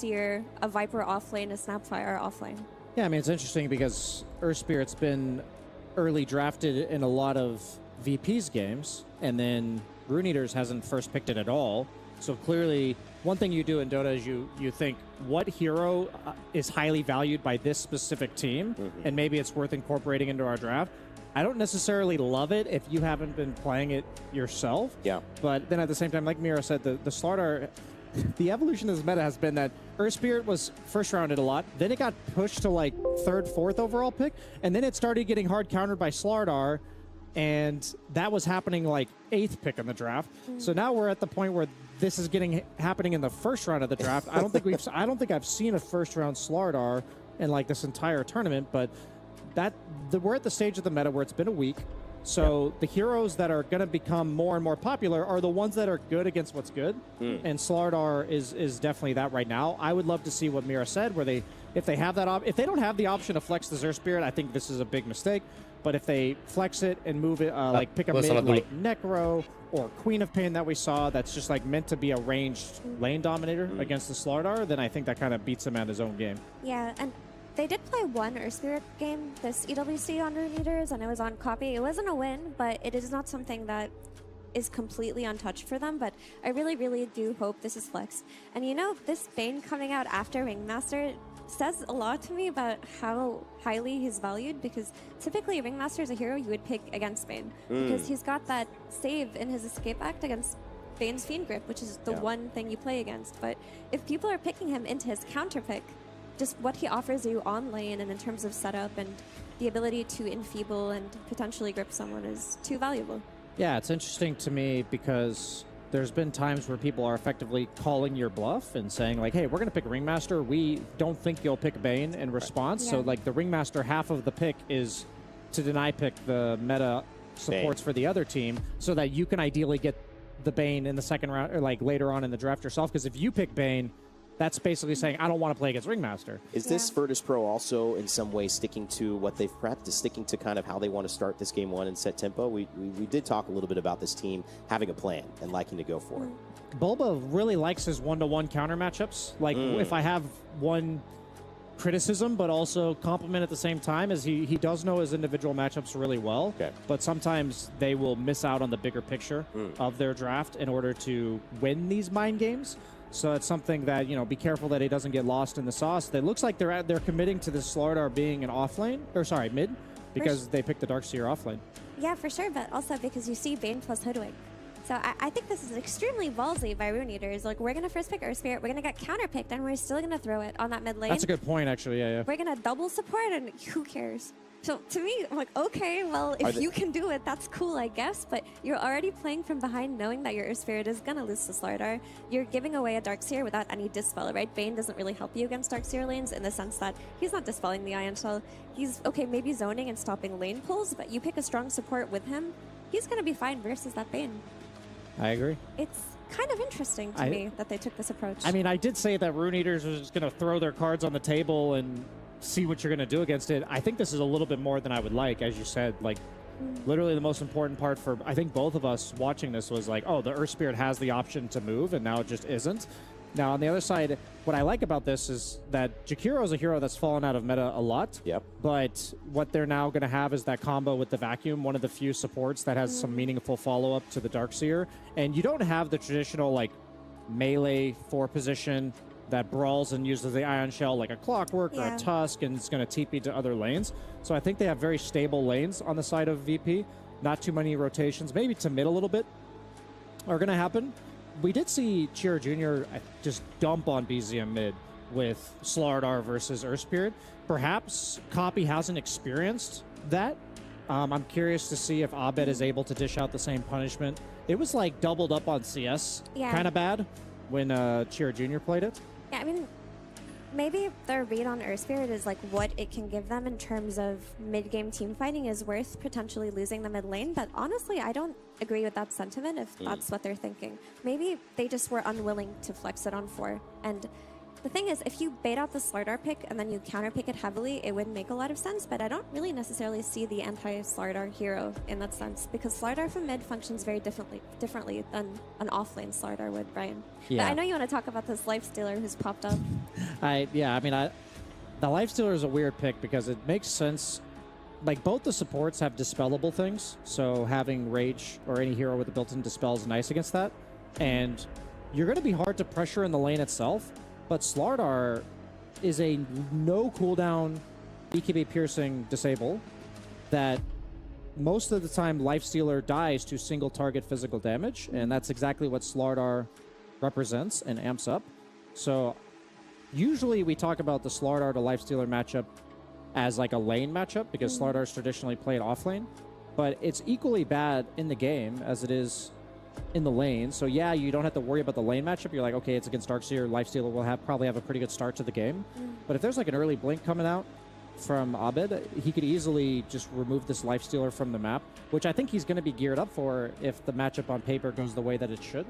Darkseer, a Viper offlane, a Snapfire offlane. Yeah, I mean, it's interesting because Earth Spirit's been early drafted in a lot of VP's games, and then Rune Eaters hasn't first picked it at all. So clearly, one thing you do in Dota is you think what hero is highly valued by this specific team, and maybe it's worth incorporating into our draft. I don't necessarily love it if you haven't been playing it yourself. Yeah. But then at the same time, like Mira said, the Slardar, the evolution of this meta has been that Earth Spirit was first rounded a lot, then it got pushed to like 3rd, 4th overall pick, and then it started getting hard countered by Slardar, and that was happening like 8th pick in the draft. So now we're at the point where this is happening in the first round of the draft. I don't think I've seen a first round Slardar in like this entire tournament, but we're at the stage of the meta where it's been a week. So the heroes that are going to become more and more popular are the ones that are good against what's good, and Slardar is definitely that right now. I would love to see what Mira said, where if they have that if they don't have the option to flex the Earth Spirit, I think this is a big mistake. But if they flex it and move it, like pick a mid like Necro or Queen of Pain that we saw, that's just like meant to be a ranged lane dominator against the Slardar, then I think that kind of beats him at his own game. Yeah, and they did play one Earth Spirit game, this EWC on Rune Eaters, and it was on copy. It wasn't a win, but it is not something that is completely untouched for them, but I really, really do hope this is flexed. And you know, this Bane coming out after Ringmaster says a lot to me about how highly he's valued, because typically Ringmaster is a hero you would pick against Bane, because he's got that save in his escape act against Bane's Fiend Grip, which is the one thing you play against. But if people are picking him into his counter pick, just what he offers you on lane and in terms of setup and the ability to enfeeble and potentially grip someone is too valuable. Yeah, it's interesting to me because there's been times where people are effectively calling your bluff and saying like, hey, we're going to pick Ringmaster. We don't think you'll pick Bane in response. Yeah. So like the Ringmaster half of the pick is to deny pick the meta supports for the other team so that you can ideally get the Bane in the second round or like later on in the draft yourself. Because if you pick Bane, that's basically saying, I don't want to play against Ringmaster. Is this Virtus Pro also in some way sticking to what they've prepped, sticking to kind of how they want to start this game one and set tempo? We did talk a little bit about this team having a plan and liking to go for it. Bulba really likes his one-to-one counter matchups. Like, if I have one criticism, but also compliment at the same time, is he does know his individual matchups really well. Okay. But sometimes they will miss out on the bigger picture of their draft in order to win these mind games. So it's something that, you know, be careful that he doesn't get lost in the sauce. It looks like they're committing to this Slardar being an offlane, or sorry, mid, because they picked the Darkseer offlane. Yeah, for sure, but also because you see Bane plus Hoodwink. So I think this is extremely ballsy by Rune Eaters. Like, we're going to first pick Earth Spirit, we're going to get counterpicked, and we're still going to throw it on that mid lane. That's a good point, actually, yeah. We're going to double support, and who cares? So to me, I'm like, okay, well, if you can do it, that's cool, I guess. But you're already playing from behind, knowing that your Earth Spirit is going to lose to Slardar. You're giving away a Darkseer without any dispel, right? Bane doesn't really help you against Darkseer lanes in the sense that he's not dispelling the Ion Shell. He's, okay, maybe zoning and stopping lane pulls, but you pick a strong support with him, he's going to be fine versus that Bane. I agree. It's kind of interesting to me that they took this approach. I mean, I did say that Rune Eaters was just going to throw their cards on the table and see what you're going to do against it. I think this is a little bit more than I would like, as you said. Like, literally the most important part for, I think, both of us watching this was like, oh, the Earth Spirit has the option to move, and now it just isn't. Now, on the other side, what I like about this is that Jakiro is a hero that's fallen out of meta a lot. Yep. But what they're now going to have is that combo with the Vacuum, one of the few supports that has some meaningful follow-up to the Darkseer. And you don't have the traditional, like, melee 4 position that brawls and uses the Ion Shell like a Clockwork or a Tusk, and it's going to TP to other lanes. So I think they have very stable lanes on the side of VP. Not too many rotations, maybe to mid a little bit, are going to happen. We did see Chiro Jr. just dump on BZM mid with Slardar versus Earth Spirit. Perhaps Copy hasn't experienced that. I'm curious to see if Abed is able to dish out the same punishment. It was like doubled up on CS, kind of bad, when Chiro Jr. played it. Yeah, I mean, maybe their read on Earth Spirit is like what it can give them in terms of mid-game team fighting is worth potentially losing the mid lane, but honestly, I don't agree with that sentiment if that's what they're thinking. Maybe they just were unwilling to flex it on 4, and The thing is, if you bait out the Slardar pick and then you counter pick it heavily, it would make a lot of sense, but I don't really necessarily see the anti-Slardar hero in that sense, because Slardar from mid functions very differently than an offlane Slardar would, Brian. Yeah. But I know you want to talk about this Lifestealer who's popped up. I mean, the Lifestealer is a weird pick because it makes sense. Like, both the supports have dispellable things, so having Rage or any hero with a built-in dispel is nice against that. And you're going to be hard to pressure in the lane itself, but Slardar is a no cooldown BKB piercing disable that most of the time Lifestealer dies to single target physical damage, and that's exactly what Slardar represents and amps up. So usually we talk about the Slardar to Lifestealer matchup as like a lane matchup because Slardar's traditionally played off lane, but it's equally bad in the game as it is in the lane. So yeah, you don't have to worry about the lane matchup. You're like, okay, it's against Darkseer. Lifestealer will probably have a pretty good start to the game. But if there's like an early blink coming out from Abed, he could easily just remove this Lifestealer from the map, which I think he's going to be geared up for if the matchup on paper goes the way that it should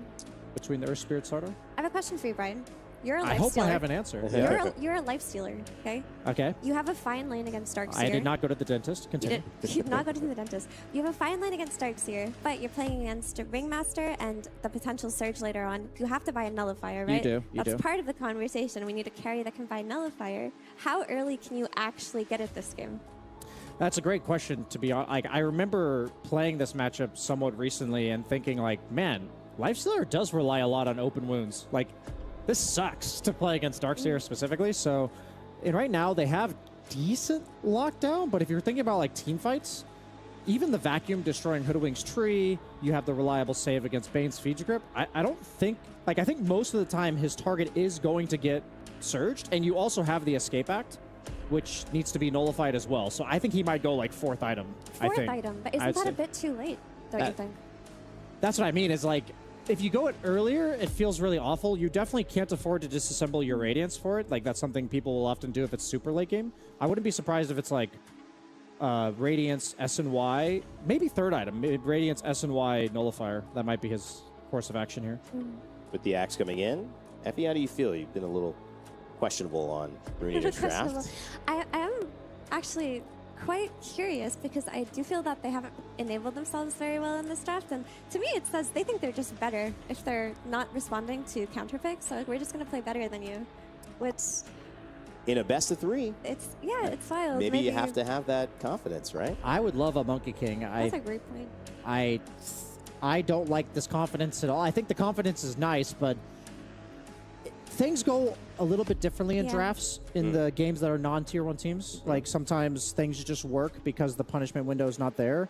between the Earth Spirit Slardar. I have a question for you, Brian. You're a Lifestealer. I hope I have an answer. You're a Lifestealer, okay? Okay. You have a fine lane against Darkseer. I did not go to the dentist. Continue. You did not go to the dentist. You have a fine lane against Darkseer, but you're playing against Ringmaster and the potential Surge later on. You have to buy a Nullifier, right? You do. That's part of the conversation. We need a carry that can buy Nullifier. How early can you actually get it this game? That's a great question, to be honest. Like, I remember playing this matchup somewhat recently and thinking, like, man, Lifestealer does rely a lot on open wounds. Like, this sucks to play against Darkseer specifically. So, and right now they have decent lockdown, but if you're thinking about like team fights, even the vacuum destroying Hoodwink's tree, you have the reliable save against Bane's Feed Grip. I don't think, like, I think most of the time his target is going to get surged, and you also have the escape act, which needs to be nullified as well. So I think he might go like fourth item. Fourth item, but isn't that a bit too late, don't you think? That's what I mean, is like, if you go it earlier, it feels really awful. You definitely can't afford to disassemble your Radiance for it. Like, that's something people will often do if it's super late game. I wouldn't be surprised if it's like Radiance, S and Y, maybe third item, maybe Radiance, S and Y, Nullifier. That might be his course of action here. With the axe coming in, Effie, how do you feel? You've been a little questionable on Rune Eater's draft. I am actually quite curious because I do feel that they haven't enabled themselves very well in this draft, and to me it says they think they're just better if they're not responding to counter picks. So we're just going to play better than you, which in a best of three, it's wild. Maybe you have to have that confidence, right? I would love a Monkey King. That's a great point. I don't like this confidence at all. I think the confidence is nice, but things go a little bit differently in drafts in the games that are non-tier 1 teams. Like, sometimes things just work because the punishment window is not there.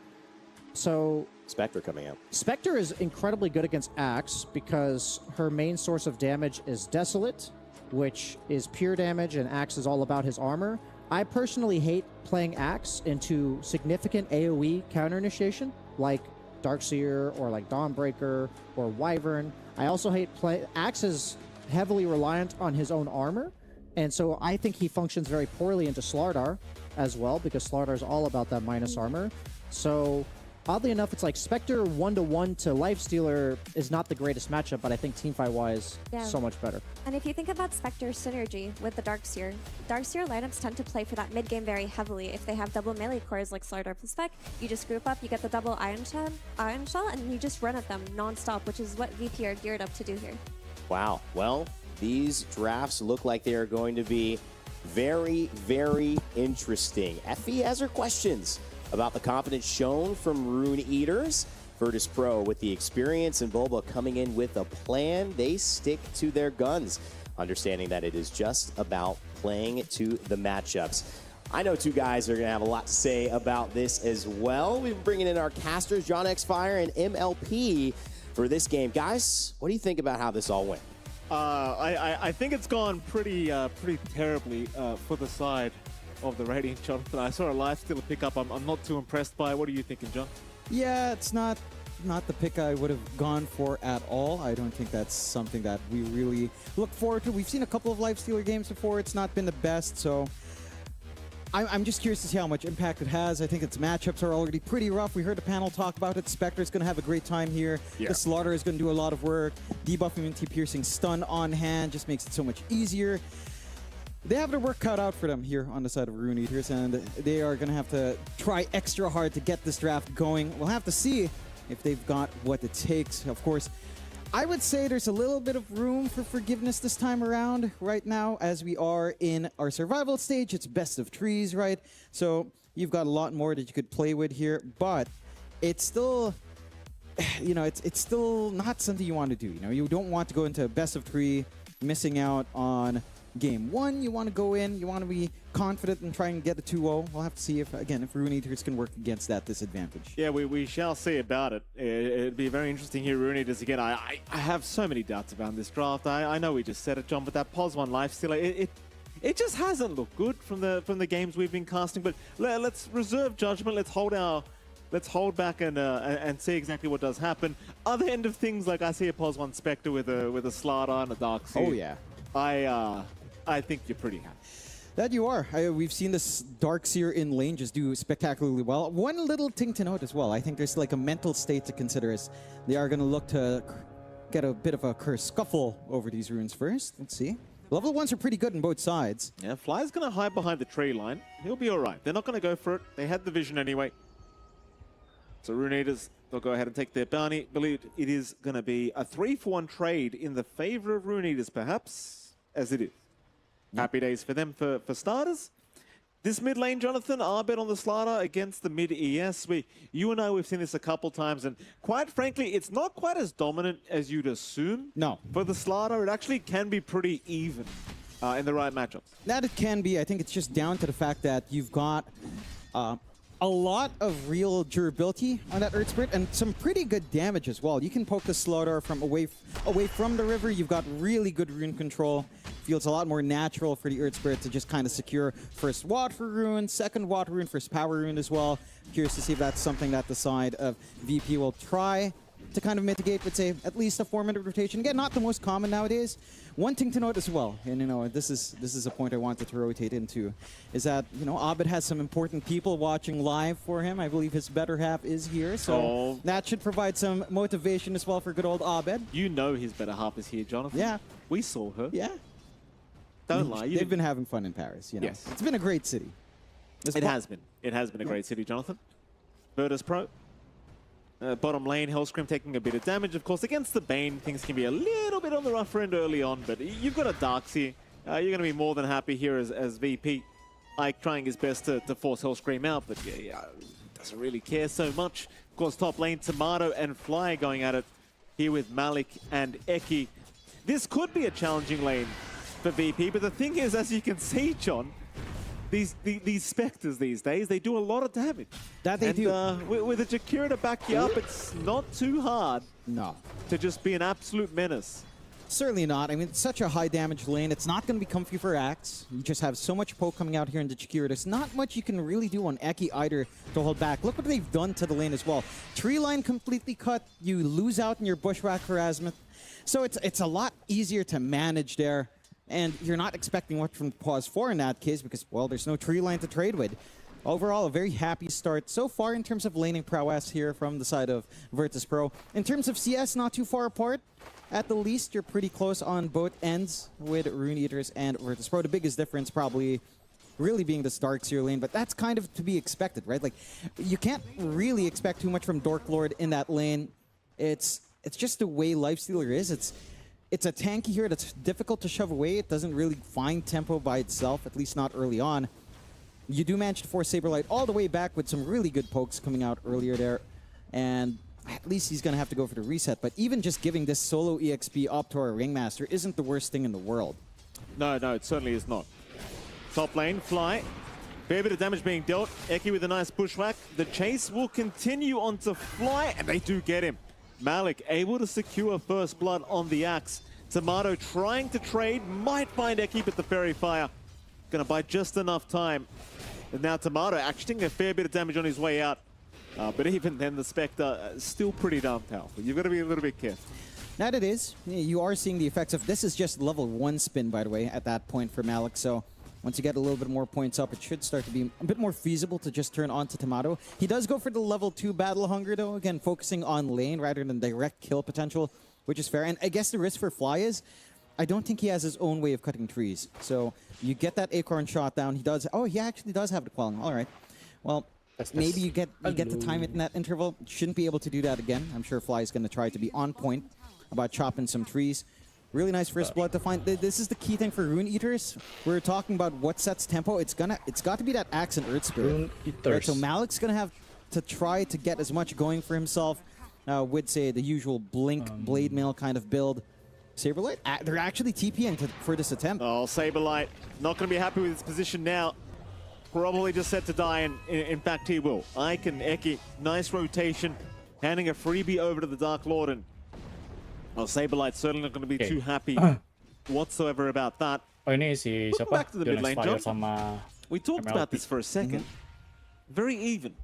So Spectre coming out. Spectre is incredibly good against Axe because her main source of damage is Desolate, which is pure damage, and Axe is all about his armor. I personally hate playing Axe into significant AoE counter initiation, like Darkseer or like Dawnbreaker or Wyvern. I also hate Axe is heavily reliant on his own armor, and so I think he functions very poorly into Slardar as well, because Slardar is all about that minus armor. So oddly enough, it's like Spectre 1-to-1 to Lifestealer is not the greatest matchup, but I think teamfight wise so much better. And if you think about Spectre's synergy with the Darkseer lineups tend to play for that mid game very heavily. If they have double melee cores like Slardar plus Spec, you just group up, you get the double Iron Shell, and you just run at them non-stop, which is what VP are geared up to do here. Wow. Well, these drafts look like they are going to be very, very interesting. Effie has her questions about the confidence shown from Rune Eaters. Virtus Pro with the experience, and Bulba coming in with a plan. They stick to their guns, understanding that it is just about playing to the matchups. I know two guys are going to have a lot to say about this as well. We've been bringing in our casters, John X Fire and MLP, for this game. Guys, what do you think about how this all went? I think it's gone pretty terribly for the side of the Radiant, Jonathan. I saw a Lifestealer pick up. I'm not too impressed by it. What are you thinking, John? Yeah, it's not the pick I would have gone for at all. I don't think that's something that we really look forward to. We've seen a couple of Lifestealer games before. It's not been the best, so I'm just curious to see how much impact it has. I think its matchups are already pretty rough. We heard the panel talk about it. Spectre's going to have a great time here. Yeah. The Slaughter is going to do a lot of work. Debuff immunity piercing stun on hand just makes it so much easier. They have their work cut out for them here on the side of Rune Eaters, and they are going to have to try extra hard to get this draft going. We'll have to see if they've got what it takes. Of course, I would say there's a little bit of room for forgiveness this time around right now as we are in our survival stage. It's best of trees, right? So you've got a lot more that you could play with here, but it's still, you know, it's still not something you want to do. You know, you don't want to go into best of three missing out on game one. You want to go in, you want to be confident and try and get a 2-0. We'll have to see if, again, if Rune Eaters can work against that disadvantage. Yeah, we shall see about it. It'd be very interesting here, Rune Eaters again. I have so many doubts about this draft. I know we just said it, John, but that POS 1 lifestealer, it just hasn't looked good from the games we've been casting. But let's reserve judgment. Let's hold back and see exactly what does happen. Other end of things, like I see a POS 1 Spectre with a Slaughter and a Dark Seer. Oh yeah. I think you're pretty happy. That you are. We've seen this Dark Seer in lane just do spectacularly well. One little thing to note as well, I think there's like a mental state to consider as they are going to look to get a bit of a curse scuffle over these runes first. Let's see. Level 1s are pretty good on both sides. Yeah, Fly's going to hide behind the tree line. He'll be all right. They're not going to go for it. They had the vision anyway. So Rune Eaters, they'll go ahead and take their bounty. Believe it is going to be a 3-for-1 trade in the favor of Rune Eaters, perhaps, as it is. Happy days for them for starters. This mid lane, Jonathan, our bet on the Slaughter against the mid ES. You and I, we've seen this a couple times, and quite frankly, it's not quite as dominant as you'd assume. No. For the Slaughter, it actually can be pretty even in the right matchups. That it can be. I think it's just down to the fact that you've got a lot of real durability on that Earth Spirit and some pretty good damage as well. You can poke the Slaughter from away from the river. You've got really good rune control. Feels a lot more natural for the Earth Spirit to just kind of secure first water rune, second water rune, first power rune as well. Curious to see if that's something that the side of VP will try to kind of mitigate with, say, at least a 4-minute rotation. Again, not the most common nowadays. One thing to note as well, and you know, this is a point I wanted to rotate into, is that, you know, Abed has some important people watching live for him. I believe his better half is here, so that should provide some motivation as well for good old Abed. You know his better half is here, Jonathan. Yeah. We saw her. Yeah. Don't lie. They've been having fun in Paris, you know. Yes. It's been a great city. It has been. It has been a great city, Jonathan. Virtus Pro. Bottom lane, Hellscream taking a bit of damage. Of course, against the Bane, things can be a little bit on the rougher end early on, but you've got a Darkseer. You're going to be more than happy here as VP. Ike trying his best to force Hellscream out, but yeah, doesn't really care so much. Of course, top lane, Tomato and Fly going at it here with Malik and Eki. This could be a challenging lane for VP, but the thing is, as you can see, John, these Spectres these days, they do a lot of damage. That they do. With a Jakira to back you up, it's not too hard to just be an absolute menace. Certainly not. I mean, it's such a high damage lane. It's not going to be comfy for Axe. You just have so much poke coming out here in the Jakira. There's not much you can really do on Eki either to hold back. Look what they've done to the lane as well. Tree line completely cut. You lose out in your Bushwhack harassment. So it's a lot easier to manage there. And you're not expecting much from POS 4 in that case because, well, there's no tree line to trade with. Overall, a very happy start so far in terms of laning prowess here from the side of Virtus Pro. In terms of CS, not too far apart. At the least, you're pretty close on both ends with Rune Eaters and Virtus Pro. The biggest difference probably really being this Darkseer lane, but that's kind of to be expected, right? Like, you can't really expect too much from Dork Lord in that lane. It's just the way Lifestealer is. It's a tanky here that's difficult to shove away. It doesn't really find tempo by itself, at least not early on. You do manage to force Saberlight all the way back with some really good pokes coming out earlier there. And at least he's going to have to go for the reset. But even just giving this solo EXP up to our Ringmaster isn't the worst thing in the world. No, it certainly is not. Top lane, Fly. Fair bit of damage being dealt. Eki with a nice bushwhack. The chase will continue onto Fly, and they do get him. Malik able to secure first blood on the Axe. Tomato trying to trade, might find Eki, but the Fairy Fire gonna buy just enough time. And now Tomato actually taking a fair bit of damage on his way out. But even then, the Spectre still pretty damn powerful. You've got to be a little bit careful. That it is. You are seeing the effects of this is just level 1 spin, by the way, at that point for Malik. So Once you get a little bit more points up, it should start to be a bit more feasible to just turn on to Tomato. He does go for the level 2 battle hunger, though. Again, focusing on lane rather than direct kill potential, which is fair. And I guess the risk for Fly is, I don't think he has his own way of cutting trees. So you get that acorn shot down. He does. Oh, he actually does have the quelling. All right. Well, maybe you get to time it in that interval. Shouldn't be able to do that again. I'm sure Fly is going to try to be on point about chopping some trees. Really nice first blood to find. This is the key thing for Rune Eaters. We're talking about what sets tempo. It's got to be that Axe and Earth Spirit. Rune Eaters. Right, so Malik's gonna have to try to get as much going for himself with, say, the usual Blink Blade Mail kind of build. Saberlight, they're actually TPing for this attempt. Oh, Saberlight, not going to be happy with his position now. Probably just set to die, and in fact he will. Ike and Eki, nice rotation, handing a freebie over to the Dark Lord, and well, Saberlight's certainly not going to be too happy whatsoever about that. Oh, ini si Welcome siapa? back to the mid lane, John. Sama We talked about this for a second. Very even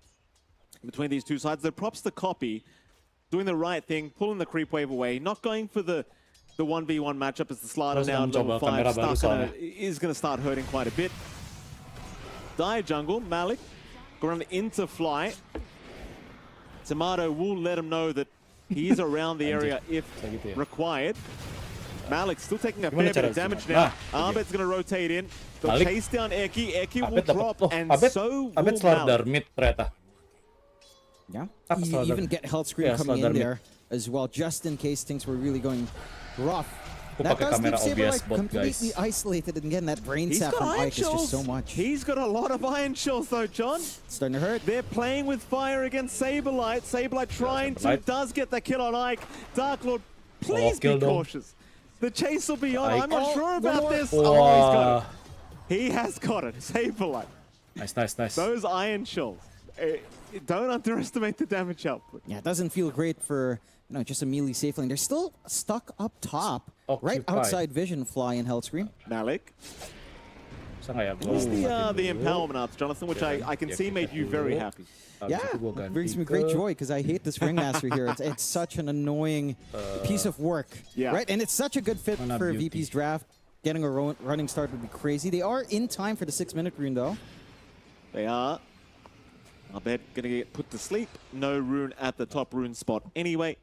between these two sides. The props to Copy, doing the right thing, pulling the creep wave away, not going for the 1v1 matchup as the slider Terus now at level mencoba 5 kamera baru is going to start hurting quite a bit. Die jungle, Malik going into Fly. Tomato will let him know that he's around the area if required. Malik still taking a fair bit of damage now. Abed's going to rotate in. They'll chase down Eki. Eki will drop, and so will Abed slider Malik. mid ternyata. Yeah, Tak you slider. even get Health Scream Yeah, coming slider in mid. there as well, just in case things were really going rough. Aku That pakai does leave kamera OBS Saberlight bot, completely guys. isolated, and again, that brain He's sap got from iron Ike is shells. just so much. He's got a lot of iron shells though, John. It's starting to hurt. They're playing with fire against Saberlight. Saberlight trying to, Saberlight. does get the kill on Ike. Dark Lord, please be kill them. cautious. The chase will be on. Ike. I'm not sure about more. this. Wow. Oh, he's got it. He has got it. Saberlight. Nice. Those iron shells. Don't underestimate the damage output. Yeah, it doesn't feel great for just a melee safe lane. They're still stuck up top, right Occupy. outside Vision, Fly, and Health Scream. Malik. Bisa nggak ya? It's Gua the empowerment arts, Jonathan, which I can see made you very happy. Yeah, Habis itu gua ganti brings me ke- great joy because I hate this Ringmaster here. It's such an annoying piece of work, Yeah. right? And it's such a good fit Mana for beauty. VP's draft. Getting a running start would be crazy. They are in time for the 6-minute rune, though. They are. Abed going to get put to sleep. No rune at the top rune spot anyway.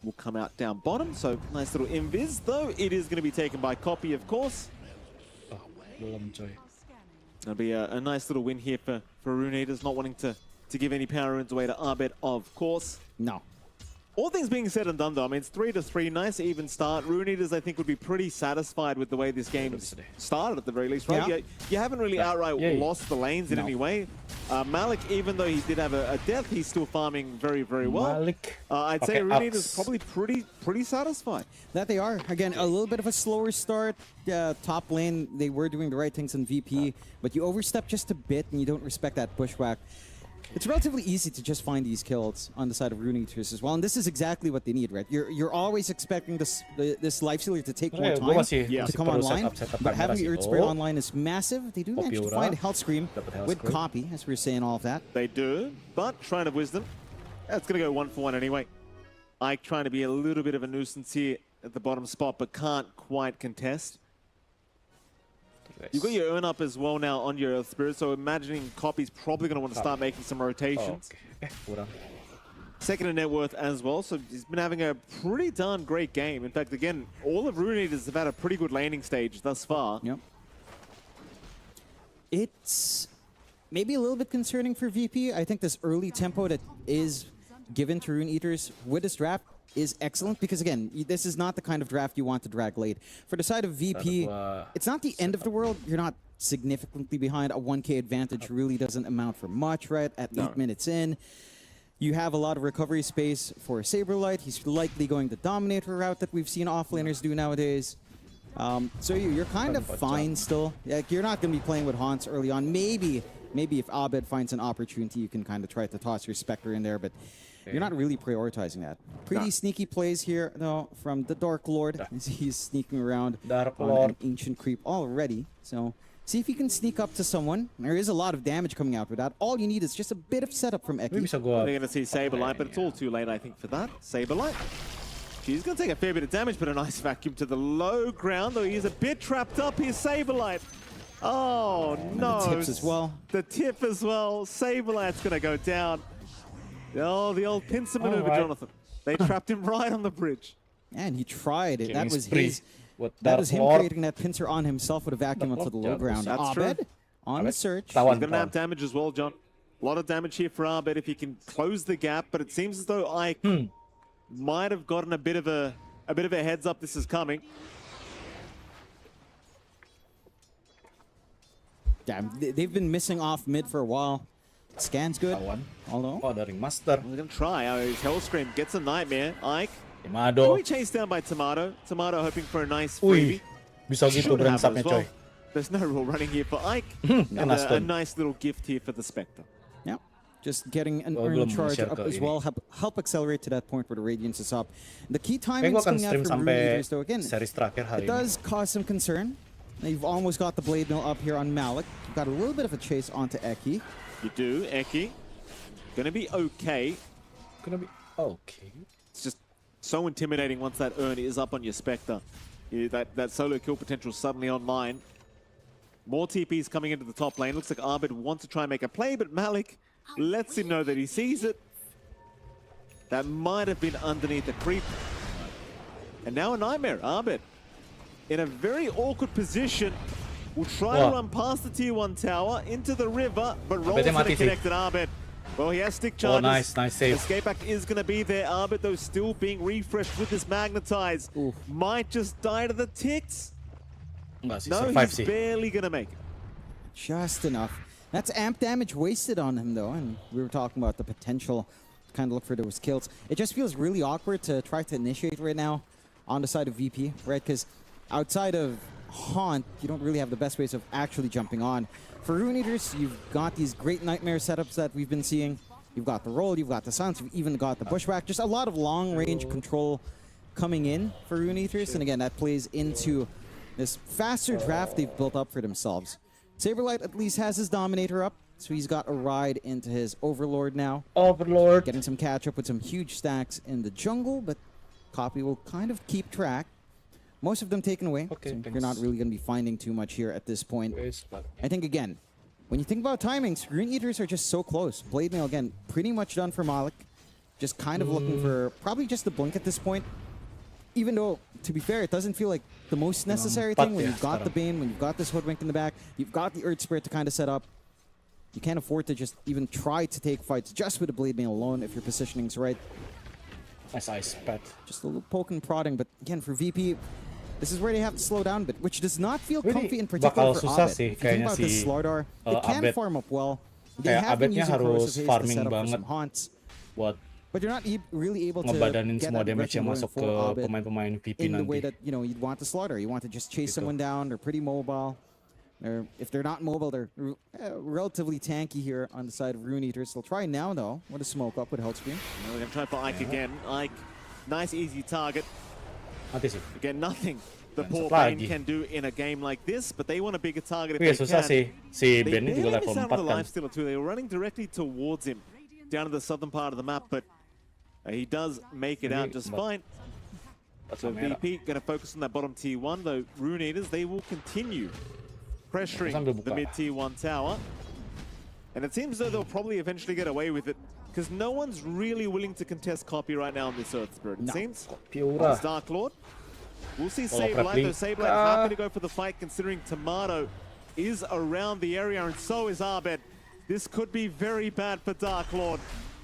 Will come out down bottom. So nice little invis, though it is going to be taken by Copy, of course. Oh, belum coy. That'll be a nice little win here for Rune Eaters, not wanting to give any power runes away to Abed, of course. No. All things being said and done, though, I mean, it's 3-3, nice even start. Rune Eaters, I think, would be pretty satisfied with the way this game started at the very least, right? Yeah. You haven't really outright Yeah. lost the lanes in No. any way. Malik, even though he did have a death, he's still farming very, very well. Malik. I'd say Okay, Rune Axe. Eaters probably pretty satisfied. That they are. Again, a little bit of a slower start. Top lane, they were doing the right things in VP, but you overstep just a bit and you don't respect that bushwhack. It's relatively easy to just find these kills on the side of Rune Eaters as well, and this is exactly what they need, right? You're always expecting this life stealer to take more Oke, time gua masih to come perlu online, setup but kamera having sih. the Earth Spirit Oh. online is massive. They do manage to Popiora. find Health Scream Dapat Health with Scream. Copy, as we were saying all of that. They do, but Shrine of Wisdom, that's going to go 1-for-1 anyway. Ike trying to be a little bit of a nuisance here at the bottom spot, but can't quite contest. You've got your earn up as well now on your Earth Spirit, so imagining Copy's probably going to want to start making some Oh, rotations. oke. Kurang. Second in net worth as well, so he's been having a pretty darn great game. In fact, again, all of Rune Eaters have had a pretty good laning stage thus far. Yep. It's maybe a little bit concerning for VP. I think this early tempo that is given to Rune Eaters with this draft is excellent because, again, this is not the kind of draft you want to drag late. For the side of VP, it's not the end of the world. You're not significantly behind. A 1K advantage really doesn't amount for much, right? At 8 minutes in. You have a lot of recovery space for Saberlight. He's likely going the Dominator route that we've seen offlaners do nowadays. So you're kind of fine still. Like, you're not going to be playing with Haunts early on. Maybe if Abed finds an opportunity, you can kind of try to toss your Spectre in there, but you're not really prioritizing that. Pretty sneaky plays here, though, from the Dark Lord. As he's sneaking around Dark on Lord. an Ancient Creep already. So see if you can sneak up to someone. There is a lot of damage coming out with that. All you need is just a bit of setup from Ini Eki. bisa gua. They're going to see Saberlight, but it's all too late, I think, for that. Saberlight. She's going to take a fair bit of damage, but a nice vacuum to the low ground, though he's a bit trapped up here, Saberlight. Oh, no. The tips as well. The tip as well. Saberlight's going to go down. Oh, the old pincer maneuver, Alright. Jonathan. They trapped him right on the bridge. And he tried it. That Killing was spree his. with That Dark was him Lord. creating that pincer on himself with a vacuum onto the low Yeah, ground. that's true. Abed on the search. Tawan He's going to pa. have damage as well, John. A lot of damage here for Abed if he can close the gap, but it seems as though Ike might have gotten a bit of a heads up this is coming. Damn, they've been missing off mid for a while. Scan's good. Tawan. Although Oh, dari Master. We're going to try. Oh, his Hellscream gets a nightmare. Ike. Timado. Really chased down by Tomato. Tomato hoping for a nice Uy, freebie. bisa gitu Should have beransapnya as well. coy. There's no real running here for Ike. and Kena a stun. nice little gift here for the Spectre. yeah, just getting an Oh, earn belum charge share up ke as ini. well. Help accelerate to that point where the Radiance is up. The key Kayaknya timing gue akan coming out stream from Rune sampai Eaters though again. series terakhir hari It ini. does cause some concern. Now you've almost got the Blade Mill up here on Malik. You've got a little bit of a chase onto Eki. You do, Eki. Gonna be okay. Gonna be okay. It's just so intimidating once that urn is up on your Spectre. That solo kill potential suddenly online. More TPs coming into the top lane. Looks like Abed wants to try and make a play, but Malik lets him know that he sees it. That might have been underneath the creep. And now a nightmare. Abed in a very awkward position. Will try to Wah. run past the tier 1 tower into the river, but rolls Abednya going mati to sih. connect at Abed. Well, he has stick Oh, charges. nice save. Escape back is going to be there. Abed, though, still being refreshed with this magnetize. Oof. Might just die to the ticks. Enggak sih, No, survive he's sih. barely going to make it. Just enough. That's amp damage wasted on him though, and we were talking about the potential to kind of look for those kills. It just feels really awkward to try to initiate right now on the side of VP, right? Because outside of Haunt, you don't really have the best ways of actually jumping on. For Rune Eaters, you've got these great nightmare setups that we've been seeing. You've got the roll, you've got the silence, you've even got the bushwhack. Just a lot of long-range control coming in for Rune Eaters, and again, that plays into this faster draft they've built up for themselves. Saberlight at least has his Dominator up, so he's got a ride into his Overlord now. Overlord. Getting some catch-up with some huge stacks in the jungle, but Copy will kind of keep track. Most of them taken away, Okay, so thanks. you're not really going to be finding too much here at this point. Guys, but- I think, again, when you think about timings, Rune Eaters are just so close. Blade Mail, again, pretty much done for Malik. Just kind of looking for probably just the blink at this point. Even though, to be fair, it doesn't feel like the most necessary Pat thing when ya you've got the sekarang. Bane, when you've got this Hoodwink in the back, you've got the Earth Spirit to kind of set up. You can't afford to just even try to take fights just with the Blade Mail alone if your positioning's right. Nice ice pad. Just a little poke and prodding, but again, for VP, this is where they have to slow down a bit, which does not feel Really comfy in particular bakal for susah Abed. sih If you think kayaknya about this si, Slardar, they can Abed. farm up well. They Kayak have been Abednya using harus Corrosive Haze to farming set up for banget some haunts, buat but you're not really able to ngebadanin get semua that damage aggression yang going masuk for ke Abed pemain-pemain VP in the way nanti. that you'd want to slaughter. You want to just chase Gitu. someone down. They're pretty mobile. If they're not mobile, they're relatively tanky here on the side of Rune Eaters. They'll try now though. What a smoke up with Hellscream. We're going to try for Ike again. Ike, nice easy target. Nanti sih. Again, nothing the poor Lagi. Bane can do in a game like this, but they want a bigger target if Tapi ya they susah can. sih. Si They Ben ini juga barely level missed out 4 on the kan. lifestealer too. They were running directly towards him down to the southern part of the map, but he does make it out just fine. So Kamera. VP going to focus on that bottom tier 1, though Rune Eaters, they will continue pressuring Sambil the buka. mid tier 1 tower. And it seems though they'll probably eventually get away with it, because no one's really willing to contest Copy right now on this Earth Spirit, it No. seems. Piura. It's Dark Lord. We'll see Oh, Saberlight, Preply. though Saberlight happy to go for the fight, considering Tomato is around the area, and so is Abed. This could be very bad for Dark Lord,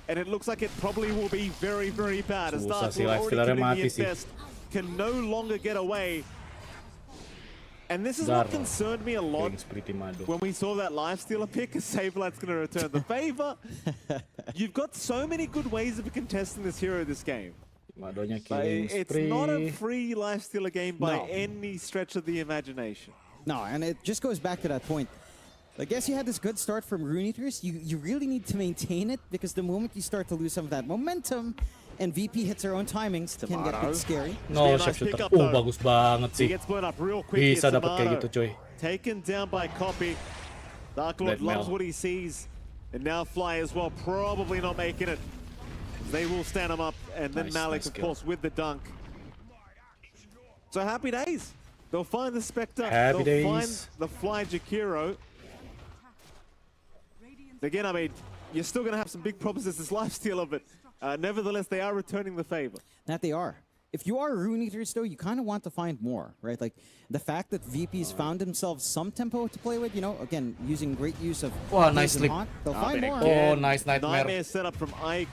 and it looks like it probably will be very, very bad, as Susah Dark sih, Lord already lifestealernya committing mati his sih. best, can no longer get away. And this is Zara. what concerned me a lot Killing spree Timado. when we saw that lifestealer pick, as Saberlight's going to return the favor. You've got so many good ways of contesting this hero this game. Timadonya But killing it's spree. not a free lifestealer game by No. any stretch of the imagination. No, and it just goes back to that point. I guess you had this good start from Rune Eaters. You really need to maintain it, because the moment you start to lose some of that momentum and VP hits their own timings, it can get a bit scary. No, Be a nice sharpshooter. pickup, Oh, though. bagus banget He sih. gets blown up real quick. Bisa It's dapat kayak Tomato. gitu, coy. Taken down by Copy. Dark Lord Blade loves Mail. what he sees. And now Fly as well, probably not making it. They will stand him up. And then Nice, Malik, nice of kill. course, with the dunk. So happy days. They'll find the Spectre. Happy They'll find days. the Fly Jakiro. Again, I mean, you're still going to have some big problems as this lifestealer, but nevertheless, they are returning the favor. That they are. If you are Rune Eaters, though, you kind of want to find more, right? Like, the fact that VP's found themselves some tempo to play with, you know, again, using great use of Wah, Haze nice and sleep. Haunt, they'll Ah, find but more. again, Oh, nice Nightmare. Nightmare setup from Ike.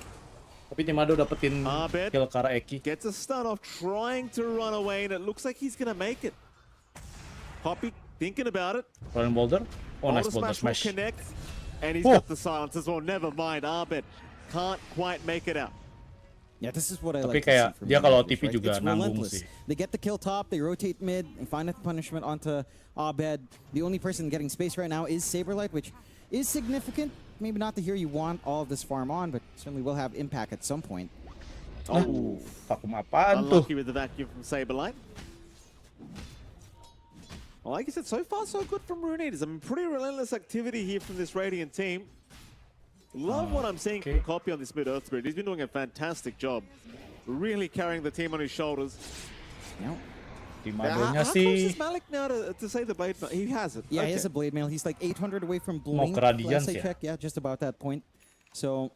Tapi Timado dapetin Abed kill Kara Eki. gets a stun off trying to run away, and it looks like he's going to make it. Poppy thinking about it. Rolling boulder. Oh, nice Boulder boulder smash will smash. connect, and he's Oh. got the silence as well. Never mind, Abed can't quite make it out. Yeah, this is what I Tapi like to kayak see from dia Rune kalau Eaters, TP right? juga It's nanggung relentless. sih. They get the kill top, they rotate mid, and find a punishment onto Abed. The only person getting space right now is Saberlight, which is significant. Maybe not the hero you want all of this farm on, but certainly will have impact at some point. Oh, Vakum apaan tuh? unlucky with the vacuum from Saberlight. Well, like I said, so far so good from Rune Eaters. I mean, pretty relentless activity here from this Radiant team. Love what I'm seeing from Copy on this mid Earth Spirit. He's been doing a fantastic job. Really carrying the team on his shoulders. You know? Timadonya How close sih. is Malik now to say the bait? He has it. Yeah, he Okay. has a blade mail. He's like 800 away from blink. ke Radiance Last I ya? checked, yeah, just about that point. So,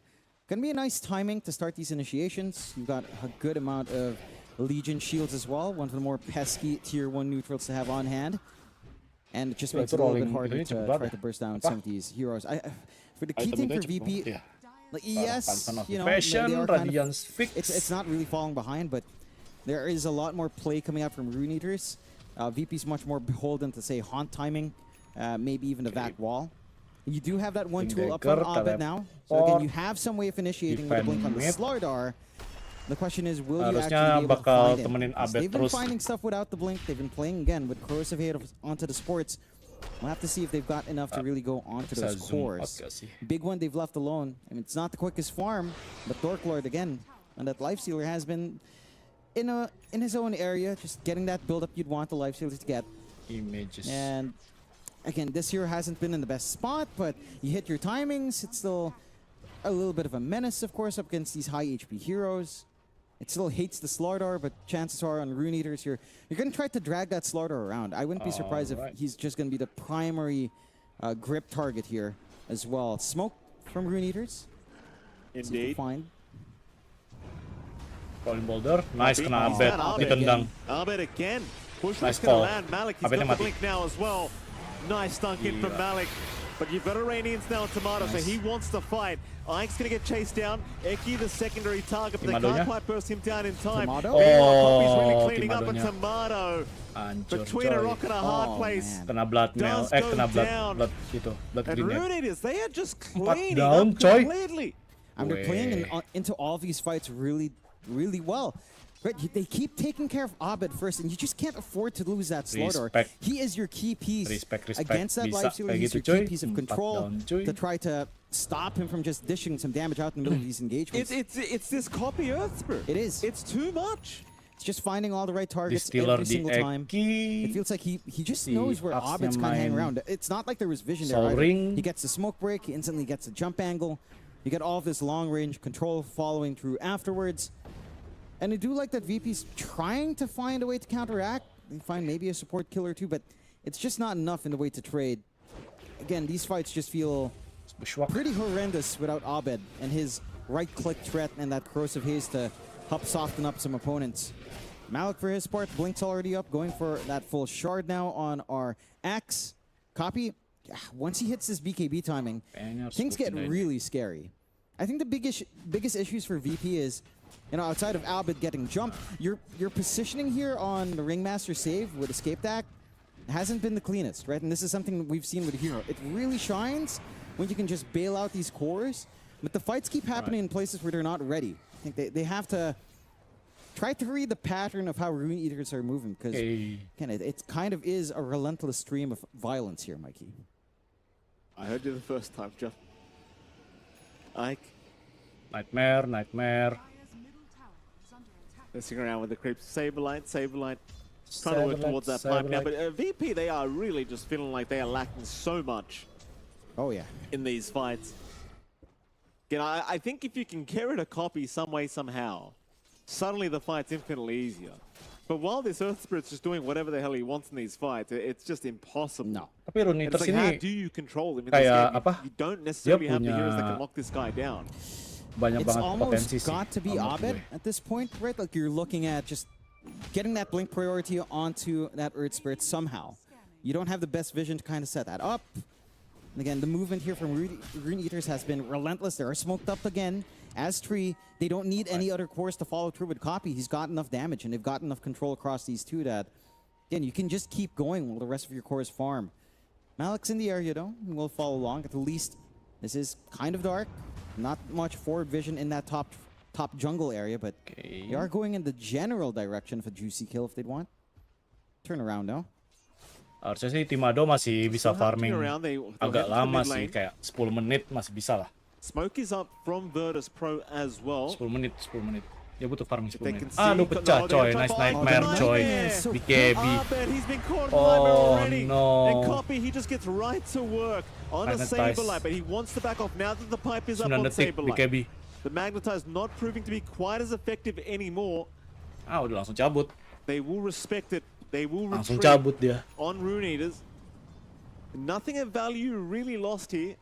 gonna be a nice timing to start these initiations. You've got a good amount of Legion shields as well. One of the more pesky tier 1 neutrals to have on hand. And it just Well, makes it a little bit rolling harder ini to cepet try banget. to burst down Apa? some of these heroes. For the key Item thing itu for cepet VP, banget ya. like, yes, Pantan of you know, Fashion, they are kind Radiance of, fix. it's not really falling behind, but there is a lot more play coming out from Rune Eaters. VP's much more beholden to, say, Haunt timing, maybe even a Vac Wall. You do have that one tool up on Dagger, Abed now. So again, you have some way of initiating with a blink on the Defend Slardar. The question is, will you Harusnya actually be able to bakal find him? temenin 'Cause Abed they've been terus. finding stuff without the blink. They've been playing again with Corrosive Haze onto the sports. We'll have to see if they've got enough to really go onto Bisa those zoom out cores. gak sih? Big one they've left alone. I mean, it's not the quickest farm, but Dork Lord again, and that Lifestealer has been in his own area, just getting that build up you'd want the Lifestealer to get. Images. And again, this hero hasn't been in the best spot, but you hit your timings. It's still a little bit of a menace, of course, up against these high HP heroes. It still hates the Slardar, but chances are on Rune Eaters, you're going to try to drag that Slardar around. I wouldn't be surprised if Alright. he's just going to be the primary grip target here as well. Smoke from Rune Eaters. Indeed. Fine. Rolling boulder. Nice kena He's Abed. got Abed Ditendang. Abed again. Push Nice was going to call. land. Malik, he's Abednya got the mati. blink now as well. Nice dunk in from Gila. Malik. But you've got Iranians now on Tomato, so Nice. he wants to fight. Ike's going to get chased down. Eki, the secondary target, but they Timadonya. can't quite burst him down in time. Tomato? Meanwhile, Poppy's really Oh, cleaning up, and Timadonya. Tomato Hancur between a coy. rock and a hard Oh, place. man. Kena blood mail. Does go Kena down. blood itu. Blood And grenade. Rune Eaters, they are just Empat cleaning down, up coy. completely. And they're playing Way. into all these fights really, really well. Right, they keep taking care of Abed first, and you just can't afford to lose that Slardar. Respect. He is your key piece Respect. against that Bisa Lifestealer. kayak He's gitu, your key coy. piece of 4 control down, coy. to try to stop him from just dishing some damage out in the middle of these engagements. It's this copy Earth Spirit. It is. It's too much. It's just finding all the right targets Distiller every di single time. It Eki. feels like he just Si knows where Axe-nya Abed's kind of hanging main around. It's not like there was vision there. Sol either. Ring. He gets the smoke break, he instantly gets the jump angle. You get all of this long range control following through afterwards. And I do like that VP's trying to find a way to counteract. They find maybe a support kill or two, but it's just not enough in the way to trade. Again, these fights just feel Bushwhack. pretty horrendous without Abed and his right-click threat and that Corrosive Haze to help soften up some opponents. Malik, for his part, Blink's already up, going for that full shard now on our Axe. Copy, once he hits this BKB timing, Kayaknya harus things get putin aja. really scary. I think the biggest issues for VP is, you know, outside of Abed getting jumped, your positioning here on the Ringmaster save with Escape Act hasn't been the cleanest, right? And this is something we've seen with Hero. It really shines when you can just bail out these cores, but the fights keep happening in places where they're not ready. I think they have to try to read the pattern of how Rune Eaters are moving, because Okay. again, it kind of is a relentless stream of violence here, Mikey. I heard you the first time, Jeff. Ike, Nightmare, nightmare. messing around with the creeps. Saberlight. Trying to work towards that pipe now. But VP, they are really just feeling like they are lacking so much Oh yeah. in these fights. You know, I think if you can carry a copy some way, somehow, suddenly the fight's infinitely easier. But while this Earth Spirit's just doing whatever the hell he wants in these fights, it's just impossible. No. Tapi Rune And it's Eaters like, how ini do you control him in kayak this game? apa? You don't necessarily have the punya- heroes that can lock this guy down. banyak It's banget almost potensi sih. got to be menurut Abed gue. at this point, right? Like you're looking at just getting that blink priority onto that Earth Spirit somehow. You don't have the best vision to kind of set that up. And again, the movement here from Rune Eaters has been relentless. They are smoked up again as Tree. They don't need any other cores to follow through with Copy. He's got enough damage, and they've got enough control across these two that, again, you can just keep going while the rest of your cores farm. Malik's in the area, though, and will follow along. At the least, this is kind of dark. Not much forward vision in that top jungle area, but Okay. they are going in the general direction of a juicy kill if they'd want. Turn around, though. Harusnya sih Timado masih bisa Still have to farming be around, they'll agak head to the lama mid sih, lane. kayak 10 menit masih bisa lah. Smoke is up from Virtus Pro as well. 10 menit. Dia butuh farming 10 They menit. can see- Aduh pecah no, they coy, have nice to nightmare fight. coy. Nightmare. BKB. Abed, he's been caught in the nightmare Oh already. no. And Copy, he just gets right to work on a Magnetize. Saberlight, but he wants to back off now that the pipe is up 9 on detik Saberlight. BKB. The Magnetize not proving to be quite as effective anymore. Ah udah langsung cabut. They will respect it. They will Langsung retreat cabut dia. on Rune Eaters. Nothing of value really lost here.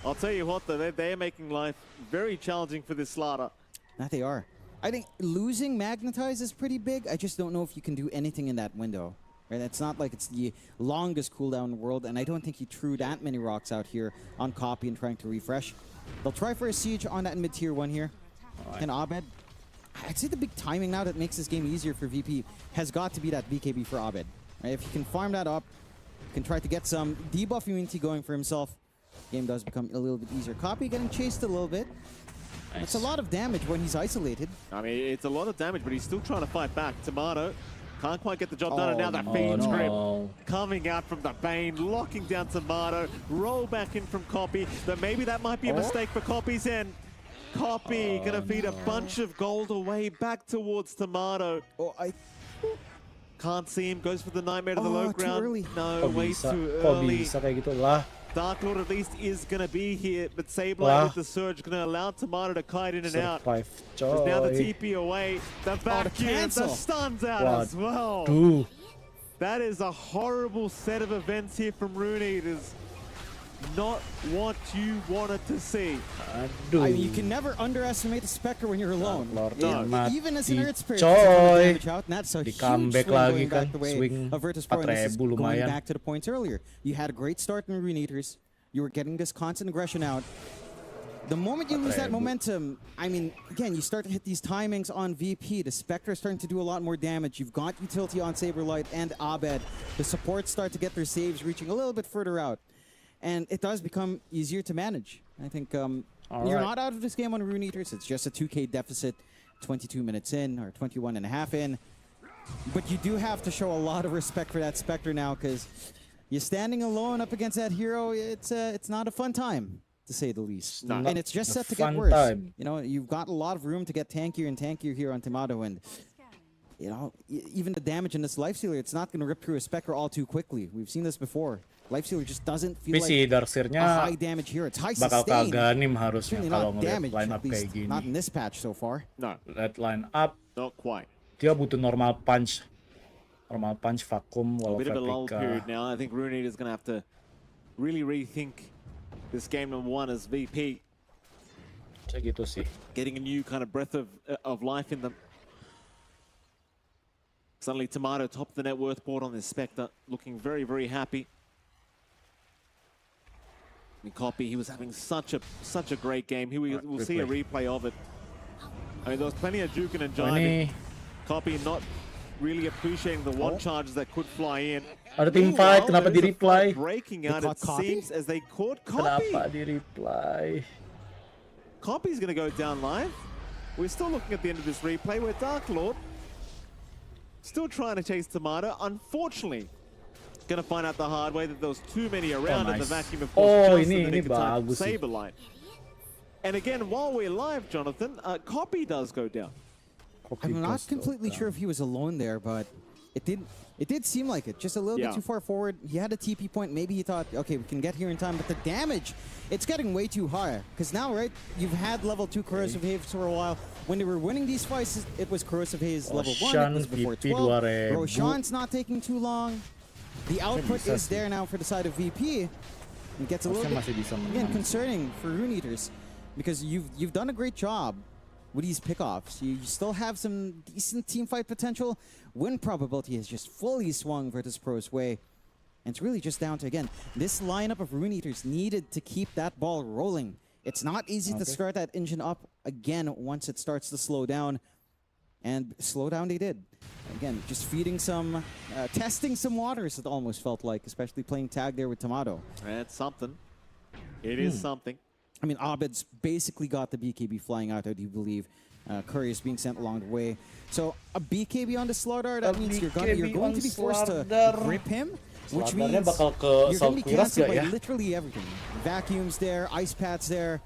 I'll tell you what, though, they're making life very challenging for this Slaughter. That they are. I think losing Magnetize is pretty big. I just don't know if you can do anything in that window. Right? It's not like it's the longest cooldown in the world, and I don't think he threw that many rocks out here on Copy and trying to refresh. They'll try for a siege on that mid-tier one here. And Abed, I'd say the big timing now that makes this game easier for VP has got to be that BKB for Abed. Right? If you can farm that up, you can try to get some debuff immunity going for himself. Game does become a little bit easier. Copy getting chased a little bit. It's a lot of damage when he's isolated. I mean, it's a lot of damage, but he's still trying to fight back. Tomato can't quite get the job done, and now that Oh, Fiend's no. grip coming out from the Bane, locking down Tomato, roll back in from Copy, but maybe that might be a mistake for Copy's end. Copy gonna feed a bunch of gold away back towards Tomato. Oh, I Can't see him, goes for the Nightmare to the Oh, low too ground. early. No, Kok way bisa? too Kok early. bisa kayak gitu lah. Dark Lord at least is gonna be here, but Saberlight Wah. with the surge gonna allow Tomato to kite in and out. Survive There's now the coy. TP away, the vacuum, the cancel. stun's out What? as well. Duh. That is a horrible set of events here from Rune Eaters. Not what you wanted to see. Aduh. I mean, you can never underestimate the Spectre when you're alone. Lord, No. mati, Even as an Earth Spirit, coy. it's a ton of damage out, and that's a Di huge comeback swing lagi going back kan, the way swing of Virtus Pro. And this is 4.000 going lumayan. back to the points earlier. You had a great start in Rune Eaters. You were getting this constant aggression out. The moment you lose that 4.000. momentum, I mean, again, you start to hit these timings on VP. The Spectre is starting to do a lot more damage. You've got utility on Saberlight and Abed. The supports start to get their saves reaching a little bit further out. And it does become easier to manage. I think you're right. not out of this game on Rune Eaters. It's just a 2K deficit, 22 minutes in, or 21 and a half in. But you do have to show a lot of respect for that Spectre now, because you're standing alone up against that hero. It's not a fun time, to say the least. No. And it's just Not set to a get fun worse. time. You know, you've got a lot of room to get tankier and tankier here on Tomato, and you know, even the damage in this Lifestealer, it's not going to rip through a Spectre all too quickly. We've seen this before. Lifestealer just doesn't feel Tapi si like Darkseer-nya a high damage here. It's high bakal sustain. kaganim harusnya Certainly kalau not ngeliat damage, line at up kayak least gini. not in this patch so far. No, Lihat line up, not quite. dia butuh normal punch. Normal punch, vakum, A wall bit of a lull Fabrica. period now. I think Rune Eaters gonna have to really rethink this game number one as VP, Kayak gitu sih. getting a new kind of breath of life in them. Suddenly Tomato top of the net worth board on this Spectre, looking very, very happy. And Copy, he was having such a great game. Here we'll see a replay of it. I mean, there was plenty of juking and Oh, jiving. ini Copy not really appreciating the one charges that could fly in. ada team Meanwhile, fight, kenapa there is a di-reply? fight breaking out, caught it Copy? seems, as they caught Copy. Kenapa di-reply? Copy's going to go down live. We're still looking at the end of this replay where Dark Lord still trying to chase Tomato. Unfortunately, going to find out the hard way that there was too many around in the nice. vacuum, of Oh, course, just ini in the nick of time. bagus sih. Saberlight. And again, while we're live, Jonathan, Copy does go down. I'm not completely sure if he was alone there, but It did seem like it. Just a little bit too far forward. He had a TP point. Maybe he thought, okay, we can get here in time. But the damage, it's getting way too high. Because now, right, you've had level 2 corrosive haze for a while. When they were winning these fights, it was corrosive haze level 1. It was before 12. Roshan's not taking too long. The output is there now for the side of VP. It gets a little bit, again, concerning for Rune Eaters. Because you've done a great job with these pickoffs. You still have some decent team fight potential. Win probability has just fully swung Virtus Pro's way. And it's really just down to, again, this lineup of Rune Eaters needed to keep that ball rolling. It's not easy to start that engine up again once it starts to slow down. And slow down they did. Again, just feeding some, testing some waters, it almost felt like, especially playing tag there with Tomato. That's something. It is something. I mean, Abed's basically got the BKB flying out, I do believe. Curry is being sent along the way. So, a BKB on the Slaughter, that means you're going to be forced to grip him, which means you're going to be canceled by literally everything. Vacuums there, ice pads there,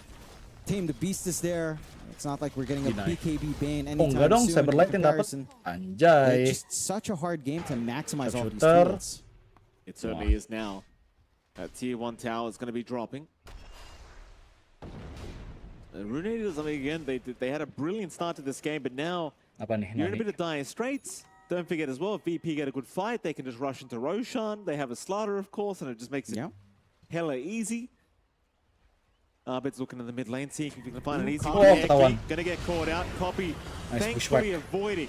Tame the Beast is there. It's not like we're getting a BKB Bane anytime soon in comparison. It's just such a hard game to maximize all these fields. It certainly is now. That tier 1 tower is going to be dropping. Rune Eaters, I mean, again, they had a brilliant start to this game, but now you're in a bit of dire straits. Don't forget as well, if VP get a good fight, they can just rush into Roshan. They have a Slaughter, of course, and it just makes it hella easy. Arbit's looking in the mid lane, seeing if he can find an easy gank. Gonna get caught out. Copy, thankfully avoiding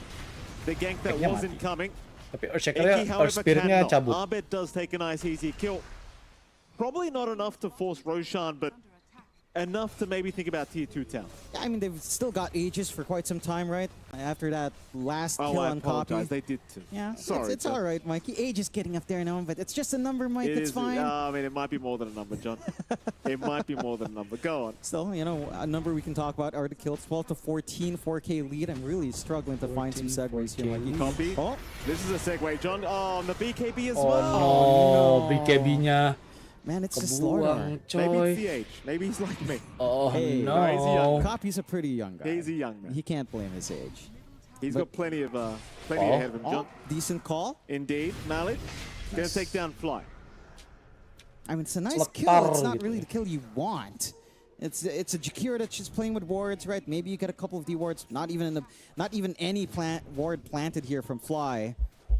the gank that wasn't coming. Eki, however, cannot. Arbit does take a nice easy kill. Probably not enough to force Roshan, but enough to maybe think about tier 2 town. Yeah, I mean, they've still got Aegis for quite some time, right? After that last kill on Copy. They did too. Yeah, sorry. It's all right, Mikey. Aegis getting up there now, but it's just a number, Mike. It's fine. I mean, it might be more than a number, John. It might be more than a number. Go on. Still, you know, a number we can talk about are the kills. 12 to 14, 4K lead. I'm really struggling to find some segues here, Mikey. Copy. Oh. This is a segue, John. Oh, on the BKB as well. Oh, no. BKB-nya. Man, it's the Slaughter. Maybe it's CH. Maybe he's like me. Oh, hey, no. He's a young. Copy's a pretty young guy. He's a young man. He can't blame his age. He's got plenty ahead of him, John. Decent call. Indeed. Malik gonna take down Fly. I mean, it's a nice kill. It's not really the kill you want. It's a Jakira that's just playing with wards, right? Maybe you get a couple of D wards. Not even any ward planted here from Fly.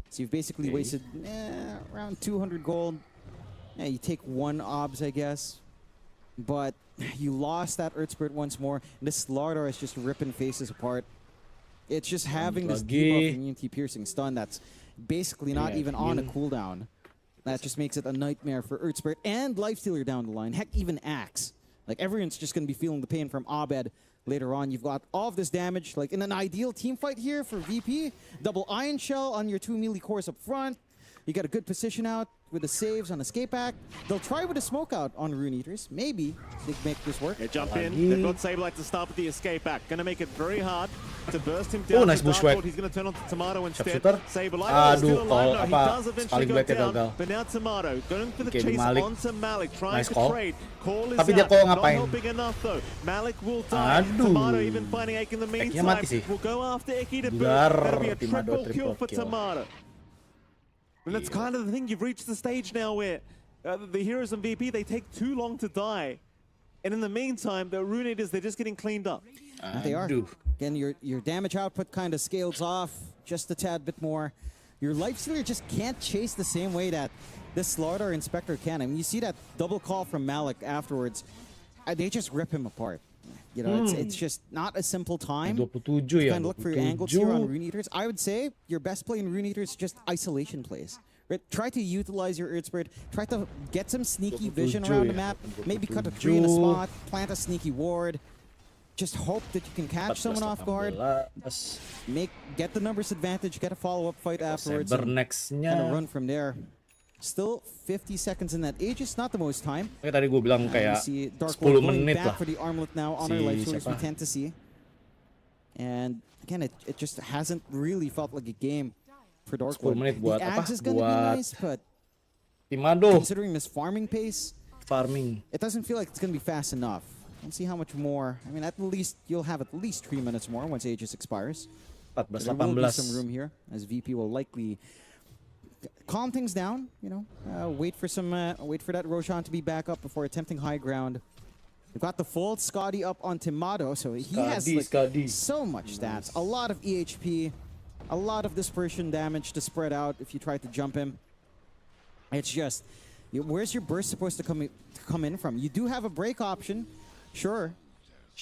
So you've basically wasted around 200 gold. Yeah, you take 1 obs, I guess. But you lost that Earth Spirit once more. And this Slaughter is just ripping faces apart. It's just having this debuff immunity piercing stun that's basically not even on a cooldown. That just makes it a nightmare for Earth Spirit and Lifestealer down the line. Heck, even Axe. Like, everyone's just going to be feeling the pain from Abed later on. You've got all of this damage. Like, in an ideal team fight here for VP, double Iron Shell on your 2 melee cores up front. You got a good position out with the saves on Escape Act. They'll try with a smoke out on Rune Eaters. Maybe they can make this work. Yeah, jump in. They've got Sableye to start with the Escape Act. Gonna make it very hard to burst him down. Oh, nice bushwhack. He's gonna turn on to Tomato instead. Aduh, Sableye still alive. No, he does eventually go down. gagal. But now Tomato going for the chase onto Malik, trying Nice to call. trade. Call is Tapi dia out. call Not ngapain? helping enough though. Malik will die. Aduh. Tomato even finding Eki in the Ekinya meantime. mati sih. Will go after Eki to boot. Dar, That'll be a Tomato triple kill for kill. Tomato. And that's kind of the thing. You've reached the stage now where the heroes and VP, they take too long to die. And in the meantime, the Rune Eaters, they're just getting cleaned up. They are. Again, your damage output kind of scales off just a tad bit more. Your Lifestealer just can't chase the same way that this Slaughter Inspector can. I mean, you see that double call from Malik afterwards. They just rip him apart. You know, it's just not a simple time. 27 to ya. kind of look for your angles here on Rune Eaters. I would say your best play in Rune Eaters is just isolation plays. Right? Try to utilize your Earth Spirit. Try to get some sneaky vision around the map. Maybe cut a tree in a spot. Plant a sneaky ward. Just hope that you can catch someone off guard. Get the numbers advantage. Get a follow-up fight afterwards. And Next-nya. run from there. Still 50 seconds in that age. It's not the most time. Kayak tadi gue bilang You kayak see Dark 10 Lord going menit back lah. for the armlet now on our life source we tend to see. And again, it just hasn't really felt like a game for Dark 10 Lord. menit buat The apa? Axe is going to be Buat nice, but Timado. considering this farming pace, Farming. it doesn't feel like it's going to be fast enough. Let's see how much more. I mean, at least you'll have at least 3 minutes more once Aegis expires. There will be some 14-18. room here, as VP will likely calm things down. You know, wait for that Roshan to be back up before attempting high ground. We've got the full Scotty up on Timado, so he has like, so much stats, a lot of EHP, a lot of dispersion damage to spread out if you try to jump him. It's just, where's your burst supposed to come in from? You do have a break option, sure,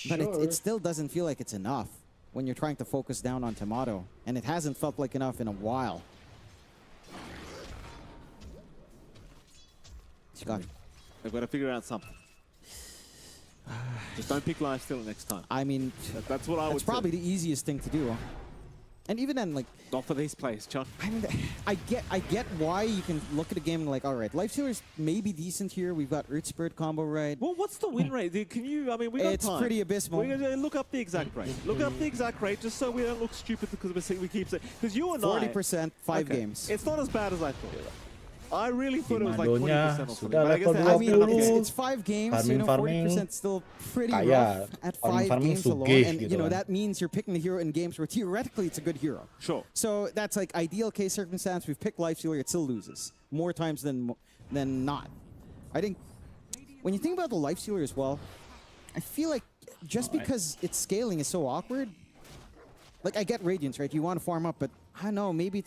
but it still doesn't feel like it's enough when you're trying to focus down on Timado, and it hasn't felt like enough in a while. Scott. They've got to figure out something. Just don't pick lifesteal next time. I mean, that's what I would say. It's probably the easiest thing to do. And even then, like... Not for these players, John. I mean, I get why you can look at a game and like, all right, lifestealers may be decent here. We've got Earth Spirit combo right. Well, what's the win rate? Can you... I mean, we got It's time. pretty abysmal. We're gonna look up the exact rate. Look up the exact rate just so we don't look stupid because we keep saying... Because you and 40%, 5 games. It's not as bad as I thought. I really thought it was like 20% or something. Sudah But I guess level it has 20. been up It's 5 games, you know, 40% still pretty rough at 5 games alone. And, you know, that means you're picking the hero in games where theoretically it's a good hero. Sure. So that's like ideal case circumstance. We've picked Lifestealer, it still loses. More times than not. I think, when you think about the Lifestealer as well, I feel like just because its scaling is so awkward, like I get Radiance, right? You want to farm up, but I don't know, maybe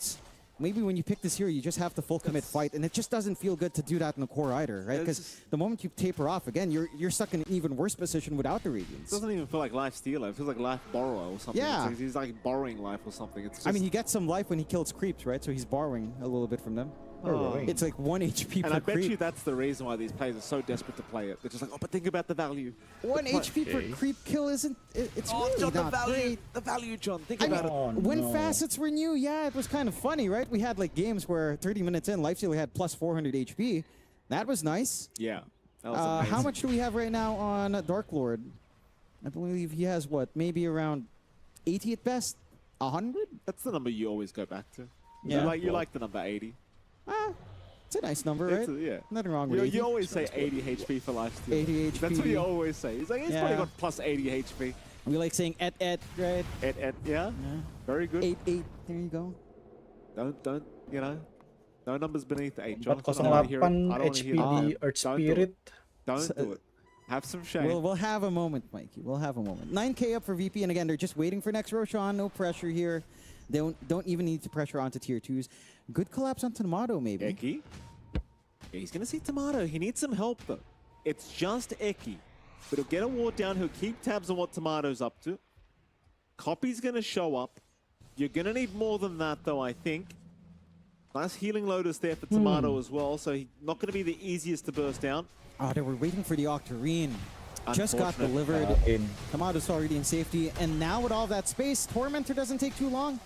when you pick this hero, you just have to full commit fight, and it just doesn't feel good to do that in the core either, right? Because the moment you taper off, again, you're stuck in an even worse position without the Radiance. It doesn't even feel like life stealer. It feels like life borrower or something. Yeah. He's like borrowing life or something. It's just... I mean, he gets some life when he kills creeps, right? So he's borrowing a little bit from them. It's like 1 HP per And I bet creep. you that's the reason why these players are so desperate to play it. They're just like, oh, but think about the value. 1 HP per creep kill isn't... It's really John, not the value, great. the value, John. Think I about mean, it. when facets were new, yeah, it was kind of funny, right? We had like games where 30 minutes in, Lifestealer had plus 400 HP. That was nice. Yeah. That was amazing. How much do we have right now on Dark Lord? I believe he has what? Maybe around 80 at best? 100? That's the number you always go back to. Yeah. You like the number 80. It's a nice number, right? Yeah. Nothing wrong with it. You always say 80 HP for lifesteal. 80 HP. That's what you always say. He's like, he's probably Yeah. got plus 80 HP. We like saying et, right? Yeah. Very good. 8. There you go. Don't, you know, no numbers beneath 8. John, 408 HP di Earth Spirit. Don't do it. Have some shame. We'll have a moment, Mikey. We'll have a moment. 9K up for VP, and again, they're just waiting for next Roshan. No pressure here. They don't even need to pressure onto tier 2s. Good collapse on Tomato, maybe. Eki? Yeah, he's going to see Tomato. He needs some help, though. It's just Eki. But he'll get a ward down. He'll keep tabs on what Tomato's up to. Copy's going to show up. You're going to need more than that, though, I think. Nice healing Lotus there for Tomato as well, so he's not going to be the easiest to burst down. Oh, they were waiting for the Octarine. Just got delivered. Tomato's already in safety. And now with all that space, Tormentor doesn't take too long.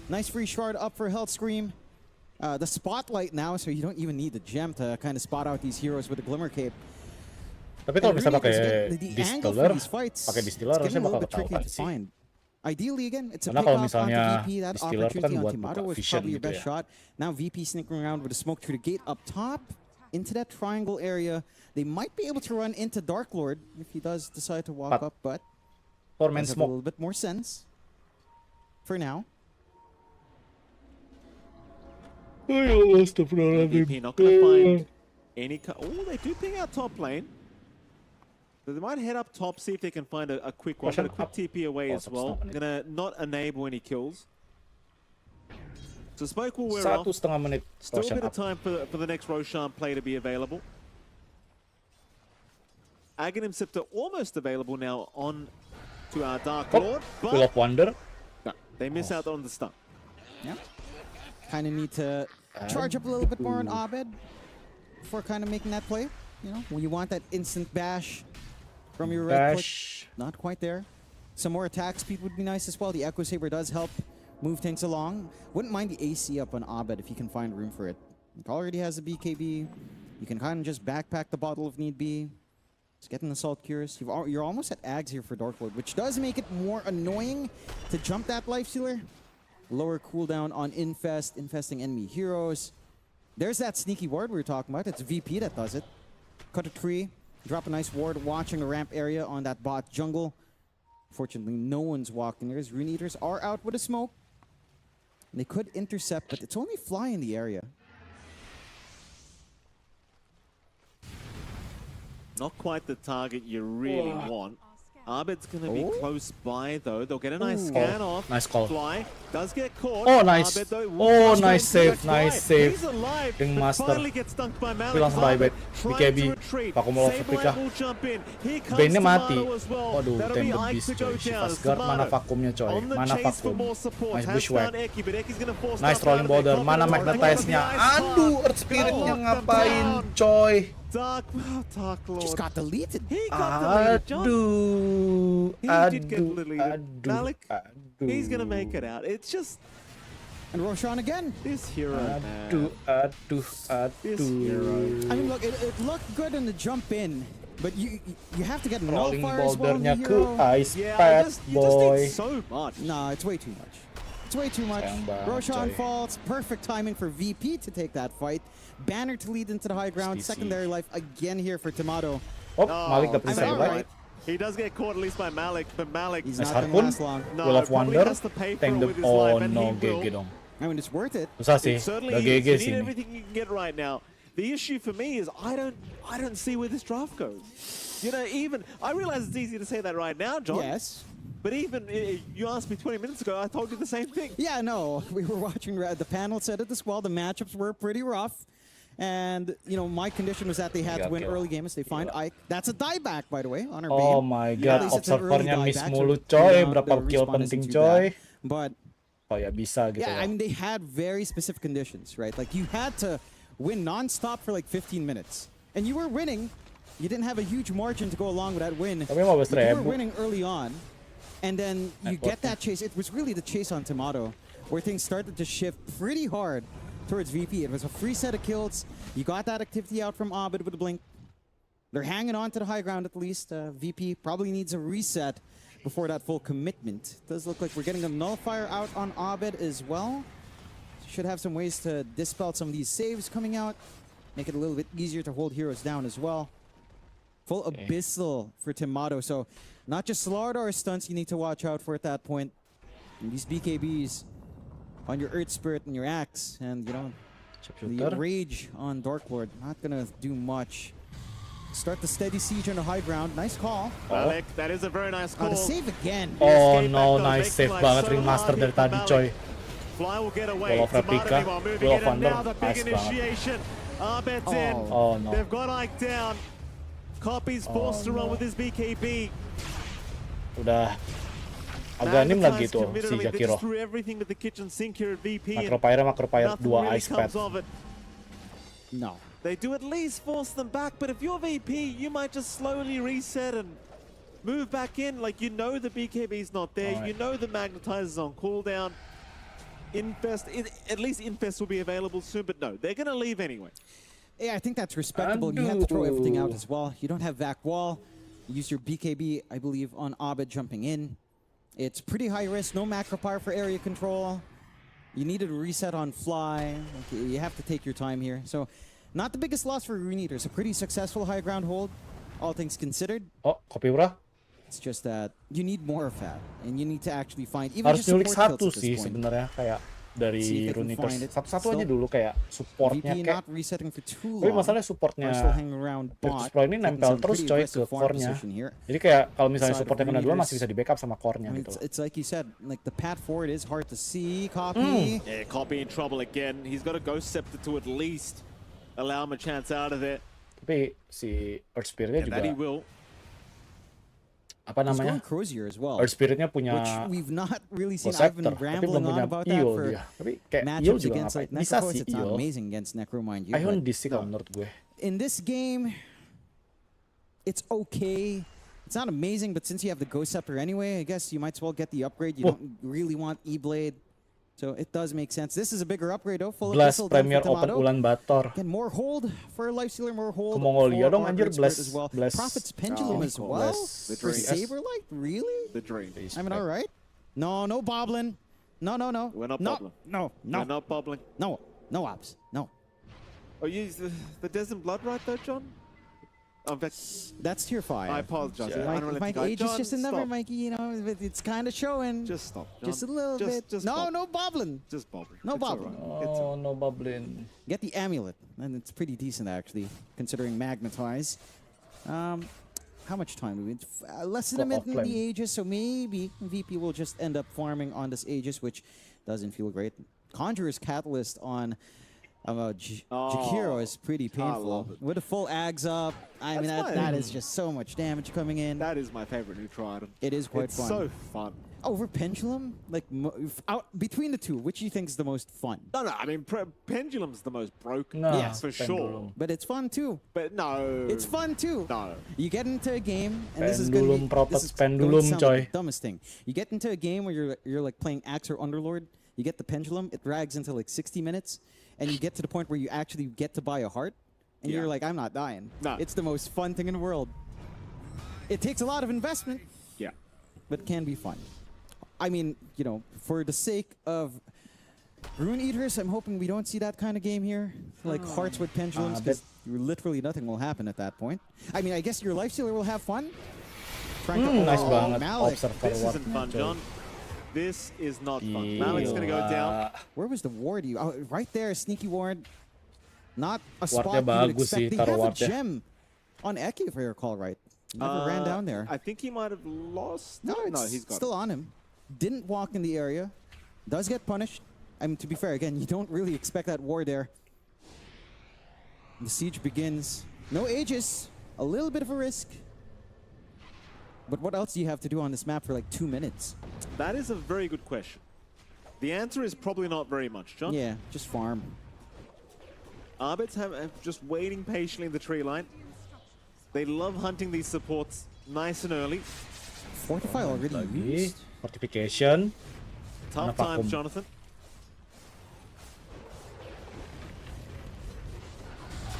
Nice free shard up for Health Scream. The Spotlight now, so you don't even need the gem to kind of spot out these heroes with the Glimmer Cape. Tapi kalau bisa pakai the angle for distiller, these fights, pakai distiller it's getting harusnya a little bakal bit tricky ketahuan to sih. find. Ideally, again, it's a Karena pick kalau off onto misalnya VP. That distiller opportunity kan on buat Timado buka was vision probably your gitu best ya. shot. Now VP sneaking around with a smoke through the gate up top into that triangle area. They might be able to run into Dark Lord if he does decide to walk up, but Torment has a smoke. little bit more sense for now. MVP not going to find any... Oh, they do ping out top lane. So they might head up top, see if they can find a quick one. But a quick TP away as well. Going to not enable any kills. So smoke will wear off. 1,5 menit. Still a bit of time for the next Roshan play to be available. Aghanim Scepter almost available now on to our Dark Lord. Will of Wonder. No, they miss out on the stun. Yeah. Kind of need to charge up a little bit more on Abed before kind of making that play. You know, when you want that instant bash from your red click. Not quite there. Some more attack speed would be nice as well. The Echo Saber does help move things along. Wouldn't mind the AC up on Abed if you can find room for it. It already has a BKB. You can kind of just backpack the bottle if need be. Just get an Assault Cures. You're almost at Ags here for Dark Lord, which does make it more annoying to jump that Lifestealer. Lower cooldown on infesting enemy heroes. There's that sneaky ward we were talking about. It's VP that does it. Cut a tree, drop a nice ward, watching the ramp area on that bot jungle. Fortunately, no one's walking there. Rune Eaters are out with a smoke. They could intercept, but it's only Fly in the area. Not quite the target you really want. Abed's going to be close by, though. They'll get a nice scan off. Nice call. Fly does get caught. Oh, nice. Abed, though, Oh, just nice trying to save, fly. nice save. He's alive, Ring but Master. finally gets dunked by Malik. Tapi langsung buyback. Trying BKB. to retreat. Pakai Mall of Sableye Africa. will jump in. Here comes Bane-nya mati. Tomato as well. Waduh, That'll be tembak Ike beast to go coy. down. Shifas guard, mana Tomato vakumnya coy. on the Mana chase for vakum. more support. Nice Has bushwhack. found Eki, but Eki's gonna force Nice stuff trolling out of it. boulder. Mana Confident magnetize-nya. on the ice Aduh, bar. Earth Spirit-nya Oh, ngapain down. coy. Dark Lord. Just got deleted. He got deleted, John. Aduh. He did get deleted. Malik, he's gonna make it out. It's just And Roshan again. this hero, Aduh, man. aduh, This hero. I mean, look, it looked good in the jump in, but you have to get Rolling nullifier as well in the bouldernya ke hero. ice Yeah, pad, you just boy. need so much. Nah, it's way too much. It's way too much. Sayang banget, Roshan coy. falls. Perfect timing for VP to take that fight. Banner to lead into the high ground. STC. Secondary life again here for Tomato. Oh, Malik dapat I mean, save alright. right. He does get caught at least by Malik, but Malik He's Nice not going to harpoon. last long. no, Will of probably Wonder. has to pay for Tank it the with his oh life, and no, he will. GG dong. I mean, it's worth it. Susah sih. It certainly Udah is. GG You sih need ini. everything you can get right now. The issue for me is I don't see where this draft goes. You know, even I realize it's easy to say that right now, John. Yes. But even you asked me 20 minutes ago, I told you the same thing. Yeah, no, we were watching, the panel said it as well. The matchups were pretty rough. And, you know, my condition was that they had to win early games. They find Ike. That's a dieback, by the way, on our Oh Bane. my At god, least it's an early observernya miss dieback, mulu so, coy. you know, Berapa the kill respawn isn't penting too coy. bad. But Oh ya bisa gitu yeah, loh. I mean, they had very specific conditions, right? Like, you had to win non-stop for like 15 minutes. And you were winning. You didn't have a huge margin to go along with that win. Tapi 15.000. You were winning early on. And then you get Networking. that chase. It was really the chase on Tomato, where things started to shift pretty hard towards VP. It was a free set of kills. You got that activity out from Abed with a blink. They're hanging on to the high ground at least. VP probably needs a reset before that full commitment. Does look like we're getting a nullifier out on Abed as well. Should have some ways to dispel some of these saves coming out. Make it a little bit easier to hold heroes down as well. Full Abyssal for Tomato. So not just Slardar stunts you need to watch out for at that point. And these BKBs on your Earth Spirit and your Axe. And, you know, the Sharpshooter. Rage on Dark Lord. Not going to do much. Start the steady siege on the high ground. Nice call. Malik, that is a very nice Oh, call. the save again. Oh escape no, back, though, nice making save life banget so Ringmaster hard dari for tadi Malik. coy. Fly will get away. Wall of Tomato Replica, meanwhile moving Will in, of and now Wonder. the big Nice banget. initiation. Abed's in. Oh no. They've got Ike down. Copy's forced to run no. with his BKB. Udah agak nim lagi tuh si They Jakiro. just threw everything at the kitchen sink here at VP. and Macropyre nothing 2 really ice pad. comes of it. No. They do at least force them back, but if you're VP, you might just slowly reset and move back in. Like, you know the BKB's not there. Alright. You know the Magnetizer's on cooldown. Infest, at least Infest will be available soon, but no, they're going to leave anyway. Yeah, I think that's respectable. You have to throw everything out as well. You don't have Vac Wall. Use your BKB, I believe, on Abed jumping in. It's pretty high risk. No Macropyre for area control. You needed a reset on Fly. Okay, you have to take your time here. So, not the biggest loss for Rune Eaters. A pretty successful high ground hold, all things considered. Oh, kopi murah. It's just that you need more of that. And you need to actually find even Harus just nyulik support satu kills at sih this point. sebenarnya kayak See dari if they can Rune find it. Satu-satu aja Still, dulu kayak supportnya VP kayak. not resetting for too Tapi long. masalahnya supportnya Are still hanging around Virtus bot. Pro ini taking nempel some terus pretty coy aggressive ke farm core-nya. position here. Jadi kayak kalau misalnya Side of supportnya kena dua Readers. masih bisa di backup sama core-nya I mean, gitu loh. it's like you said, like the path forward is hard to see. Copy. Yeah, Copy in trouble again. He's got a Ghost Scepter to at least allow him a chance out of it. Tapi si Earth Spirit-nya And juga that he will. apa He's namanya? going Crozier as well. Earth Spirit-nya punya Which we've not really seen. Ghost I've been Scepter, tapi belum rambling on punya about that Eel for dia. Tapi kayak Eel matchups juga against like ngapain? Bisa Necro. sih It's not Eel. amazing against Necro, mind you. Ihon but di sih kalau menurut gue. in this game, it's okay. It's not amazing, but since you have the Ghost Scepter anyway, I guess you might as well get the upgrade. You don't really want E-Blade. So it does make sense. This is a bigger upgrade though. Full Blast Abyssal done Premier for Open Tomato. Ulan Bator. Again, more hold for Lifestealer, more hold Ke Mongolia for dong, our anjir, Great Spirit Blast- as well. Blast- Prophet's Pendulum Oh, as well Blast- The for Dream. Saberlight. Really? The dream. I mean, all right. No, no bobbling. No, no, no. We're not no, bobbling. No, no, We're not bubbling. no, no ops. No. Oh, you use the Desert Blood right though, John? In fact, That's tier 5. I apologize. Yeah. Unrelenting Mike, guy. age is John, just a number, stop. Mikey. You know, it's kind of showing. Just stop. John. Just a little bit. Just No, bob. no bobbling. Just bobbing. No It's all bobbling. right. It's all Oh, no bubbling. Get the amulet, and it's pretty decent actually, considering magnetize. How much time do we? Less than a Clock minute off in flame. the Aegis, so maybe VP will just end up farming on this Aegis, which doesn't feel great. Conjurer's Catalyst on Jakiro is pretty painful. love it. With the full Ags up, I mean, That's that fine. is just so much damage coming in. That is my favorite neutral item. It is quite It's fun. so fun. Over Pendulum? Like, between the two, which do you think is the most fun? No, I mean, Pendulum's the most broken. No, Yeah, for sure. Pendulum. But it's fun too. But no. It's fun too. No. You get into a game, and this is going to Pendulum, be proper this is going to pendulum, sound coy. like the dumbest thing. You get into a game where you're like playing Axe or Underlord. You get the Pendulum. It drags into like 60 minutes, and you get to the point where you actually get to buy a heart, and Yeah. you're like, I'm not dying. No. It's the most fun thing in the world. It takes a lot of investment, Yeah. but can be fun. I mean, you know, for the sake of Rune Eaters, I'm hoping we don't see that kind of game here. Like hearts with pendulums, because literally nothing will happen at that point. I mean, I guess your Lifestealer will have fun. Trying to Nice oh, banget. Malik. Observer This ward. isn't fun, coy. John. This is not fun. Gila. Malik's going to go down. Where was the ward? Oh, right there, sneaky ward. Not a Wardnya spot you would bagus expect. sih, They taruh have a wardnya. gem on Eki, if I recall right. Never ran down there. I think he might have lost. No, it's he's got still it. on him. Didn't walk in the area. Does get punished. I mean, to be fair, again, you don't really expect that war there. The siege begins. No Aegis. A little bit of a risk. But what else do you have to do on this map for like 2 minutes? That is a very good question. The answer is probably not very much, John. Yeah, just farm. Arbits have just waiting patiently in the tree line. They love hunting these supports nice and early. Fortify already Lagi. used. Fortification. Tough Mana times, vakum? Jonathan.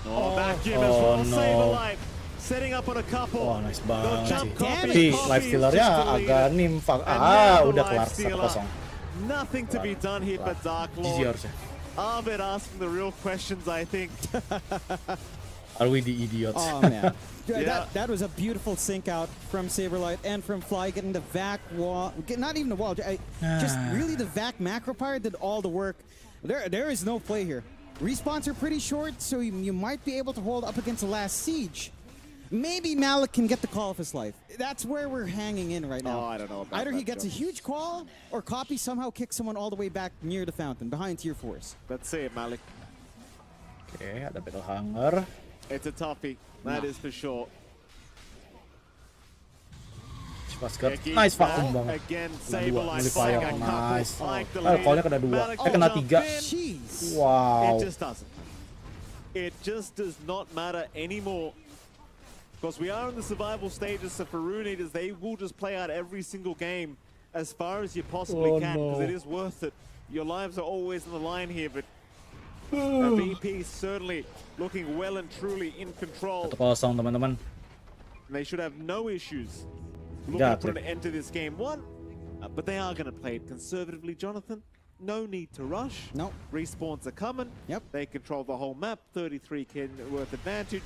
Oh, vacuum as well. no. Save a life. Setting up on a couple. Wah, nice The banget jump sih. copy, Tapi copy lifestealernya just deleted. agak nimfak. And now the Udah kelar lifestealer. 1-0. Nothing to be done here for Dark GG Lord. harusnya. Arbit asking the real questions, I think. Are we the idiots? Oh, man. Yeah. That was a beautiful sync out from Saberlight and from Fly getting the vac wall. Not even the wall. Just really the vac macro pyre did all the work. There is no play here. Respawns are pretty short, so you might be able to hold up against the last siege. Maybe Malik can get the call of his life. That's where we're hanging in right now. Oh, I don't know about Either he that, gets a John. huge call, or Copy somehow kicks someone all the way back near the fountain, behind tier 4s. Let's see it, Malik. Oke, ada battle hanger. It's a toughie. That is for sure. Basket. Eki Nice back vakum banget. Again, Kena Saber dua, Light nullifier. buying a couple. Nice. Like the Oh, lead. callnya kena dua. Malik Kena jump tiga. in. Jeez. Wow. It just doesn't. It just does not matter anymore. Because we are in the survival stages, so for Rune Eaters, they will just play out every single game as far as you possibly Oh, can, because no. it is worth it. Your lives are always on the line here, but VP certainly looking well and truly in control. 1-0 teman-teman. They should have no issues looking Got to put it. an end to this game. But they are going to play it conservatively, Jonathan. No need to rush. No. Respawns are coming. Yep. They control the whole map. 33k worth advantage.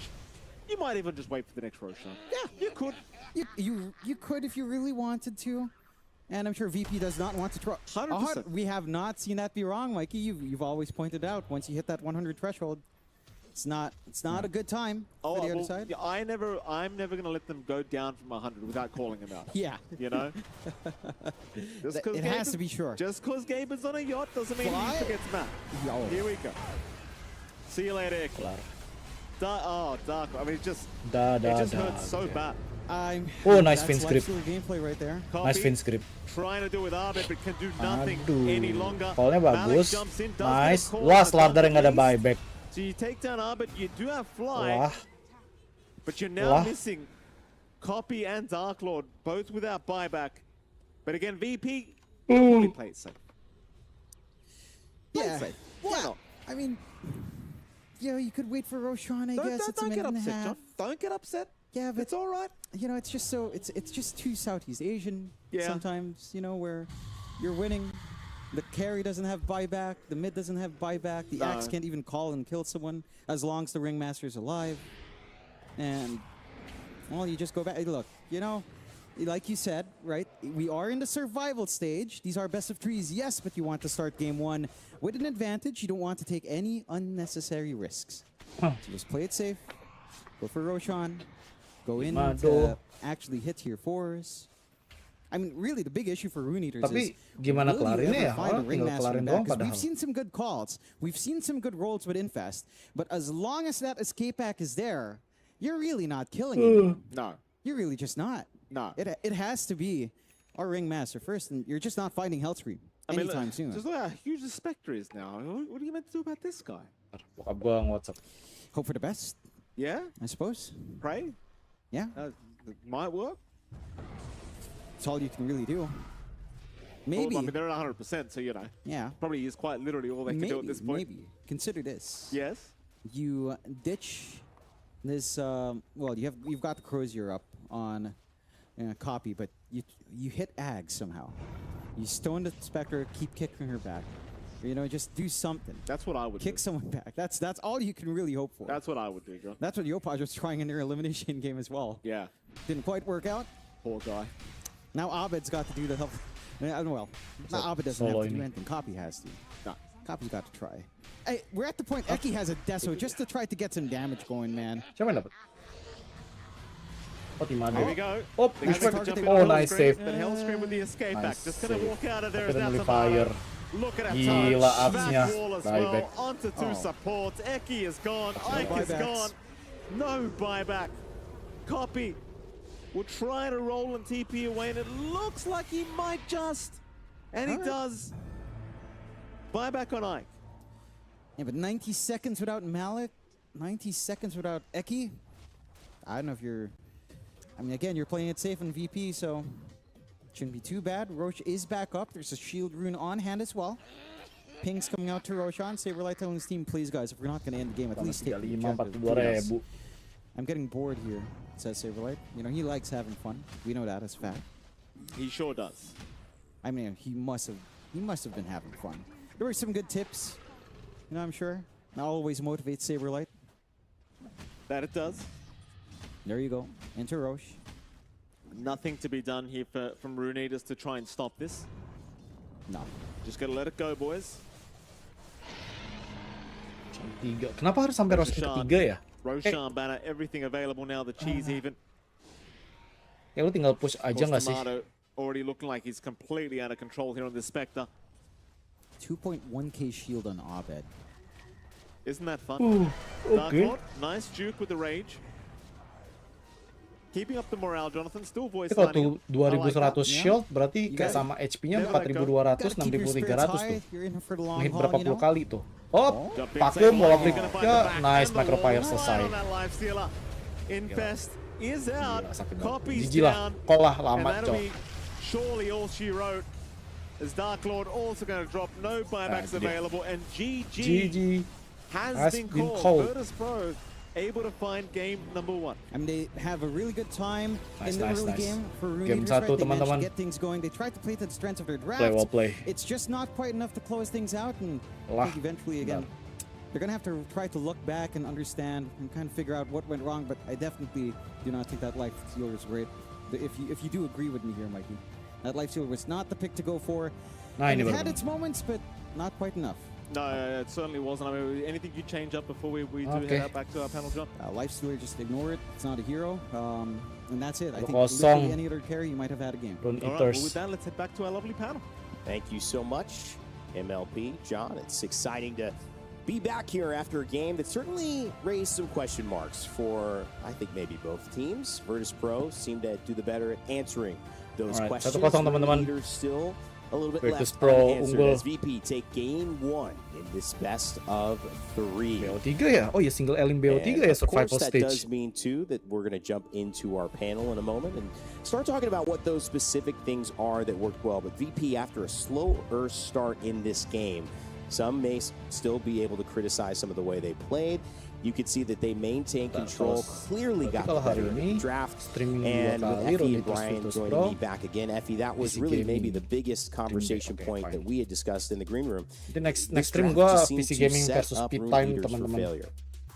You might even just wait for the next Roshan. Yeah. You could. You could if you really wanted to. And I'm sure VP does not want to try. 100%. We have not seen that be wrong, Mikey. You've always pointed out once you hit that 100 threshold, it's not a good time for the other side. Yeah, I'm never going to let them go down from 100 without calling them out. Yeah. You know? Just 'cause It Gabe has is- to be sure. Just because Gabe is on a yacht doesn't mean Fly? he forgets map. Yo. Here we go. See you later, Eki. Kelar. Dark. I mean, it just Dah, hurts so oke. bad. Oh, nice that's fin script. Lifestealer gameplay right there. Copy. Nice fin script. Trying to do with Arbit, but can do nothing Aduh. any longer. Callnya Malik bagus. jumps in, does Nice. get a call Wah, on the Slardar yang nggak ada double piece. buyback. So you take down Arbit, you do have Fly, Wah. but you're now Wah. missing Copy and Dark Lord, both without buyback. But again, VP, probably play it safe. Play it safe. Why Yeah. not? I mean, yeah, you could wait for Roshan, I guess. It's a Don't minute get and a upset, half. John. Don't get upset. Yeah, but It's all right. you know, it's just too Southeast Asian Yeah. sometimes, you know, where you're winning. The carry doesn't have buyback, the mid doesn't have buyback, the No. axe can't even call and kill someone as long as the ringmaster's alive. And Well, you just go back. Look, you know, like you said, right? We are in the survival stage. These are best of threes, yes, but you want to start game one with an advantage. You don't want to take any unnecessary risks. Huh. So just play it safe. Go for Roshan. Go in Mado. to actually hit tier 4s. I mean, really, the big issue for Rune Eaters Tapi is gimana will you kelarinnya ever ya? find a Orang tinggal ringmaster kelarin in doang back? 'Cause padahal. we've seen some good calls. We've seen some good rolls with Infest. But as long as that escape pack is there, you're really not killing it. No, You're really just not. no. It has to be our ringmaster first, and you're just not finding health screen anytime look, soon. just look how huge the Spectre is now. What are you meant to do about this guy? Bokap gua nge-WhatsApp. Hope for the best, Yeah? I suppose. Pray? Yeah, It might work? that's all you can really do. Well, Maybe. I mean, they're at 100%, so, you know, Yeah. probably is quite literally all they can do at this point. Maybe. Consider this. Yes? You ditch this. Well, you've got the Crozier up on copy, but you hit Ag somehow. You stone the Spectre, keep kicking her back. You know, just do something. That's what I would Kick do. someone back. That's all you can really hope for. That's what I would do, John. That's what Yopaj was trying in their elimination game as well. Yeah. Didn't quite work out. Poor guy. Now Abed's got to do the help. Well, not Abed doesn't have to do anything. Copy has to. No. Copy's got to try. Hey, we're at the point Eki has a Deso just to try to get some damage going, man. Siapa yang dapat? Oh, Timado. Here we go. Oh, They push got to back. jump in Oh, on nice Hellscream, save. But Hellscream with the escape back. Nice Just gonna save. walk out of there. Tapi That's dengan Tomato. fire. Look at that Gila touch. absnya. Back wall as Buyback. well. Onto two Oh. supports. Eki is gone. Ike is buybacks. gone. No buyback. Copy. We're trying to roll and TP away, and it looks like he might just. And he does. Buyback on Ike. Yeah, but 90 seconds without Malik, 90 seconds without Eki. I don't know if you're. I mean, again, you're playing it safe in VP, so shouldn't be too bad. Roche is back up. There's a shield rune on hand as well. Ping's coming out to Roshan. Saberlight telling his team, please, guys, if we're not going to end the game, at least take the 35, objective. 42.000. I'm getting bored here, says Saberlight. You know, he likes having fun. We know that as fact. He sure does. I mean, he must have been having fun. There were some good tips, you know, I'm sure. That always motivates Saberlight. That it does. There you go. Enter Roche. Nothing to be done here from Rune Eaters to try and stop this. No. Just gotta let it go, boys. Tiga. Kenapa harus sampai Roshan ketiga ya? Roshan banner, everything available now. The cheese even. Ya lu tinggal push aja nggak sih? Tomato already looking like he's completely out of control here on this Spectre. 2.1k shield on Abed. Isn't that fun? Dark Okay. Lord, nice juke with the rage. Keeping up the morale, Jonathan. Still voice Tapi kalau lining. tuh 2100 Yeah. shield berarti You kayak got- sama HP-nya Never let 4200, Gotta keep your spirits 6300 high. tuh. You're in for the long Ngehit haul, berapa you puluh know? kali tuh. Oh, Jump in, pakai save bola life. flick. He's gonna find Ya, the back nice and the microfire wall. selesai. Right on that life stealer. Infest is out. Gila, sakit banget. Copies GG lah. down. Kol lah, And lama, that'll cok. be surely all she wrote. As Dark Lord also going to drop. No buybacks Gila. available. And GG GG. has been been called. called. Virtus Pro able to find game number 1. I mean, they have a really good time Nice, in the nice, early nice. game for Rune Game Eaters, satu, right? They managed teman-teman. to get things going. They tried to play to the strengths of their draft. Play well play. It's just not quite enough to close things out, and I Lah. think eventually, again, they're gonna have to try to look back and understand and kind of figure out what went wrong. But I definitely do not think that life stealer is great. If you do agree with me here, Mikey, that life stealer was not the pick to go for. Nah, And ini it baru had bener. its moments, but not quite enough. No, it certainly wasn't. I mean, anything you change up before we do Okay. head out back to our panel, John? Life stealer, just ignore it. It's not a hero, and that's it. I think Kosong. literally any other carry you might have had a game. Rune All right, well, Eaters. with that, let's head back to our lovely panel. Thank you so much, MLP. John, it's exciting to be back here after a game that certainly raised some question marks for, I think, maybe both teams. Virtus Pro seemed to do the better at answering those Alright, questions. 1-0 teman-teman. Leaders still a little bit Virtus left Pro unanswered unggul. as VP take game 1 in this best of 3. BO3 ya? Oh ya, single Elim BO3 ya, And of course, survival that stage. does mean, too, that we're going to jump into our panel in a moment and start talking about what those specific things are that worked well. But VP, after a slower start in this game, some may still be able to criticize some of the way they played. You could see that they maintained control, clearly got the Kalau hari better ini, draft, streaming and dua with kali, Effie Rune and Eaters Brian Virtus joining Pro. me back again. Effie, that was PC really maybe Gaming. the biggest conversation Okay, point fine. that we had discussed in the green room. Jadi next This stream draft gue just seemed PC to Gaming set versus up Speed Rune Time Eaters for teman-teman. failure.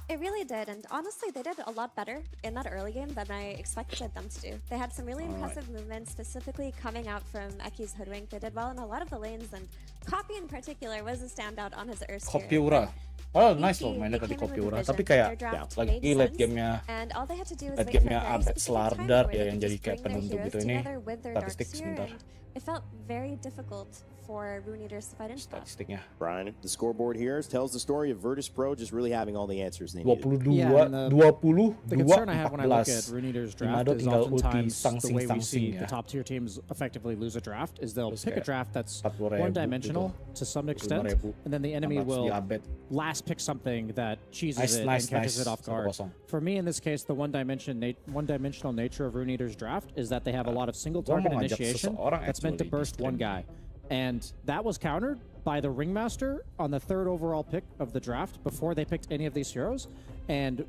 It really did, and honestly, they did a lot better in that early game than I expected them to do. They had some really impressive movements, specifically coming out from Eki's Hoodwink. They did well in a lot of the lanes, and Copy in particular was a standout on his Earth Sphere. Kopiura. Oh, nice BP, loh mainnya they tadi came in with Kopiura. vision. Tapi Their kayak draft lagi made late sense, game-nya and all they had to do was late wait for a game-nya very Abed specific time Slardar where ya they yang could jadi just kayak bring their penentu heroes gitu ini. together with their Dark Statistik Sphere, sebentar. and it felt very difficult for Rune Eaters to fight into that. Statistiknya. Brian, the scoreboard here tells the story of Virtus Pro just really having all the answers they needed. 22, Yeah, and 20, The 2, concern I have when I look 14. at Rune Eaters' Rimado draft is tinggal ulti oftentimes the way we see sangsing-sangsing the ya. top tier teams effectively lose a draft is they'll Terus pick a kayak draft that's 40.000 one-dimensional gitu. to some extent, 25.000. and then the enemy 600 will di Abed. last pick something that cheeses Nice, it nice, and catches nice. it off guard. 1-0. For me, in this case, the one-dimensional nature of Rune Eaters' draft is that they have a lot of single Gua target mau ngajak initiation seseorang that's meant to actually di burst one stream. guy. And that was countered by the Ringmaster on the 3rd overall pick of the draft before they picked any of these heroes. And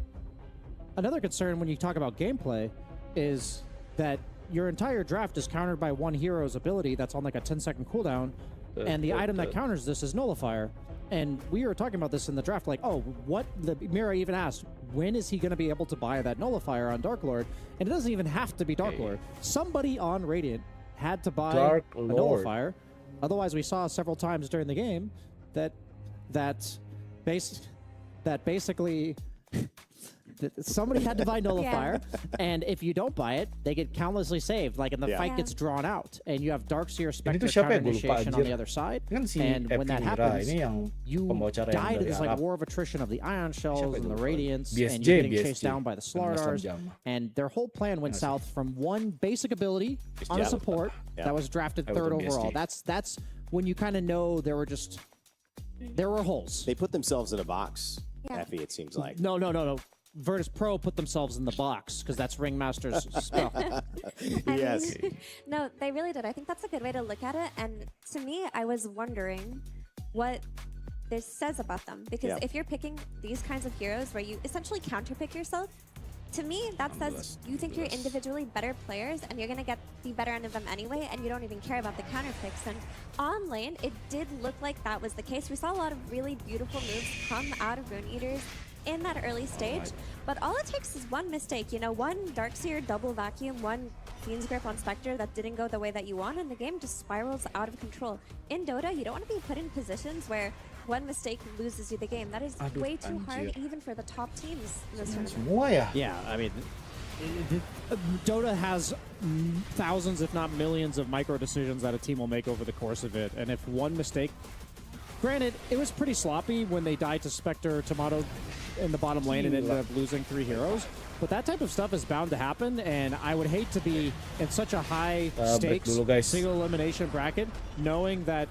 another concern when you talk about gameplay is that your entire draft is countered by one hero's ability that's on like a 10-second cooldown, and the item that counters this is Nullifier. And we were talking about this in the draft, like, oh, what? The Mira even asked, when is he going to be able to buy that Nullifier on Dark Lord? And it doesn't even have to be Dark Lord. Somebody on Radiant had to buy Dark a Lord. Nullifier. Otherwise, we saw several times during the game that basically somebody had to buy Nullifier, and if you don't buy it, they get countlessly saved. Like, and the Yeah. fight gets drawn out, and you have Darkseer Spectre tuh siapa ya? counter Gua lupa, initiation on anjir. the other side. Kan si And when that Mira happens, ini yang you pembawa cara yang die to dari this like Arab. war of attrition of the Ion Shells Siapa and itu the lupa. Radiance, and BSJ, you're getting chased BSJ. down by the Dengan Slardars. Jam. And their whole plan went south from one basic ability on a Yeah. support Yeah. that was drafted I 3rd was on overall. BSJ. That's when you kind of know there were holes. They put themselves in a box, Yeah. Effie, it seems like. No. Virtus Pro put themselves in the box because that's Ringmaster's spell. Yes. No, they really did. I think that's a good way to look at it. And to me, I was wondering what this says about them. Because Yeah. if you're picking these kinds of heroes where you essentially counterpick yourself, to me, that says you think you're individually better players and you're going to get the better end of them anyway, and you don't even care about the counterpicks. And on lane, it did look like that was the case. We saw a lot of really beautiful moves come out of Rune Eaters in that early stage, but all it takes is one mistake, one Darkseer double vacuum, one Fiend's Grip on Spectre that didn't go the way that you want, and the game just spirals out of control. In Dota, you don't want to be put in positions where one mistake loses you the game. That is Aduh, way too hard, anjir. even for the top teams in this tournament. Semua ya? Yeah, I mean, Dota has thousands, if not millions, of micro decisions that a team will make over the course of it. And if one mistake, granted, it was pretty sloppy when they died to Spectre Tomato in the bottom lane and ended up losing 3 heroes. But that type of stuff is bound to happen, and I would hate to be in such a high break stakes dulu, guys. single elimination bracket, knowing that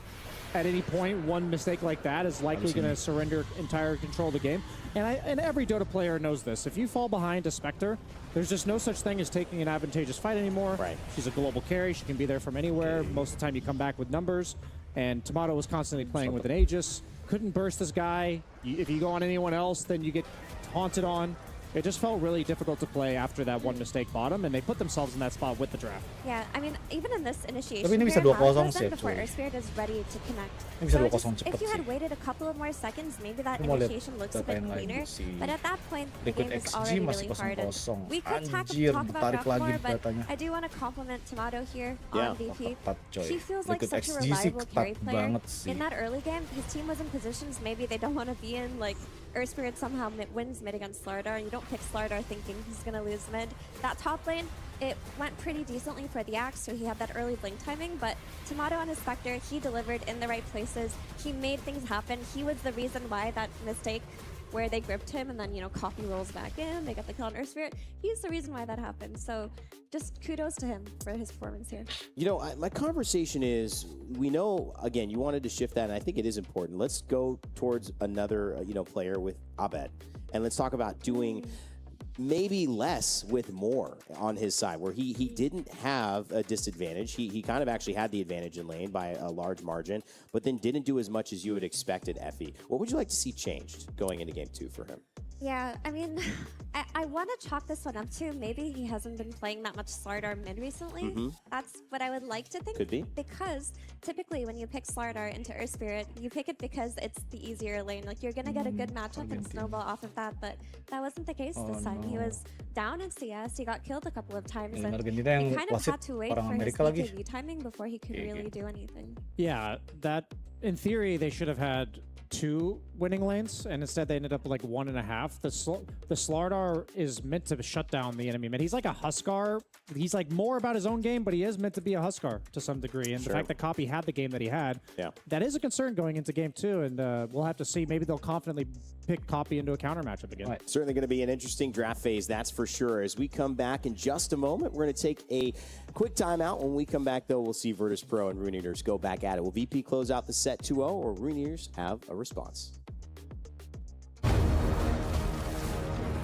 at any point one mistake like that is likely going to surrender entire control of the game. And every Dota player knows this. If you fall behind a Spectre, there's just no such thing as taking an advantageous fight anymore. Right. She's a global carry. She can be there from anywhere. Most of the time you come back with numbers. And Tomato was constantly playing with an Aegis. Couldn't burst this guy. If you go on anyone else, then you get taunted on. It just felt really difficult to play after that one mistake bottom, and they put themselves in that spot with the draft. Yeah, I mean, even in this initiation, Tapi ini bisa period, 2-0 Malak goes sih, in before actually. Earthspirit is ready to connect. Ini bisa So 2-0 just, cepet if you had sih. waited a couple of more seconds, maybe that Aku mau lihat initiation looks a bit data yang lain cleaner. si But at that point, the Liquid game is XG already masih really hard. And 0-0. we could Anjir, talk about tarik draft lagi more, but datanya. I do want to compliment Tomato here Yeah. on VP. Ketat, coy. He feels like Liquid such a XG sih reliable ketat carry player. banget sih. In that early game, his team was in positions maybe they don't want to be in, like Earthspirit somehow wins mid against Slardar. You don't pick Slardar thinking he's going to lose mid. That top lane, it went pretty decently for the Axe, so he had that early blink timing, but Tomato on his Spectre, he delivered in the right places. He made things happen. He was the reason why that mistake where they gripped him and then, Copy rolls back in, they get the kill on Earthspirit. He's the reason why that happened. So just kudos to him for his performance here. My conversation is, we know, again, you wanted to shift that, and I think it is important. Let's go towards another, player with Abed, and let's talk about doing maybe less with more on his side, where he didn't have a disadvantage. He kind of actually had the advantage in lane by a large margin, but then didn't do as much as you had expected, Effie. What would you like to see changed going into game 2 for him? Yeah, I mean, I want to chalk this one up to maybe he hasn't been playing that much Slardar mid recently. That's what I would like to think. Could be. Because typically when you pick Slardar into Earth Spirit, you pick it because it's the easier lane. Like you're going to get a good matchup and snowball off of that, but that wasn't the case this time. He was down in CS, he got killed a couple of times, and he kind of had to wait for his BKB timing before he could really do anything. Yeah, that in theory they should have had 2 winning lanes, and instead they ended up with like 1.5. The Slardar is meant to shut down the enemy mid. He's like a Huskar. He's like more about his own game, but he is meant to be a Huskar to some degree. And the fact that Copy had the game that he had, that is a concern going into game 2. And we'll have to see. Maybe they'll confidently pick Copy into a counter matchup again. Right. Certainly going to be an interesting draft phase, that's for sure. As we come back in just a moment, we're going to take a quick timeout. When we come back, though, we'll see Virtus Pro and Rune Eaters go back at it. Will VP close out the set 2-0, or Rune Eaters have a response?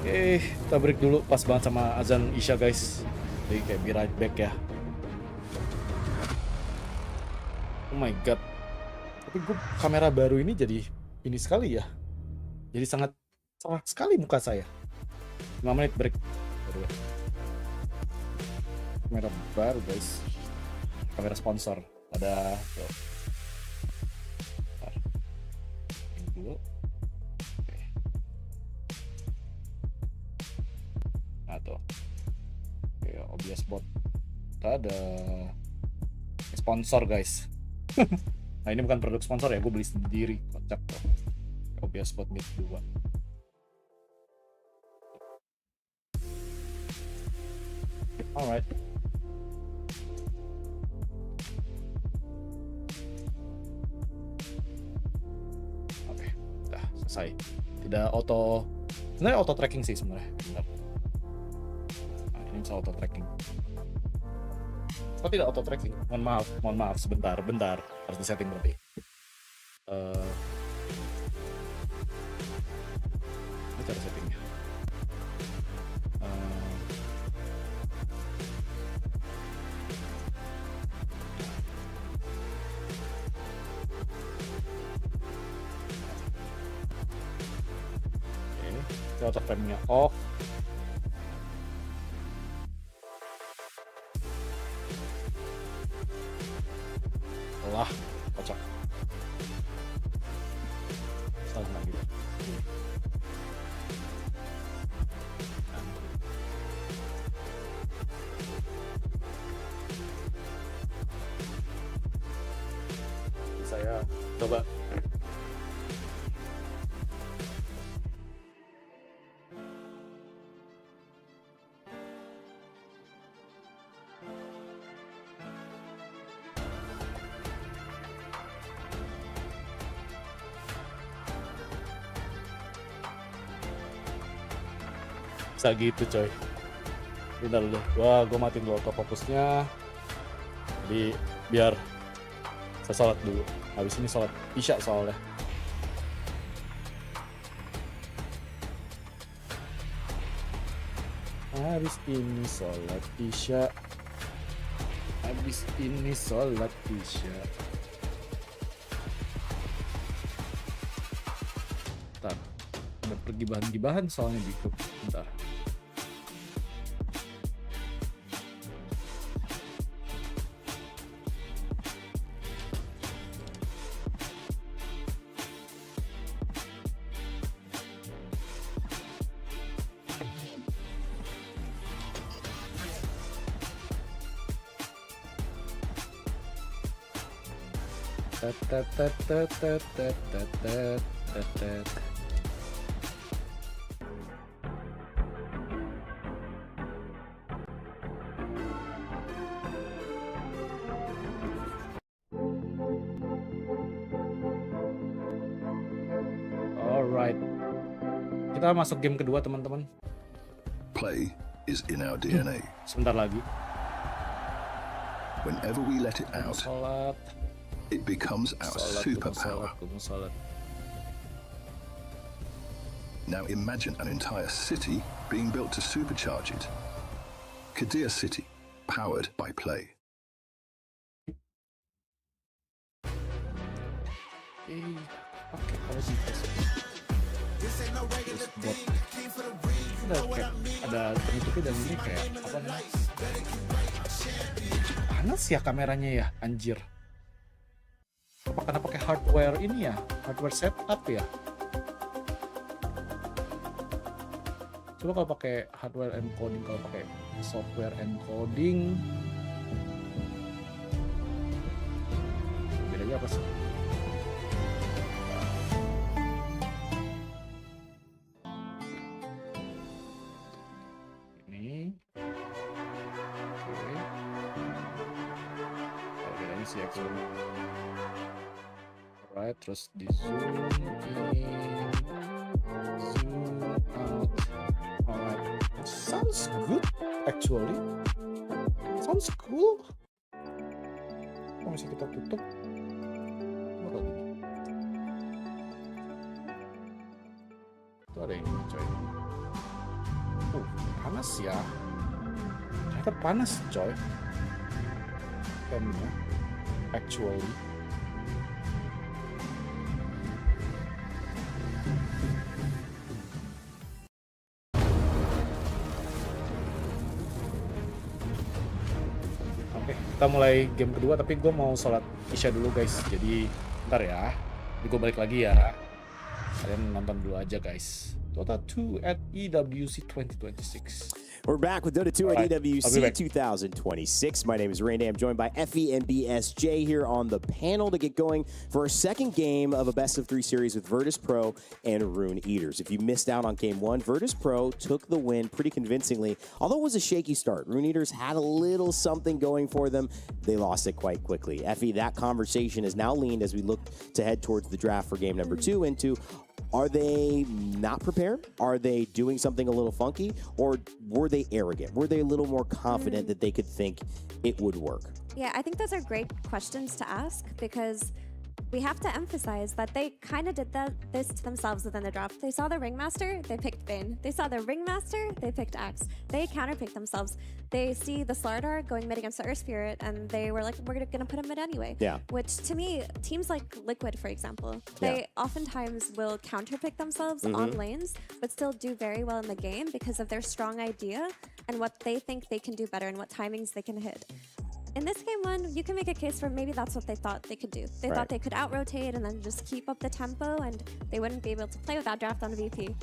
Oke, kita break dulu. Pas banget sama azan Isya, guys. Jadi kayak be right back ya. Oh my god. Tapi gue kamera baru ini jadi ini sekali ya. Jadi sangat sekali muka saya. 5 menit break. Kamera baru, guys. Kamera sponsor. Ada tuh. Bentar. Ini dulu. Oke. Nah tuh. Oke, OBS bot. Kita ada sponsor, guys. Nah, ini bukan produk sponsor ya, gue beli sendiri. Kocak tuh. OBS bot mid 2. Alright. Oke, udah selesai. Tidak auto, sebenarnya auto tracking sih sebenarnya. Benar. Nah, ini bisa auto tracking. Kok tidak auto tracking? Mohon maaf, sebentar, harus disetting berarti. Ini cara settingnya. Oke, auto frame-nya off. Lah, kocak. Start lagi. Saya coba. Bisa gitu coy. Bentar dulu. Gua matiin dulu autofocusnya. Jadi biar saya sholat dulu. Habis ini sholat Isya soalnya. Habis ini sholat Isya. Habis ini sholat Isya. Bentar. Ada pergibahan-gibahan soalnya di grup. Bentar. Alright, kita masuk game kedua teman-teman. Play is in our DNA. Sebentar lagi. Whenever we let it out, Salat. it becomes our superpower. Now imagine an entire city being built to supercharge it. Kadir City, powered by Play. Oke, kalau gitu. Ada penutupnya dan ini kayak apa namanya? Panas ya kameranya ya, anjir. Apa karena pakai hardware ini ya? Hardware setup ya? Coba kalau pakai hardware encoding, kalau pakai software encoding, bedanya apa sih? Ini, oke. Kalau bedanya sih actually. Alright, terus di zoom in, zoom out. Alright, sounds good actually. Sounds cool. Kalau misalnya kita tutup, apa lagi? Itu ada ini coy. Panas ya. Ternyata panas coy. Camnya, actually. Kita mulai game kedua, tapi gue mau sholat isya dulu guys. Jadi ntar ya, gue balik lagi ya. Kalian nonton dulu aja guys. Dota 2 at EWC 2026. We're back with Dota 2 All at right. I'll be EWC back. 2026. My name is Rune. I'm joined by Effie and BSJ here on the panel to get going for our second game of a best-of-3 series with Virtus Pro and Rune Eaters. If you missed out on Game 1, Virtus Pro took the win pretty convincingly, although it was a shaky start. Rune Eaters had a little something going for them. They lost it quite quickly. Effie, that conversation is now leaned as we look to head towards the draft for Game number 2 into are they not prepared? Are they doing something a little funky? Or were they arrogant? Were they a little more confident that they could think it would work? Yeah, I think those are great questions to ask because we have to emphasize that they kind of did this to themselves within the draft. They saw the Ringmaster, they picked Bane. They saw the Ringmaster, they picked Axe. They counterpicked themselves. They see the Slardar going mid against the Earth Spirit, and they were like, we're going to put him mid anyway. Yeah. Which, to me, teams like Liquid, for example, they oftentimes will counterpick themselves on lanes, but still do very well in the game because of their strong idea and what they think they can do better and what timings they can hit. In this game one, you can make a case for maybe that's what they thought they could do. They thought they could out-rotate and then just keep up the tempo and they wouldn't be able to play without draft on VP.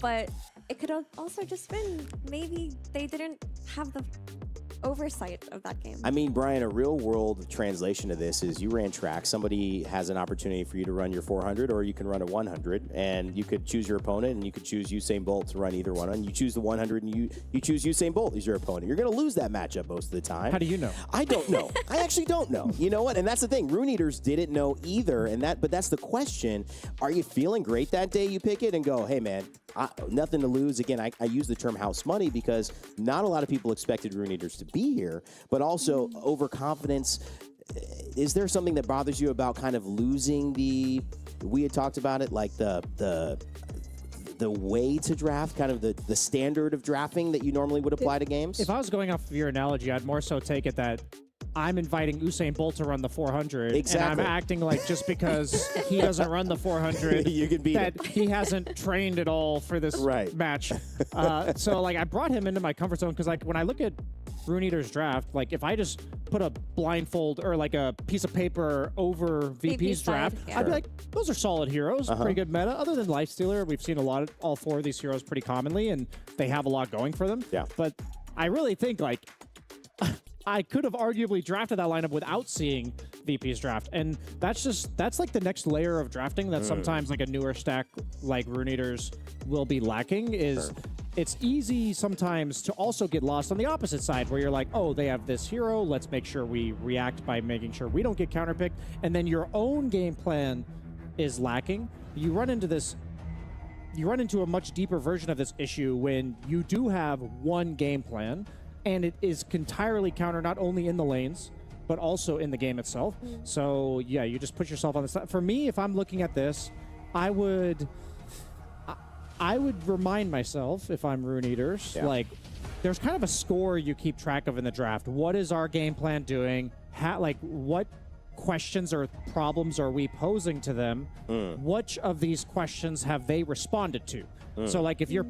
But it could have also just been maybe they didn't have the oversight of that game. I mean, Brian, a real world translation of this is you ran track. Somebody has an opportunity for you to run your 400 or you can run a 100 and you could choose your opponent and you could choose Usain Bolt to run either one. And you choose the 100 and you choose Usain Bolt as your opponent. You're going to lose that matchup most of the time. How do you know? I don't know. I actually don't know. You know what? And that's the thing. Rune Eaters didn't know either. But that's the question. Are you feeling great that day you pick it and go, hey, man, nothing to lose? Again, I use the term house money because not a lot of people expected Rune Eaters to be here, but also overconfidence. Is there something that bothers you about kind of losing we had talked about it, like the way to draft, kind of the standard of drafting that you normally would apply to games? If I was going off of your analogy, I'd more so take it that I'm inviting Usain Bolt to run the 400, Exactly. and I'm acting like just because he doesn't run the 400, You can beat that he hasn't trained at all for this match. So like I brought him into my comfort zone because like when I look at Rune Eater's draft, like if I just put a blindfold or like a piece of paper over VP's draft, I'd be like, those are solid heroes, pretty good meta. Other than Lifestealer, we've seen all four of these heroes pretty commonly, and they have a lot going for them. Yeah. But I really think like I could have arguably drafted that lineup without seeing VP's draft. And that's like the next layer of drafting that sometimes like a newer stack like Rune Eaters will be lacking is it's easy sometimes to also get lost on the opposite side where you're like, oh, they have this hero. Let's make sure we react by making sure we don't get counterpicked. And then your own game plan is lacking. You run into a much deeper version of this issue when you do have one game plan and it is entirely counter not only in the lanes, but also in the game itself. So yeah, you just put yourself on the side. For me, if I'm looking at this, I would remind myself, if I'm Rune Eaters, like there's kind of a score you keep track of in the draft. What is our game plan doing? Like what questions or problems are we posing to them? Which of these questions have they responded to? So like if you're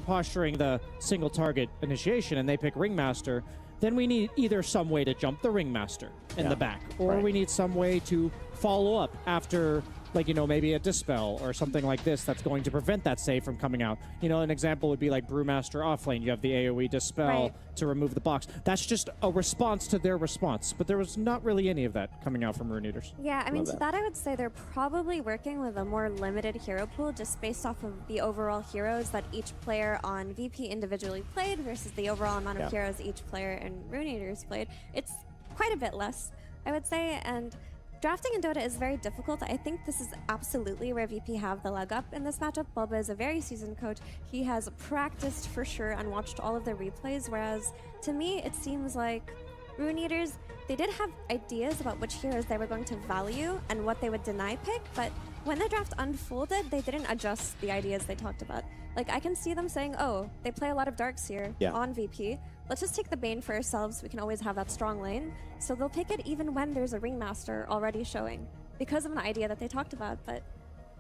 posturing the single target initiation and they pick Ringmaster, then we need either some way to jump the Ringmaster in the back, or we need some way to follow up after, like, you know, maybe a Dispel or something like this that's going to prevent that save from coming out. You know, an example would be like Brewmaster offlane. You have the AoE Dispel to remove the box. That's just a response to their response, but there was not really any of that coming out from Rune Eaters. Yeah, I mean, to that I would say they're probably working with a more limited hero pool just based off of the overall heroes that each player on VP individually played versus the overall amount of heroes each player in Rune Eaters played. It's quite a bit less, I would say, and drafting in Dota is very difficult. I think this is absolutely where VP have the leg up in this matchup. Bulba is a very seasoned coach. He has practiced for sure and watched all of the replays, whereas to me it seems like Rune Eaters, they did have ideas about which heroes they were going to value and what they would deny pick, but when the draft unfolded, they didn't adjust the ideas they talked about. Like, I can see them saying, oh, they play a lot of Darks here on VP. Let's just take the Bane for ourselves. We can always have that strong lane. So they'll pick it even when there's a Ringmaster already showing because of an idea that they talked about. But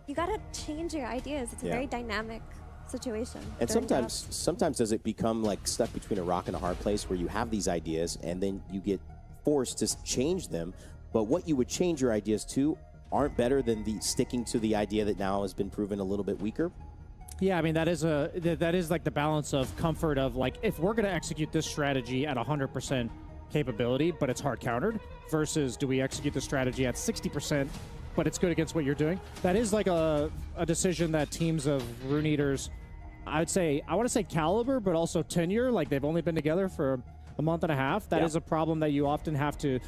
you gotta change your ideas. It's a very dynamic situation. And sometimes does it become like stuck between a rock and a hard place where you have these ideas and then you get forced to change them, but what you would change your ideas to aren't better than the sticking to the idea that now has been proven a little bit weaker? Yeah, I mean, that is like the balance of comfort of, like, if we're going to execute this strategy at 100% capability, but it's hard countered, versus do we execute the strategy at 60%, but it's good against what you're doing? That is like a decision that teams of Rune Eaters, I want to say caliber, but also tenure, like they've only been together for a month and a half. That is a problem that you often have to,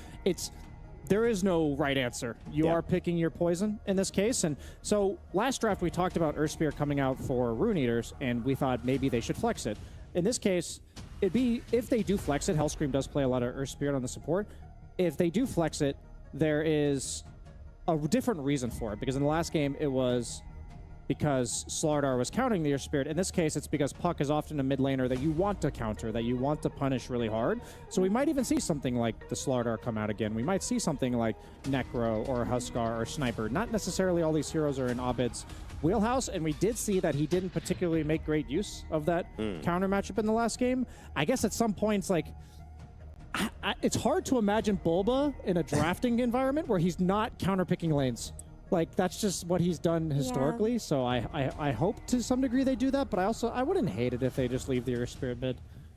there is no right answer. You are picking your poison in this case. And so last draft, we talked about Earthspear coming out for Rune Eaters, and we thought maybe they should flex it. In this case, it'd be, if they do flex it, Hellscream does play a lot of Earthspear on the support. If they do flex it, there is a different reason for it, because in the last game, it was because Slardar was countering the Earth Spirit. In this case, it's because Puck is often a mid laner that you want to counter, that you want to punish really hard. So we might even see something like the Slardar come out again. We might see something like Necro or Huskar or Sniper. Not necessarily all these heroes are in Abid's wheelhouse, and we did see that he didn't particularly make great use of that counter matchup in the last game. I guess at some points, like, it's hard to imagine Bulba in a drafting environment where he's not counter-picking lanes. Like, that's just what he's done historically, so I hope to some degree they do that, but I wouldn't hate it if they just leave the Earth Spirit mid.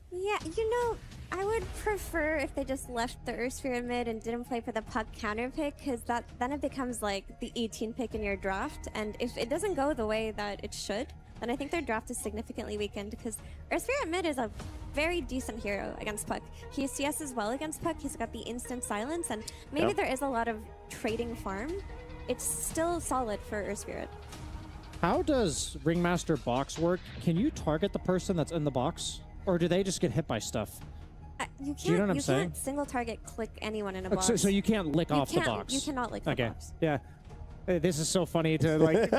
Yeah, you know, I would prefer if they just left the Earth Spirit mid and didn't play for the Puck counter pick, because then it becomes like the 18 pick in your draft, and if it doesn't go the way that it should, then I think their draft is significantly weakened, because Earth Spirit mid is a very decent hero against Puck. He CSs well against Puck, he's got the instant silence, and maybe there is a lot of trading farm. It's still solid for Earth Spirit. How does Ringmaster box work? Can you target the person that's in the box? Or do they just get hit by stuff? You Do you know what I'm saying? can't single target click anyone in a box. So you can't lick off the box? You cannot lick the box. Yeah. This is so funny to, like...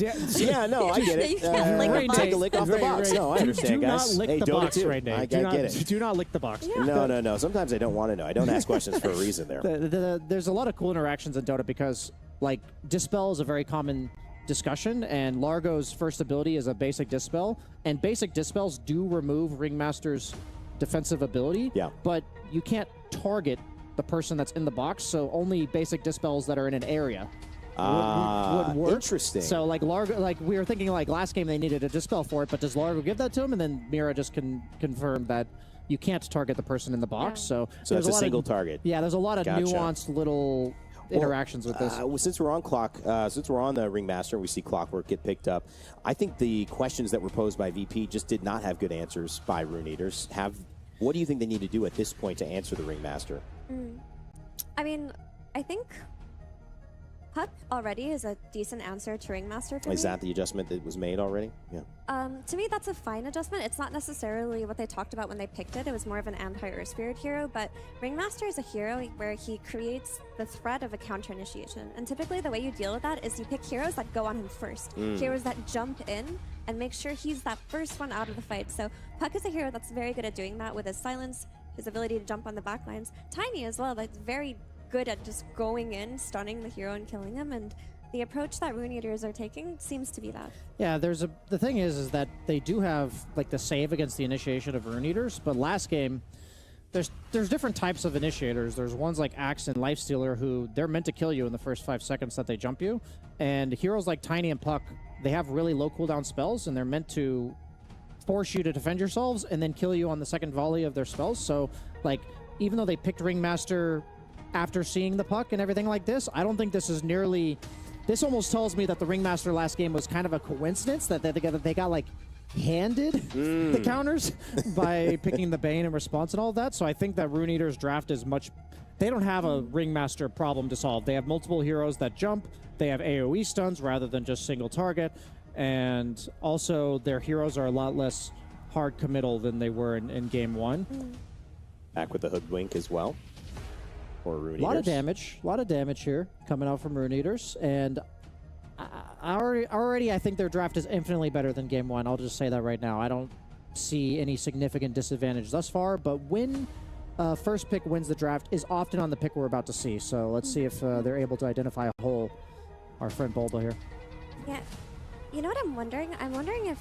yeah, no, I get it. You can't lick take a lick off the box. No, I understand, guys. Do not lick the box right now. I get it. Do not lick the box. Yeah. No. Sometimes I don't want to know. I don't ask questions for a reason there. There's a lot of cool interactions in Dota because, like, Dispel is a very common discussion, and Largo's first ability is a basic Dispel, and basic Dispels do remove Ringmaster's defensive ability, but you can't target the person that's in the box, so only basic Dispels that are in an area would work. Interesting. So, like, Largo, like, we were thinking, like, last game they needed a Dispel for it, but does Largo give that to him? And then Mira just confirmed that you can't target the person in the box. So it's a single target. Yeah, there's a lot of nuanced little interactions with this. Since we're on since we're on the Ringmaster and we see Clockwork get picked up, I think the questions that were posed by VP just did not have good answers by Rune Eaters. What do you think they need to do at this point to answer the Ringmaster? I mean, I think Puck already is a decent answer to Ringmaster for me. Is that the adjustment that was made already? Yeah. To me, that's a fine adjustment. It's not necessarily what they talked about when they picked it. It was more of an anti-Earth Spirit hero, but Ringmaster is a hero where he creates the threat of a counter initiation. And typically the way you deal with that is you pick heroes that go on him first. Heroes that jump in and make sure he's that first one out of the fight. So Puck is a hero that's very good at doing that with his silence, his ability to jump on the backlines. Tiny as well, that's very good at just going in, stunning the hero and killing him, and the approach that Rune Eaters are taking seems to be that. Yeah, the thing is that they do have like the save against the initiation of Rune Eaters, but last game there's different types of initiators. There's ones like Axe and Lifestealer who they're meant to kill you in the first 5 seconds that they jump you, and heroes like Tiny and Puck, they have really low cooldown spells and they're meant to force you to defend yourselves and then kill you on the second volley of their spells. So like even though they picked Ringmaster after seeing the Puck and everything like this, I don't think this is nearly. This almost tells me that the Ringmaster last game was kind of a coincidence that they got like handed the counters by picking the Bane in response and all of that. So I think that Rune Eater's draft is much. They don't have a Ringmaster problem to solve. They have multiple heroes that jump. They have AoE stuns rather than just single target, and also their heroes are a lot less hard committal than they were in game 1. Back with the Hoodwink as well. Or Rune Eaters. A lot of damage here coming out from Rune Eaters, and I think their draft is infinitely better than game 1. I'll just say that right now. I don't see any significant disadvantage thus far, but when first pick wins the draft is often on the pick we're about to see. So let's see if they're able to identify a hole. Our friend Boldo here. Yeah. You know what I'm wondering? I'm wondering if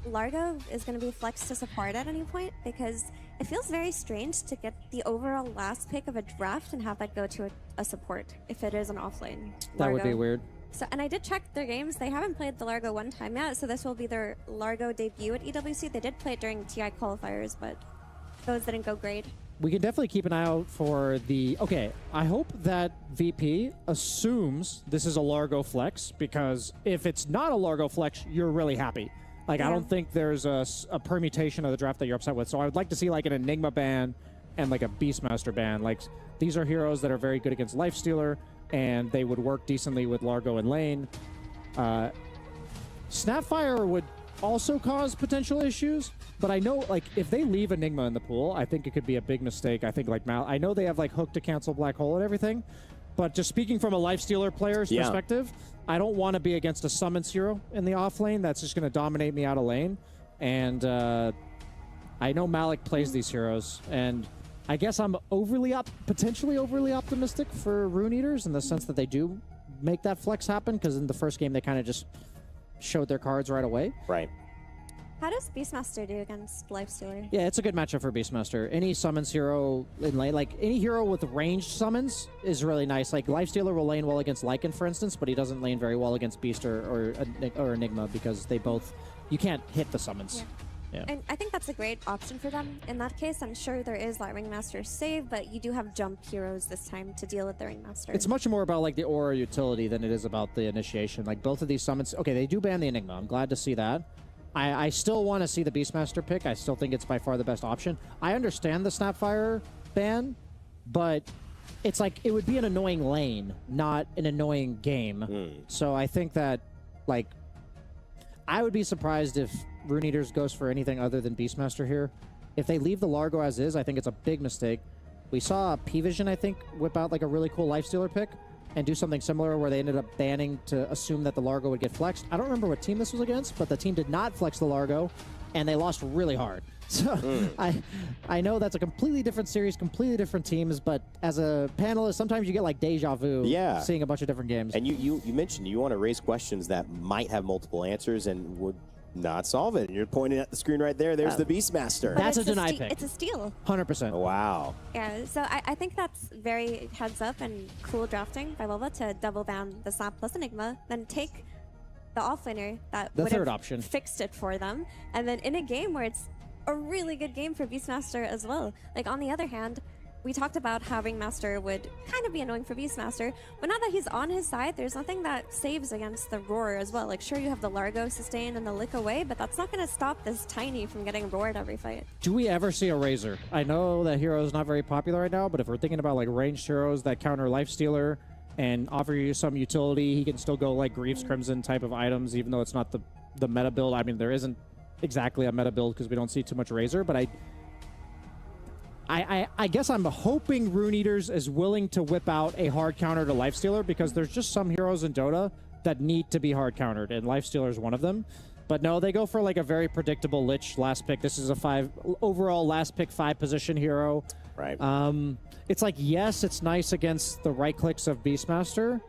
Largo is going to be flexed to support at any point, because it feels very strange to get the overall last pick of a draft and have that go to a support if it is an offlane Largo. That would be weird. So, and I did check their games. They haven't played the Largo one time yet, so this will be their Largo debut at EWC. They did play it during TI qualifiers, but those didn't go great. We can definitely keep an eye out for the... Okay, I hope that VP assumes this is a Largo flex, because if it's not a Largo flex, you're really happy. Like, yeah. I don't think there's a permutation of the draft that you're upset with. So I would like to see like an Enigma ban and like a Beastmaster ban. Like, these are heroes that are very good against Lifestealer, and they would work decently with Largo and lane. Snapfire would also cause potential issues, but I know like if they leave Enigma in the pool, I think it could be a big mistake. I think like I know they have like Hook to cancel Black Hole and everything, but just speaking from a Lifestealer player's perspective, I don't want to be against a summons hero in the off lane that's just going to dominate me out of lane. And I know Malik plays these heroes, and I guess I'm potentially overly optimistic for Rune Eaters in the sense that they do make that flex happen, because in the first game they kind of just showed their cards right away. Right. How does Beastmaster do against Lifestealer? Yeah, it's a good matchup for Beastmaster. Any summons hero in lane, like any hero with ranged summons is really nice. Like Lifestealer will lane well against Lycan, for instance, but he doesn't lane very well against Beast or Enigma, because they both, you can't hit the summons. Yeah. And I think that's a great option for them. In that case, I'm sure there is that Ringmaster save, but you do have jump heroes this time to deal with the Ringmaster. It's much more about like the aura utility than it is about the initiation. Like both of these summons, okay, they do ban the Enigma. I'm glad to see that. I still want to see the Beastmaster pick. I still think it's by far the best option. I understand the Snapfire ban, but it's like it would be an annoying lane, not an annoying game. So I think that, like, I would be surprised if Rune Eaters goes for anything other than Beastmaster here. If they leave the Largo as is, I think it's a big mistake. We saw P-Vision, I think, whip out like a really cool Lifestealer pick and do something similar where they ended up banning to assume that the Largo would get flexed. I don't remember what team this was against, but the team did not flex the Largo, and they lost really hard. So I know that's a completely different series, completely different teams, but as a panelist, sometimes you get like deja vu seeing a bunch of different games. And you mentioned you want to raise questions that might have multiple answers and would not solve it. And you're pointing at the screen right there. There's the Beastmaster. But that's a deny pick. It's a steal. 100%. Wow. Yeah, so I think that's very heads up and cool drafting by Volva to double ban the Snap plus Enigma, then take the offlaner that the would third have option fixed it for them, and then in a game where it's a really good game for Beastmaster as well. Like, on the other hand, we talked about how Ringmaster would kind of be annoying for Beastmaster, but now that he's on his side, there's nothing that saves against the Roar as well. Like, sure, you have the Largo sustain and the Lick Away, but that's not going to stop this Tiny from getting roared every fight. Do we ever see a Razor? I know that hero is not very popular right now, but if we're thinking about like ranged heroes that counter Lifestealer and offer you some utility, he can still go like Greaves Crimson type of items, even though it's not the meta build. I mean, there isn't exactly a meta build because we don't see too much Razor, but I guess I'm hoping Rune Eaters is willing to whip out a hard counter to Lifestealer, because there's just some heroes in Dota that need to be hard countered, and Lifestealer is one of them. But no, they go for like a very predictable Lich last pick. This is a overall last pick 5 position hero. Right. It's like, yes, it's nice against the right clicks of Beastmaster,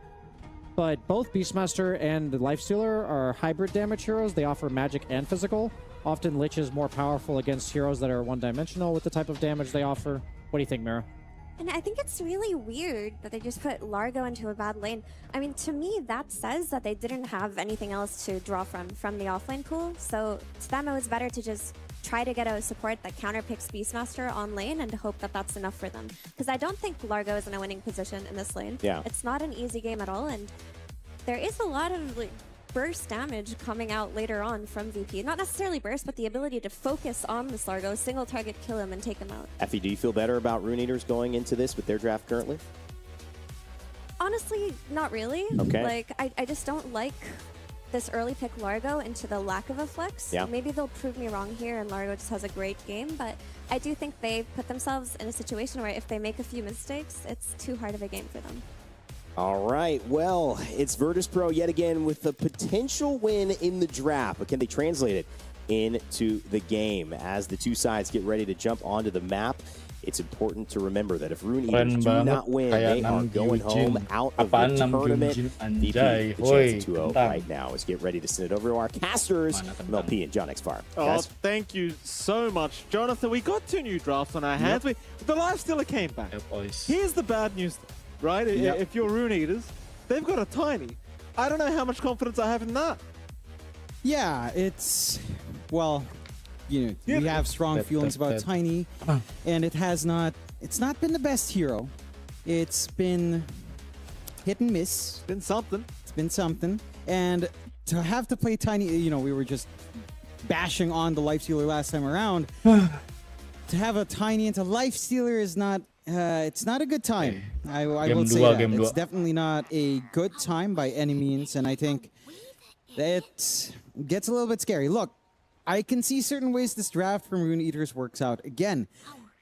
but both Beastmaster and the Lifestealer are hybrid damage heroes. They offer magic and physical. Often Lich is more powerful against heroes that are one-dimensional with the type of damage they offer. What do you think, Mira? And I think it's really weird that they just put Largo into a bad lane. I mean, to me, that says that they didn't have anything else to draw from the offlane pool. So to them, it was better to just try to get a support that counterpicks Beastmaster on lane and hope that that's enough for them. Because I don't think Largo is in a winning position in this lane. Yeah. It's not an easy game at all, and there is a lot of like burst damage coming out later on from VP. Not necessarily burst, but the ability to focus on this Largo, single target kill him and take him out. Effie, do you feel better about Rune Eaters going into this with their draft currently? Honestly, not really. Okay. Like, I just don't like this early pick Largo into the lack of a flex. Yeah. Maybe they'll prove me wrong here and Largo just has a great game, but I do think they put themselves in a situation where if they make a few mistakes, it's too hard of a game for them. All right, well, it's Virtus.pro yet again with the potential win in the draft, but can they translate it into the game? As the two sides get ready to jump onto the map, it's important to remember that if Rune Eaters do not win, they are going home out of the tournament. VP, the chance at 2-0 right now is get ready to send it over to our casters, MLP and John X Far. Oh, Guys? thank you so much, Jonathan. We got 2 new drafts on our hands. The Lifestealer came back. Here's the bad news, right? If you're Rune Eaters, they've got a tiny. I don't know how much confidence I have in that. Yeah, it's, well, you know, we have strong feelings about Tiny, and it's not been the best hero. It's been hit and miss. It's been something. It's been something. And to have to play Tiny, you know, we were just bashing on the Lifestealer last time around. To have a Tiny into Lifestealer is not, it's not a good time. I will say that. It's definitely not a good time by any means, and I think that gets a little bit scary. Look, I can see certain ways this draft from Rune Eaters works out. Again,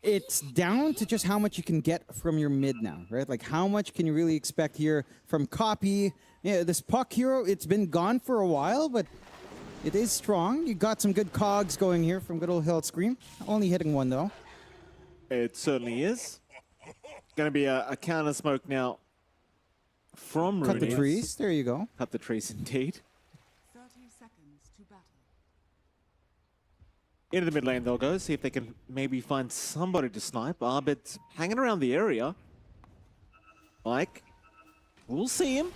it's down to just how much you can get from your mid now, right? Like, how much can you really expect here from Copy? Yeah, this Puck hero, it's been gone for a while, but it is strong. You got some good cogs going here from good old Hill Scream. Only hitting one, though. It certainly is. Going to be a counter smoke now from Rune. Cut the trees. There you go. Cut the trees, indeed. 30 seconds to battle. Into the mid lane they'll go, see if they can maybe find somebody to snipe. Arbit's hanging around the area. Like, we'll see him.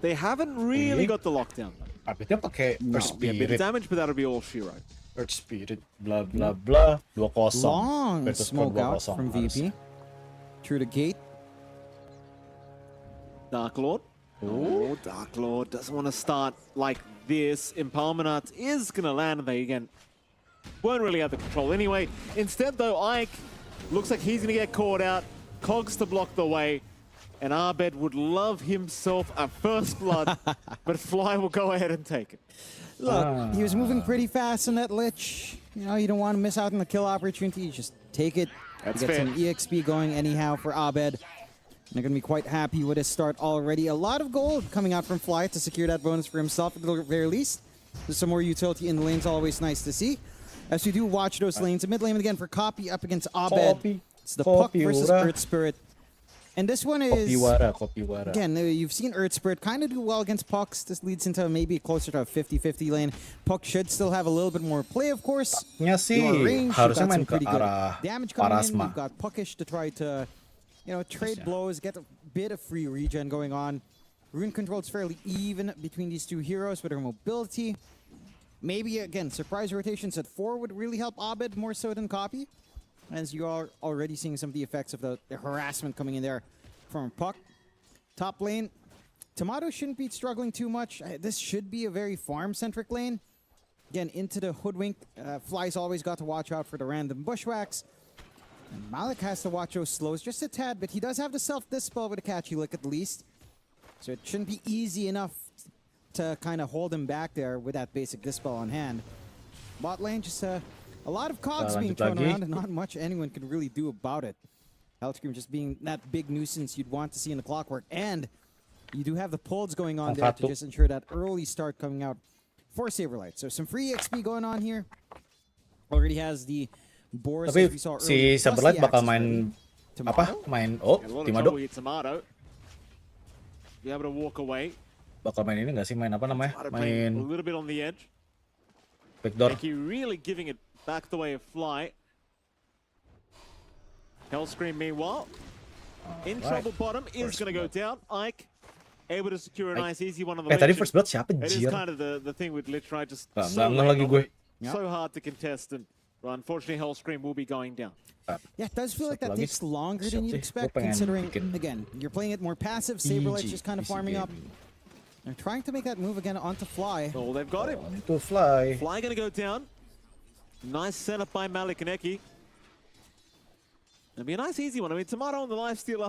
They haven't really got the lockdown though. Arbitnya pakai Earth Yeah, a bit of Spirit. damage, but that'll be all she wrote. Earth Spirit, blah blah blah. 2-0. Long Versus smoke out 2-0 from VP. Through the gate. Dark Lord. Oh, Dark Lord doesn't want to start like this. Impalement Arts is going to land, and they again weren't really out of control anyway. Instead, though, Ike looks like he's going to get caught out. Cogs to block the way. And Arbed would love himself a first blood, but Fly will go ahead and take it. Look, he was moving pretty fast in that Lich. You know, you don't want to miss out on the kill opportunity. You just take it. That's you get fair. some EXP going anyhow for Abed. They're going to be quite happy with his start already. A lot of gold coming out from Fly to secure that bonus for himself at the very least. There's some more utility in the lanes, always nice to see. As we do watch those lanes. The mid lane again for Copy up against Abed. It's the Puck versus Earth Spirit. And this one is, Kopiwara. again, you've seen Earth Spirit kind of do well against Pucks. This leads into maybe closer to a 50-50 lane. Puck should still have a little bit more play, of course. Nya sih Your range, you've harusnya got some main ke pretty good arah damage coming in. Parasma. You've got Puckish to try to, you know, trade blows, get a bit of free regen going on. Rune control's fairly even between these two heroes with their mobility. Maybe, again, surprise rotations at 4 would really help Abed more so than Copy. As you are already seeing some of the effects of the harassment coming in there from Puck. Top lane, Tomato shouldn't be struggling too much. This should be a very farm-centric lane. Again, into the hoodwink. Fly's always got to watch out for the random bushwhacks. And Malik has to watch those slows just a tad, but he does have the self-dispel with a catchy lick at least. So it shouldn't be easy enough to kind of hold him back there with that basic dispel on hand. Bot lane, just a lot of cogs being thrown around and not much anyone can really do about it. Hellscream just being that big nuisance you'd want to see in the clockwork. And you do have the pulls going on there to just ensure that early start coming out for Saberlight. So some free XP going on here. Already has the Boris as we Tapi saw si earlier. plus Saberlight the bakal Axis main ready. apa? Tomato? Main A lot of Timado. trouble here, Tomato. Be able to walk away. bakal main ini nggak sih? Main apa namanya? Started playing a Main little bit on the edge. backdoor. Eki really giving it back the way of Fly. Hellscream meanwhile. In trouble bottom is going to go down. Ike able to secure a nice easy one on the Tadi Legion. first blood siapa, It is Jir? kind of the thing with Lich, right? Just Nggak so nggak lagi gue. so hard to contest, and well, unfortunately Hellscream will be going down. Yeah, it does feel like that Satu lagi. takes longer than you'd Siap sih, expect, gue pengen considering, bikin again, you're playing it more passive, Saberlight's just kind of easy farming up. game. They're trying to make that move again onto Fly. Oh, they've got him. Itu Fly. Fly going to go down. Nice setup by Malik and Eki. It'll be a nice easy one. I mean, Tomato and the lifesteal,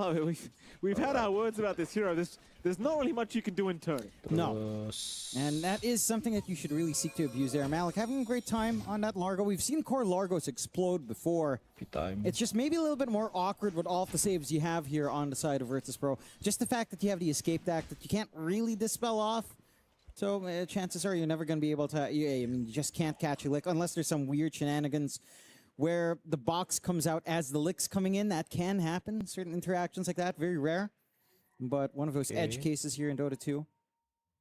we've had our words about this hero. There's not really much you can do in turn. No. Terus, And that is something that you should really seek to abuse there. Malik having a great time on that Largo. We've seen core Largos explode before. time. It's just maybe a little bit more awkward with all of the saves you have here on the side of Virtus Pro. Just the fact that you have the escape act that you can't really dispel off. So chances are you're never going to be able to, I mean, you just can't catch a lick unless there's some weird shenanigans where the box comes out as the lick's coming in. That can happen. Certain interactions like that, very rare. But one of those edge cases here in Dota 2.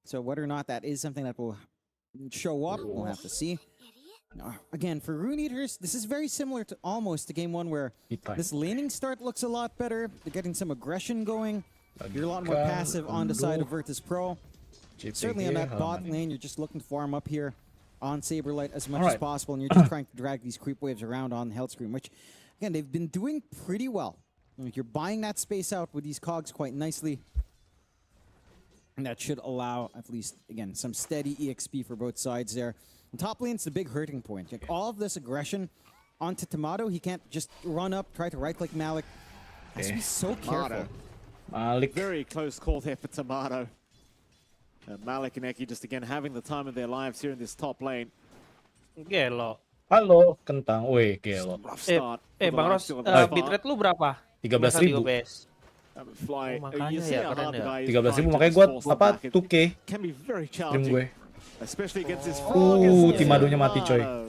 So whether or not that is something that will show up, we'll have to see. Again, for Rune Eaters, this is very similar to almost to Game 1 where this laning start looks a lot better. They're getting some aggression going. You're a lot more passive on the side of Virtus Pro. Certainly on that bot lane, you're just looking to farm up here on Saberlight as much as possible, and you're just trying to drag these creep waves around on Hellscream, which, again, they've been doing pretty well. Like, you're buying that space out with these cogs quite nicely, and that should allow, at least, again, some steady EXP for both sides there. And top lane's the big hurting point. Like, all of this aggression onto Tomato, he can't just run up, try to right-click Malik. Has to be so careful. Malik. Very close call there for Tomato. Malik and Eki just again having the time of their lives here in this top lane. Gelo. Halo, kentang. Woi, gelo. Rough start. Bang Ros, bitrate lu berapa? 13.000. Fly. makanya You see ya, how keren hard the ya. guy is 13.000 trying to makanya just gue force them apa back. It 2K can be very stream challenging, gue. especially against his frog. Timadonya mati coy. Gua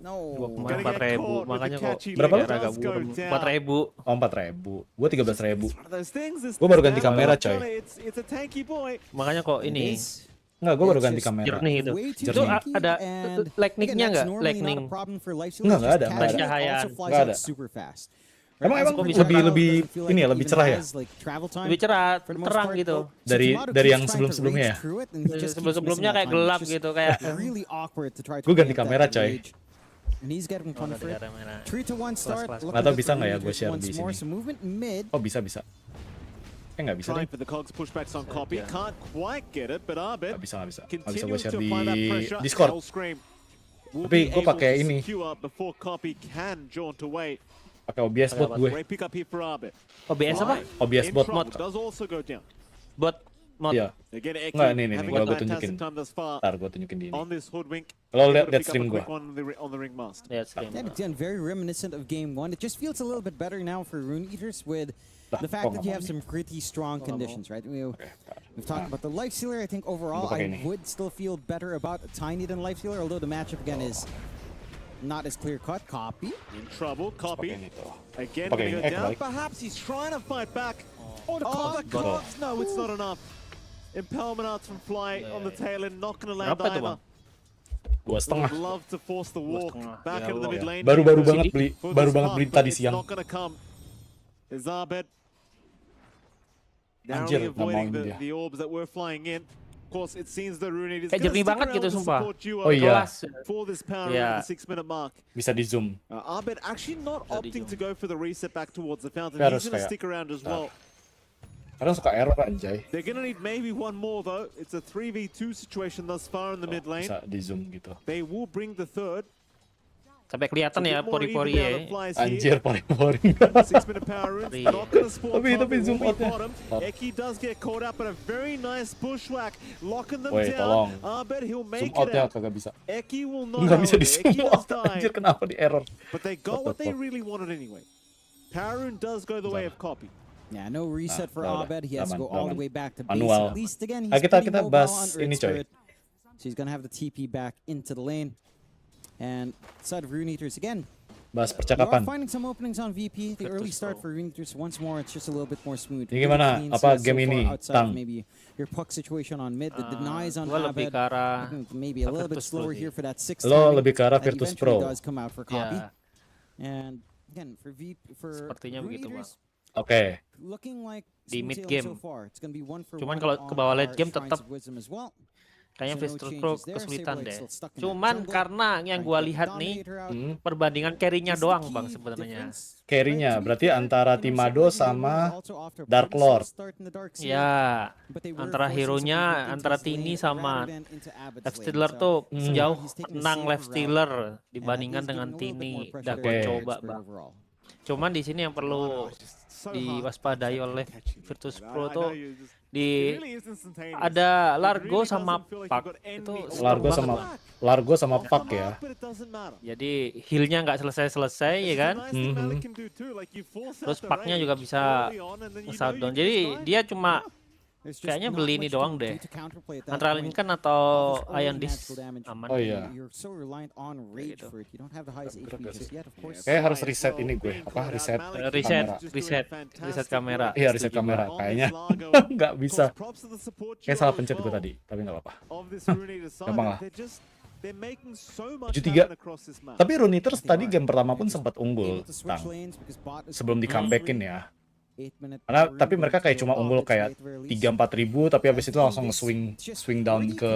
No. kemarin 4.000, makanya kok Berapa lu? agak buram. 4.000. Oh 4.000. Gue 13.000. Gue baru ganti kamera, coy. Makanya kok ini Enggak, gue baru ganti kamera. jernih itu. Itu Jernih. ada lightning-nya nggak? Lightning. Nggak ada. Pencahayaan. Nggak ada. Emang Kok bisa lebih ini ya, lebih cerah ya? Lebih cerah, terang gitu. Dari yang sebelum-sebelumnya ya? Sebelum-sebelumnya kayak gelap gitu, kayak Gue ganti kamera coy. And he's getting Oh, punished for it. negara merah. 3-1 start. Kelas-kelas. looking Nggak tahu good bisa for nggak ya Rune gue Eaters share once di more. sini. Some movement mid. Oh bisa. Nggak bisa deh. Trying for the cogs pushbacks on copy. Can't quite get it, but Arbit Nggak bisa gue continuing share to di apply that pressure. Discord. Hellscream will Tapi be gue able pakai to ini. secure before copy can jaunt away. Pakai OBS bot gue. Great pick up here for Arbit. OBS apa? OBS In bot. trouble, does also go down. Bot mod. Iya. Again, Eki Nggak, nih, having gue a tunjukin. fantastic time thus far Ntar gue tunjukin di ini. on this hoodwink. Lo Able lihat to pick up a stream gue. quick one on the ring mast. Lihat stream. Yeah, again, very reminiscent of Game 1. It just feels a little bit better now for Rune Eaters with the fact that you have some pretty strong conditions, right? We've talked about the Lifestealer. I think overall, Buka I ini. would still feel better about Tiny than Lifestealer, although the matchup again is not as clear-cut. Copy. In trouble, copy. Pakai ini tuh. Again, Pakai gonna ini. go down. Balik. Perhaps he's trying to fight back. Oh, the Oh, the cogs. cogs! No, it's not enough. Impelment arts from Fly on the tail end, not gonna land Berapa tuh, either. Bang? 2,5. Would love to force the walk back Ya into the Allah. mid lane. Baru banget beli. For Baru this banget half, beli but tadi it's siang. not gonna come. Is Arbet Anjir, narrowly nggak mau avoiding ini dia. the orbs that were flying in. Of course, it seems the Rune is Kayak jernih banget gitu, sumpah. Oh iya. For this power Iya. at the 6-minute mark. Bisa di zoom. Arbet actually not opting to go for the reset back towards the fountain. Harus He's gonna kayak- stick around as well. Kadang suka error anjay. They're gonna need maybe one more though. It's a 3v2 situation thus far in the mid lane. Bisa di zoom gitu. They will bring the third. Sampai kelihatan ya pori-pori ya. Anjir paling. 6-minute power runes, not gonna spawn Tapi top, it zoom will be outnya. bottom. Eki does get caught out, but a very nice bushwhack, locking them Woi, tolong. down. I bet he'll Zoom make it outnya out. kagak bisa. Eki will not Nggak bisa hold di it. zoom Eki does out. die, Anjir kenapa di error? but they got What what the they fuck? really wanted anyway. Power rune does go the way of copy. Yeah, no reset for udah. Abed. He has to go all the way back to base. Manual. At least again, he's Kita pretty mobile bahas on ini Earth coy. Spirit. So he's gonna have the TP back into the lane. And side of Rune Eaters again. Bahas You are percakapan. finding some openings on VP. The early start for Rune Eaters once more, it's just a little bit more smooth. Ini gimana? Clean Apa so game far ini, outside Tang? Maybe your puck situation on mid, the denies on Gua lebih Abed. ke arah Maybe a little bit Virtus Pro slower sih. here for that 6th Lo timing lebih ke arah that Virtus eventually Pro. does come out for copy. Ya, And again, for sepertinya Rune begitu, Bang. Eaters, Oke. looking like Di smooth mid sailing game. so far. It's gonna be one for Cuman one kalau on ke bawah late our game Shrines tetap of Wisdom as well. kayaknya So no Virtus Pro changes there. kesulitan Saberlight deh. still stuck in that Cuman jungle. karena yang gua lihat nih perbandingan carry-nya Is the doang key Bang sebenarnya. difference. Carry-nya Right, to be berarti fair, antara you know, Timado Saberlight sama was also off to a Dark pretty slow Lord. start in the dark side, Ya, but they were antara forcing hero-nya some movement antara into his Tini lane sama rather than into Abed's left lane. stealer So, tuh so jauh he's taking a menang safer left route, stealer and that dibandingkan is dengan giving a little bit Tini. more Udah pressure gua to coba Expert Bang. overall. Cuman di sini yang perlu diwaspadai oleh Virtus Pro tuh di ada Largo sama Puck itu Largo sama Puck ya. jadi heal-nya nggak selesai ya kan. Terus Puck-nya juga bisa nge-shutdown. Jadi dia cuma There's just kayaknya not beli ini much doang to do deh. to counterplay at that Antara point. Lincoln atau Offers Iron only Disc magical damage. aman. Oh iya. You're so reliant on rage gitu. for it. You don't have the highest HP just yet, of course. Kayak harus reset ini gue. Apa reset Reset kamera. Iya reset kamera. Kayaknya nggak bisa. Kayak salah pencet gue tadi. Tapi nggak apa-apa. Gampang lah. 7-3. Tapi Rune Eaters tadi game pertama pun sempat unggul, Able to switch Tang. lanes because bot is Sebelum di comebackin ya. 8-minute Karena Rune tapi mereka kayak still cuma unggul off its kayak way at the very least. 3-4 ribu, tapi habis itu langsung swing down ke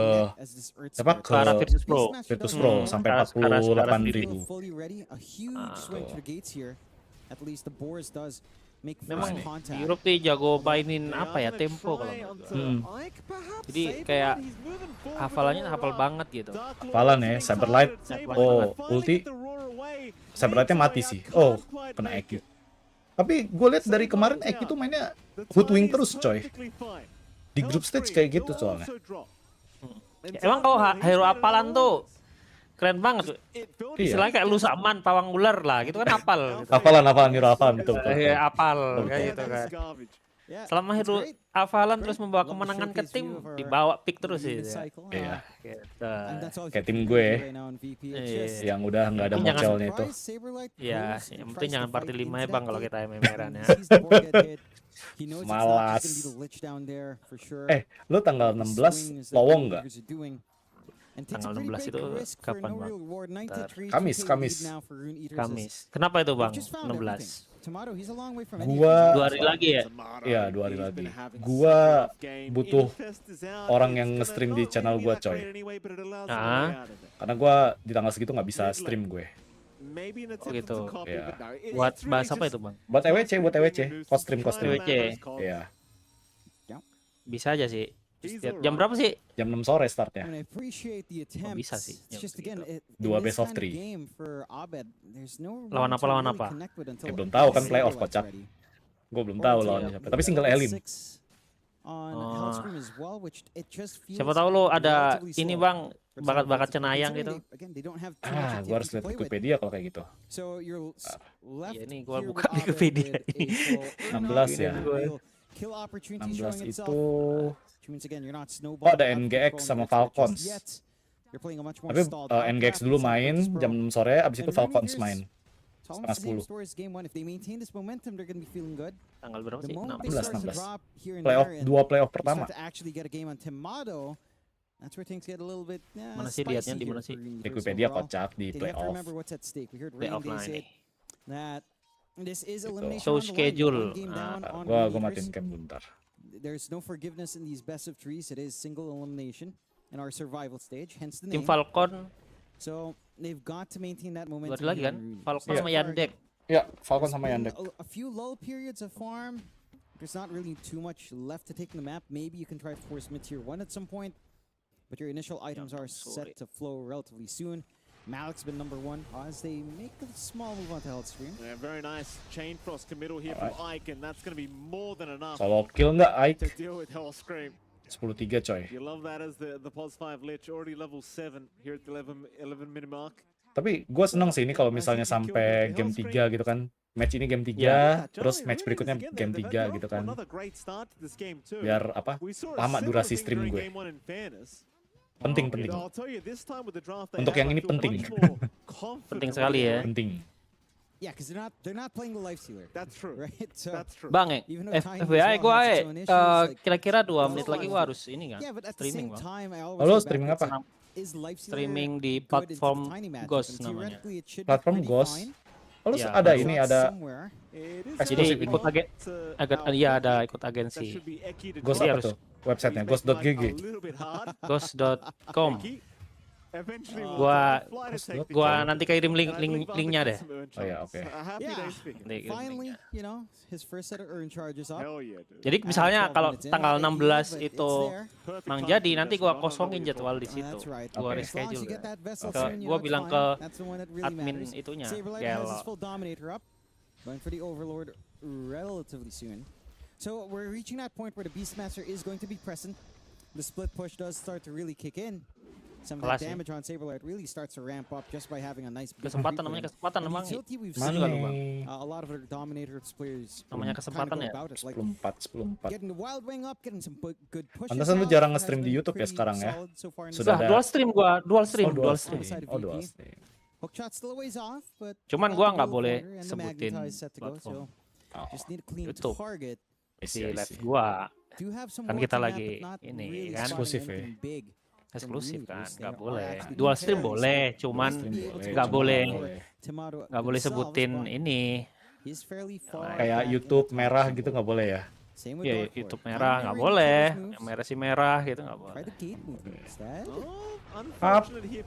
apa Ke arah Virtus Pro. Virtus Pro sampai Ke arah 48 ribu. Fully ready, a huge swing to the gates here. At least the Boars does make Memang first contact. Europe tuh jago mainin apa ya tempo kalau menurut gua. Jadi kayak hafalannya hafal banget gitu. Hafalan ya, Saberlight. Oh, ulti. Saberlightnya mati sih. Oh, kena EQ. Tapi gue lihat dari kemarin EQ tuh mainnya hoodwink terus coy. Di group stage kayak gitu soalnya. Emang kalau hero apalan tuh keren banget. Iya. Istilahnya kayak lu saman pawang ular lah gitu kan apal. Gitu. Hafalan hero hafalan betul betul. Iya, apal Betul, kayak betul. gitu kan. Yeah, Selama it's hero great. hafalan Great. terus membawa Love the kemenangan ke showcase tim view of our dibawa pick terus Rune sih. cycle. Iya. Gitu. And that's all Kayak you tim can gue do right now on VP. It's Iya. just Yang udah nggak ada Tapi jangan mocelnya itu. surprise, Saberlight Ya, goes and yang penting tries jangan to party fight 5 ya into Bang that kalau gate. kita MMR-an ya. Sees the board get hit. He knows it's not Malas. just gonna be the lich down there for sure. Lu tanggal 16 lowong nggak? Tanggal 16 itu kapan, Bang? Kamis. Kamis. Kenapa itu Bang? 16. Gua 2 hari lagi ya? Iya 2 hari lagi. Gua butuh orang yang nge-stream di channel gua coy. Ah, Karena gua di tanggal segitu nggak bisa stream gue. oh gitu. Iya. Buat bahas apa itu Bang? Buat EWC, kostum. EWC. Iya. Bisa aja sih. Jam berapa sih? Jam 6 sore startnya. bisa sih, jam segitu. 2 best of 3. Lawan apa? Ya, belum tahu kan playoff kocak. Gue belum tahu lawannya siapa. Tapi single elim. Siapa tahu lo ada ini Bang, bakat-bakat cenayang gitu. Gue harus lihat Wikipedia kalau kayak gitu. Ya ini gua buka Wikipedia. 16 ya. 16 itu ada NGX sama Falcons. Tapi NGX dulu main jam 6 sore, abis itu Falcons main setengah 10. Tanggal berapa sih? 16. Playoff pertama. Mana sih lihatnya di mana sih? Wikipedia kocak di playoff. Playoff line. Gitu. Show schedule. Gua matiin cam bentar. There's no forgiveness in these best of threes. It is single elimination in our survival stage. Hence the Tim name. Falcon So they've got to maintain that momentum. baru lagi kan? here in Rune. Falcon So sama far, Yandek. Ya, Falcon sama Yandek. A few lull periods of farm. There's not really too much left to take in the map. Maybe you can try to force mid tier 1 at some point, but your initial items are set to flow relatively soon. Malik's been number 1 as they make a small move onto Health Stream. Yeah, very nice chain frost committal here from Ike, and that's going to be more than enough Solo kill nggak to Ike? deal with Hellscream. 10-3 coy. You love that as the pos 5 lich already level 7 here at the 11 minute mark. Tapi gue seneng sih ini kalau misalnya sampai game 3 gitu kan. Match ini game 3, terus match berikutnya game 3 gitu kan. Biar apa? Lama durasi stream gue. Penting. Untuk yang ini penting. Penting sekali ya. Penting. Yeah, because they're not playing the life stealer. That's true. Right? So That's true. Bang, even though Tiny FYI as well gue has its own issues, like, kira-kira 2 menit Dota lagi is gue harus ini kan, yeah, but at the streaming same bang. time, I always Halo, go back streaming to apa? is life stealer Streaming di good into the platform Tiny matchup? Ghost And namanya. theoretically, it should be Platform pretty Ghost? fine. Lalu Iya, ada betul. ini, ada Somewhere. Jadi ikut agen, iya ada ikut agensi. Ghost Jadi apa harus tuh? Websitenya Ghost.gg. Ghost.com. Gua nanti kirim linknya deh. Oh ya, oke. Yeah, Nanti kirim finally, linknya. you know, his first set of earn charges up. Jadi misalnya 12 kalau minutes in, tanggal not 16 but itu it's there. Mang jadi nanti gua kosongin jadwal di situ. That's right. Gua Okay. As long as reschedule. you get that vessel Ke- soon, you gua know, it's bilang fine. ke That's the one that really admin matters. itunya, Saberlight has his Gelo. full dominator up. Going for the overlord relatively soon. So we're reaching that point where the Beastmaster is going to be present. The split push does start to really kick in. Some of that Kelas ya. damage on Saberlight really starts to ramp up just by having a nice big Kesempatan creep namanya in. kesempatan And emang. utility we've Mana seen, juga lu, Bang? a lot of our dominators players Namanya kinda kesempatan go ya. about it, like 10-4. getting the wild wing up, getting some good pushes. Pantesan lu out jarang has nge-stream di been YouTube ya pretty sekarang ya? solid so far in Sudah this ada- Dual stream gua, dual stream, Oh, dual dual stream. stream. Side Oh, VP. dual stream. Hookshot still a ways off, but Cuman about gua to nggak go boleh forward, and the sebutin Magnetize set to go, platform. so Oh, just need a clean YouTube. target. I Di see, I live see. gua Do have some Kan work kita in that, lagi but not ini really kan. spotting Eksklusif ya. anything big from eksklusif Rune kan, leaders. nggak They boleh. are actually Dual stream very boleh, solid. cuman Must be able to nggak jump boleh. over Tomato nggak boleh themselves, sebutin but ini. he's fairly far Kayak back YouTube in the merah top gitu zone. nggak boleh ya? Same with Ya Dark Lord. YouTube Not merah only nggak reading boleh, people's moves, yang merah si merah gitu nggak try boleh. the gate move instead. Up.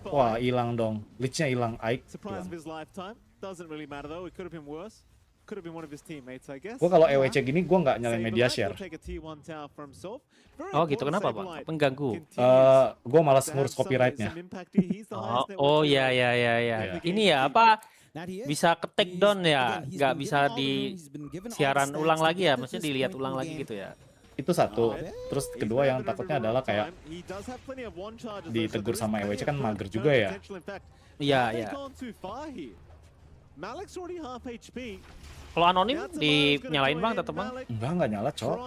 Wah, hilang dong. Leech-nya hilang, Ike. Surprise of his lifetime. Doesn't really matter though. It could have been worse. Could have been one of his teammates, I guess. Gua kalau EWC gini gua nggak nyalain media share. Oh gitu, kenapa bang? Pengganggu. Gua malas ngurus copyrightnya. Oh ya ya ya ya. Ini ya apa? That he is. Bisa ke take down ya, Again, he's nggak been bisa given all the di room, he's been given all the siaran stats ulang to lagi get ya, to maksudnya this dilihat point in ulang the lagi game. gitu ya. Itu satu. Terus kedua yang takutnya adalah kayak ditegur sama EWC kan mager juga ya. Iya iya. Kalau anonim dinyalain bang tetep bang? Enggak nyala, Cok.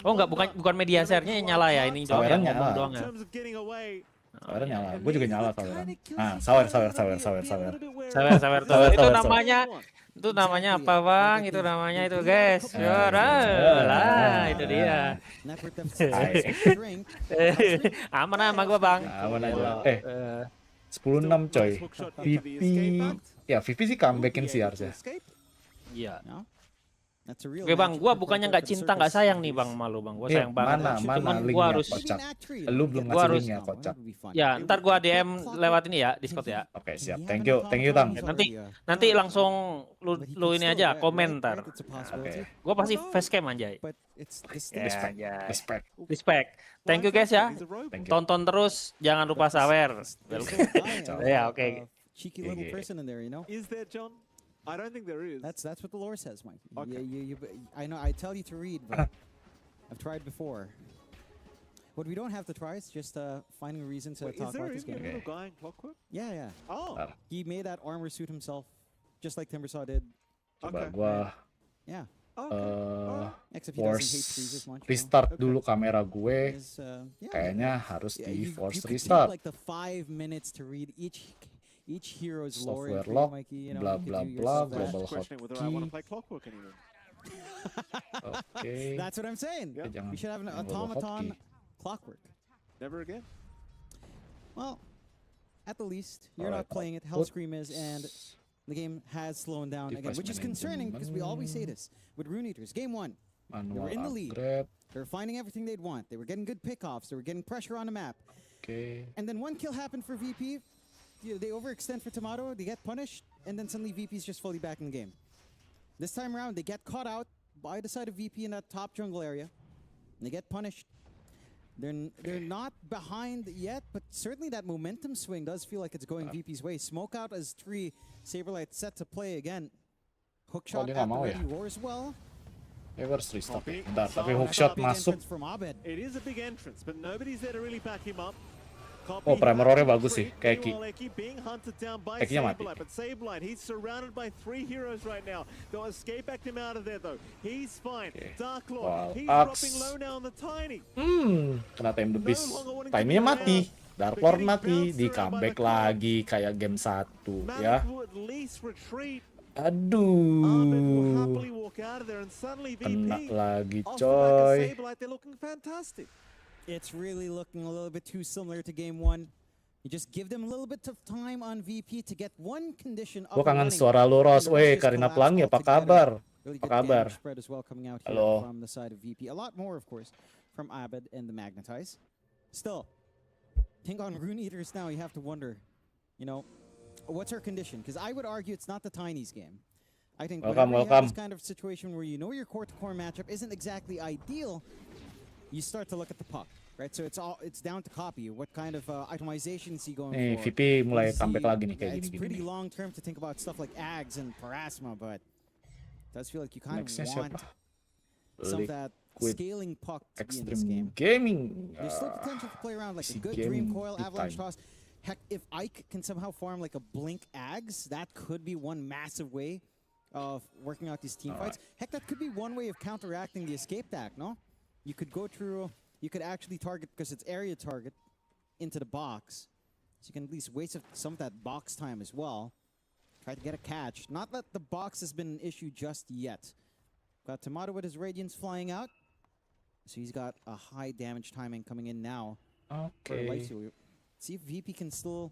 Oh enggak, bukan media share-nya yang nyala ya, ini doang Saweran yang ngomong nyala. doang ya. Saweran nyala. Gua juga nyala saweran. Nah, sawer. Sawer tuh. Itu namanya apa bang? Itu namanya itu guys. Lah itu dia. Network deficit shrink. Aman sama gua bang. Aman aja. 10-6 coy. VP. Ya, VP sih comebackin sih harusnya. Iya. No? That's a real Oke bang, matchup gua for bukannya Purple nggak for the cinta nggak Circus. sayang nih bang malu bang, gua sayang banget. Mana Cuman linknya, gua harus, kocak. Maybe an act three. Lu belum Get ngasih harus- linknya, that kocak. would be fun. ya ntar gua DM lewat ini ya Discord ya. Oke, siap. He Thank haven't you, Tang. Nanti langsung But he lu could ini still, aja right, komen right, ntar. right, it's a possibility. Gua pasti facecam anjay. But it's this Ya, Respect. ya. Respect. Respect. Thank you guys ya. Thank you. Tonton terus, jangan lupa sawer. Ya, oke. Cheeky little person in there, you know. Is there, John? I don't think there is. That's what the lore says, Mike. Okay. I know. I tell you to read, but I've tried before. What we don't have to try is just finding a reason to Wait, talk is there about this even a game. little guy in Clockwork? Yeah. Oh, He made that armor suit himself, just like Timbersaw did. Coba Okay. gua Yeah. Except he doesn't hate trees force as much. restart dulu kamera gue. Yeah. Kayaknya harus Yeah, di you force could take restart. like the 5 minutes to read each hero's lore Software entry, lock, Mikey, you know, blah, you could blah, do blah, yourself that. global questioning whether I want to hotkey. play Clockwork anymore. Oke. That's what I'm saying. Yeah. Jangan We should have an global automaton hotkey. clockwork. Never again. Well, at the least, you're Alright, not playing it. output. Hellscream is, and the game has slowed down again, Device which is concerning because we always say this with Rune Eaters. Game 1, Manual in the lead. upgrade. they were finding everything they'd want. They were getting good pickoffs. They were getting pressure on the map. Oke. And then one kill happened for VP. They overextend for Tomato. They get punished, and then suddenly VP's just fully back in the game. This time around, they get caught out by the side of VP in that top jungle area. And they get punished. They're not behind yet, but certainly that momentum swing does feel like it's going VP's way. Smoke out as 3, Saberlight set to play again. Hookshot dia at nggak the mau ready, ya? roars well. Harus restart. Copy. Bentar, tapi Solid. hookshot Big masuk. entrance from Abed. It is a big entrance, but nobody's there to really back him up. Oh, primer-nya bagus sih, kayak Eki. Ekinya Ekinya mati. But Saberlight, he's surrounded by 3 heroes right now. They'll escape back him out of there though. He's fine. Okay. Dark Wild Lord, he's Axe. dropping low now on the Tiny. Kena time the beast. Time-nya mati. Dark Lord mati, di comeback lagi kayak game 1 ya. Maverick will at least retreat. Ahmed will Aduh. happily walk out of there, and suddenly Kena VP lagi off the back of coy. Sableye, they're looking fantastic. It's really looking a little bit too similar to game one. You just give them a little bit of time on VP to get one condition up Gua and kangen running, suara lu, Ros. and the rest Weh, just Karina collapse Pelangi, apa altogether. kabar? Really Apa good kabar? damage spread as well coming out here Halo. from the side of VP. A lot more, of course, from Abed and the Magnetize. Still, think on Rune Eaters now, you have to wonder, you know, what's our condition? Because I would argue it's not the Tiny's game. I think Welcome, whenever you have welcome. this kind of situation where you know your core-to-core matchup isn't exactly ideal, you start to look at the puck, right? So it's down to copy. What kind of itemization is he going Nih, for? VP mulai Is comeback he- lagi nih kayak yeah, It's gini-gini. pretty nih. long term to think about stuff like Ags and Parasma, but it does feel like you kind Nextnya of want siapa? some of that Liquid scaling puck to be in this Extreme game. Gaming. There's still potential to play around like a si good game Dream Coil, big Avalanche time. Toss. Heck, if Ike can somehow farm like a Blink Ags, that could be one massive way of working out these team fights. Heck, that could be one way of counteracting the escape attack, no? You could go through, you could actually target, because it's area target, into the box. So you can at least waste some of that box time as well. Try to get a catch. Not that the box has been an issue just yet. Got Tomato with his Radiance flying out. So he's got a high damage timing coming in now for Oke. Lifesteal. See if VP can still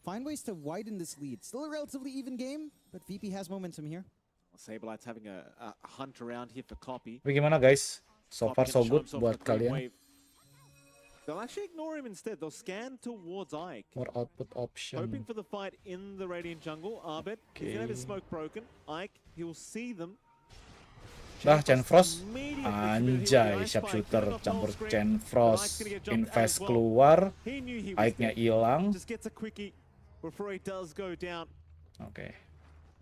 find ways to widen this lead. Still a relatively even game, but VP has momentum here. Sableye's having a hunt around here for copy. Tapi gimana guys? So Copy far gonna so show good himself buat in the third kalian. wave. They'll actually ignore him instead. They'll scan towards Ike. More output option. Hoping for the fight in the Radiant jungle. Abed, he's gonna have his smoke broken. Ike, he will see them. Dah, Chen Frost. Immediately Anjay, committed sharpshooter to the ice campur spike, but Chen Ike's Frost. gonna get jumped Invest as well. keluar. He knew he was Ike-nya dead. hilang. Just gets a quickie before he does go down. Oke.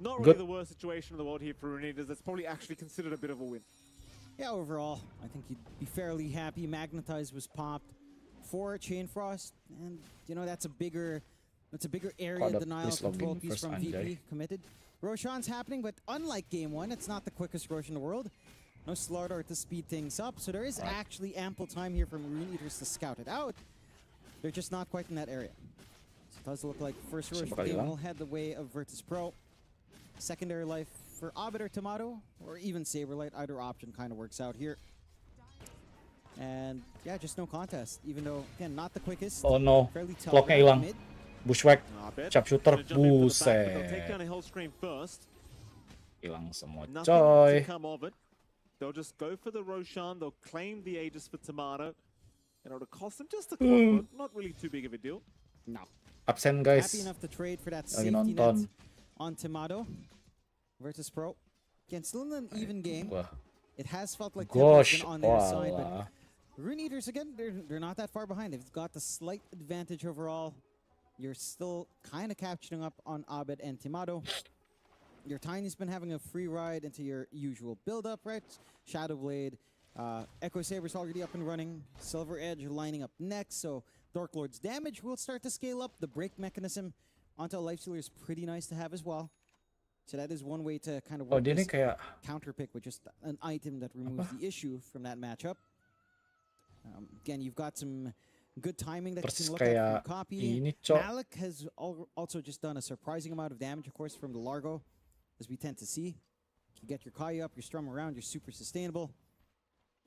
Not really Good. the worst situation in the world here for Runitas. That's probably actually considered a bit of a win. Yeah, overall, I think you'd be fairly happy. Magnetize was popped for Chain Frost, and you know that's a bigger area Product denial is logging control piece first, from Anjay. VP committed. Roshan's happening, but unlike game one, it's not the quickest Roshan in the world. No Slardar to speed things up, so there is actually ample time here from Rune Eaters to scout it out. They're just not quite in that area. So it does look like first Roshan bakal game hilang. will head the way of Virtus Pro. Secondary life for Abed or Tomato, or even Saberlight, either option kind of works out here. And yeah, just no contest, even though, again, not the quickest. Oh no. Fairly Clocknya telegraphed hilang. mid. Bushwhack. Abed, Sharpshooter. gonna jump in for the back, but they'll take Buset. down a hell screen first. Hilang semua Nothing to coy. come of it. They'll just go for the Roshan. They'll claim the Aegis for Tomato. And it'll cost them just a couple, not really too big of a deal. No. Absen guys. Happy enough to trade for that Lagi safety net nonton. on Tomato. Virtus Pro. Again, still in an even game. Wah. It has felt like tempo's Gosh. been on their side, but Walah. Rune Eaters, again, they're not that far behind. They've got the slight advantage overall. You're still kind of catching up on Abed and Tomato. Your Tiny's been having a free ride into your usual build-up, right? Shadow Blade, Echo Saber's already up and running. Silver Edge lining up next, so Dark Lord's damage will start to scale up. The break mechanism onto a Lifestealer is pretty nice to have as well. So that is one way to kind of Oh work dia this nih kayak counter pick with just an item that removes the issue from that matchup. Again, you've got some good timing that persis you can look at kayak from copy. ini cok. Malik has also just done a surprising amount of damage, of course, from the Largo, as we tend to see. You get your Kai up, your Strum around, you're super sustainable.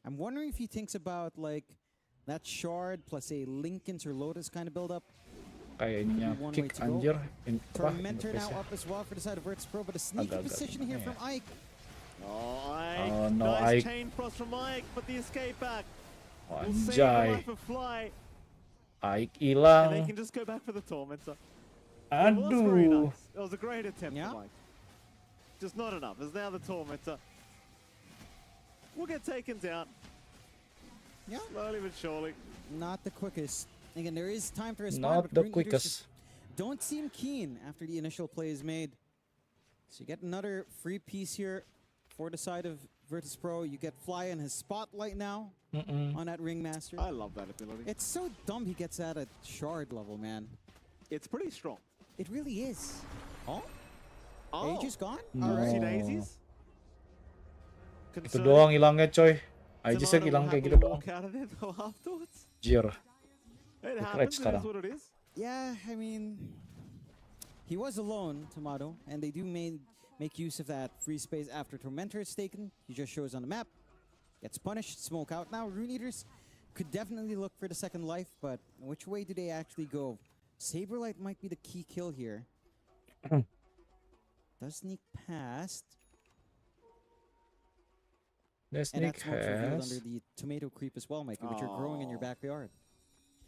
I'm wondering if he thinks about like that Shard plus a Linken's or Lotus kind of build up. Kayak ininya One kick way to go. anjir. Tormentor now Interface-nya. up as well for the side of Virtus Pro, but a sneaky Agak-agak position here gimana from Ike. Oh, Ike. Oh, no, nice Ike. chain frost from Ike, but the escape back Oh, will save the anjay. life of Fly. Ike And they hilang. can just go back for the Tormentor. It was very Aduh. nice. It was a great attempt Yeah. from Ike. Just not enough. As now the Tormentor will get taken down. Yeah. Slowly but surely. Not the quickest. Again, there is time to respond, Not but the Rune Eaters just quickest. don't seem keen after the initial play is made. So you get another free piece here for the side of Virtus Pro. You get Fly in his spotlight now on that Ringmaster. I love that ability. It's so dumb he gets that at Shard level, man. It's pretty strong. It really is. Oh? Oh, Age is gone? No. Alright. Oopsie daisies. Itu Concerning. doang hilangnya coy. Aegis Tomato will hilang kayak happily gitu doang. walk out of there though afterwards. Jir. It Keren happens. It sekarang. is what it is. Yeah, I mean, he was alone, Tomato, and they do make use of that free space after Tormentor is taken. He just shows on the map, gets punished, smoke out. Now Rune Eaters could definitely look for the second life, but which way do they actually go? Saberlight might be the key kill here. Does sneak past. There's And Nick that's what's revealed has. under the tomato creep as well, Mikey, which you're growing in your backyard.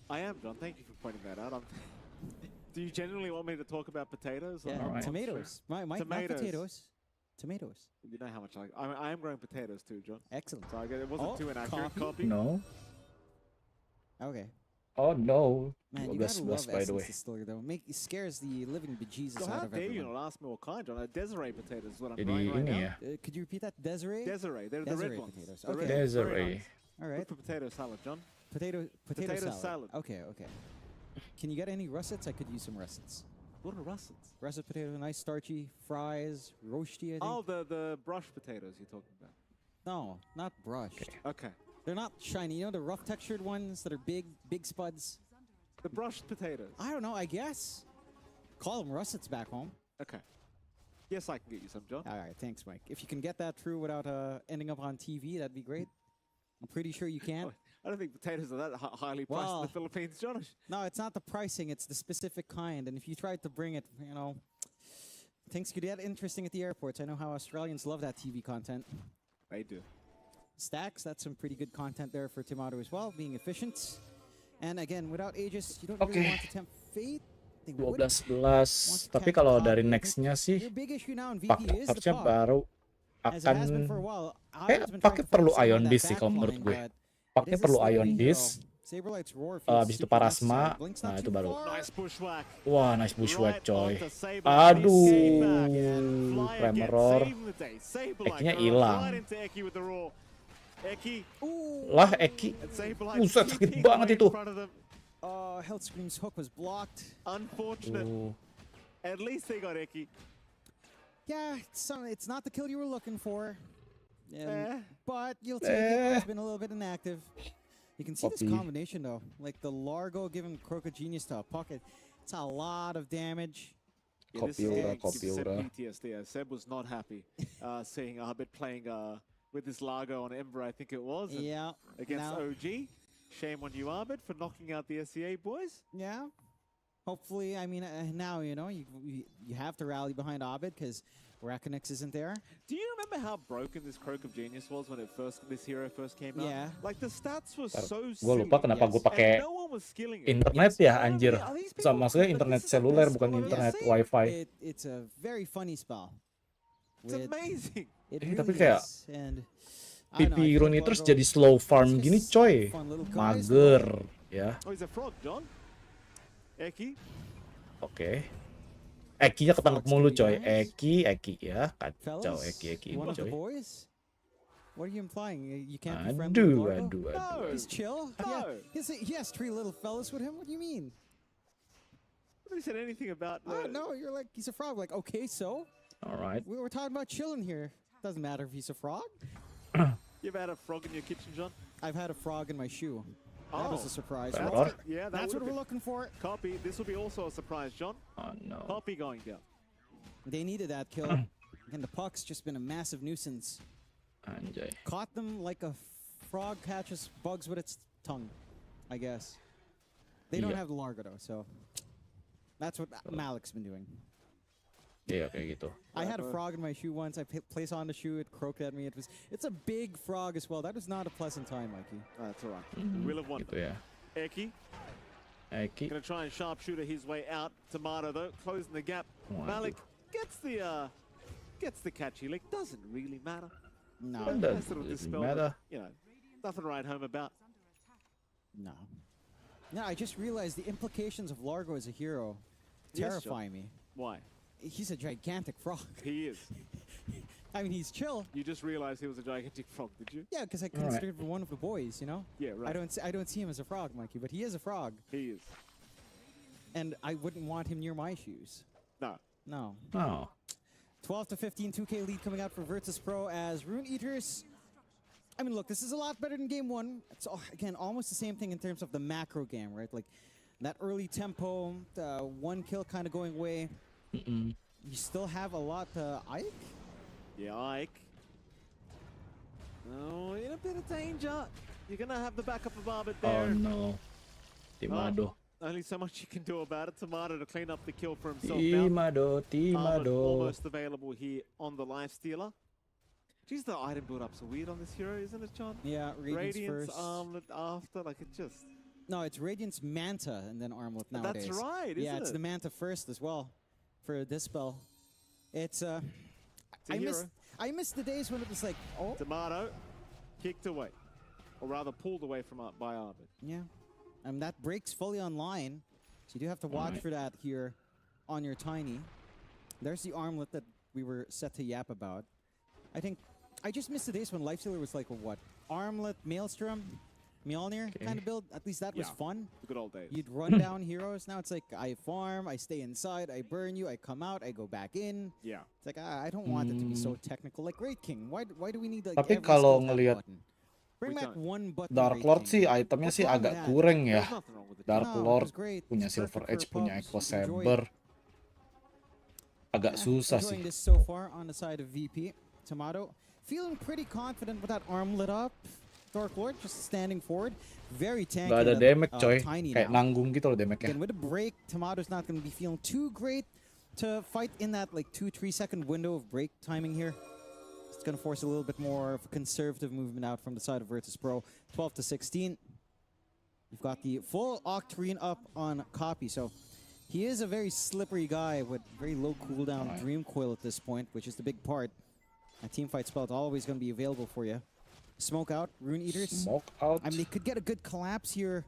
I am, John. Thank you for pointing that out. Do you genuinely want me to talk about potatoes? Yeah, Alright. tomatoes. Not Tomatoes. potatoes. Tomatoes. You know how much I am growing potatoes too, John. Excellent. So I guess it wasn't Oh, too inaccurate. copy. No. Okay. Oh no. Man, you Bagus, gotta bagus, love by the Essence way. Distiller, though. It scares the living bejesus So out how of dare you everyone. not ask me what kind, John? Desiree potatoes is what I'm Jadi growing right ini now. ya. Could you repeat that? Desiree? Desiree, they're the Desiree red ones. potatoes. The red Okay. ones, very Desiree. nice. All Good right. for potato salad, John. Potato Potato salad. Okay, okay. Can you get any russets? I could use some russets. What are russets? Russet potato, nice starchy. Fries, roasty, I think. Oh, the brush potatoes you're talking about. No, not brushed. Okay. They're not shiny. You know the rough textured ones that are big spuds? The brushed potatoes. I don't know, I guess. Call them russets back home. Okay. Yes, I can get you some, John. All right, thanks, Mike. If you can get that through without ending up on TV, that'd be great. I'm pretty sure you can. I don't think potatoes are that highly priced in Well- the Philippines, John. No, it's not the pricing, it's the specific kind. And if you tried to bring it, things could get interesting at the airports. I know how Australians love that TV content. They do. Stacks, that's some pretty good content there for Tomato as well, being efficient. And again, without Aegis, you don't really Oke. want to tempt fate. They would 12-11. Tapi kalau dari nextnya sih, Your big issue now in VP is the harusnya pop. baru As it has been akan for a while. pakai perlu Ion Disc sih kalau menurut gue. Pakai perlu Ion Disc. Habis itu Parasma, nah itu baru. Nice bushwhack. Wah, nice bushwhack coy. onto Saberlight. Aduh, He's back. Fly again, Premoror. saving the day. Saberlight Eki-nya going hilang. right into Eki with the roar. Eki Lah Eki. and Saberlight Buset, sakit keeping banget away itu. in front of them. Health Scream's hook was blocked. Unfortunate. At least they got Eki. Yeah, it's not the kill you were looking for. Eh. But you'll take it. It's been a little bit inactive. You can see this Copy. combination though. Like the Largo giving Croca Genius to a pocket. It's a lot of damage. Yeah, this Copiora, gives Seb Copiora. PTSD. Seb was not happy seeing Arbit playing with this Largo on Ember, I think it was. and Yeah. Against now- OG. Shame on you, Arbit, for knocking out the SCA boys. Yeah. Hopefully, I mean, now, you have to rally behind Abid because Rakonix isn't there. Do you remember how broken this Croak of Genius was when this hero first came out? Yeah. Like the stats were so Gue silly. lupa kenapa gue pakai And no one was skilling it. internet ya anjir. Are these people- Sama maksudnya but internet this is the seluler best bukan spot I've internet seen. wifi. It's a very funny spell. It's amazing. It tapi really kayak is. And I don't know, I PP think Rune terus Largo- jadi slow farm It's gini just coy. fun little guys, Mager ya. Oh, he's a frog, John. Eki. Oke. Eki-nya ketangkep mulu coy. Guys. Eki ya. Kacau Fellas, Eki one of the coy. boys? What are you implying? You can't be friendly with Aduh, Largo? aduh. He's chill? No. Yeah. He has three little fellas with him? What do you mean? Nobody said anything about No, you're like, he's a frog. Like, okay, so? Alright. We were talking about chilling here. Doesn't matter if he's a frog. You ever had a frog in your kitchen, John? I've had a frog in my shoe. That was Oh. a surprise. Error. Right? Yeah, That's what would've we're been- looking for. Copy. This will be also a surprise, John. Oh no. Copy going down. They needed that kill. And the puck's just been a massive nuisance. Anjay. Caught them like a frog catches bugs with its tongue, I guess. They don't Yeah. have the Largo though, so that's what Malik's been doing. Iya kayak gitu. I had a frog in my shoe once. I placed on the shoe. It croaked at me. It's a big frog as well. That was not a pleasant time, Mikey. That's all right. Will have won. Gitu ya. Eki Eki. gonna try and sharpshooter his way out. Tomato though, closing the gap. Waduh. Malik gets the catchy lick. Doesn't really matter. No, Doesn't Nice little really dispel, matter. You know, nothing to write home about. no. No, I just realized the implications of Largo as a hero Yes, terrify me. Why? He's a gigantic frog. He is. I mean, he's chill. You just realized he was a gigantic frog, did you? Yeah, because I All right. considered him one of the boys, you know? Yeah, right. I don't see him as a frog, Mikey, but he is a frog. He is. And I wouldn't want him near my shoes. No. No. Oh. 12 to 15, 2K lead coming out for Virtus Pro as Rune Eaters. I mean, look, this is a lot better than game one. It's, again, almost the same thing in terms of the macro game, right? Like, that early tempo, the one kill kind of going away. You still have a lot, Ike? Yeah, Ike. Oh, in a bit of danger. You're gonna have the backup of Arbit Oh there. no. Timado. Only so much you can do about it. Tomato to clean up the kill for himself now. Timado. Arbit Timado. almost available here on the life stealer. Jeez, the item build-ups are weird on this hero, isn't it, John? Yeah, Radiance first. Armlet after, like it just... No, it's Radiance Manta and then Armlet nowadays. That's right, isn't Yeah, it's it? the Manta first as well for this spell. It's a I hero. I miss the days when it was like, oh, Tomato kicked away, or rather pulled away from by Arbit. yeah. And that breaks fully online, so you do have to watch for that here on your Tiny. There's the Armlet that we were set to yap about. I think I just missed the days when Lifestealer was like a what? Armlet, Maelstrom, Mjolnir kind of build. At least that was fun. The good old days. You'd run down heroes. Now it's like I farm, I stay inside, I burn you, I come out, I go back in. Yeah. It's like I don't want it to be so technical like Great King. Why do we need like Tapi every kalau skill to have a ngelihat button? Bring back one button. Dark Great Lord King. sih itemnya sih What's wrong agak with that? kurang ya. There's nothing wrong with it. Dark No, it Lord was great. punya It's Silver perfect Edge, for punya pubs. Echo Enjoy it. Saber. Agak susah Enjoying sih. this so far on the side of VP. Tomato feeling pretty confident with that armlet up. Dark Lord just standing forward. Very tanky. Gak ada that, damage coy. Tiny Kayak now. nanggung gitu loh damage-nya. Again, with a break, Tomato's not going to be feeling too great to fight in that like 2-3 second window of break timing here. It's going to force a little bit more of a conservative movement out from the side of Virtus.pro. 12 to 16. You've got the full Octarine up on Copy, so he is a very slippery guy with very low cooldown Dream Coil at this point, which is the big part. A teamfight spell is always going to be available for you. Smoke out, Rune Eaters. Smoke out. I mean, they could get a good collapse here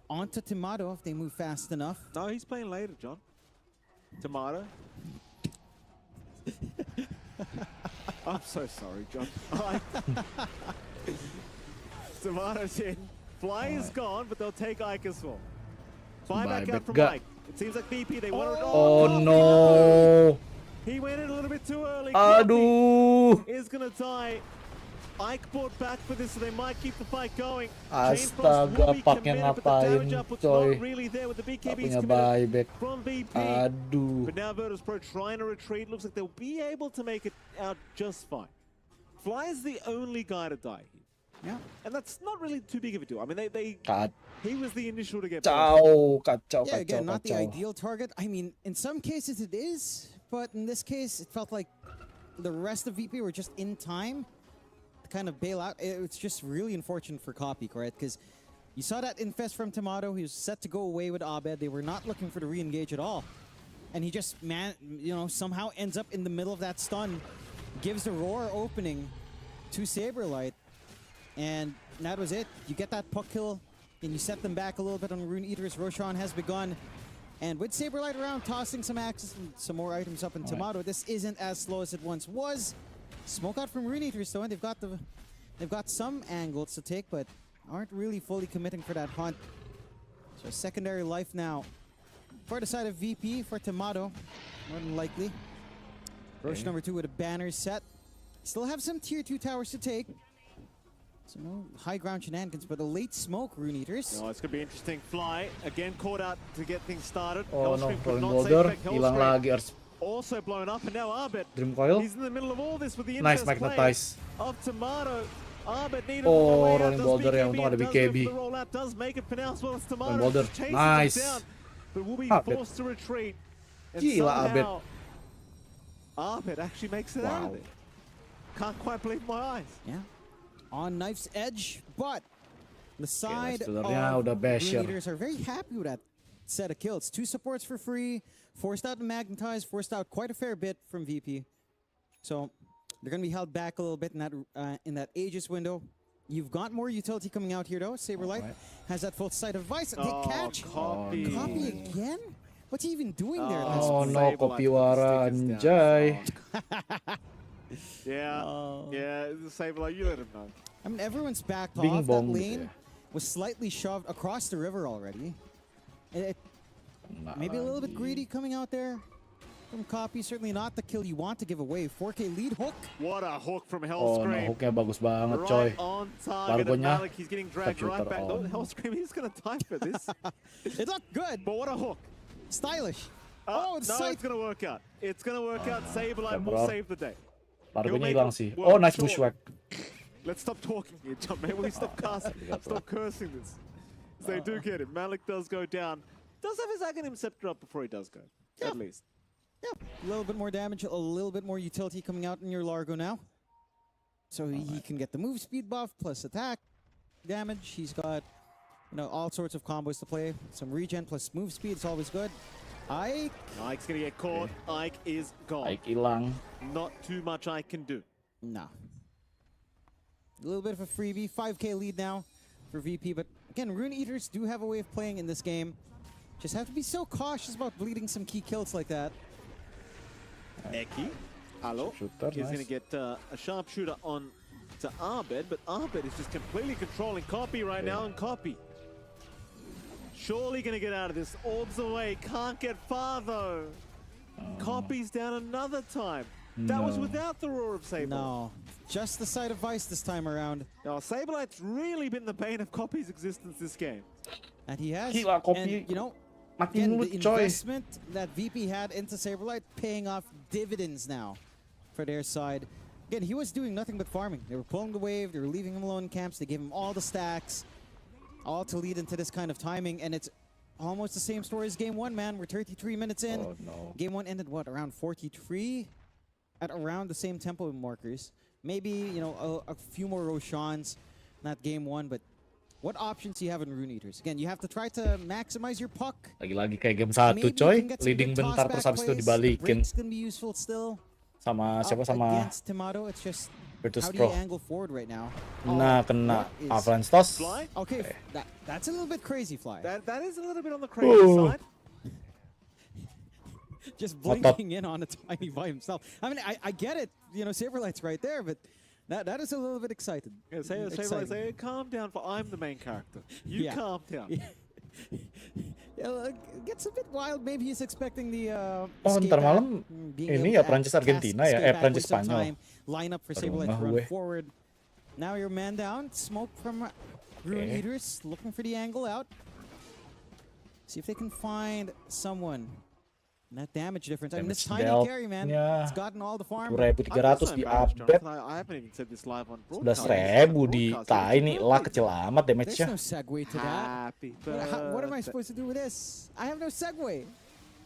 onto Tomato if they move fast enough. No, he's playing later, John. Tomato. I'm so sorry, John. Tomato's in. Fly is gone, but they'll take Ike as well. Fly back out from Ike. It seems like VP, they want to go. Oh no. He went in a little bit too early. Aduh. Is going to die. Ike brought back for this, so they might keep the fight going. Astaga, paknya ngapain, coy. Paknya buyback. From VP. Aduh. But now Virtus.pro trying to retreat. Looks like they'll be able to make it out just fine. Fly is the only guy to die here. Yeah. And that's not really too big of a deal. I mean, he was the initial to get Kacau, Yeah, again, not the kacau. ideal target. I mean, in some cases it is, but in this case, it felt like the rest of VP were just in time to kind of bail out. It's just really unfortunate for Copy, correct? Because you saw that infest from Tomato. He was set to go away with Abed. They were not looking for the re-engage at all. And he just, somehow ends up in the middle of that stun, gives the roar opening to Saberlight. And that was it. You get that puck kill, and you set them back a little bit on Rune Eaters. Roshan has begun. And with Saberlight around, tossing some axes and some more items up in Tomato, this isn't as slow as it once was. Smoke out from Rune Eaters, though, and they've got some angles to take, but aren't really fully committing for that hunt. So secondary life now for the side of VP for Tomato, more than likely. Roche number 2 with a banner set. Still have some tier 2 towers to take. So no high ground shenanigans, but a late smoke, Rune Eaters. Oh, it's going to be interesting. Fly, again caught out to get things started. Oh no, Hellscream could Rolling not Boulder, save back. hilang Hellscream lagi harus also blown up, and now Arbit. Dream Coil. He's in the middle of all this with the Nice infest play magnetize. of Tomato. Arbit needed Oh, a way out. Rolling Does Boulder ya, BKB, untung ada does go BKB. for the rollout, does make it for now as well as Tomato. Rolling Boulder, Chasing nice. them down, but will be Arbit. forced to retreat. And Gila, somehow, Arbit actually makes it out Wow. of it. Can't quite believe my eyes. Yeah. On knife's edge, but the side of Stealernya udah basher. Rune Eaters are very happy with that set of kills. 2 supports for free, forced out the magnetize, forced out quite a fair bit from VP. So they're going to be held back a little bit in that Aegis window. You've got more utility coming out here, though. Saberlight has that full sight of Vice. They catch. Copy. Copy again? What's he even doing there? Oh That's no, Saberlight Kopiwara, with the stickers anjay. down. Yeah, the Saberlight, you let him know. I mean, everyone's backed Bing off. That bong lane gitu ya. was slightly shoved across the river already. Maybe a little bit greedy coming out there from Copy. Certainly not the kill you want to give away. 4K lead hook. What a hook from Oh no, Hellscream. hooknya bagus banget coy. Right on target. And Largonya Malik, he's getting dragged keputar. right back. Oh, Oh, no. Hellscream, he's going to die for this. It looked good. But what a hook. Stylish. Oh, no, sight. it's gonna work out. It's gonna work out. Saberlight bro. will save the day. Largonya make hilang it sih. work, Oh, nice sure. bushwhack. Let's stop talking here, John. Maybe we stop casting, stop cursing this. So they do get it. Malik does go down. Does have his Aghanim Scepter up before he does go, at least. Yeah, a little bit more damage, a little bit more utility coming out in your Largo now. So he can get the move speed buff plus attack damage. He's got, all sorts of combos to play. Some regen plus move speed. It's always good. Ike's gonna get caught. Ike is gone. Ike hilang. Not too much Ike can do. No. A little bit of a freebie. 5k lead now for VP. But again, Rune Eaters do have a way of playing in this game. Just have to be so cautious about bleeding some key kills like that. Eki, Alo, Sharpshooter, is nice. going to get a sharpshooter on to Arbed, but Arbed is just completely controlling Copy right now, and Copy surely going to get out of this. Orbs away, can't get far though. Copy's down another time. That was No. without the Roar of Saberlight. No. Just the Sight of Vice this time around. Now, Saberlight's really been the bane of Copy's existence this game. And he has. Gila, Copy. And, Makin again, mulut, the coy. investment that VP had into Saberlight paying off dividends now for their side. Again, he was doing nothing but farming. They were pulling the wave, they were leaving him alone in camps, they gave him all the stacks, all to lead into this kind of timing, and it's almost the same story as Game 1, man. We're 33 minutes in. Oh, no. Game 1 ended, what, around 43? At around the same tempo markers. Maybe, a few more Roshans, not Game 1, but what options do you have in Rune Eaters? Again, you have to try to maximize your puck. Lagi-lagi kayak game 1, Maybe you coy. can get some Leading good bentar toss terus back habis itu plays. dibalikin. Breaks can be useful still. Sama siapa Up sama against Tomato, it's just Virtus how do Pro. you angle forward right now? Kena What is- Avalanche Toss. Fly? Okay, that's a little bit crazy, Fly. That is a little bit on the crazy side. Just blinking in on a tiny by himself. I mean, I get it. Saberlight's right there, but that is a little bit excited. Yeah, say, calm down, for I'm the main character. You Yeah. calm down. Yeah, it gets a bit wild. Maybe he's expecting the Oh, escape ntar back, malam being ini able ya to Prancis cast Argentina ya, escape back Prancis with some Spanyol. time, line up for Baru Saberlight to ngeh run gue. forward. Now you're man down. Smoke from Rune Okay. Eaters, looking for the angle out. See if they can find someone. And that damage difference. I mean, this Damage tiny dealt carry, man. nya It's gotten all the farm. 2.300 di update. I haven't even said this live on broadcast. 11.000 di tai ini lah kecil amat There's damage-nya. no segue to that. Happy What am I birthday. supposed to do with this? I have no segue.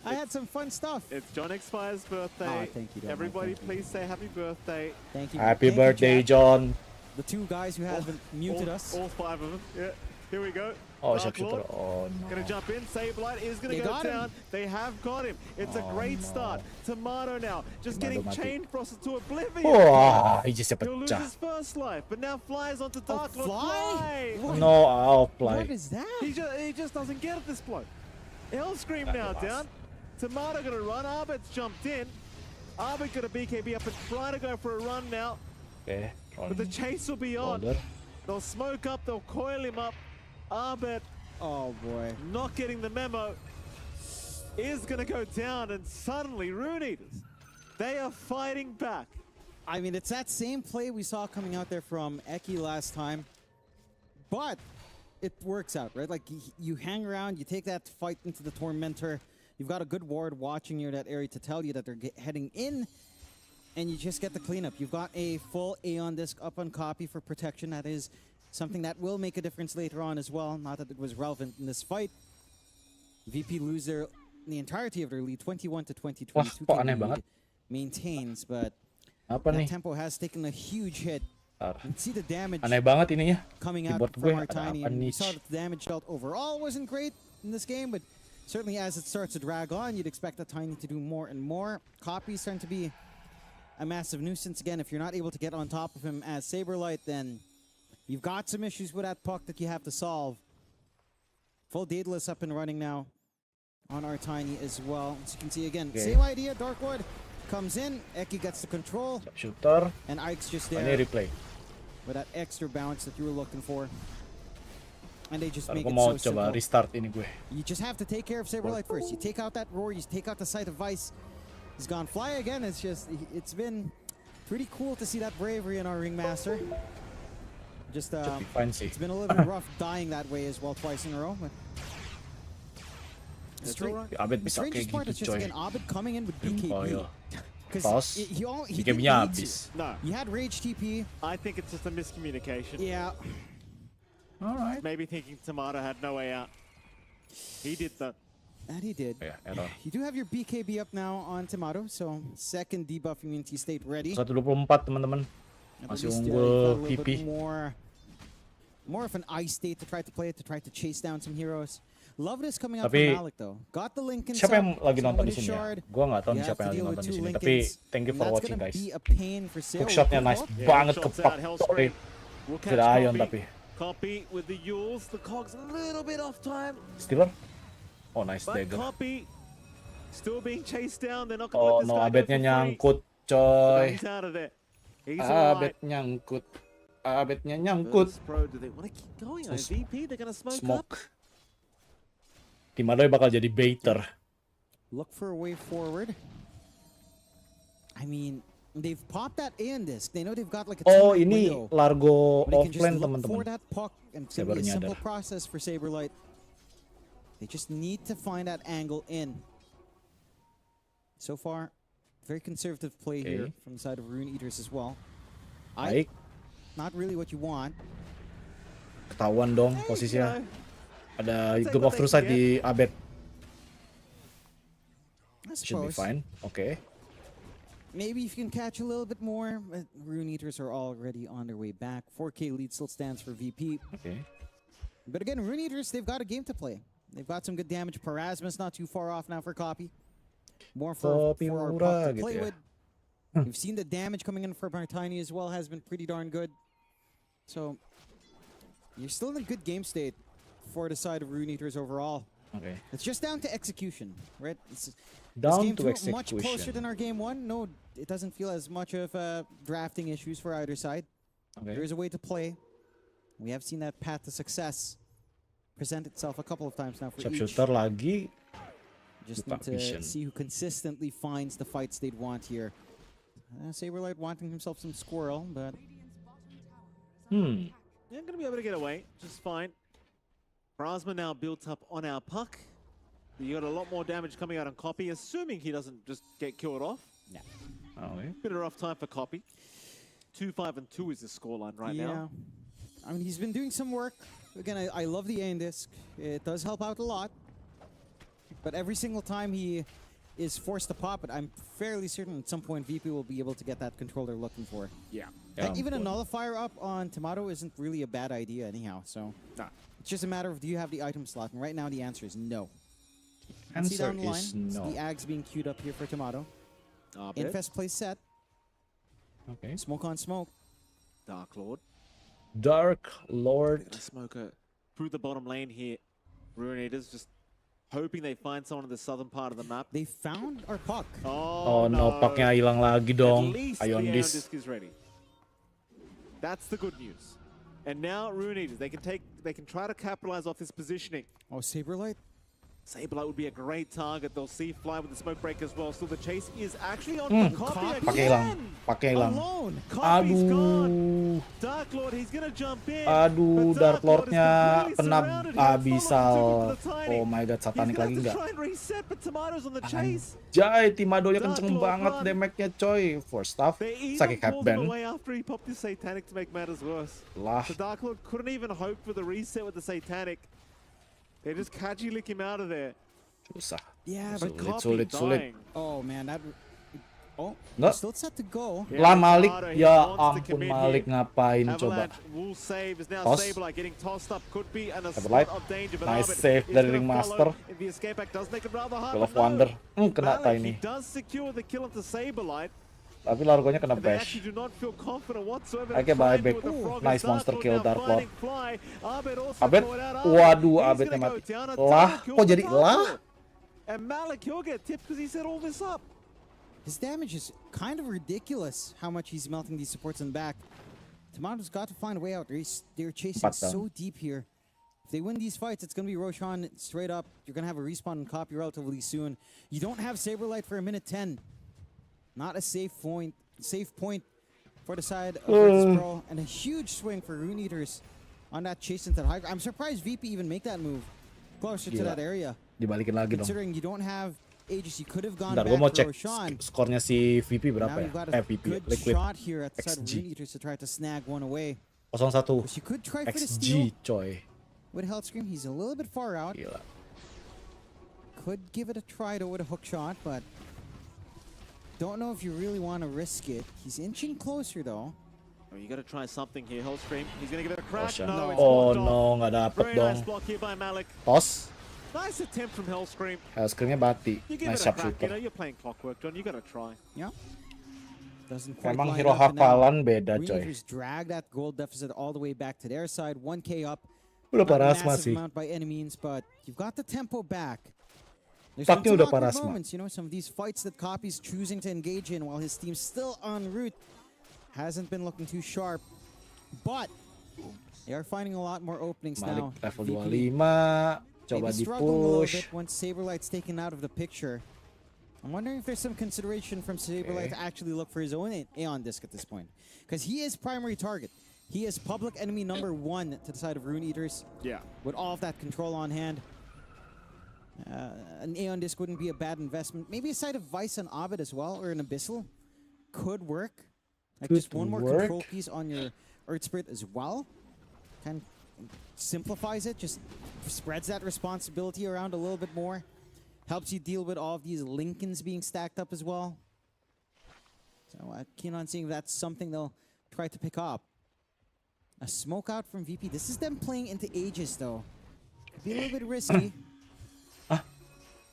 I had some fun stuff. It's John Xfire's birthday. Oh, thank you, Don. Everybody, Thank you. please say happy birthday. Thank you. Happy Thank you, birthday, chat. John. The two guys who haven't muted us. All five of them. Yeah. Here we go. Oh, Dark sharpshooter. Lord. Oh, Gonna no. jump in. Saberlight is gonna They go got him. down. They have got him. It's a Oh, great no. start. Tomato now just Tomato getting mati. chain frosted to oblivion. Wah, hijisnya He'll lose pecah. his first life, but now flies onto Oh, Dark Lord. fly? What? No What outplay. is that? He just doesn't get it, this bloke. Hellscream now down. Tomato gonna run. Arbet's jumped in. Arbet got a BKB up and trying to go for a run now. Oke, But the chase will be on. Roller. They'll smoke up. They'll coil him up. Arbet, Oh boy. not getting the memo, is gonna go down, and suddenly Rune Eaters, they are fighting back. I mean, it's that same play we saw coming out there from Eki last time, but it works out, right? Like you hang around, you take that fight into the Tormentor. You've got a good ward watching you in that area to tell you that they're heading in, and you just get the cleanup. You've got a full Aeon disc up on copy for protection. That is something that will make a difference later on as well. Not that it was relevant in this fight. VP lose the entirety of their lead, 21 to 20. Wah, 22 kok aneh lead banget. maintains, but Apa that nih? tempo has taken a huge hit. Bentar. And see the damage Aneh banget ininya. coming out Keyboard from gue our ada Tiny. apa And we nih? saw that the damage dealt overall wasn't great in this game, but certainly as it starts to drag on, you'd expect the Tiny to do more and more. Copy's starting to be a massive nuisance again. If you're not able to get on top of him as Saberlight, then you've got some issues with that puck that you have to solve. Full Daedalus up and running now on our Tiny as well. As you can see again, Okay. same idea. Dark Lord comes in, Eki gets the control, Shooter. and Ike's just Ini there replay. with that extra bounce that you were looking for. And they just Ntar make gue it mau so coba simple. restart ini gue. You just have to take care of Saberlight first. You take out that roar, you take out the Sight of Vice. He's gone fly again. It's been pretty cool to see that bravery in our Ringmaster. Just Should be fine sih. it's been a little bit rough dying that way as well twice in a row. But Straight. Abed The bisa kayak strangest part gitu is just coy. again Abed coming in with BKB. Oh iya. Because Tos, he didn't BKB-nya need to. habis. No, He had Rage TP. I think it's just a miscommunication. Yeah. Alright. Maybe thinking Tomato had no way out. He did that. That he did. Ya, error. You do have your BKB up now on Tomato, so second debuff immunity state ready. 124 teman-teman. At Masih least, unggul you've got a little PP. bit more of an ice state to try to play it, to try to chase down some heroes. Love this coming out Tapi, from Malik though. Got the Lincoln. Siapa yang up, lagi so nonton with di his sini ya? shard, Gua nggak tahu you nih have siapa to yang lagi deal with nonton di two sini. Tapi Lincolns, thank you and for that's watching gonna guys. be a pain for Sail. Hookshotnya nice Yeah, banget shots kepak. out, Hell Sorry. Spray. We'll catch Tidak Ion Copy. tapi. Copy with the Yules. The Cogs a little bit off time. Stealer? Oh nice But dagger. Copy still being chased down. They're not going to Oh let this no, guy go Abednya for free. nyangkut No, coy. he's out of there. He's alright. Abed nyangkut. Abednya nyangkut. Pro, do they want to keep going? On Terus VP, they're going to smoke up. Smoke. Timadoy bakal jadi baiter. Look for a way forward. I mean, they've popped that AN disc. They know they've got like a Oh two-minute ini window. Largo But they can just offline look for teman-teman. that puck, and it's Saya gonna be baru a simple nyadar. process for Saberlight. They just need to find that angle in. So far, very conservative play here Okay. from the side of Rune Eaters as well. Baik, Not really what you want. ketahuan dong Hey, posisinya. you know, Ada take group what of they Trueside can di Abed. I Should be suppose. fine. Oke. Maybe if you can catch a little bit more, but Rune Eaters are already on their way back. 4K lead still stands for VP. Oke. But again, Rune Eaters, they've got a game to play. They've got some good damage. Parasmus not too far off now for Copy. More for Copy our murah puck to gitu play ya. with. We've seen the damage coming in for Martini as well has been pretty darn good. So, you're still in a good game state for the side of Rune Eaters overall. Oke. It's just down to execution, right? This Down game to two much closer than execution. our game one. No, it doesn't feel as much of drafting issues for either side. Oke. There is a way to play. We have seen that path to success present itself a couple of times now for each. Sharpshooter lagi. Just buka need to vision. see who consistently finds the fights they'd want here. Saberlight wanting himself some squirrel, but Hmm. they're going to be able to get away just fine. Brasma now built up on our puck. You got a lot more damage coming out on Copy, assuming he doesn't just get killed off. Oke. Bit of a rough time for Copy. 2-5-2 is the scoreline right yeah. now. I mean, he's been doing some work. Again, I love the aim disc. It does help out a lot. But every single time he is forced to pop it, I'm fairly certain at some point VP will be able to get that control they're looking for. Yeah. Ya Even a ampun. nullifier up on Tomato isn't really a bad idea anyhow, so Nah. it's just a matter of do you have the item slot, and right now the answer is no. Let's see Answer down the line. is It's no. the Ags being queued up here for Tomato. Arbit, Infest plays set. Oke. Smoke on smoke. Dark Lord. Dark Lord. Gonna smoke it through the bottom lane here. Ruinators just hoping they find someone in the southern part of the map. They found our puck. Oh no, paknya hilang lagi dong. At least the Ion Ion Disc. Disc is ready. That's the good news. And now Ruinators, they can try to capitalize off this positioning. Oh, Saberlight. Saberlight would be a great target. They'll see Fly with the smoke break as well. Still, the chase is actually on the Copy Copy. Pakai hilang. again. Pakai hilang. Alone. Copy's gone. Aduh. Dark Lord, he's gonna jump in. Aduh, but Dark Lord is Lord-nya completely kena surrounded here. Abyssal. Follow to the Tiny. Oh my god, He's satanik gonna lagi have to nggak? try and reset, but Tomato's on the chase. Anjay, Timadonya kenceng Dark Lord banget run. damage-nya coy. First off, They even sakit pulled him headband. away after he popped his Satanic to make matters worse. Lah, The Dark Lord couldn't even hope for the reset with the Satanic. They just catchy lick him out of there. susah. Yeah, But but Copy sulit. dying. oh man, that. Oh, Nggak. still set to go. Yeah, Lah Malik, Tomato, he ya wants to ampun commit Malik here. ngapain coba. Avalanche will save. Is now Toss. Saberlight getting tossed up. Could be in a Saberlight. spot of danger. But Nice Arbit save is dari gonna Ringmaster. follow. If the escape back does make it rather hard. Will of but no. Wonder. Kena Malik, Tiny. he does secure the kill into Saberlight. Tapi Largonya kena And they bash. actually do not feel confident whatsoever. Oke, to try and buyback. do it with the Frog. Nice Dark monster Lord kill, now Dark Lord. finding Fly. Arbit also Abed, caught out. waduh, He's Abednya gonna go mati. down. A Lah, double kill kok for jadi Dark lah? Lord. And Malik, he'll get tipped because he set all this up. His damage is kind of ridiculous how much he's melting these supports in the back. Tomato's got to find a way out. They're chasing Empat down. so deep here. If they win these fights, it's going to be Roshan straight up. You're going to have a respawn and Copy relatively soon. You don't have Saberlight for a minute 10. Not a safe point for the side of Virtus Pro. And a huge swing for Rune Eaters on that chase into the high. I'm surprised VP even make that move closer to Gila. that area. Dibalikin lagi dong. Considering you don't have Aegis, you could have gone Bentar, back gue mau to cek Roshan. skornya si VP Now berapa you've got ya? a VP, good Liquid shot here at the side of XG. Rune Eaters to try to snag one away. 01 But you could try for the steal XG, coy. with Hellscream. He's a little bit far out. Gila. Could give it a try though with a hook shot, but don't know if you really want to risk it. He's inching closer though. Oh, you got to try something here, Hellstream. He's going to give it a crack. Roshan. No, it's Oh blocked off. no, nggak dapet Very dong. nice block here by Malik. Tos. Nice attempt from Hellscream. Hellscreamnya bati. You give Nice it a crack. You know, sharpshooter. you're playing Clockwork, John. You got to try. Yeah. Doesn't quite Emang line hero up, and now hafalan beda, Rune coy. Eaters drag that gold deficit all the way back to their side. 1k up. Udah Not a paras massive masih. amount by any means, but you've got the tempo back. There's Taknya been some udah awkward paras, Ma. moments, you know, some of these fights that Copy's choosing to engage in while his team's still en route hasn't been looking too sharp. But they are finding a lot more openings Malik now. level VP 25. Coba maybe di struggling a little push. bit once Saberlight's taken out of the picture. I'm wondering if there's some consideration from Saberlight to actually look for his own Aeon Disc at this point. Because he is primary target. He is public enemy number 1 to the side of Rune Eaters. Yeah. With all of that control on hand. An Aeon Disc wouldn't be a bad investment. Maybe a side of Vice and Ovid as well, or an Abyssal. Could work. Like just one more control piece on your Earth Spirit as well. Kind of simplifies it, just spreads that responsibility around a little bit more. Helps you deal with all of these Lincolns being stacked up as well. So keen on seeing if that's something they'll try to pick up. A smoke out from VP. This is them playing into Aegis though. Could be a little bit risky.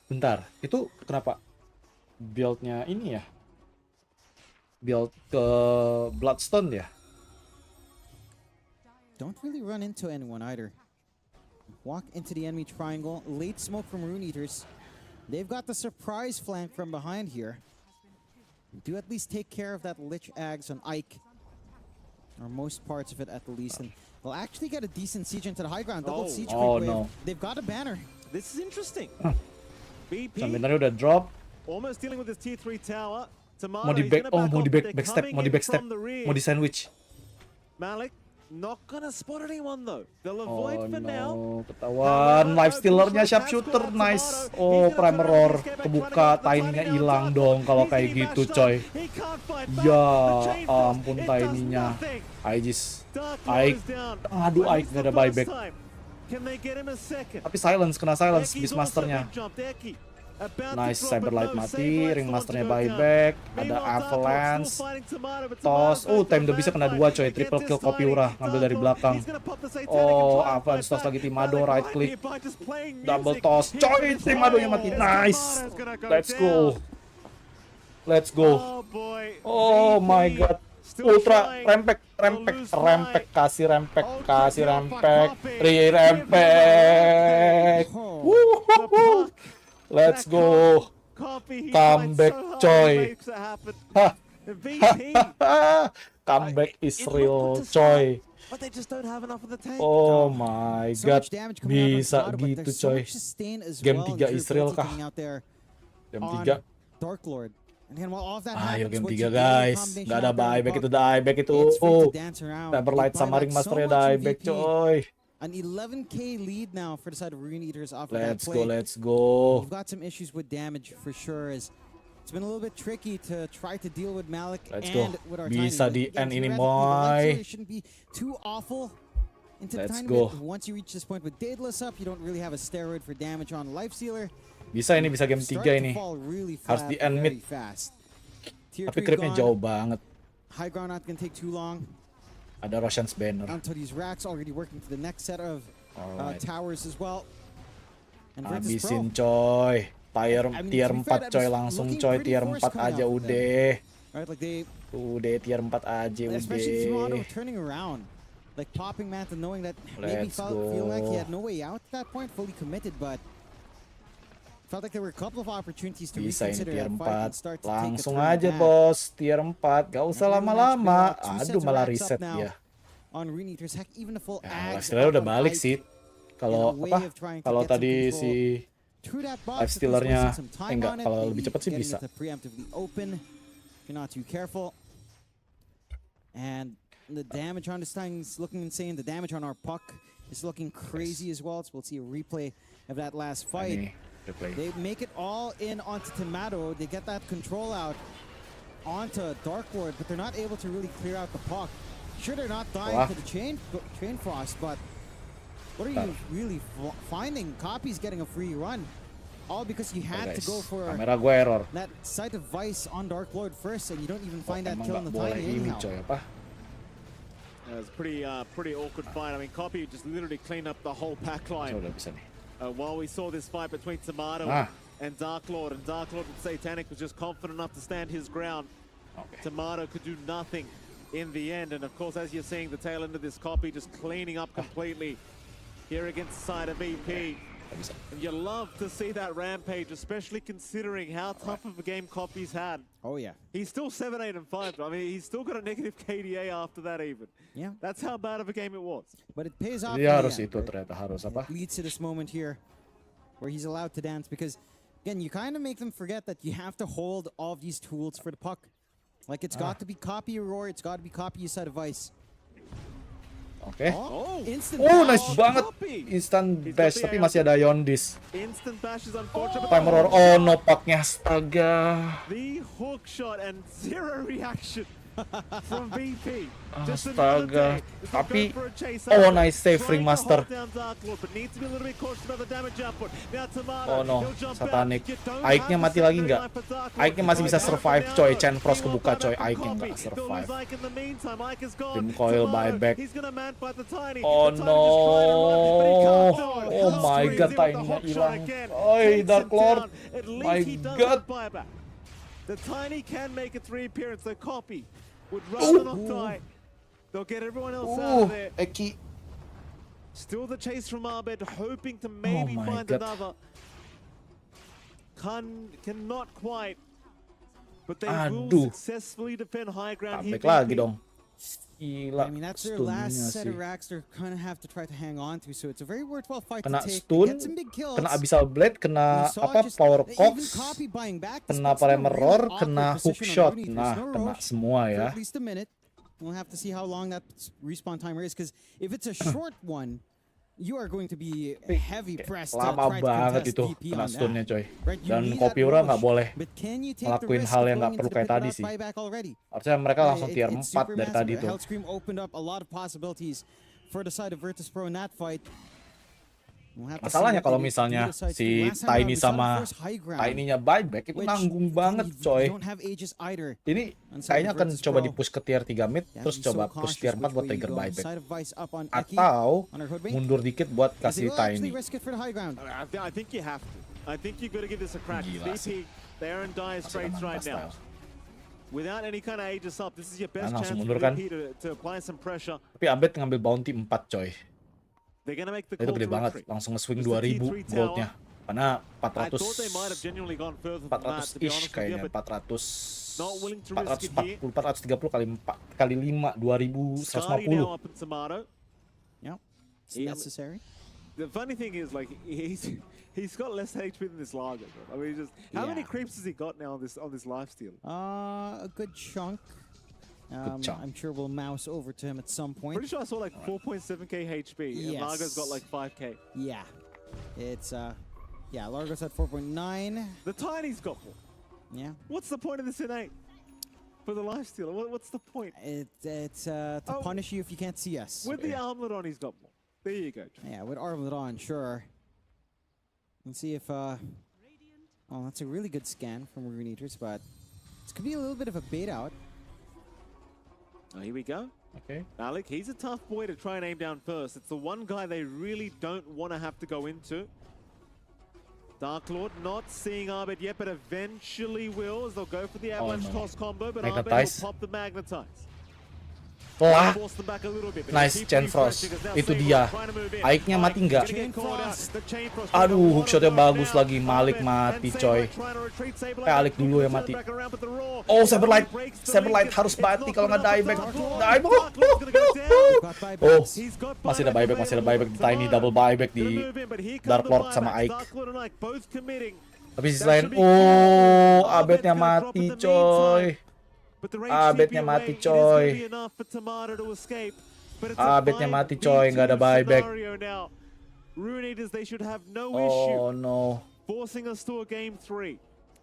Bentar, itu kenapa build-nya ini ya? Build ke Bloodstone ya? Don't really run into anyone either. Walk into the enemy triangle. Late smoke from Rune Eaters. They've got the surprise flank from behind here. Do at least take care of that Lich Ags on Ike. Or most parts of it at the least. And they'll actually get a decent siege into the high ground. Double siege quick wave. No. They've got a banner. This is interesting. BP Sambitannya udah drop. almost dealing with his tier 3 tower. Tomato, Mau di he's back, gonna oh back mau off, di but they're backstep, coming mau di in backstep, from the rear. mau di sandwich. Malik not gonna spot anyone though. They'll avoid Oh for now. no, ketahuan. Lifestealernya sharpshooter, nice. Oh, prime error, kebuka, tiny-nya hilang dong kalau kayak gitu, coy. Ya ampun, tiny-nya. Aegis, Ike, aduh Ike nggak ada buyback. Tapi silence, kena silence, Beastmasternya. Nice, Cyberlight mati, Ringmasternya buyback, ada Avalanche, Toss, oh time udah bisa kena 2 coy, triple kill Kopiura, ngambil dari belakang. Oh, Avalanche toss lagi Timado, right click, double toss, coy, Timadonya mati, nice, let's go, let's go, oh my god, ultra, rempek, kasih rempek, rempek, wuhuhu. Let's go. Comeback, coy. Comeback is real, coy. Oh my god. Bisa gitu, coy. Game 3 Israel kah? Game 3. Ayo game 3 guys. Gak ada buyback itu, Cyberlight sama Ringmasternya dieback, coy. An 11k lead now for the side of Rune Eaters off of that play. Let's go. We've got some issues with damage for sure. As it's been a little bit tricky to try to deal with Malik and with our Bisa di end ini, Moy. It shouldn't be too awful. Into Let's the tiny go. bit. Once you reach this point with Daedalus up, you don't really have a steroid for damage on Lifestealer. Bisa ini, bisa game 3 ini. Harus di end mid. Tapi creepnya jauh banget. High ground not gonna take too long. Ada Roshan's banner. Onto these racks, already working to the next set of towers as well. And Habisin coy. Tier 4 coy, langsung coy, tier 4 aja udah. Udah tier 4 aja udah. Turning around, like popping Manta, knowing that maybe feeling like he had no way out at that point, fully committed, but felt like there were a couple of opportunities to Bisa ini reconsider tier that fight and start 4. to take a Langsung turn aja back. bos, tier 4. Gak usah lama-lama. Aduh malah reset dia. On Rune Eaters, heck, even the full Ags Lifestealer udah up on balik Ike sih. Kalau in a way apa? of trying to Kalau get some tadi control. si Through that box, if Lifestealernya there's some time enggak, on it, kalau maybe lebih cepat sih getting bisa. it to preemptively open if you're not too careful. And the damage on this thing is looking insane. The damage on our puck is looking crazy as well. So we'll see a replay of that last fight. Ini Replay. They make it all in onto Tomato. They get that control out onto Dark Lord, but they're not able to really clear out the puck. Sure, they're not dying to the chain frost, but what are you really finding? Copy's getting a free run, all because you had to go for kamera gue error. that sight of Vice on Dark Lord first, and you don't even find that Emang kill in nggak the boleh tiny ini anyhow. coy apa? It was pretty awkward fight. I mean, Copy just literally cleaned up the whole pack Saya line. udah bisa nih. While we saw this fight between Tomato Ah. and Dark Lord with Satanic was just confident enough to stand his ground. Okay. Tomato could do nothing in the end, and of course, as you're seeing, the tail end of this Copy just cleaning up completely here against the side of VP. Nggak bisa. And you love to see that rampage, especially considering how tough of a game Copy's had. Oh yeah, He's still 7-8-5. I mean, he's still got a negative KDA after that even. yeah. That's how bad of a game it was. But it pays off. Dia in the harus end, itu right? ternyata harus apa? It leads to this moment here where he's allowed to dance because, again, you kind of make them forget that you have to hold all of these tools for the puck. Like, it's got to be Copy Roar, it's got to be Copy you set of Vice. Oke. Oh, Instant Oh, bash. nice banget. Copy. Instant He's got bash, the tapi air. masih ada Yondis. Instant bash is unfortunate. Timer roar. Oh, no paknya, astaga. The hook shot and zero reaction from VP. Astaga. Tapi, oh, nice save, Ringmaster. Oh no, Satanic. Aiknya mati lagi nggak? Aiknya masih bisa survive, coy. Chain Frost kebuka, coy. Aiknya nggak survive. Tim coil buyback. Oh no. Oh my god, Tiny-nya hilang. Oi, Dark Lord. My god. The Tiny can make its reappearance, so Copy would rather not die. They'll get everyone else out of there. Eki. Still the chase from Abed, hoping to maybe my find God. another. Cannot quite. But they Aduh. will successfully defend high ground here. Comeback lagi dong. Gila. I mean, that's their Stunnya last set sih. of racks they're going to have to try to hang on to, so it's a very worthwhile fight Kena to take. stun, Get some big kills. kena Abyssal Blade, kena We saw apa just Power even Cox, Copy buying back. This kena puts them in a Primer really Roar, awkward kena position Hook on Shot. Rune. Nah, There's no kena roach semua for ya. at least a minute. We'll have to see how long that respawn timer is, because if it's a short one, you are going to be heavy pressed to Lama try to banget contest itu VP kena on stunnya, that. coy. Right, you Dan need Kopiura that nggak roach, boleh but can you take the ngelakuin risk hal of yang nggak going perlu into the kayak tadi pit sih. buyback already? Harusnya mereka langsung tier It's 4 super dari massive. tadi tuh. Hellscream opened up a lot of possibilities for the side of Virtus Pro in that fight. We'll have to see Masalahnya what kalau they do misalnya to the side si too. Last time around, Tiny we saw the sama first high ground, Tiny-nya buyback itu which, nanggung again, banget, you coy. don't have Aegis either. Ini On side kayaknya of akan Virtus coba Pro. di-push ke tier 3 mid, Yeah, terus be so coba push cautious tier 4 which buat way you trigger go. buyback. Side of Vice up on Eki, Atau on her hoodwink. mundur dikit buat They kasih will actually Tiny. risk it for the high ground. I think you have to. I think you've got to give this a crack. Gila sih. VP, they're in dire Masih straits aman right pas now. style. Without any kind of Aegis up, this is your best Nah, chance langsung for mundur kan. VP to apply some pressure. Tapi Abed ngambil bounty 4, coy. They're going to make the Itu call gede to banget, retreat. langsung nge-swing It's the 2000 T3 tower. goldnya. Karena I thought they might have genuinely gone further than that, to be 400-ish honest with you, kayaknya, but 400, not willing to risk it here. 430 kali 4 kali 5, Scotty 2150. now up in Tomato. Yep, it's Yeah. necessary. The funny thing is, like, he's got less HP than this Largo. Bro. I mean, just how many Yeah. creeps has he got now on this lifesteal? A good chunk. chunk. I'm sure we'll mouse over to him at some point. Pretty sure I saw like 4.7k HP, and Yes. Largo's got like 5k. Yeah, it's yeah. Largo's at 4.9. The Tiny's got more. Yeah, What's the point of this innate? For the lifesteal, what's the point? it's to Oh. punish you if you can't see us. With the armlet on, he's got more. There you go. Yeah, with armlet on, sure. Let's see if oh, that's a really good scan from Rune Eaters, but this could be a little bit of a bait out. Oh, here we go. Oke. Alec, he's a tough boy to try and aim down first. It's the one guy they really don't want to have to go into. Dark Lord not seeing Abed yet, but eventually will, as they'll go for the avalanche no. toss combo, but Abed Magnetize. will pop the magnetize. Lah, Force them back a little bit, but nice they keep Chain Frost. refreshing as now Itu Saber dia. trying to move in. Aiknya mati Malik nggak? getting caught out. The Chain Frost Aduh, doing a lot hookshotnya of work bagus now. lagi. Malik Abed mati, and Saber coy. trying to retreat. Saber Alec looking dulu to yang turn mati. back around, but the Roar Oh, Saberlight. breaks the Saberlight lead. harus It's mati not kalau good nggak enough for dieback. Dark Lord. Dieback. Dark Lord's gonna go down. Got Oh, buybacks. He's got masih ada buyback available. di Tiny, double buyback di Gonna move in, but here comes Dark the Lord sama buybacks. Ike. Dark Lord and Ike both committing. Tapi sisi lain, oh, Abednya mati, coy. But the range Abednya TP mati, away, it is gonna coy. be enough for Tomato to escape. But it's a Abednya mati, 5v2 coy, nggak ada buyback. scenario now. Rune Eaters, they should have no issue Oh no. forcing us to a game 3.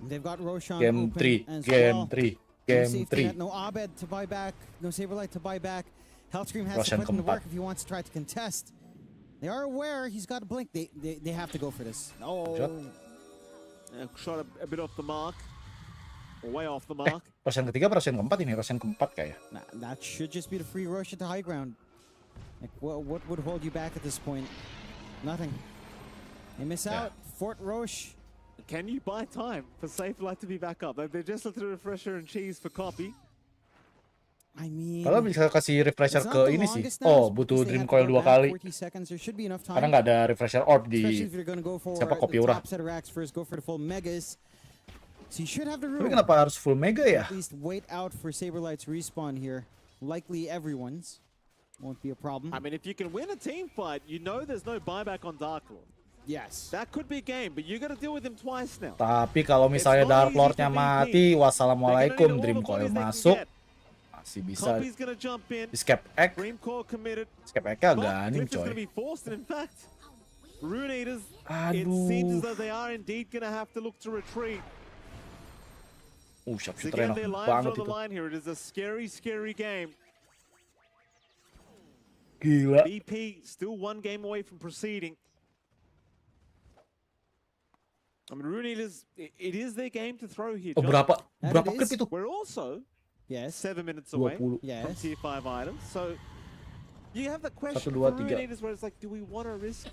They've got Roshan Game open 3, as game well. 3, No game safety 3. net, no Abed to buy back, no Saberlight to buy back. Hellscream has Roshan to put in the keempat. work if he wants to try to contest. They are aware he's got a blink. They have to go for this. Oh, Shot. Shot a bit off the mark. Or way off the mark. Roshan ketiga, Roshan keempat ini, Roshan keempat kayak. nah, that should just be the free Roshan to high ground. Like, what would hold you back at this point? Nothing. They miss Yeah. out. Fort Roche. Can you buy time for Safelite to be back up? They just left a refresher and cheese for copy. I mean, Kalau bisa kasih refresher it's ke not the ini sih. longest now, Oh, butuh because they Dream have to Coil go 2 back kali. 40 seconds. There should be enough time. Karena nggak ada refresher orb Especially di if you're going to go for sepak the kopi urah. top set of racks first, go for the full megas. So you should have the Tapi room. kenapa harus full mega ya? At least wait out for Saberlight's respawn here. Likely everyone's. Won't be a problem. I mean, if you can win a team fight, you know there's no buyback on Dark Lord. Yes. That could be game, but you got to deal with him twice now. Tapi kalau misalnya It's not Dark easy Lord-nya to VP. mati, They're gonna wassalamualaikum, need all Dream the Coil bodies they can masuk, get. masih bisa Copy's going to jump in. escape egg. Dream Core committed. Escape egg-nya But agak aneh, Cliff is going to coy. be forced, and in fact, Rune Eaters, it Aduh. seems as though they are indeed going to have to look to retreat. So Sharpshooter again, enak their lives banget are on the itu. line here. It is a scary, scary game. Gila. BP still one game away from proceeding. I mean, Rune Eaters, it is their game to throw here. Oh, John. berapa And berapa it clip is. itu? We're also Yes. 7 minutes away 20. from Yes. tier 5 items. So you have the question 1, 2, for Rune 3. Eaters where it's like, do we want to risk?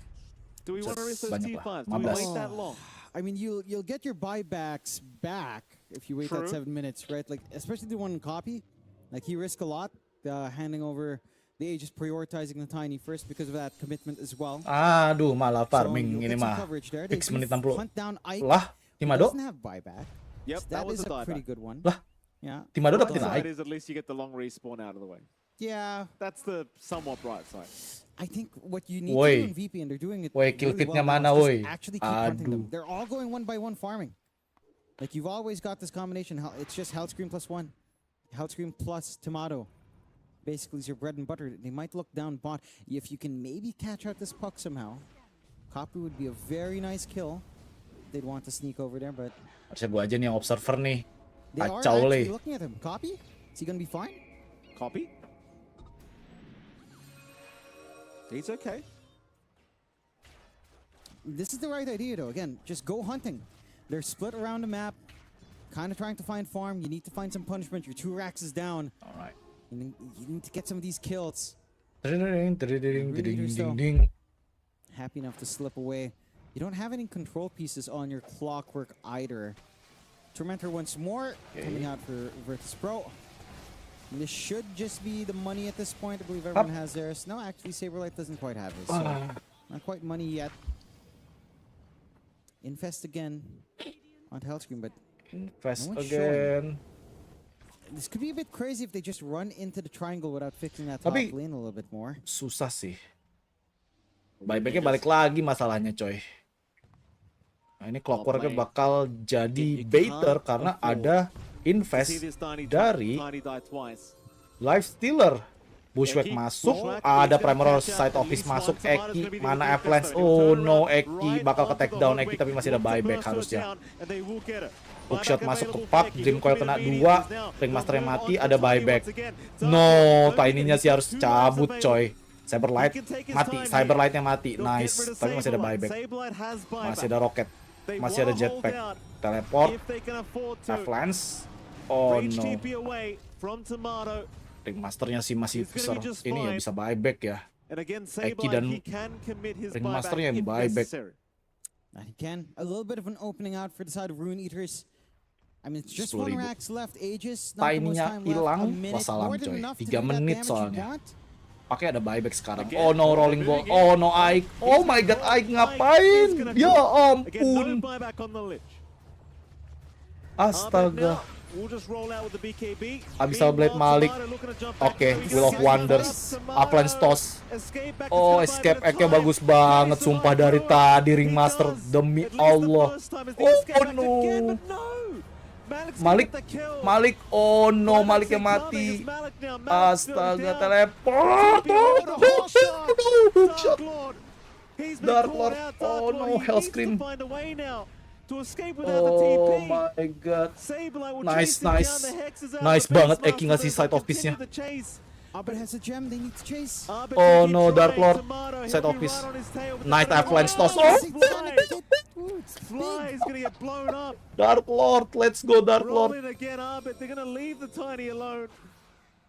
Do we want to risk those Banyak tier lah, 5s? Do we 15. wait that long? I mean, you'll get your buybacks back if you wait that True. 7 minutes, right? Like, especially the one in copy. Like, he risked a lot handing over the Aegis, prioritizing the Tiny first because of that commitment as well. Aduh, malah So farming you'll ini get some mah. coverage there. They Fix do menit 60. hunt down Ike, Lah, who Timado? doesn't have buyback. Yep, So that was is a a pretty dieback. good one. Lah, Yeah. Timado Bright dapetin side naik. is at least you get the long respawn out of the way. Yeah. That's the somewhat bright side. I think what you need Woi. to do in VP, and they're doing it Woi, really kill well kitnya now, mana, is just woi? actually keep hunting them. Aduh. They're all going one by one farming. Like, you've always got this combination. It's just Hellscream plus 1. Hellscream plus Tomato. Basically, is your bread and butter. They might look down bot. If you can maybe catch out this puck somehow, Copy would be a very nice kill. They'd want to sneak over there, but Harusnya gua aja nih yang observer nih. they are Kacau actually leh. looking at him. Copy? Is he going to be fine? Copy. He's okay. This is the right idea, though. Again, just go hunting. They're split around the map, kind of trying to find farm. You need to find some punishment. Your 2 racks is down. Alright. You need to get some of these kills. Ding, ding, ding, Really do so. ding, ding. Happy enough to slip away. You don't have any control pieces on your clockwork either. Tormentor once more, coming out for Virtus Pro. And this should just be the money at this point. I believe everyone has theirs. No, actually, Saberlight doesn't quite have his. So not quite money yet. Infest again on Hellscream, but Fast No one's again. this could be a bit crazy if they just run into the triangle without fixing that Tapi- top lane a little bit more. Susah sih. Buybacknya balik lagi masalahnya, coy. Nah, ini clockworknya bakal jadi baiter karena ada invest See this tiny dari tiny die twice. Lifestealer. Bushwhack masuk, ada Primal Side Office masuk, Eki, mana Avalanche, oh no, Eki bakal ke take down Eki tapi masih ada buyback harusnya. Hookshot masuk ke Puck, Dream Coil kena 2, Ringmasternya mati, ada buyback. No, Tiny-nya sih harus cabut coy. Cyberlight mati, Cyberlight-nya mati, nice, tapi masih ada buyback. Masih ada roket, masih ada jetpack, teleport, Avalanche, oh no. Ringmasternya sih masih besar, ini ya bisa buyback ya. Eki dan Ringmasternya yang buyback. And again, a little bit of an opening out for the side of Rune Eaters. I mean, it's just 1 10.000. racks left. Aegis, not the most Tiny-nya time left. hilang, A minute, wassalam, more than coy. enough to 3 do that menit damage you soalnya. want. Pakai ada buyback sekarang. Oh no, rolling ball. Oh no, Ike. Oh my god, Ike ngapain? Ya ampun. Astaga. Abyssal Blade Malik. Oke, Will of Wonders. Avalanche Toss. Oh, escape egg-nya bagus banget. Sumpah dari tadi Ringmaster. Demi Allah. Oh no. Malik. Oh no, Maliknya mati. Astaga, teleport. Hookshot. Dark Lord. Oh no, Hellscream. to escape without the TP. Oh my god. Sableye will Nice, chase him nice. down. The Hex is out Nice of the banget base Eki master, ngasih but side they'll of piece-nya. continue the chase. Abed has a gem, they need to chase. Abed Oh can no, keep Dark trying. Lord. Tomato, he'll Side be of piece. right on his tail, but Night they're gonna- Avalanche toss. Oh, Oh! Fly! Ooh, it's Fly big. is gonna get blown up. Dark Lord, let's go Dark Roll Lord. in again, Abed. They're gonna leave the Tiny alone.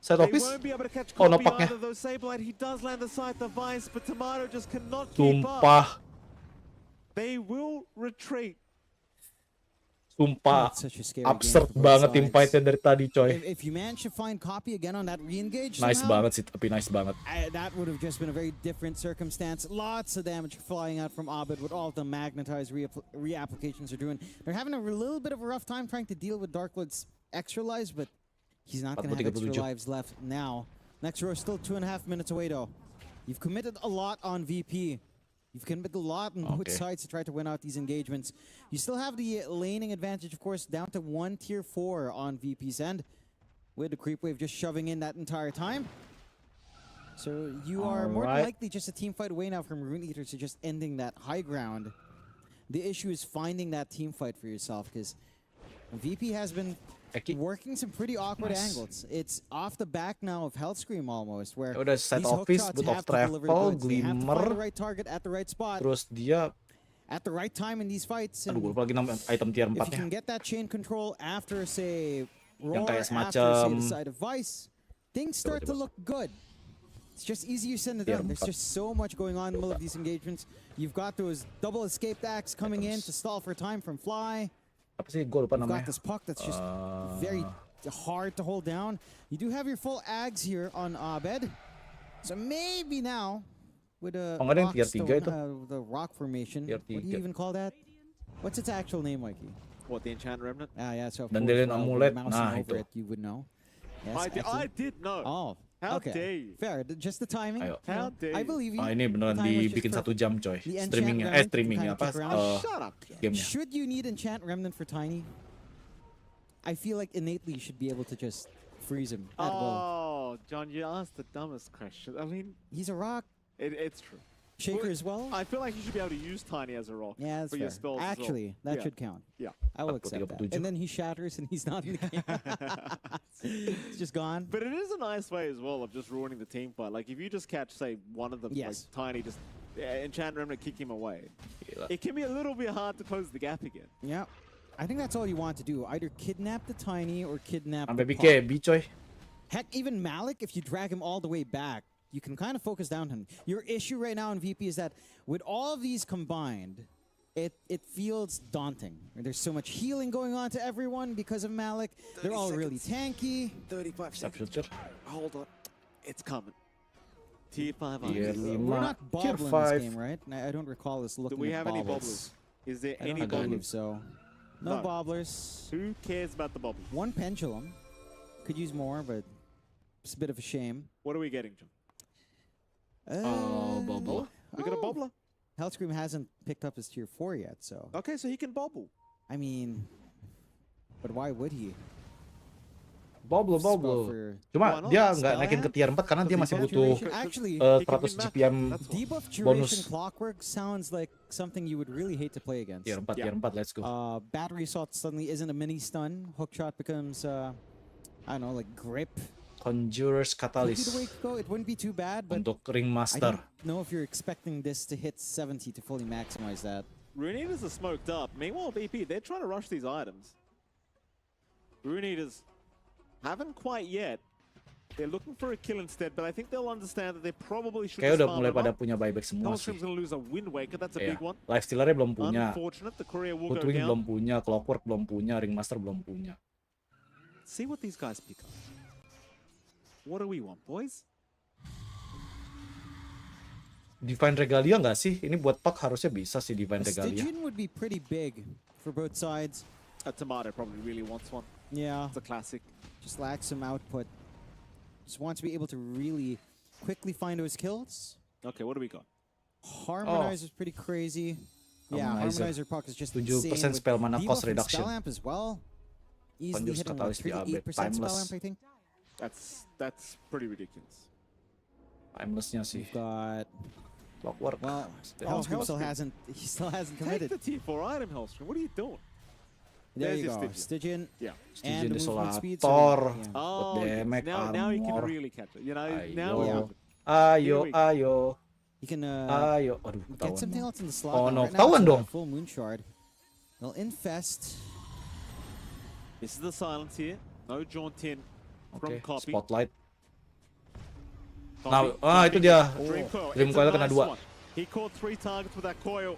Side They of piece. won't be able to catch Oh, Copy nampaknya. either, though Sableye, he does land the side device, but Tomato just cannot keep up. Sumpah. They will retreat. Sumpah. It's such a scary Absurd game for both banget sides. team fight-nya dari tadi coy. If you manage to find Copy again on that re-engage, Nice somehow, banget sih, tapi nice banget. that would have just been a very different circumstance. Lots of damage flying out from Abed with all the magnetized reapplications are doing. They're having a little bit of a rough time trying to deal with Dark Lord's extra lives, but he's not going to have extra 47. lives left now. Next row is still 2.5 minutes away though. You've committed a lot on VP. You've committed a lot on both Okay. sides to try to win out these engagements. You still have the laning advantage, of course, down to 1 tier 4 on VP's end, with the creep wave just shoving in that entire time. So you are more than Alright. likely just a team fight away now from Rune Eaters to just ending that high ground. The issue is finding that team fight for yourself, because VP has been Eki. working some pretty awkward Nice. angles. It's off the back now of Hell Scream almost, where Ya udah, set these hook office, shots boot of have to deliver the travel, goods. They have to find the glimmer. right target at the right spot Terus dia, at the right time in these fights. aduh And gue lupa lagi nama item tier if you 4-nya. can get that chain control after, say, Roar, kayak after, say, semacam- the side of Vice, things start to look good. It's just easier said than Tier done. There's 4. just so much going on in the middle of these engagements. You've got those double escape acts coming in to stall for time from Fly. Apa sih, gue lupa You've got namanya. this puck that's just very hard to hold down. You do have your full ags here on Abed. So maybe now, with a Oh, nggak ada yang rock tier 3 stone, itu? the rock formation, Tier what do you 3. even call that? What's its actual name, Mikey? What, the Enchant Remnant? Ah, yeah, so of Dan course, Dylan while Amulet, we're mousing nah, over itu. it, you would know. Yes, I excellent. did know. Oh, How okay. dare you? Fair, just the timing. Ayo. you know, How dare I you? believe you. Ah, ini beneran The time was just dibikin 1 perfect. jam coy. The enchant Streamingnya, remnant to streamingnya kinda apa? kick around. Shut up. Gamenya. Should you need enchant remnant for Tiny? I feel like innately you should be able to just freeze him at will. Oh, John, you asked the dumbest question. I mean, He's a rock it's true. shaker as well. I feel like you should be able to use Tiny as a rock Yeah, that's for your fair. spells as well. Actually, that Yeah. should count. Yeah. I will accept that. 47. And then he shatters and he's not in the game. It's just gone. But it is a nice way as well of just ruining the team fight. Like, if you just catch, say, one of them, Yes. like Tiny, just Enchant Remnant, kick him away. Gila. It can be a little bit hard to close the gap again. Yeah. I think that's all you want to do. Either kidnap the Tiny or kidnap Sampai the BKB coy. Heck, even Malik, if you drag him all the way back, you can kind of focus down him. Your issue right now in VP is that with all of these combined, it feels daunting. There's so much healing going on to everyone because of Malik. They're all really tanky. 35 Subshooter. Hold on. It's coming. Tier 5 Tier items. We're 5. not Tier bobbling this 5. game, right? I don't recall us Do looking we at have any bobbles. bobblers? Is there I any don't believe bobblers? so. No No. bobblers. Who cares about the bobblers? One pendulum. Could use more, but it's a bit of a shame. What are we getting, John? Oh, bobble. We got a bobbler. Hellscream hasn't picked up his tier 4 yet, so Okay, so he can bobble. I mean, but why would he? Bobble. Spell Cuma Why not? dia nggak Spell naikin ke hand? tier 4 karena dia masih Debuff butuh duration. Actually, He can be 100 matched. GPM That's all. debuff duration bonus. clockwork sounds like something you would really hate to play against. Tier 4, Yeah. tier 4, let's go. Battery assault suddenly isn't a mini stun. Hookshot becomes, I don't know, like grip. Conjurer's Could be the way Catalyst to go. It wouldn't be too bad, but untuk I Ring Master. don't know if you're expecting this to hit 70 to fully maximize that. Rune Eaters are smoked up. Meanwhile, BP, they're trying to rush these items. Rune Eaters haven't quite yet. They're looking for a kill instead, but I think they'll understand that they probably should Kayak just udah farm mulai them pada up. punya buyback semua sih. Hellscream's going to lose a Wind Waker. That's a Iya. big one. Lifestealernya belum punya. Unfortunate. The Courier will go Footwing belum down. punya, Clockwork belum punya, Ring Master belum punya. See what these guys pick up. What do we want, boys? Divine Regalia nggak sih? Ini buat Pak harusnya bisa sih Divine A Regalia. Stygian would be pretty big for both sides. A Tomato probably really wants one. Yeah, It's a classic. just lacks some output. Just wants to be able to really quickly find those kills. Okay, what do we got? Harmonizer's pretty crazy. Yeah, Harmonizer. Harmonizer puck is just 7% insane. with spell mana debuff cost and reduction. Spell amp as well. Easily Conjures hitting Catalyst di upgrade. 38% spell Timeless. amp, I think. That's pretty ridiculous. Timelessnya sih. We've got Clockwork. Well, Oh, Hellscream still Hellscream. he still hasn't Take committed. the tier 4 item, Hellstrom. What are you doing? There There's you your go. Stygian. Stygian. Yeah. And Stygian the movement speed. Desolator. Yeah. Oh, damage, now you can armor. really catch it. You know, Ayo. now we have it. Ayo, Here we- ayo, You can ayo. Aduh, get ketahuan something dong. else in the slot. Oh, now. no. Right now Ketahuan it's a dong. full moon shard. They'll infest. This is the silence here. No jaunt in from Oke, Copy. spotlight. Copy. Nah, itu dia. Dream Coil. Dream It's a Coil kena nice 2. one. He caught 3 targets with that coil.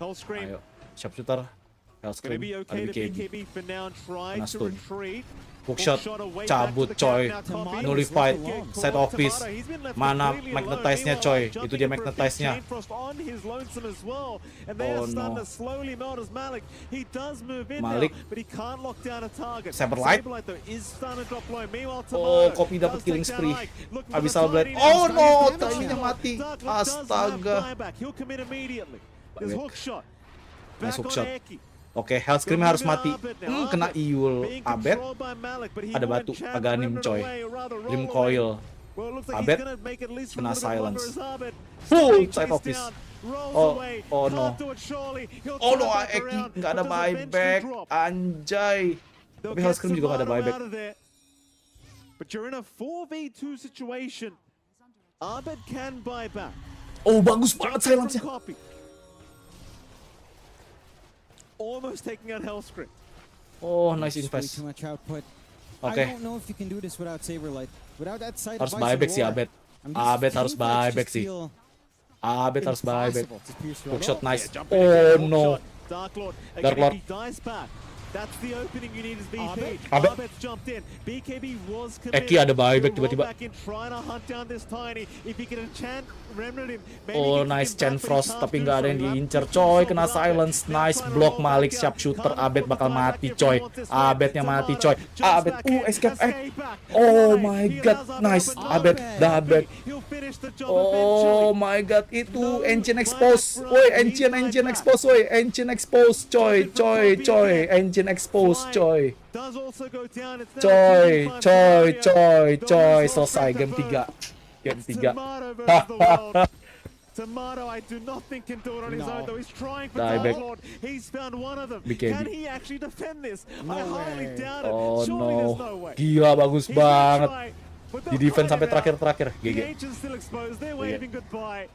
Hellscream. Ayo, sharpshooter. Gonna Hellscream. be okay Ada to BKB. BKB for now. Trying Kena to stun. retreat. Hookshot, away cabut back to the coy. camp now. Copy. Nullified, alone. set off piece. He's been left Mana completely magnetize-nya alone. coy. Meanwhile, Itu jumping in dia for a big magnetize-nya. chain frost on his lonesome as well. And they Oh, are starting no. to slowly melt as Malik. He does move in Malik. now, but he can't lock down a target. Saberlight. Saberlight though is starting to drop low. Meanwhile, Oh, Tomato Copy dapat does killing take down spree. Ike. Looking for the Abyssal Blade. tiny Oh, now. no, He's timingnya damaged. mati. Dark Lord does have Astaga. buyback. He'll commit immediately. There's Buyback. hook shot. Nice Back hook on shot. Eki. Oke, Hellscream harus mati. Kena Iul Abed. Ada batu, Aganim coy. Dream Coil. Abed. Kena silence. Full side of this. Oh no. Oh no, Eki nggak ada buyback. Anjay. Tapi Hellscream juga nggak ada buyback. But you're in a 4v2 situation. Abed can buy back. Oh, bagus banget Jump in from silence-nya. Copy. Almost taking out Hellscream. Oh, nice Just way invest. too much output. Oke. I don't know if you can do this without Saberlight. Without that side Harus of Vice buyback and sih War, Abed. I'm just Abed harus think that buyback just sih. feel Abed harus buyback. impossible to pierce through. Hookshot nice. Jumping Oh again, hook no. shot. Dark Lord. Dark Again, Lord. if he dies back, that's the opening you need as VP. Abed. Abed's jumped in. BKB was Eki ada buyback He'll roll tiba-tiba. back in, trying to hunt down this Tiny. If he can enchant Remnant him, maybe Oh, he can nice get Chain back, but he Frost, can't tapi do nggak ada so. yang He'll have diincer, to coy. solve Kena Abed. silence, Now nice trying to block roll Malik, back out. sharpshooter, Can't Abed afford bakal the buyback mati, if he coy. wants this fight. Abednya mati, Tomato coy. jumps Abed, back in, escape, back. Oh Away. my He god, allows Abed nice. open. Abed, Abed. He'll finish the job Oh eventually. my god, itu No engine buyback expose. for Woi, Abed. engine He's engine buyback. expose, woi. Engine expose, coy, Jumping from coy, Copy coy. again. Engine expose, Fly coy. Does also go down. It's now Coy, 2v5 coy, scenario. coy, Those coy. all Selesai straight game to 3. vote. Game It's 3. Tomato versus the world. Tomato, I do not think can do it on his No. own, though he's trying for Die Dark back. Lord. He's found one of them. BKB. Can he actually defend this? I highly way. doubt it. Oh Surely there's no no. way. Gila, bagus He's gonna banget. try, but Di they'll defense find sampai him out. terakhir-terakhir. The GG. agent's still exposed. They're waving goodbye.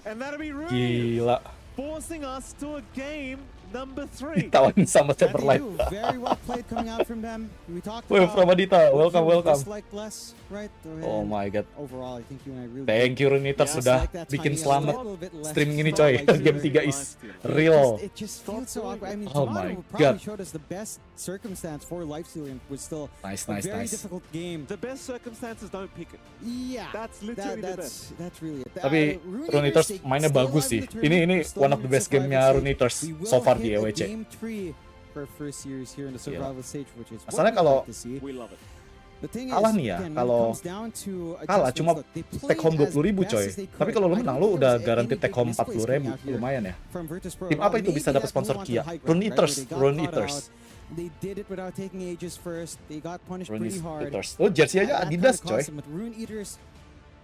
And that'll be Rune, Gila. forcing us to a game number 3. Ditawarin sama That they Saberlight. do. Very well played coming out from them. We talked Woi, about Pramadita, welcome, who welcome. disliked less, right? Oh And my god. overall, I think you and I really Thank you Runiters Yeah, sudah like that bikin timing a selamat little bit less streaming ini strong, coy. like Game 3 is real. It just feels so awkward. I mean, Oh Tomato my probably God. showed us the best circumstance for lifesteal and was still Nice, a nice, very nice. difficult game. The best circumstances don't pick it. Yeah, That's literally the best. that's really it. Tapi Rune Runiters Eaters, they mainnya stay bagus alive sih. in the tournament, Ini still one of in the best survival gamenya stage. Runiters We will so far di hit a EWC. Game 3 for first series here in the survival stage, which is what Masalahnya we'd kalau like to see. We love it. The thing kalah is, nih ya, again, when it kalau comes down to kalah adjustments, cuma look, they take home played as 20.000 best coy. as they Tapi could. kalau lu I menang don't lu think udah there was garanti any take big home misplays 40.000. coming out here Lumayan ya. from Virtus Pro. Tim apa itu Maybe bisa that dapat sponsor blew onto Kia? the hype, Rune right? Eaters, They got Rune caught Eaters. out. They did it without taking ages first. They got punished Rune pretty hard. Eaters. Oh, jersey aja That Adidas kinda coy. cost them. With Rune Eaters,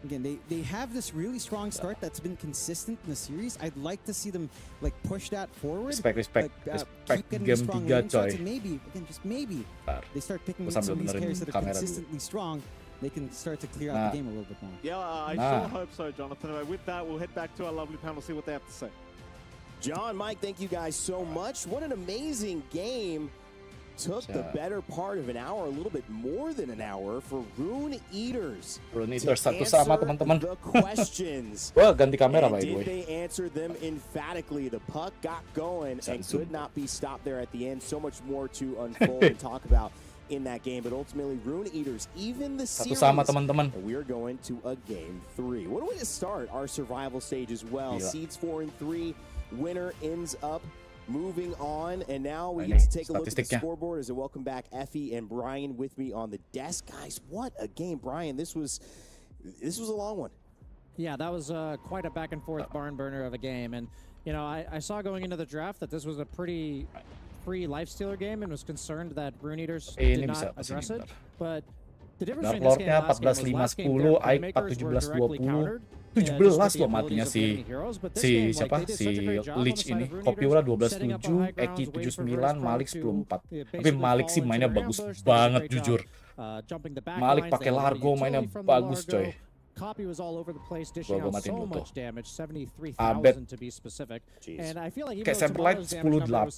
again, they have this really strong start that's been consistent in the series. I'd like to see them like push that forward. Respect, respect, Like, respect keep getting game the strong 3 lane starts, coy. and maybe, again, just maybe, Bentar. they start picking Gua some sambil of these benerin carries that are kamera dulu. consistently strong. They can start to clear out Nah. the game a little bit more. Yeah, I Nah. sure hope so, Jonathan. With that, we'll head back to our lovely panel, see what they have to say. John, Mike, thank you guys so much. What an amazing game. Took the better part of an hour, a little bit more than an hour, for Rune Eaters Rune to Eaters satu sama answer teman-teman. the questions. Wah, ganti kamera And by the did way. they answer them emphatically? The puck got going and Samsung. could not be stopped there at the end. So much more to unfold and talk about in that game. But ultimately, Rune Eaters, even the Satu series, sama teman-teman. and we are going to a game 3. What a way to start our survival stage as well. Gila. Seeds 4 and 3. Winner ends up moving on, and now we Nah, get ini to take a look at the statistiknya. scoreboard as I welcome back Effie and Brian with me on the desk. Guys, what a game. Brian, this was a long one. Yeah, that was quite a back and forth barn burner of a game. And, you know, I saw going into the draft that this was a pretty free lifestealer game and was concerned that Rune Eaters Ini did bisa not pas address ini, it. But the difference Dark between this game Lordnya and last game was 14-5-10, last game their Ike playmakers were directly 17-20. countered. 17 loh matinya si siapa si Leech ini. Kopiura 12-7, Eki 79, Malik 10-4. Tapi Malik sih mainnya bagus banget jujur. Malik pakai Largo mainnya bagus coy. Copy was all over the place, dishing Gua out matiin so dulu tuh. much damage, 73,000 Abed. to be specific. Jeez. And I feel like Kayak Saberlight 10-8,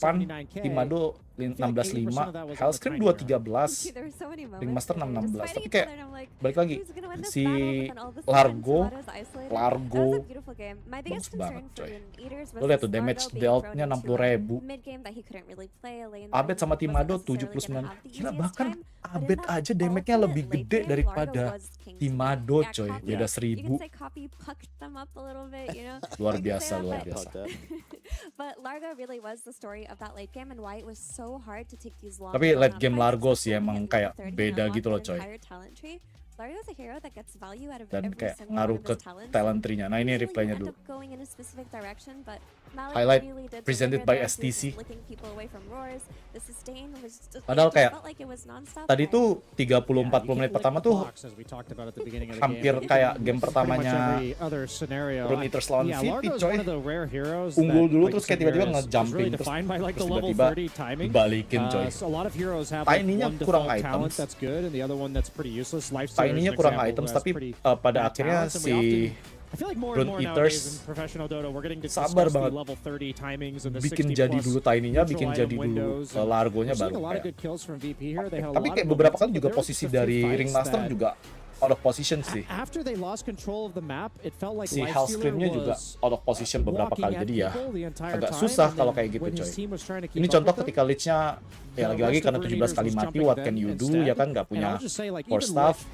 Timado 16-5, Hellscream 2-13, There were so many moments Ringmaster where they were just 6-16. fighting Tapi each kayak other and I'm like, balik lagi who's gonna win this si battle? But then all of a sudden, Largo Timato's isolated. That was a beautiful game. My biggest bagus banget concern for coy. Rune Eaters was Lo lihat tuh this damage Largo being dealt-nya thrown into a 60.000. mid-game that he couldn't really play, a lane that Abed sama wasn't Timado necessarily gonna 79. have the Gila easiest bahkan time. But in Abed that aja damage-nya ultimate lebih late gede game, daripada Largo was king to me. Timado Yeah, coy. Copy- Beda You 1000. can say Copy pucked them up a little bit, you know? Luar You can say biasa, that, luar but- biasa. But Largo really was the story of that late game and why it was so hard to take these long. Tapi late drawn-out game fights, Largo sih especially emang in late kayak 30 and beda unlock gitu loh that coy. entire talent tree. Largo is a hero that gets value out of Dan every kayak single ngaruh one of ke his talents. talent tree-nya. Nah ini Usually you replaynya end dulu. up going in a specific direction, but Malik Highlight really did presented deliver by there. He was STC. licking people away from roars. The sustain was just, Padahal it just kayak felt like it was nonstop. Tadi I- tuh 30-40 menit pertama tuh hampir kayak game pertamanya Rune Eaters lawan VP coy. Unggul dulu terus kayak tiba-tiba nge-jumping terus tiba-tiba dibalikin coy. Tiny-nya kurang items. Tiny-nya kurang items tapi pada akhirnya si Rune Eaters sabar banget bikin jadi dulu Tiny-nya, bikin jadi dulu Largo-nya baru kayak. Tapi kayak beberapa kali juga posisi dari Ringmaster juga out of position sih. Si Hellscream-nya juga out of position beberapa kali, jadi ya agak susah kalau kayak gitu coy. Ini contoh ketika Leech-nya ya lagi-lagi karena 17 kali mati, what can you do, ya kan nggak punya core staff.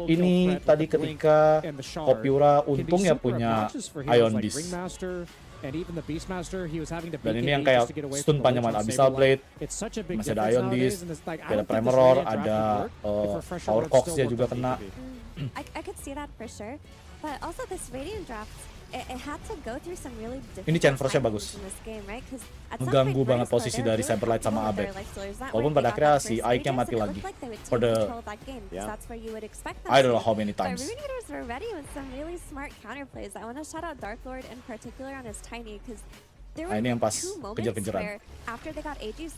Ini tadi ketika Kopiura untung ya punya Ion Beast. Dan ini yang kayak stun panjaman Abyssal Blade, masih ada Ion Beast, ada Primal Roar, ada Power Cox ya juga kena. I could see that for sure, but also this Radiant draft, it had to go through some really difficult Ini chance verse-nya times bagus. in this game, right? 'Cause at some Mengganggu point, banget Virtus posisi played dari their Cyberlight really sama control Abed. their life stealers. That Walaupun way pada they got akhirnya that si first Ike-nya stages, mati and it lagi. looked like they would For take the- control of that game, 'cause that's where you would expect them I don't know to. how many But times. Rune Eaters were ready with some really smart counterplays. I want to shout out Dark Lord in particular on his Tiny, because there were Nah, ini yang pas two moments kejar-kejaran. where after they got Aegis,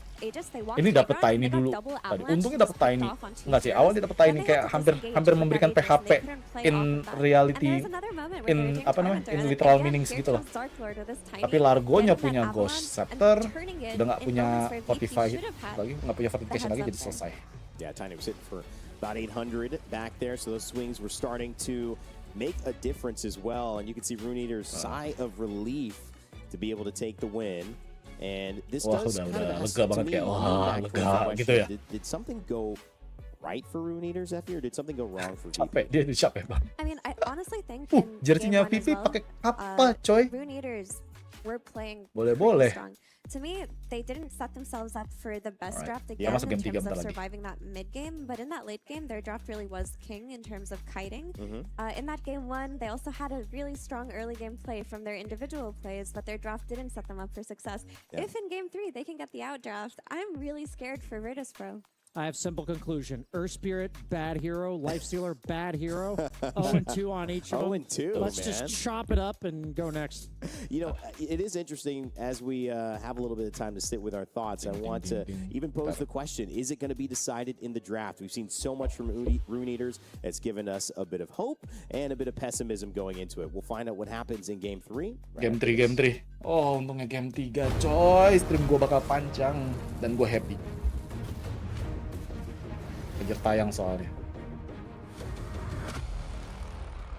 they walked Ini to the dapet ground and Tiny they got dulu double tadi. avalanche, Untungnya just dapet picked Tiny. off on two Enggak sih, heroes. awal dia dapet Then Tiny they kayak had to hampir disengage memberikan from that PHP Aegis, they couldn't play in off of that. reality, And there was another moment where in they were doing apa namanya, Tormentor, in and then literal again, meanings here gitu loh. comes Dark Lord with his Tiny, Tapi Largonya getting that punya avalanche Ghost and Scepter, turning it udah nggak in punya moments where VP Fortify should have had lagi, nggak punya Fortification the lagi, heads jadi up selesai. Yeah, Tiny was hitting for about 800 back there, so those swings were starting to make a difference as well. And you can see Rune Eater's sigh of relief to be able to take the win. And this Wah, does udah kind of ask lega to banget me kayak, wah, that lega question, gitu ya. Did something go right for Rune Eaters, Effie, or did something go wrong for VP? Capek, dia capek banget. I mean, I honestly think in Jersinya game one as VP well, pakai apa coy? Rune Eaters were playing Boleh-boleh. pretty strong. To me, they didn't set themselves up for the best Alright. draft Ya, again masuk in game 3 terms of bentar lagi. surviving that mid game, but in that late game, their draft really was king in terms of kiting. In that game one, they also had a really strong early game play from their individual plays, but their draft didn't set them up for success. Yeah. If in game 3 they can get the outdraft, I'm really scared for Virtus Pro. I have simple conclusion. Earth Spirit, bad hero. Lifestealer, bad hero. 0-2 on each of them. 0-2, Let's man. just chop it up and go next. You know, it is interesting as we have a little bit of time to sit with our thoughts. I want to even pose the question, is it going to be decided in the draft? We've seen so much from Rune Eaters. It's given us a bit of hope and a bit of pessimism going into it. We'll find out what happens in Game 3. Game 3. Oh, untungnya Game 3 coy. Stream gue bakal panjang dan gue happy. Kejar tayang soalnya.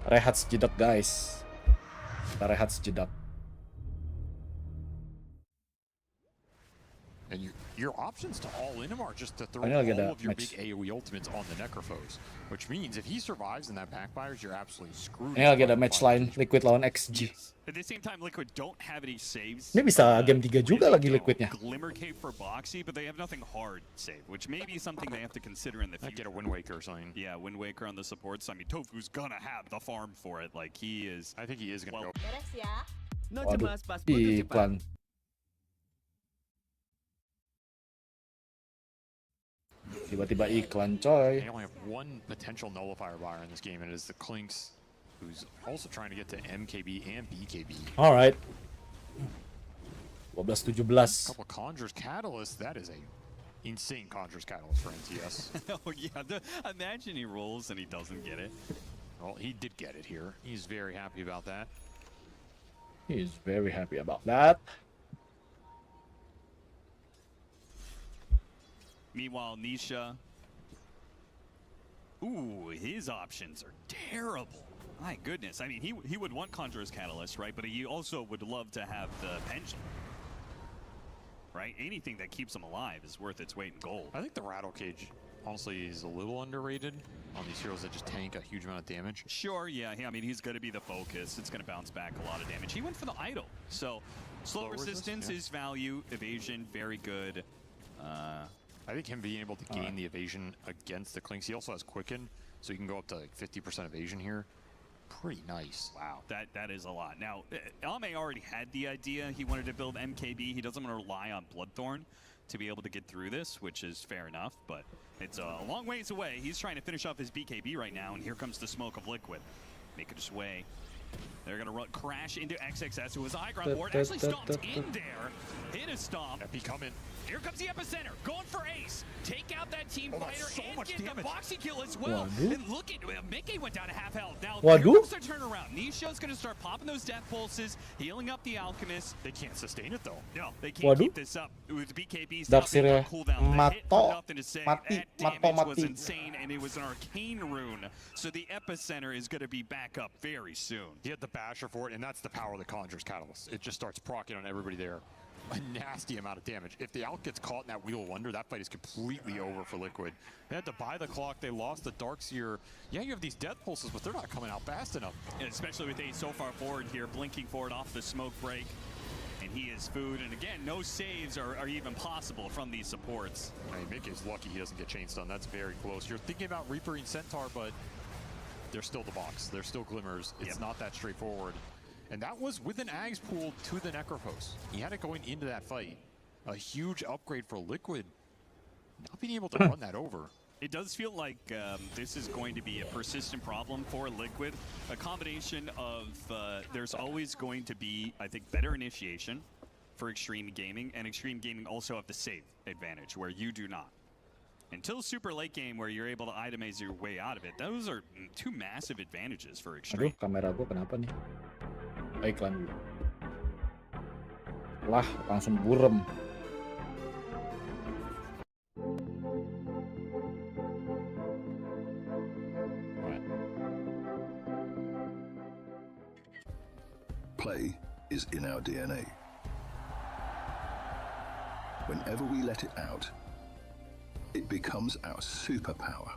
Rehat sejedak guys. Kita rehat sejedak. And your options to all in him are just to throw Ini lagi all ada of your match. big AoE ultimates on the Necrophos, which means if he survives and that backfires, you're absolutely screwed. Ini lagi ada match lain, Liquid lawan XG. At the same time, Liquid don't have any saves. Ini bisa game 3 juga lagi Liquidnya. Glimmer Cave for Boxy, but they have nothing hard save, which may be something they have to consider in the future. Get a Wind Waker or something. Yeah, Wind Waker on the supports. I mean, Tofu's gonna have the farm for it. Like, he is... I think he is gonna go. Waduh, iklan. Tiba-tiba iklan coy. They only have one potential nullifier buyer in this game, and it is the Clinks who's also trying to get to MKB and BKB. Alright. 12-17. Couple Conjurer's Catalyst, that is a insane Conjurer's Catalyst for NTS. Oh yeah, imagine he rolls and he doesn't get it. Well, he did get it here. He's very happy about that. He is very happy about that. Meanwhile, Nisha. Ooh, his options are terrible. My goodness. I mean, he would want Conjurer's Catalyst, right? But he also would love to have the Pendulum. Right? Anything that keeps him alive is worth its weight in gold. I think the Rattle Cage, honestly, is a little underrated on these heroes that just tank a huge amount of damage. Sure, yeah. I mean, he's going to be the focus. It's going to bounce back a lot of damage. He went for the idol. So, slow resistance is value. Evasion, very good. I think him being able to gain the evasion against the Clinks, he also has Quicken, so he can go up to like 50% evasion here. Pretty nice. Wow, that is a lot. Now, Ame already had the idea. He wanted to build MKB. He doesn't want to rely on Bloodthorn to be able to get through this, which is fair enough, but it's a long ways away. He's trying to finish off his BKB right now, and here comes the smoke of Liquid. Making his way. They're going to crash into XXS, who was a high ground ward. Actually stomped in there. Hit a stomp. Epi coming. Here comes the epicenter, going for ace. Take out that team fighter and get damage. the boxy kill as well. Waduh. And look at Mickey went down to half health. Now Waduh. here comes their turnaround. Nisha's going to start popping those death pulses, healing up the alchemist. They can't sustain it though. No, they can't Waduh. keep this up with BKB. Darkseer Cooldown. The hit for nothing to say. mati, That mato damage was mati. insane, and it was an arcane rune. So the epicenter is going to be back up very soon. He had the basher for it, and that's the power of the Conjurer's Catalyst. It just starts proccing on everybody there. A nasty amount of damage. If the Alk gets caught in that Wheel of Wonder, that fight is completely over for Liquid. They had to buy the clock. They lost the Darkseer. Yeah, you have these death pulses, but they're not coming out fast enough. And especially with Ace so far forward here, blinking forward off the smoke break. And he is food. And again, no saves are even possible from these supports. I mean, Mick is lucky he doesn't get chain stun. That's very close. You're thinking about Reaper and Centaur, but they're still the box. They're still glimmers. It's not that straightforward. And that was with an Ags pool to the Necrophos. He had it going into that fight. A huge upgrade for Liquid. Not being able to run that over. It does feel like this is going to be a persistent problem for Liquid. A combination of there's always going to be, I think, better initiation for Extreme Gaming, and Extreme Gaming also have the save advantage, where you do not. Until super late game, where you're able to itemize your way out of it, those are two massive advantages for Extreme. Aduh, kamera gua kenapa nih? Iklan dulu. Lah, langsung burem. Play is in our DNA. Whenever we let it out, it becomes our superpower.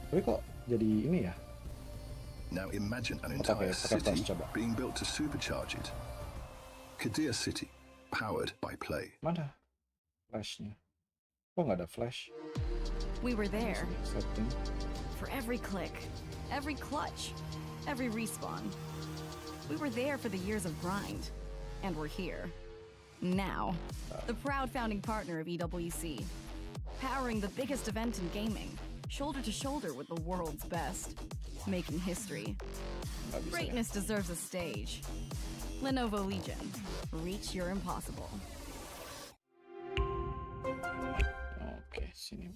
Tapi kok jadi ini ya? Now imagine an entire city being built to supercharge it. Kadir City, powered by play. Mana flashnya? Kok nggak ada flash? We were there Setting. for every click, every clutch, every respawn. We were there for the years of grind, and we're here. Now, the proud founding partner of EWC, powering the biggest event in gaming, shoulder to shoulder with the world's best, making history. Greatness deserves a stage. Lenovo Legion, reach your impossible. Oke, sini.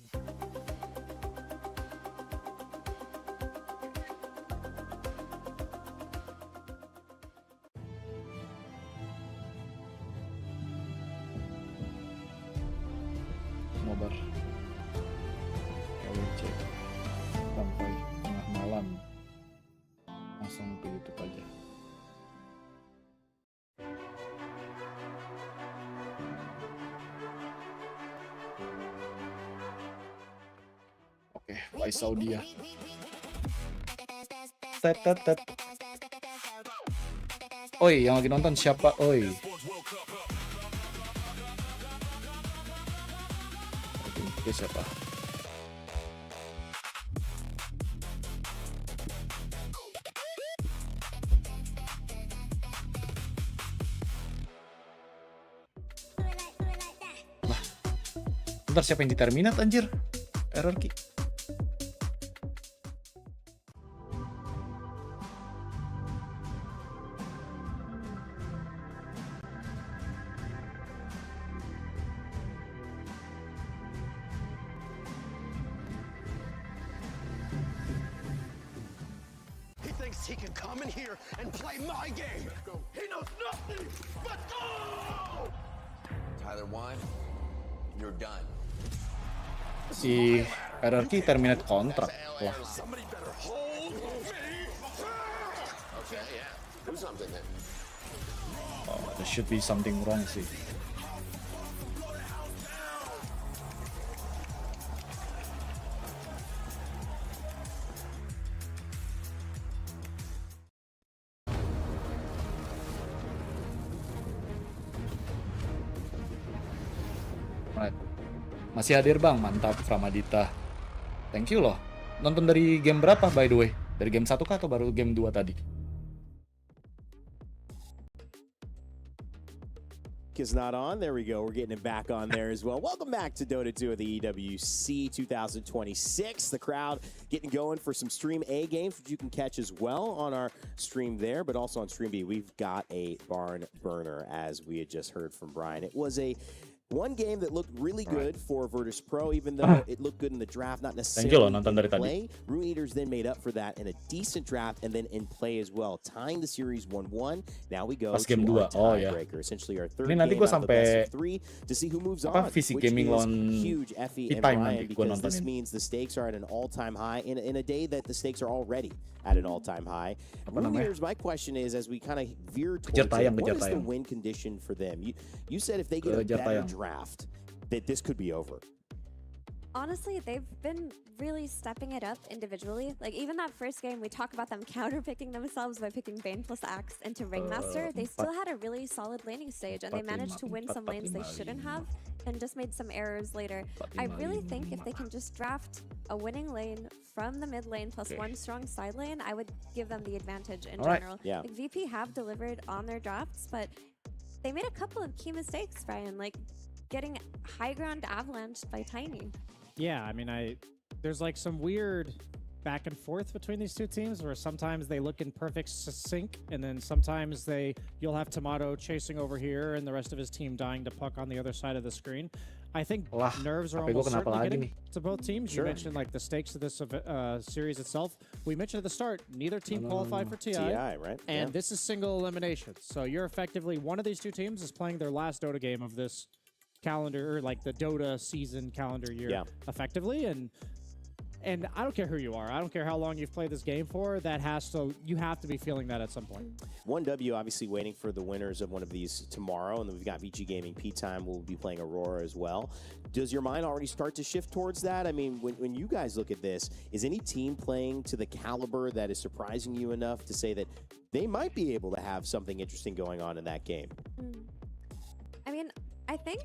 Nobar. EWC sampai tengah malam. Langsung ke YouTube aja. Oke, Faisal dia. Tet. Oi, yang lagi nonton siapa? Oi. Oke, siapa? Nah, bentar siapa yang diterminat anjir? Error key. he can come in here and play my game. He knows nothing. Let's go! Tyler 1, you're done. Si RRQ terminate kontrak. Wah. Somebody better hold me. Okay, yeah. Do something then. Oh, there should be something wrong sih. Right. Masih hadir bang, mantap Framadita. Thank you loh. Nonton dari game berapa by the way? Dari game 1 kah atau baru game 2 tadi? Is not on. There we go. We're getting him back on there as well. Welcome back to Dota 2 of the EWC 2026. The crowd getting going for some Stream A games, which you can catch as well on our stream there, but also on Stream B. We've got a barn burner, as we had just heard from Brian. It was a one game that looked really good for Virtus Pro, even though it looked good in the draft, not necessarily in play. Rune Eaters then made up for that in a decent draft and then in play as well, tying the series 1-1. Now we go Pas game to 2. our tiebreaker, essentially our third Ini game nanti out gue of the best sampai of 3 to see who moves on, Visi which Gaming is lawan huge, Effie and Time Brian, nanti gue because this nontonin. means the stakes are at an all-time high in a day that the stakes are already at an all-time high. Rune Eaters, my question is, as we kind of veer towards it, what is the win condition for them? You said if they get a better draft, that this could be over. Honestly, they've been really stepping it up individually. Like, even that first game, we talk about them counter-picking themselves by picking Bane plus Axe into Ringmaster. They still had a really solid laning stage, and they managed to win some lanes they shouldn't have, and just made some errors later. I really think if they can just draft a winning lane from the mid lane plus one strong side lane, I would give them the advantage in general. Yeah. Like, VP have delivered on their drafts, but they made a couple of key mistakes, Brian, like getting high ground avalanched by Tiny. Yeah, I mean, there's like some weird back and forth between these two teams where sometimes they look in perfect sync, and then sometimes you'll have Tomato chasing over here and the rest of his team dying to puck on the other side of the screen. I think nerves are almost certainly getting to both teams. You mentioned like the stakes of this series itself. We mentioned at the start, neither team qualified for TI, right? And this is single elimination. So you're effectively, one of these two teams is playing their last Dota game of this calendar, or like the Dota season calendar year, effectively. And I don't care who you are. I don't care how long you've played this game for. You have to be feeling that at some point. 1W obviously waiting for the winners of one of these tomorrow, and then we've got VG Gaming P-Time. We'll be playing Aurora as well. Does your mind already start to shift towards that? I mean, when you guys look at this, is any team playing to the caliber that is surprising you enough to say that they might be able to have something interesting going on in that game? I mean, I think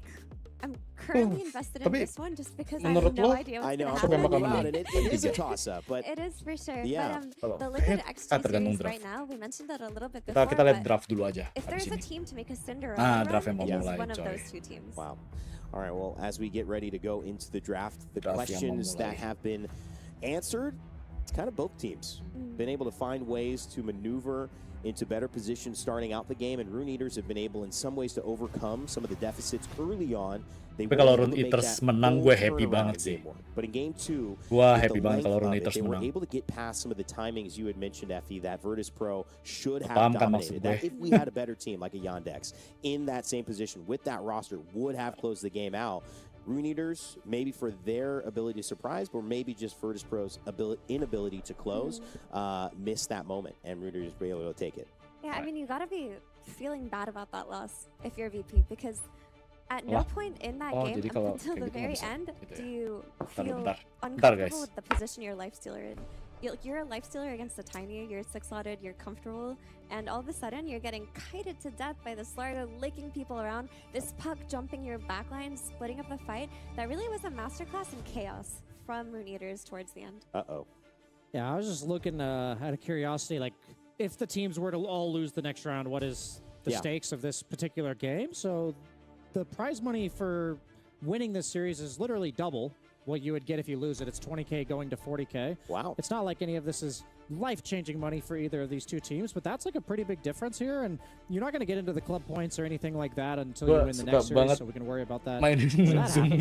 I'm currently invested in this one just because I have no idea what's going to happen. It is a toss-up, but it is for sure. Yeah. But the Liquid X2 series right now, we mentioned that a little bit before. Kita lihat draft dulu aja. If there's a team to make a Cinderella run, it is one of those two teams. Wow. All right, well, as we get ready to go into the draft, the questions that have been answered, it's kind of both teams been able to find ways to maneuver into better positions starting out the game, and Rune Eaters have been able in some ways to overcome some of the deficits early on. Tapi kalau Rune Eaters menang, gue happy banget sih. But in game 2, gue happy banget kalau Rune Eaters menang. They were able to get past some of the timings you had mentioned, Effie, that Virtus Pro should have dominated. That if we had a better team like a Yandex in that same position with that roster, would have closed the game out. Rune Eaters, maybe for their ability to surprise, or maybe just Virtus Pro's inability to close, missed that moment, and Rune Eaters were able to take it. Yeah, I mean, you gotta be feeling bad about that loss if you're VP, because at no point in that game up until the very end do you feel uncomfortable with the position you're lifestealer in. You're a lifestealer against a Tiny, you're 6-slotted, you're comfortable, and all of a sudden you're getting kited to death by the Slargo, licking people around, this puck jumping your backline, splitting up the fight. That really was a masterclass in chaos from Rune Eaters towards the end. Yeah, I was just looking out of curiosity, like, if the teams were to all lose the next round, what is the stakes of this particular game? So the prize money for winning this series is literally double. what you would get if you lose it. It's 20K going to 40K. Wow. It's not like any of this is life-changing money for either of these two teams, but that's like a pretty big difference here, and you're not going to get into the club points or anything like that until you win the next series, so we can worry about that. Mainin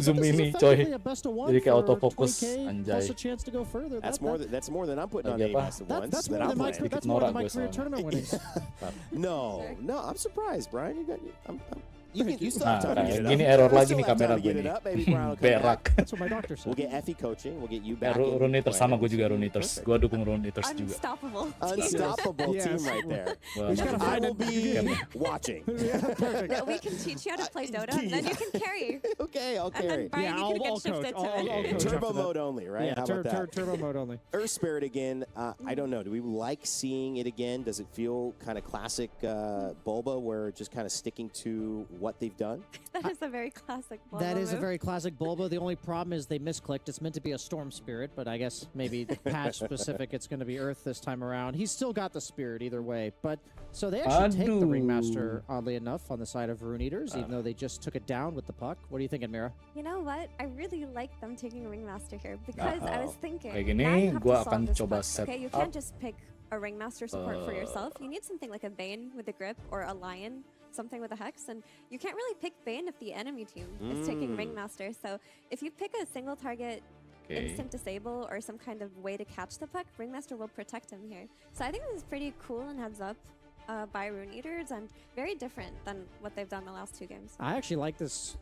zoom ini coy. Jadi kayak autofocus anjay. A chance to go further. That's more than I'm putting on Lagi a apa? best of ones. That's more than my career tournament winnings. No, I'm surprised, Brian. You still Nah, have time to get it gini up. error You lagi still nih have kamera time to gue get it nih. up. Maybe Brian will come back. Berak. That's what my doctor said. We'll get Effie coaching. We'll get you back. in Runiters sama gue juga playing. Runiters. Gue dukung Runiters juga. Unstoppable. Unstoppable Yes. team right there. Well, I will be watching. Yeah, we can teach you how to play Dota, and then you can carry. Okay, I'll And carry. then Brian, you can get shifted to it. Turbo mode only, right? Yeah, How about that? turbo mode only. Earth Spirit again. I don't know. Do we like seeing it again? Does it feel kind of classic Bulba, where just kind of sticking to what they've done? That is a very classic Bulba That is a move. very classic Bulba. The only problem is they misclicked. It's meant to be a Storm Spirit, but I guess maybe patch specific, it's going to be Earth this time around. He's still got the Spirit either way. But so they actually take the Ringmaster, oddly enough, on the side of Rune Eaters, even though they just took it down with the puck. What are you thinking, Mira? You know what? I really like them taking Ringmaster here because I was thinking, Kayak now gini, you have gue to solve akan this coba puck. set Okay, you up. can't just pick a Ringmaster support for yourself. You need something like a Bane with a grip or a Lion, something with a Hex, and you can't really pick Bane if the enemy team is taking Ringmaster. So if you pick a single target instant disable or some kind of way to catch the puck, Ringmaster will protect him here. So I think this is pretty cool and heads up by Rune Eaters and very different than what they've done the last two games. I actually like this.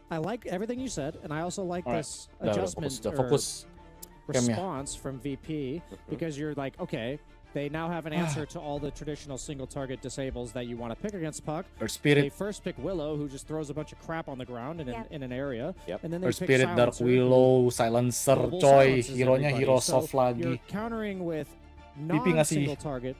I like everything you said, and I also like Alright. this Udah, adjustment fokus. or response from VP because you're like, okay, they now have an answer to all the traditional single target disables that you want to pick against puck. Earth They Spirit, first pick Willow, who just throws a bunch of crap on the ground in, Yeah. in an area, Yep. and then they Earth pick Spirit, Dark Silencer, Willow, Silencer, who coy. silences Hero-nya everybody. hero So soft you're lagi. countering with VP ngasih non-single target.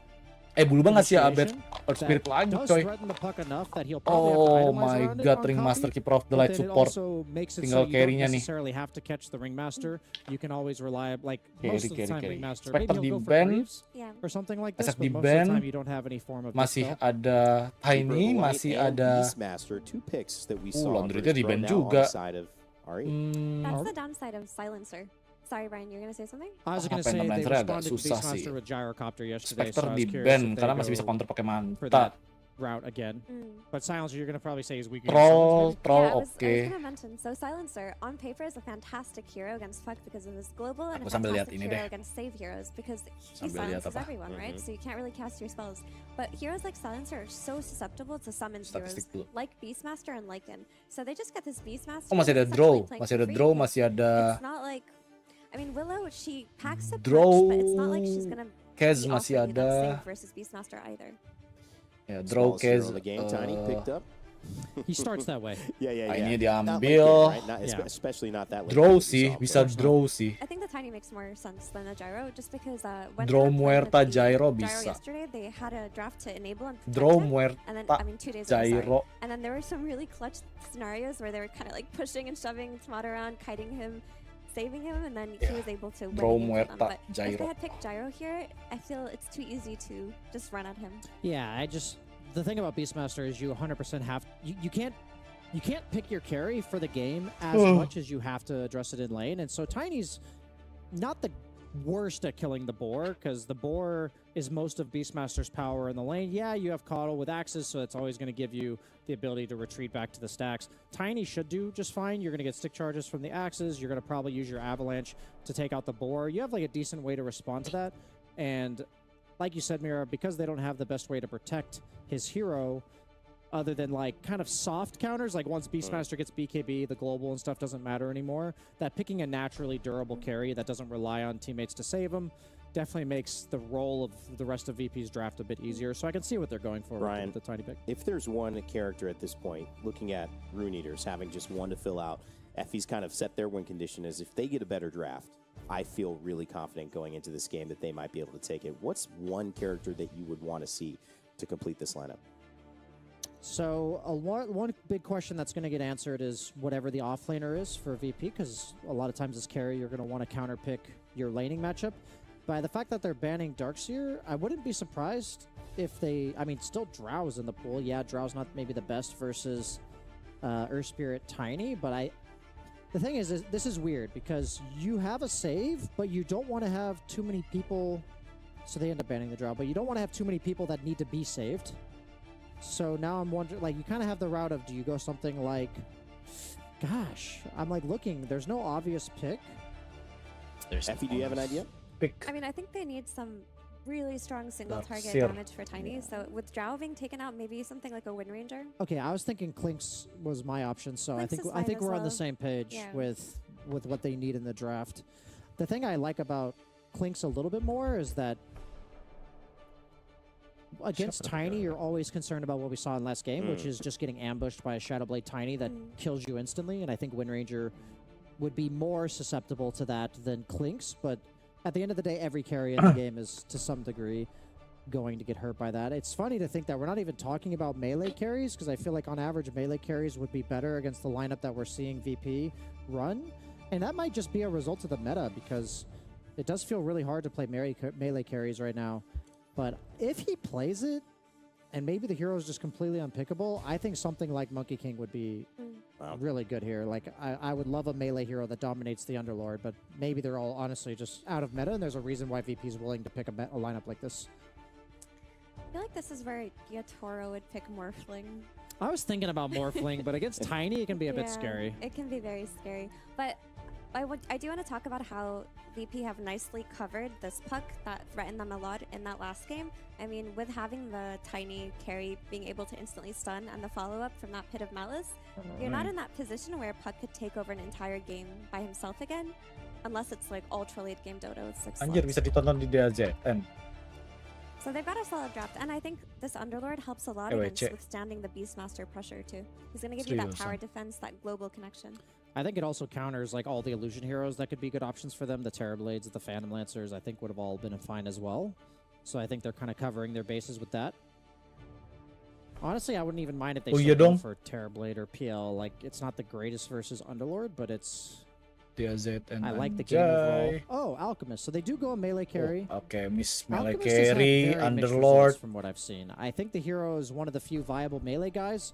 Bulba ngasih update initiation Earth Spirit that lagi does coy. threaten the puck enough that he'll probably have to Oh itemize my around it god, on Ringmaster copy, Keeper of the but Light then it support. also makes it Tinggal so you don't carry-nya nih. necessarily have to catch the Ringmaster. You can always rely, like Carry, most of the time, carry. Ringmaster. Spectre Maybe he'll di go for ban. Greaves Yeah. or something like this, Esek but di most of the ban. time you don't have any form of Masih dispel. ada Tiny, Light masih and ada Beastmaster, two picks that we saw. Laundry-nya di ban now on juga. the side of Ari. That's the downside of Silencer. Sorry, Brian, you're going to say something? I was going to HP say they Lancer agak responded to susah sih. Beastmaster with Gyrocopter yesterday, Spectre so I di was curious ban if they karena masih go bisa counter pakai for manta. that route again. But Silencer, you're going to probably say is weak against Troll, summons, troll Yeah, I was oke. going to mention, so Silencer on paper is a fantastic hero against Puck because of his global and a Aku sambil lihat fantastic ini hero deh. against save heroes because he Sambil lihat silences apa? everyone, right? So you can't really cast your spells. But heroes like Silencer are so susceptible to summon heroes Statistik dulu. like Beastmaster and Lycan. So they just get this Beastmaster. Oh masih ada he's draw, actually playing masih ada for draw, free. masih ada It's not like, I mean, Willow, she packs a punch, Draw, but it's not like she's going to Kez be masih offering you that ada. save versus Beastmaster either. Ya, draw Smallest hero case. in the game, Tiny picked up. He starts that way. Yeah. Ini Not like diambil. that, right? Not, Yeah. especially not that. late Draw that we sih, saw, bisa but- draw sih. I think the Tiny makes more sense than a Gyro, just because when Draw they were playing Muerta with the Gyro bisa. yesterday, they had a draft to enable and protect Draw it, Muerta and then, I mean, 2 days ago, sorry. Gyro. And then there were some really clutch scenarios where they were kind of like pushing and shoving Tomato around, kiting him, saving him, and then he was able to win Draw the game for them. Muerta But if Gyro. they had picked Gyro here, I feel it's too easy to just run at him. Yeah, the thing about Beastmaster is you 100% have you can't pick your carry for the game as much as you have to address it in lane, and so Tiny's not the worst at killing the boar because the boar is most of Beastmaster's power in the lane. Yeah, you have Coddle with axes, so it's always going to give you the ability to retreat back to the stacks. Tiny should do just fine. You're going to get stick charges from the axes. You're going to probably use your avalanche to take out the boar. You have like a decent way to respond to that, and like you said, Mira, because they don't have the best way to protect his hero other than like kind of soft counters, like once Beastmaster gets BKB, the global and stuff doesn't matter anymore, that picking a naturally durable carry that doesn't rely on teammates to save him definitely makes the role of the rest of VP's draft a bit easier. So I can see what they're going for Brian, with the Tiny pick. If there's one character at this point, looking at Rune Eaters, having just one to fill out, Effie's kind of set their win condition as if they get a better draft, I feel really confident going into this game that they might be able to take it. What's one character that you would want to see to complete this lineup? So one big question that's going to get answered is whatever the offlaner is for VP, because a lot of times as carry, you're going to want to counterpick your laning matchup. By the fact that they're banning Darkseer, I wouldn't be surprised if they, I mean, still Drow's in the pool. Yeah, Drow's not maybe the best versus Earth Spirit Tiny, but The thing is this is weird because you have a save, but you don't want to have too many people. So they end up banning the draw, but you don't want to have too many people that need to be saved. So now I'm wondering, like, you kind of have the route of, do you go something like, gosh, I'm like looking, there's no obvious pick. Effie, do you have an idea? Pick. I mean, I think they need some really strong single target Seer. damage for Tiny. So with Drow being taken out, maybe something like a Wind Ranger. Okay, I was thinking Clinks was my option, so Clinks is I fine think as we're on the well. same page Yeah. with what they need in the draft. The thing I like about Clinks a little bit more is that against Tiny, you're always concerned about what we saw in last game, which is just getting ambushed by a Shadowblade Tiny that kills you instantly, and I think Wind Ranger would be more susceptible to that than Clinks, but at the end of the day, every carry in the game is, to some degree, going to get hurt by that. It's funny to think that we're not even talking about melee carries, because I feel like on average, melee carries would be better against the lineup that we're seeing VP run, and that might just be a result of the meta, because it does feel really hard to play melee carries right now. But if he plays it, and maybe the hero is just completely unpickable, I think something like Monkey King would be really good here. Like, I would love a melee hero that dominates the Underlord, but maybe they're all honestly just out of meta, and there's a reason why VP is willing to pick a lineup like this. I feel like this is where Yatoro would pick Morphling. I was thinking about Morphling, but against Tiny, it can be a bit scary. It can be very scary. But I do want to talk about how VP have nicely covered this puck that threatened them a lot in that last game. I mean, with having the Tiny carry being able to instantly stun and the follow-up from that Pit of Malice, you're not in that position where Puck could take over an entire game by himself again, unless it's like ultra late game Dota with 6 Anjir, slots. bisa ditonton di DAZN. So they've got a solid draft, and I think this Underlord helps a lot against withstanding the Beastmaster pressure too. He's going to give you that tower defense, that global connection. I think it also counters like all the illusion heroes that could be good options for them. The Terrorblades, the Phantom Lancers, I think would have all been fine as well. So I think they're kind of covering their bases with that. Honestly, I wouldn't even mind if they still go for Terrorblade or PL. Like, it's not the greatest versus Underlord, but it's... DAZN. I like the game overall. Oh, Alchemist. So they do go a melee carry. Okay, Miss Melee Alchemist has had carry, very mixed Underlord. results from what I've seen. I think the hero is one of the few viable melee guys.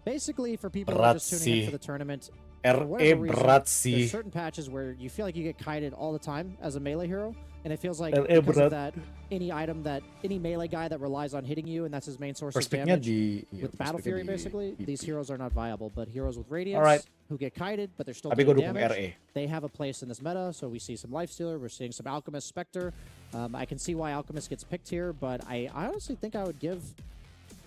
Basically, for people who are just tuning in for the tournament, for whatever reason, there's certain patches where you feel like you get kited all the time as a melee hero, and it feels like because of that, any melee guy that relies on hitting you, and that's his main source of damage, with Battle Fury, basically, these heroes are not viable. But heroes with Radiance, who get kited, but they're still doing damage, they have a place in this meta, so we see some Lifestealer, we're seeing some Alchemist, Spectre. I can see why Alchemist gets picked here, but I honestly think I would give...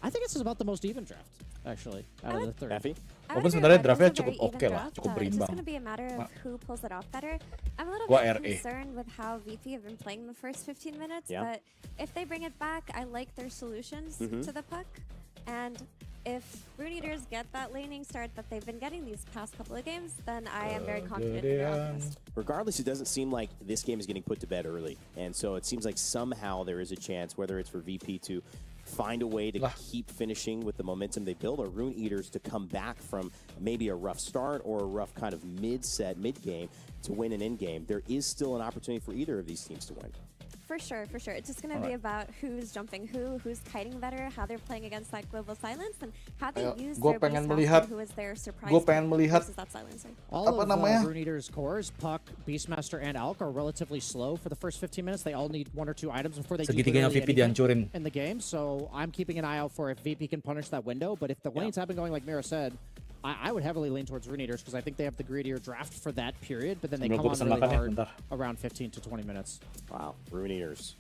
I think this is about the most even draft, actually, out of the third. Effie? Walaupun sebenarnya draftnya cukup oke lah, cukup It's berimbang. going to be a matter of who pulls it off better. I'm a little Gua bit RE. concerned with how VP have been playing the first 15 minutes, Yeah. but if they bring it back, I like their solutions to the puck. And if Rune Eaters get that laning start that they've been getting these past couple of games, then I am very confident in their Alchemist. Regardless, it doesn't seem like this game is getting put to bed early. And so it seems like somehow there is a chance, whether it's for VP to find a way to keep finishing with the momentum they build, or Rune Eaters to come back from maybe a rough start or a rough kind of mid-game to win an end-game. There is still an opportunity for either of these teams to win. For sure, for sure. It's just going to be about who's jumping who's kiting better, how they're playing against that global silence, and how they use their Beastmaster, who is their surprise versus that silencer. All of Rune Eater's cores, Puck, Beastmaster, and Alk are relatively slow for the first 15 minutes. They all need 1 or 2 items before they do Segitiganya VP dihancurin in the game. So I'm keeping an eye out for if VP can punish that window. But if the lanes have been going like Mira said, I would heavily lean towards Rune Eaters because I think they have the greedier draft for that period, but then they come on really hard around 15 to 20 minutes. Wow, Rune Eaters.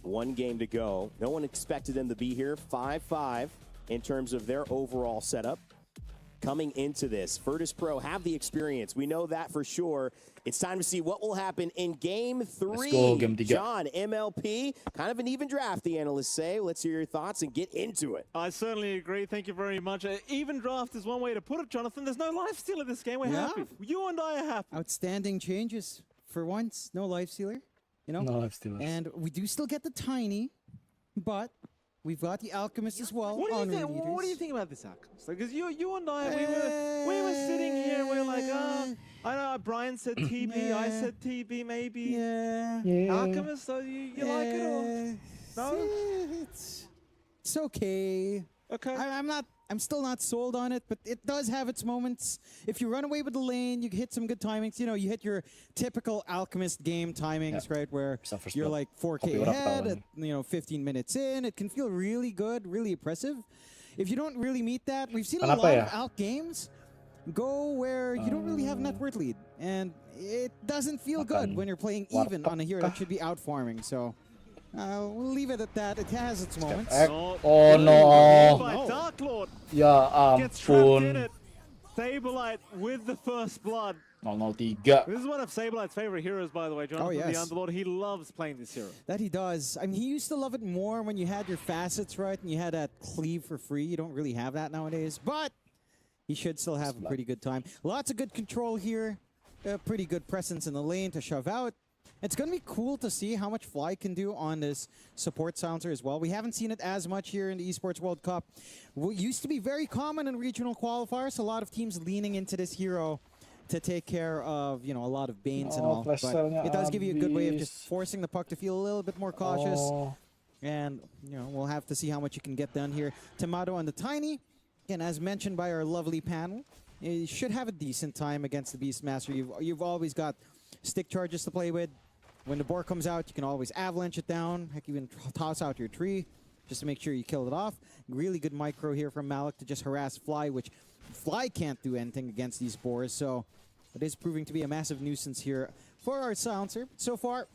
1 game to go. No one expected them to be here. 5-5 in terms of their overall setup. Coming into this, Virtus Pro have the experience. We know that for sure. It's time to see what will happen in Game 3. Let's go, Game 3. John, MLP, kind of an even draft, the analysts say. Let's hear your thoughts and get into it. I certainly agree. Thank you very much. Even draft is one way to put it, Jonathan. There's no lifesteal in this game. We're happy. You and I are happy. Outstanding changes. For once, no lifestealer. You know? No lifestealers. And we do still get the Tiny, but we've got the Alchemist as well. What do you think about this Alchemist? Because you and I, we were sitting here, we were like, I know Brian said TB, I said TB maybe. Alchemist, so you like it or no? It's okay. Okay. I'm not I'm still not sold on it, but it does have its moments. If you run away with the lane, you hit some good timings. You know, you hit your typical Alchemist game timings, right, where you're like 4K ahead at, 15 minutes in. It can feel really good, really impressive. If you don't really meet that, we've seen a lot of Alch games go where you don't really have net worth lead, and it doesn't feel good when you're playing even on a hero that should be out farming. So we'll leave it at that. It has its moments. Oh no! Dark Lord Ya gets trapped in ampun. it. Saberlight with the first blood. 003. This is one of Saberlight's favorite heroes, by the way, Jonathan, yes. the Underlord. He loves playing this hero. That he does. I mean, he used to love it more when you had your facets, right, and you had that cleave for free. You don't really have that nowadays, but he should still have a pretty good time. Lots of good control here. Pretty good presence in the lane to shove out. It's going to be cool to see how much Fly can do on this support silencer as well. We haven't seen it as much here in the Esports World Cup. What used to be very common in regional qualifiers, a lot of teams leaning into this hero to take care of, a lot of Banes and all. But it does give you a good way of just forcing the puck to feel a little bit more cautious. And, we'll have to see how much you can get done here. Tomato on the Tiny. Again, as mentioned by our lovely panel, you should have a decent time against the Beastmaster. You've always got stick charges to play with. When the boar comes out, you can always avalanche it down. Heck, even toss out your tree just to make sure you kill it off. Really good micro here from Malik to just harass Fly, which Fly can't do anything against these boars. So it is proving to be a massive nuisance here for our silencer. So far,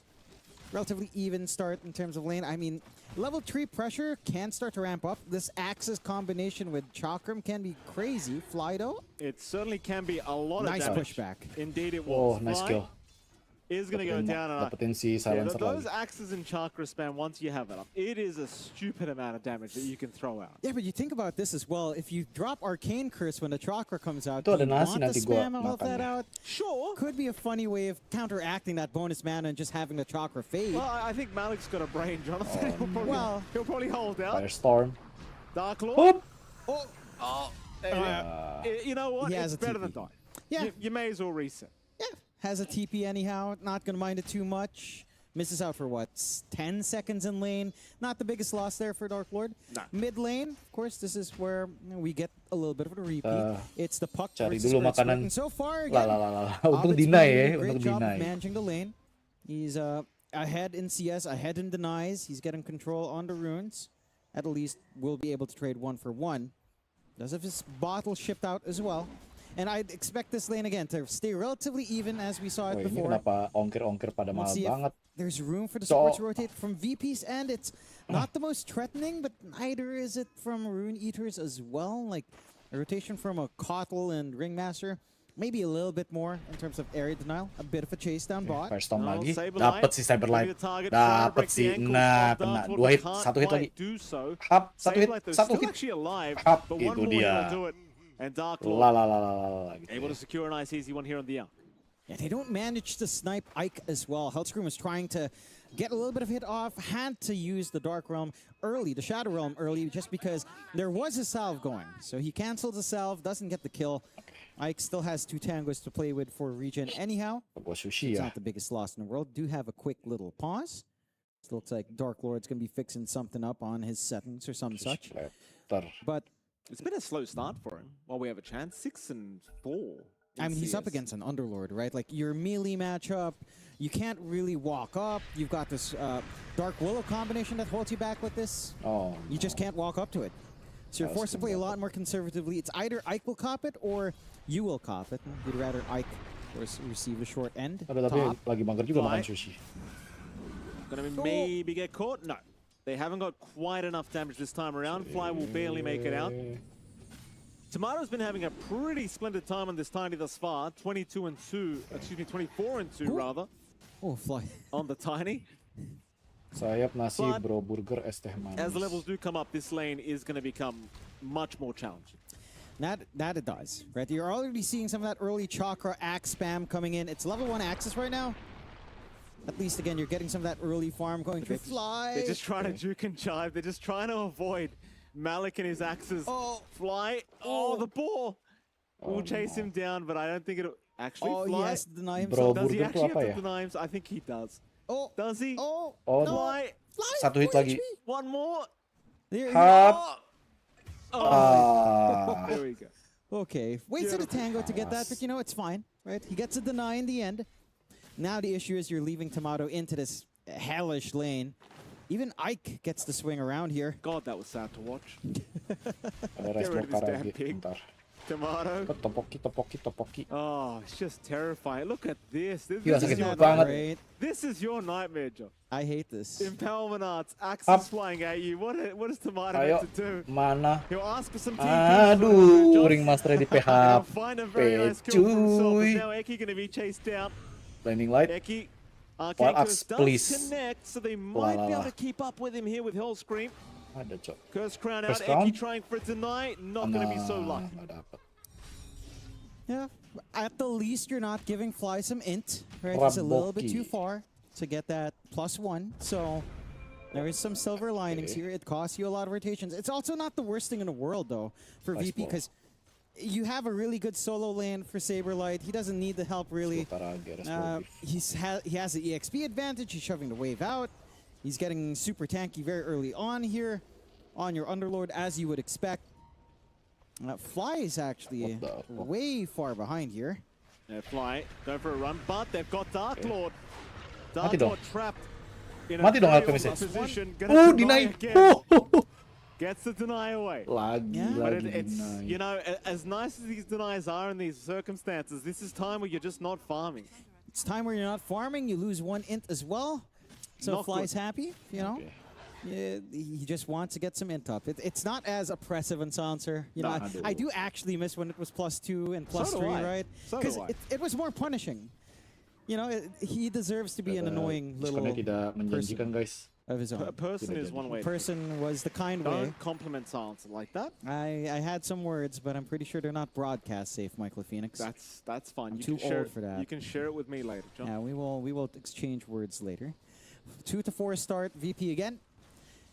relatively even start in terms of lane. I mean, level 3 pressure can start to ramp up. This Axis combination with Chakram can be crazy. Fly, though? It certainly can be a lot of nice damage. pushback. Indeed it was. Oh, nice kill. Is going to go down. Dapetin si silencer those lagi. axes in Chakra spam, once you have it up, it is a stupid amount of damage that you can throw out. Yeah, but you think about this as well. If you drop Arcane Curse when the Chakra comes out, Itu do ada you nasi want to nanti gua spam all of that makan. out? Sure. Could be a funny way of counteracting that bonus mana and just having the Chakra fade. Well, I think Malik's got a brain, Jonathan. He'll probably hold out. Firestorm. Dark Lord. Boop. Oh. You know what? He has It's a better TP. than die. Yeah. You may as well reset. Yeah, has a TP anyhow. Not going to mind it too much. Misses out for what? 10 seconds in lane. Not the biggest loss there for Dark Lord. No. Mid lane, of course, this is where we get a little bit of a repeat. It's the puck Cari versus dulu Earth Spirit. makanan. And so far, Lah, again, lah, lah, lah. Untung Hobbit's deny doing ya. a great Untung job of deny. managing the lane. He's ahead in CS, ahead in denies. He's getting control on the runes. At least we'll be able to trade 1-for-1. Does have his bottle shipped out as well. And I'd expect this lane again to stay relatively even as we saw it Ini before. kenapa ongkir-ongkir pada mahal Let's see if banget. there's room for the So- support to rotate from VP's end. It's not the most threatening, but neither is it from Rune Eaters as well. Like a rotation from a Kotl and Ringmaster. Maybe a little bit more in terms of area denial. A bit of a chase down bot. Firestorm Well, lagi. Saberlight Dapat si Cyberlight. ready to target, trying to Dapat break the si. ankle Nah, of kena. Dark Lord, 2 hit. can't 1 hit quite lagi. do so. Hap. 1 hit. Saberlight, though, 1 still hit. actually alive, Hap. but Itu one more dia. will do it. And Dark La Lord la la la la la. able to secure a nice easy one here on the arc. Yeah, they don't manage to snipe Ike as well. Hellscream was trying to get a little bit of hit off, had to use the Dark Realm early, the Shadow Realm early, just because there was a salve going. So he cancels the salve, doesn't get the kill. Ike still has 2 tangos to play with for regen anyhow. Gua sushi It's ya. not the biggest loss in the world. Do have a quick little pause. It looks like Dark Lord's going to be fixing something up on his settings or some such. But It's been a slow start for him. While we have a chance, 6-4. I mean, he's up against an Underlord, right? Like, your melee matchup, you can't really walk up. You've got this Dark Willow combination that holds you back with this. Oh. You just can't walk up to it. So you're That's forced to good play a enough. lot more conservatively. It's either Ike will cop it or you will cop it. You'd rather Ike receive a short end. Tapi top. lagi bangker juga makan Right. sushi. Gonna maybe get caught? No. They haven't got quite enough damage this time around. Fly will barely make it out. Tomato's been having a pretty splendid time on this Tiny thus far. 22-2, excuse me, 24-2 rather, Oh, Fly. on the Tiny. Sayap nasi But bro burger es teh manis. As the levels do come up, this lane is going to become much more challenging. That it does, right? You're already seeing some of that early Chakra Axe spam coming in. It's level 1 Axis right now. At least, again, you're getting some of that early farm going through Fly. They're just trying to juke and jive. They're just trying to avoid Malik and his axes. Fly. Oh, the ball. We'll chase him down, but I don't think it'll actually Oh, fly. he has to deny Bro, himself. Does he burger actually tuh have apa to ya? deny himself? I think he does. Oh, Does he? oh, Oh, no. Fly. Fly. Satu hit 4 lagi. HP. One more. There you Hap. go. Ah. There we go. Okay, waits at a tango to get that, but you know, it's fine, right? He gets a deny in the end. Now the issue is you're leaving Tomato into this hellish lane. Even Ike gets to swing around here. God, that was sad to watch. Ada Get rid of this Resmo damn Karage. pig. Bentar. Tomato. Topoki. Oh, it's just terrifying. Look at this. Gila, This is sakit your banget. nightmare. This is your nightmare, John. I hate this. Empowerment arts, Up. axes flying at you. What is Tomato Ayo, meant to do? mana? He'll ask for some TP. Aduh, Ring Master di He'll PHP, find a very nice kill for himself. cuy. But now Eki gonna be chased down. Blinding Light. Eki, Wild Arcane Axe, Curse does please. connect, so they might be able lah. to keep up with him here with Hell Scream. Ada, Cok. Curse Crown out. First round. Eki trying for a deny. Not gonna be so lucky. Nggak dapet. Yeah, at the least you're not giving Fly some int, right? It's a little bit Raboki. too far to get that +1, so there is some silver linings Okay. here. It costs you a lot of rotations. It's also not the worst thing in the world, though, for Nice VP, ball. because you have a really good solo lane for Saberlight. He doesn't need the help, really. Karage, Resmo Beef. He has the EXP advantage. He's shoving the wave out. He's getting super tanky very early on here on your Underlord, as you would expect. Fly is actually What the fuck? way far behind here. Yeah, Fly, go for a run, but they've got Dark Lord. Dark Mati dong. Lord trapped in a Mati dong very Alchemist. awkward position. Deny. Again. Gets the deny away. Lagi, Yeah. But lagi it's, deny. you know, as nice as these denies are in these circumstances, this is time where you're just not farming. It's time where you're not farming. You lose one int as well. So Not Fly's good. happy, you know. Okay. Yeah, he just wants to get some int up. It's not as oppressive in Silencer. You know, No. I do actually miss when it was +2 and So do +3, I. right? So do Because I. it was more punishing. You know, he deserves to be an annoying little Diskonnya tidak menjanjikan, guys. of his A own. person is one way. Person was the kind way. Don't compliment Silencer like that. I had some words, but I'm pretty sure they're not broadcast safe, Michael Phoenix. That's fine. I'm You too can share old it- for that. You can share it with me later, John. Yeah, we will exchange words later. 2 to 4 start, VP again.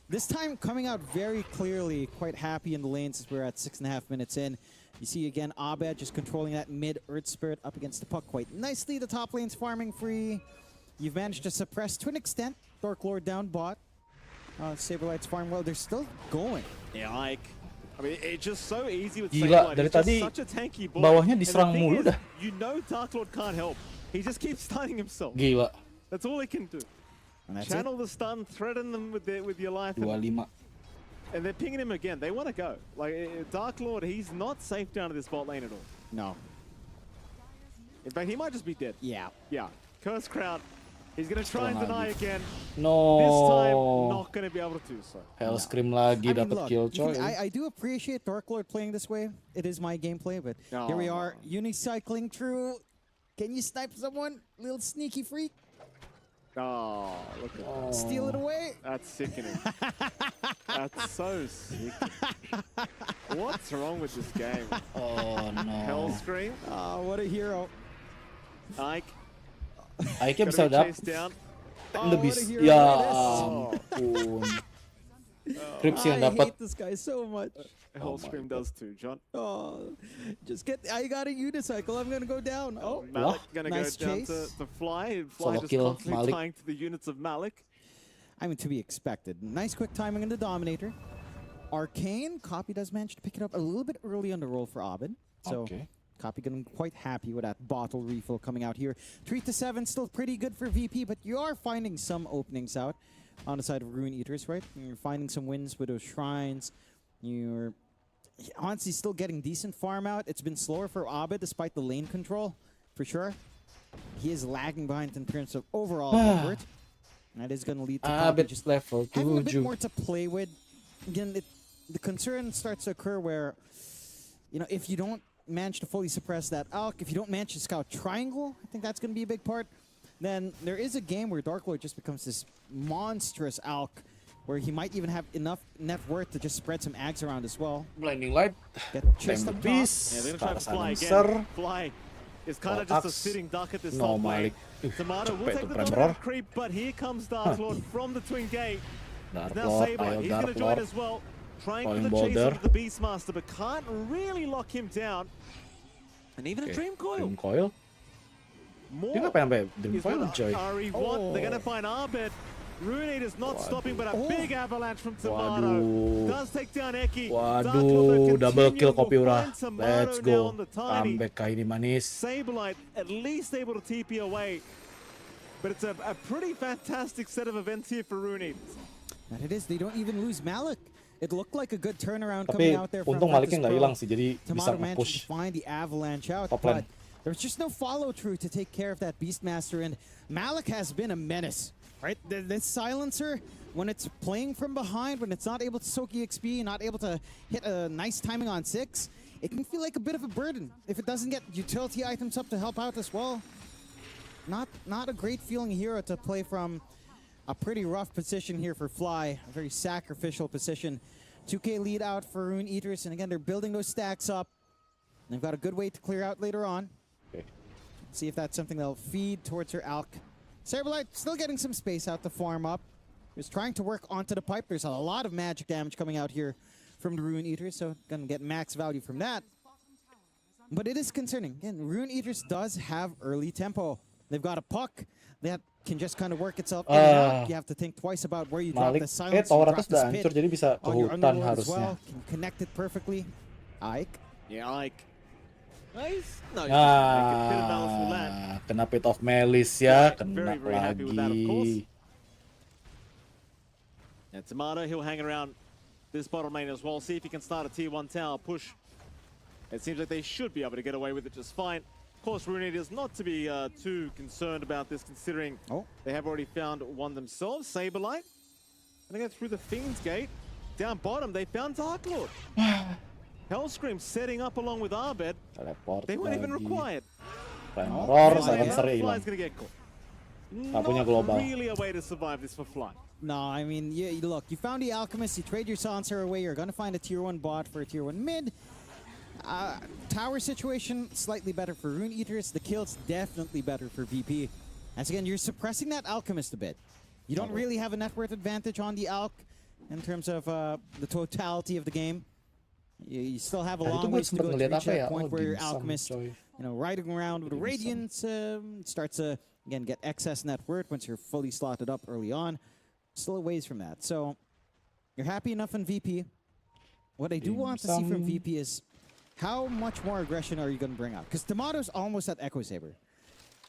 This time coming out very clearly, quite happy in the lane since we're at 6.5 minutes in. You see again Abed just controlling that mid Earth Spirit up against the puck quite nicely. The top lane's farming free. You've managed to suppress to an extent. Dark Lord down bot. Saberlight's farm well. They're still going. Yeah, Ike. I mean, it's just so easy with Gila, Saberlight. dari He's just tadi such a tanky boy. bawahnya And the diserang thing mulu is, dah. You know Dark Lord can't help. He just keeps stunning himself. Gila. That's all he can do. And that's Channel the stun, threaten them with your life. 25. And they're pinging him again. They want to go. Like, Dark Lord, he's not safe down to this bot lane at all. No. In fact, he might just be dead. Yeah. Yeah. Curse Crown. He's going to try and Lagi. deny again. No. This time, not going to be able to do so. Hell Scream lagi I mean, dapat look, kill, you coy. can- I do appreciate Dark Lord playing this way. It is my gameplay, but here we are, unicycling through. Can you snipe someone? Little sneaky freak. Oh, look at that. Steal it away. That's sickening. That's so sickening. What's wrong with this game? Oh no. Hell Scream. Oh, what a hero. Ike. Ike bisa Gotta be dap. chased down. The what beast. a hero Ya it is. ampun. Crips yang I dapat. hate this guy so much. Hell my Scream God. does too, John. Oh, just get. I got a unicycle. I'm gonna go down. Oh, Malik gonna nice go down chase. to Fly. Fly Solo just kill, constantly Malik. tying to the units of Malik. I mean, to be expected. Nice quick timing in the Dominator. Arcane, Copy does manage to pick it up a little bit early on the roll for Abed. So Okay. Copy getting quite happy with that bottle refill coming out here. 3 to 7, still pretty good for VP, but you are finding some openings out on the side of Rune Eaters, right? You're finding some wins with those shrines. You're honestly still getting decent farm out. It's been slower for Abed despite the lane control, for sure. He is lagging behind in terms of overall effort. That is going to lead to Copy Abed just level having a bit 7. more to play with. Again, the concern starts to occur where, you know, if you don't manage to fully suppress that Alk, if you don't manage to scout Triangle, I think that's going to be a big part. Then there is a game where Dark Lord just becomes this monstrous Alk, where he might even have enough net worth to just spread some ags around as well. Blinding Light. Get Flame chased the up top. Beast. Yeah, they're gonna try to fly Silencer. again. Fly is kind of Wild just a Axe. sitting duck at this No, top lane. Malik. Tomato will Cepet take tuh the Prime dominant Roar. creep, but here comes Dark Lord from the Twin Gate. Dark Now Lord, Saber, ayo he's Dark going to join Lord. as well. Trying for Falling the chase Boulder. of the Beastmaster, but can't really lock him down. And even a Dream Coil. Dream Coil. More Dia ngapain sampai Dream is what Coil, coy? RE want. They're going to find Abed. Rune is not stopping, but a big avalanche from Tomato. Waduh. Does take down Eki. Waduh, double kill Kopiura. Let's go. Comeback kah ini manis. Saberlight at least able to TP away. But it's a pretty fantastic set of events here for Rune. And it is. They don't even lose Malik. It looked like a good turnaround Tapi coming out there from untung Maliknya nggak Virtus.pro. hilang sih, jadi bisa Tomato managed nge-push to find the avalanche out, top but lane. there's just no follow-through to take care of that Beastmaster, and Malik has been a menace, right? This silencer, when it's playing from behind, when it's not able to soak EXP, not able to hit a nice timing on 6, it can feel like a bit of a burden if it doesn't get utility items up to help out as well. Not a great feeling hero to play from a pretty rough position here for Fly, a very sacrificial position. 2K lead out for Rune Eaters, and again, they're building those stacks up. They've got a good way to clear out later on. Okay. See if that's something they'll feed towards her Alk. Saberlight still getting some space out to farm up. He's trying to work onto the pipe. There's a lot of magic damage coming out here from the Rune Eaters, so gonna get max value from that. But it is concerning. Again, Rune Eaters does have early tempo. They've got a puck that can just kind of work itself in and out. You have to think twice about where you drop Malik, the silence. tower you drop atas udah the hancur, spit jadi bisa ke on your hutan Underlord as harusnya. well. Can connect it perfectly. Ike. Yeah, Ike. Nice. No, make a bit of balance with that. Kena pit of Malice ya, kena Very happy with that, of course. lagi. And Tomato, he'll hang around this bottom lane as well. See if he can start a tier 1 tower push. It seems like they should be able to get away with it just fine. Of course, Rune is not to be too concerned about this, considering they have already found one themselves. Saberlight. And they go through the Fiend's Gate. Down bottom, they found Dark Lord. Hellscream setting up along with Arbed. Teleport They weren't even lagi. required. Error, silencer hilang. Fly's gonna get caught. Nggak punya global. Not really a way to survive this for Fly. No, I mean, look, you found the Alchemist, you trade your silencer away, you're gonna find a tier 1 bot for a tier 1 mid. Tower situation, slightly better for Rune Eaters. The kill's definitely better for VP. As again, you're suppressing that Alchemist a bit. You don't really have a net worth advantage on the Alch in terms of the totality of the game. You still have a long ways to go to reach that point where your Alchemist, riding around with Radiance, starts to, again, get excess net worth once you're fully slotted up early on. Still a ways from that. So, you're happy enough in VP. What I do want to see from VP is how much more aggression are you going to bring out? Because Tomato's almost at Echo Saber.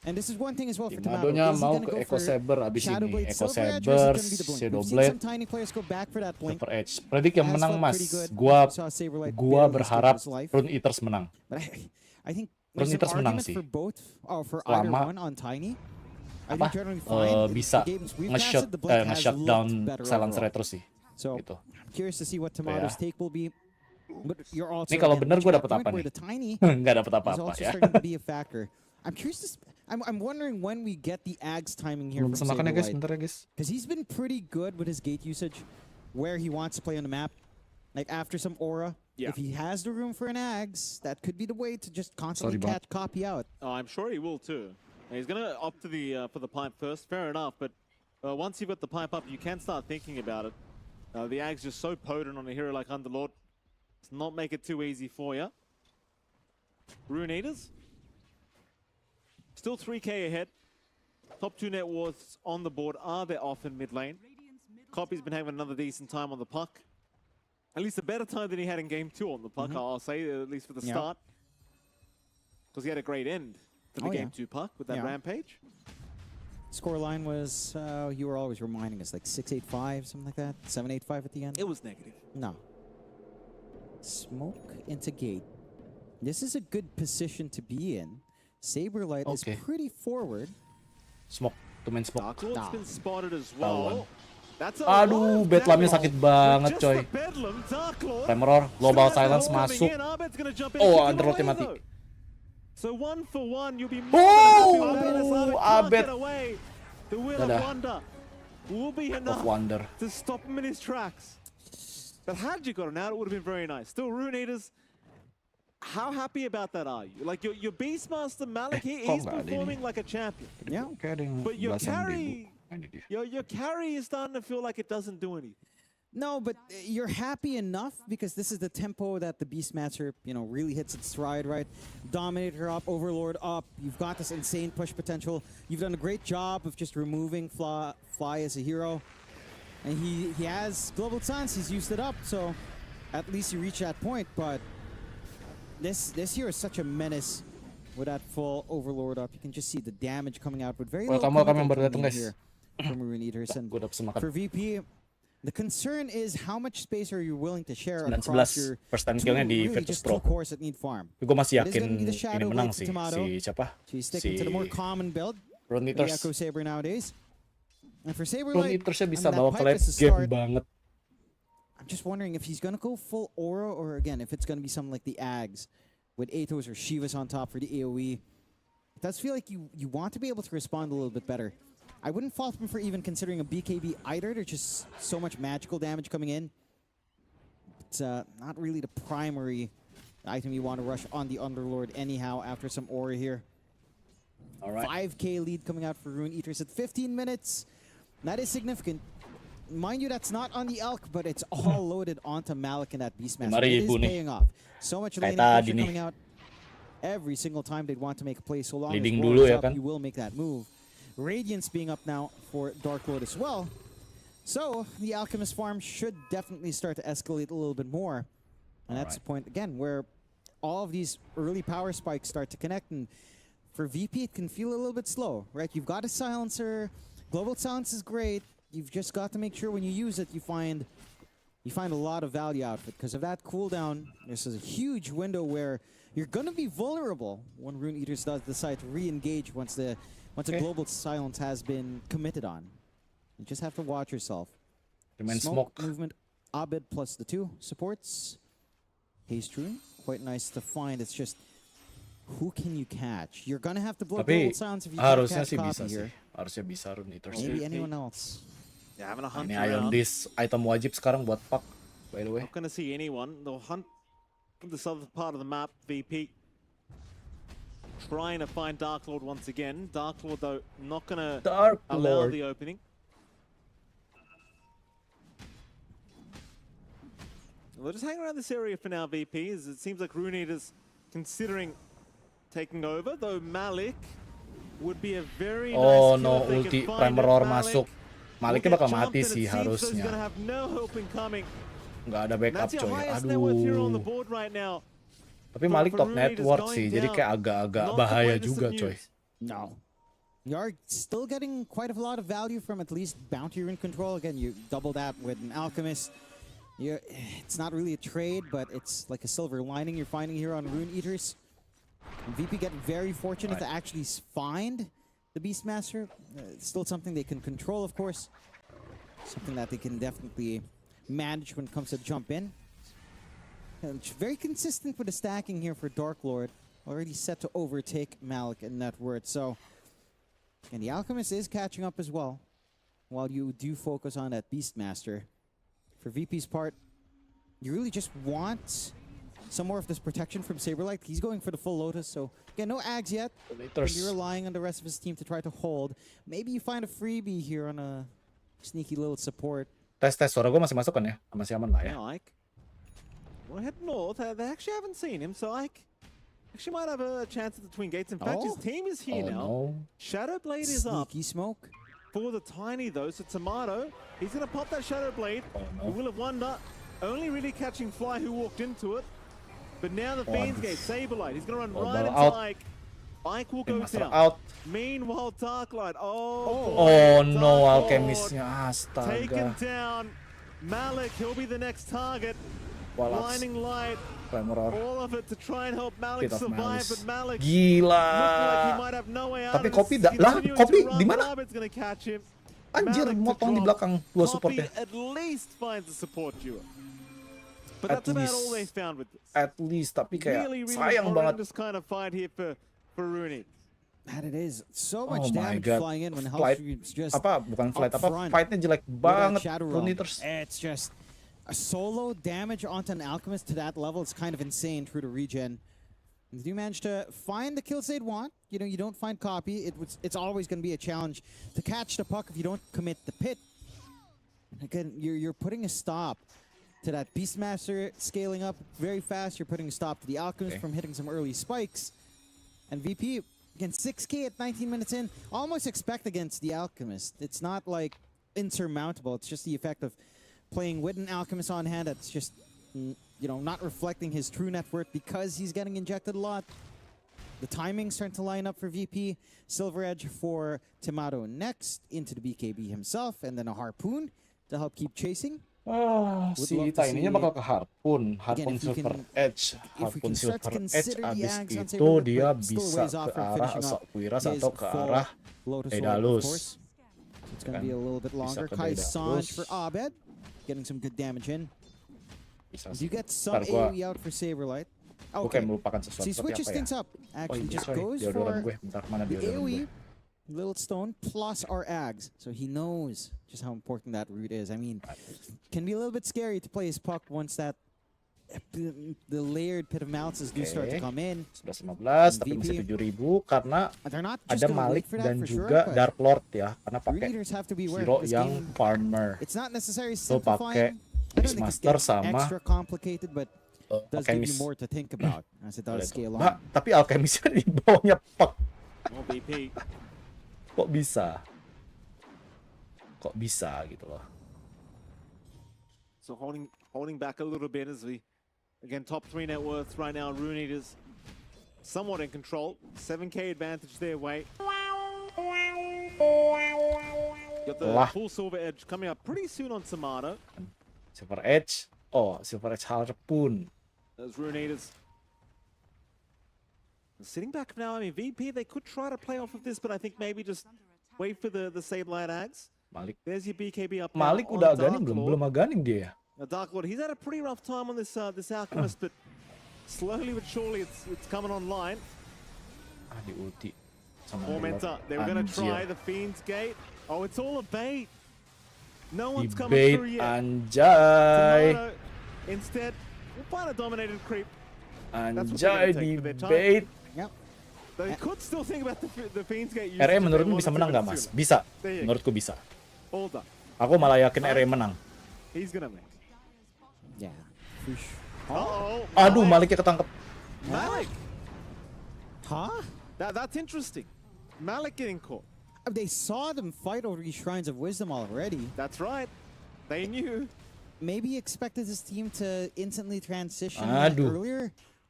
And this is one thing as well for Tomato. Madonya Is he mau gonna ke go Echo for Saber abis Shadow ini. Blade Echo Silver Edge, Saber, or is it gonna be the Blink? Shadow We've seen Blade, some tiny players go back for that Blink. Silver Edge. Predik yang Has menang, felt Mas. pretty good. Saw Saberlight Gua barely berharap escape his life. Rune Eaters menang. But I think Rune there's an Eaters menang argument sih. for both, for either Selama one on Tiny. I apa? think generally fine. Bisa The games we've casted, the Blink has nge-shut looked down better silencer overall. terus sih. So, Gitu. curious to see what Tomato's take will be. But you're also Ini kalau again bener reaching gue that dapet point apa where nih? the Tiny Nggak dapet is apa-apa also ya. starting to be a factor. I'm curious to I'm wondering when we get the Ags timing here Belum from semakan ya guys, Saberlight. bentar ya guys. Because he's been pretty good with his gate usage, where he wants to play on the map. Like after some aura, if he has the room for an Ags, that could be the way to just constantly copy out. Oh, I'm sure he will too. And he's gonna opt to for the pipe first. Fair enough, but once you've got the pipe up, you can start thinking about it. The Ag's just so potent on a hero like Underlord. Let's not make it too easy for you. Rune Eaters. Still 3k ahead. Top 2 net worths on the board. Are they off in mid lane? Copy's been having another decent time on the puck. At least a better time than he had in game 2 on the puck, I'll say, at least for the start. Because he had a great end for the game 2 puck with that rampage. Scoreline was, you were always reminding us, like 6-8-5, something like that? 7-8-5 at the end? It was negative. No. Smoke into gate. This is a good position to be in. Saberlight is pretty forward. Smoke, to main smoke. Dark Lord's been spotted as well. That's a Aduh, bedlamnya sakit banget coy. Tremor, global silence masuk. Oh, Underlordnya mati. So 1 for 1, you'll be more than Abed. The will of wonder will be enough Wonder. to stop him in his tracks. But had you got him out, it would have been very nice. Still, Rune Eaters, how happy about that are you? Like your Beastmaster Malik, he's performing like a champion. Yeah. But your carry is starting to feel like it doesn't do anything. No, but you're happy enough because this is the tempo that the Beastmaster, really hits its stride, right? Dominator up, Overlord up. You've got this insane push potential. You've done a great job of just removing Fly as a hero. And he has Global Silence. He's used it up, so at least you reach that point. But this hero is such a menace with that full Overlord up. You can just see the damage coming out with very little here from Rune Eaters. And for VP, the concern is how much space are you willing to share across your first time killnya di Virtus Pro. Cores that need farm. Gue masih yakin ini menang sih. Si siapa? She's sticking to the more common build. Rune Eaters. Echo Saber nowadays. And for Saber Rune Eatersnya bisa bawa ke late game banget. I'm just wondering if he's gonna go full aura or again if it's gonna be something like the Ags with Athos or Shivas on top for the AoE. It does feel like you want to be able to respond a little bit better. I wouldn't fault him for even considering a BKB either. There's just so much magical damage coming in. It's not really the primary item you want to rush on the Underlord anyhow after some aura here. All right. 5k lead coming out for Rune Eaters at 15 minutes. That is significant. Mind you, that's not on the Elk, but it's all loaded onto Malik and that Beastmaster. It is paying off. So much laning pressure coming out. Every single time they'd want to make a play, so long as Warriors up, you will make that move. Radiance being up now for Dark Lord as well. So the Alchemist farm should definitely start to escalate a little bit more. And that's the point, again, where all of these early power spikes start to connect. And for VP, it can feel a little bit slow, right? You've got a silencer. Global Silence is great. You've just got to make sure when you use it, you find a lot of value out of it. Because of that cooldown, this is a huge window where you're going to be vulnerable when Rune Eaters does decide to re-engage once a Global Silence has been committed on. You just have to watch yourself. Smoke movement, Abed plus the 2 supports. Haste Rune, quite nice to find. It's just, who can you catch? You're going to have to blow Global Silence if you can't catch Copy here. Harusnya bisa Rune Eaters. Maybe anyone else. Yeah, having a hunt Ini around. Iron Disc item wajib sekarang buat Pak, by the way. Not going to see anyone. They'll hunt from this other part of the map, VP. Trying to find Dark Lord once again. Dark Lord, though, not going to allow the opening. They'll just hang around this area for now, VP, as it seems like Rune Eaters considering taking over, though Malik would be a very nice Oh kill no, if they ulti can find Primer it. Roar Malik masuk. Maliknya bakal mati sih harusnya. Nggak ada backup coy. Aduh. Tapi Malik top network sih, jadi kayak agak-agak bahaya juga coy. No. You are still getting quite a lot of value from at least Bounty Rune control. Again, you double that with an Alchemist. It's not really a trade, but it's like a silver lining you're finding here on Rune Eaters. And VP get very fortunate to actually find the Beastmaster. It's still something they can control, of course. Something that they can definitely manage when it comes to jump in. And very consistent with the stacking here for Dark Lord. Already set to overtake Malik and net worth. So, and the Alchemist is catching up as well. While you do focus on that Beastmaster. For VP's part, you really just want some more of this protection from Saberlight. He's going for the full Lotus, so again, no Ags yet. You're relying on the rest of his team to try to hold. Maybe you find a freebie here on a sneaky little support. Tes suara gue masih masuk kan ya? Masih aman lah ya. Yeah, Ike. Well, head north. They actually haven't seen him, so Ike actually might have a chance at the Twin Gates. In fact, his team is here now. No. Shadowblade is up. Sneaky smoke. For the Tiny, though, so Tomato, he's going to pop that Shadowblade. The Will of Wonder, only really catching Fly, who walked into it. But now the Fiend's Gate, Saberlight, he's going to run right into Ike. Ike will go down. Meanwhile, Darklight, oh no, Alchemistnya, astaga. Taken down. Malik, he'll be the next target. Blinding Light. All of it to try and help Malik survive, but Malik gila. Like he might have no way out. Tapi Kopi Kopi di mana? Anjir, motong di belakang dua supportnya. At least finds a support duo. But that's about all they found with this. At least, tapi kayak sayang banget. This kind of fight here for Rune. That it is. So much damage flying in when Hellstream's just bukan flight, fightnya jelek banget. It's just a solo damage onto an Alchemist to that level. It's kind of insane through the regen. If you manage to find the kills they'd want, you don't find Copy, it's always going to be a challenge to catch the puck if you don't commit the pit. Again, you're putting a stop to that Beastmaster scaling up very fast. You're putting a stop to the Alchemist from hitting some early spikes. And VP, again, 6K at 19 minutes in. Almost expect against the Alchemist. It's not like insurmountable. It's just the effect of playing with an Alchemist on hand that's just, not reflecting his true net worth because he's getting injected a lot. The timing's starting to line up for VP. Silver Edge for Tomato next into the BKB himself, and then a Harpoon to help keep chasing. Si Tiny-nya bakal ke Harpoon Silver Edge. Harpoon Silver Edge abis itu dia bisa ke arah Sakwiras atau ke arah Daedalus. It's going to be a little bit longer. Kai Sanj for Abed, getting some good damage in. You get some AoE out for Saberlight. Okay, so he switches things up. Actually, just goes for the AoE, Little Stone, plus our Ags. So he knows just how important that root is. I mean, can be a little bit scary to play his puck once that the layered Pit of Malices do start to come in. 11-15, tapi bisa 7.000 karena ada Malik dan juga Dark Lord ya. Karena pakai hero yang farmer. So pakai Beastmaster sama Alchemist. Tapi Alchemistnya di bawahnya Puck. Kok bisa? Kok bisa gitu loh. So holding back a little bit as we again top 3 net worths right now. Rune is somewhat in control. 7K advantage their way. Got the full Silver Edge coming up pretty soon on Tomato. Silver Edge. Oh, Silver Edge Harpoon. As Rune is sitting back now. I mean, VP, they could try to play off of this, but I think maybe just wait for the Sableye Ags. Malik. There's your BKB up. Malik udah aganing belum aganing dia. Dark Lord, he's had a pretty rough time on this Alchemist, but slowly but surely it's coming online. Di ulti. Tormenta, they were going to try the Fiend's Gate. Oh, it's all a bait. No one's coming through yet. Anjay. Tomato, instead, we'll find a dominated creep. Anjay di bait. They could still think about the Fiend's Gate. RE menurutmu bisa menang nggak, Mas? Bisa. Menurutku bisa. Aku malah yakin RE menang. He's gonna win. Yeah. Aduh, Maliknya ketangkep. Malik. Huh? That's interesting. Malik getting caught. They saw them fight over these Shrines of Wisdom already. That's right. They knew. Maybe expected this team to instantly transition earlier,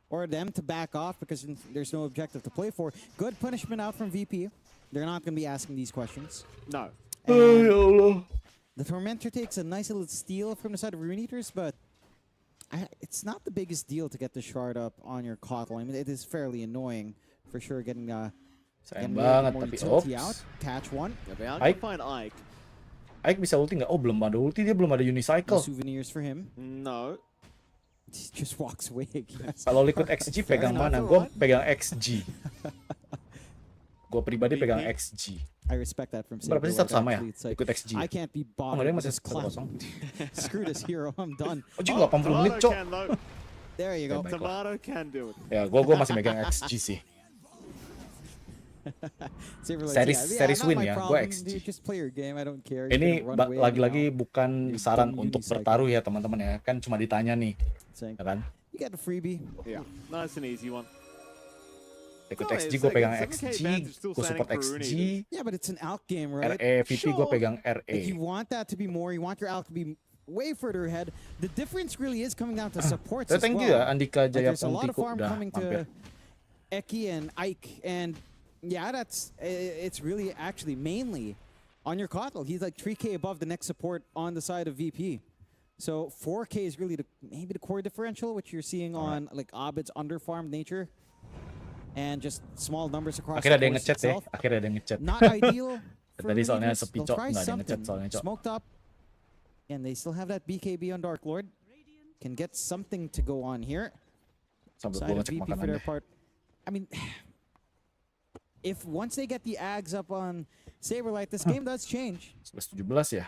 or them to back off because there's no objective to play for. Good punishment out from VP. They're not going to be asking these questions. No. The Tormentor takes a nice little steal from the side of Rune Eaters, but it's not the biggest deal to get the shard up on your Kotl. I mean, it is fairly annoying for sure getting sayang banget, tapi out. Catch one. Ike bisa ulti nggak? Oh, belum ada ulti, dia belum ada unicycle. No souvenirs for him. No. He just walks away. Kalau Liquid XG pegang mana? Gue pegang XG. Gue pribadi pegang XG. I respect that from Berapa sih satu sama ya? Liquid XG. I can't be bothered with this clown. Screw this hero, I'm done. Oh, juga 80 menit, Cok. There you go. Tomato can do it. Ya, gue masih megang XG sih. Series win ya, gue XG. Ini lagi-lagi bukan saran untuk bertaruh ya teman-teman ya, kan cuma ditanya nih, ya kan? You get a freebie. Yeah, nice and easy one. Ikut XG, gue pegang XG, gue support XG. Yeah, but it's an Alch game, right? RE, VP gue pegang RE. If you want that to be more, you want your Alch to be way further ahead. The difference really is coming down to supports as well. Thank you ya, Andika Jaya There's a lot of farm udah coming to Eki and Ike, and yeah, it's really actually mainly on your Kotl. He's like 3K above the next support on the side of VP. So 4K is really maybe the core differential, which you're seeing on like Abed's underfarmed nature. And just small numbers across Akhirnya the ada yang course ngechat ya. itself. Akhirnya ada yang ngechat. Not ideal. Tadi soalnya sepi, Cok. Nggak ada yang ngechat soalnya, Cok. Smoked up. And they still have that BKB on Dark Lord. Can get something to go on here. Sambil gue ngecek makanan deh. I mean, if once they get the Ags up on Saberlight, this game does change. 11-17 ya.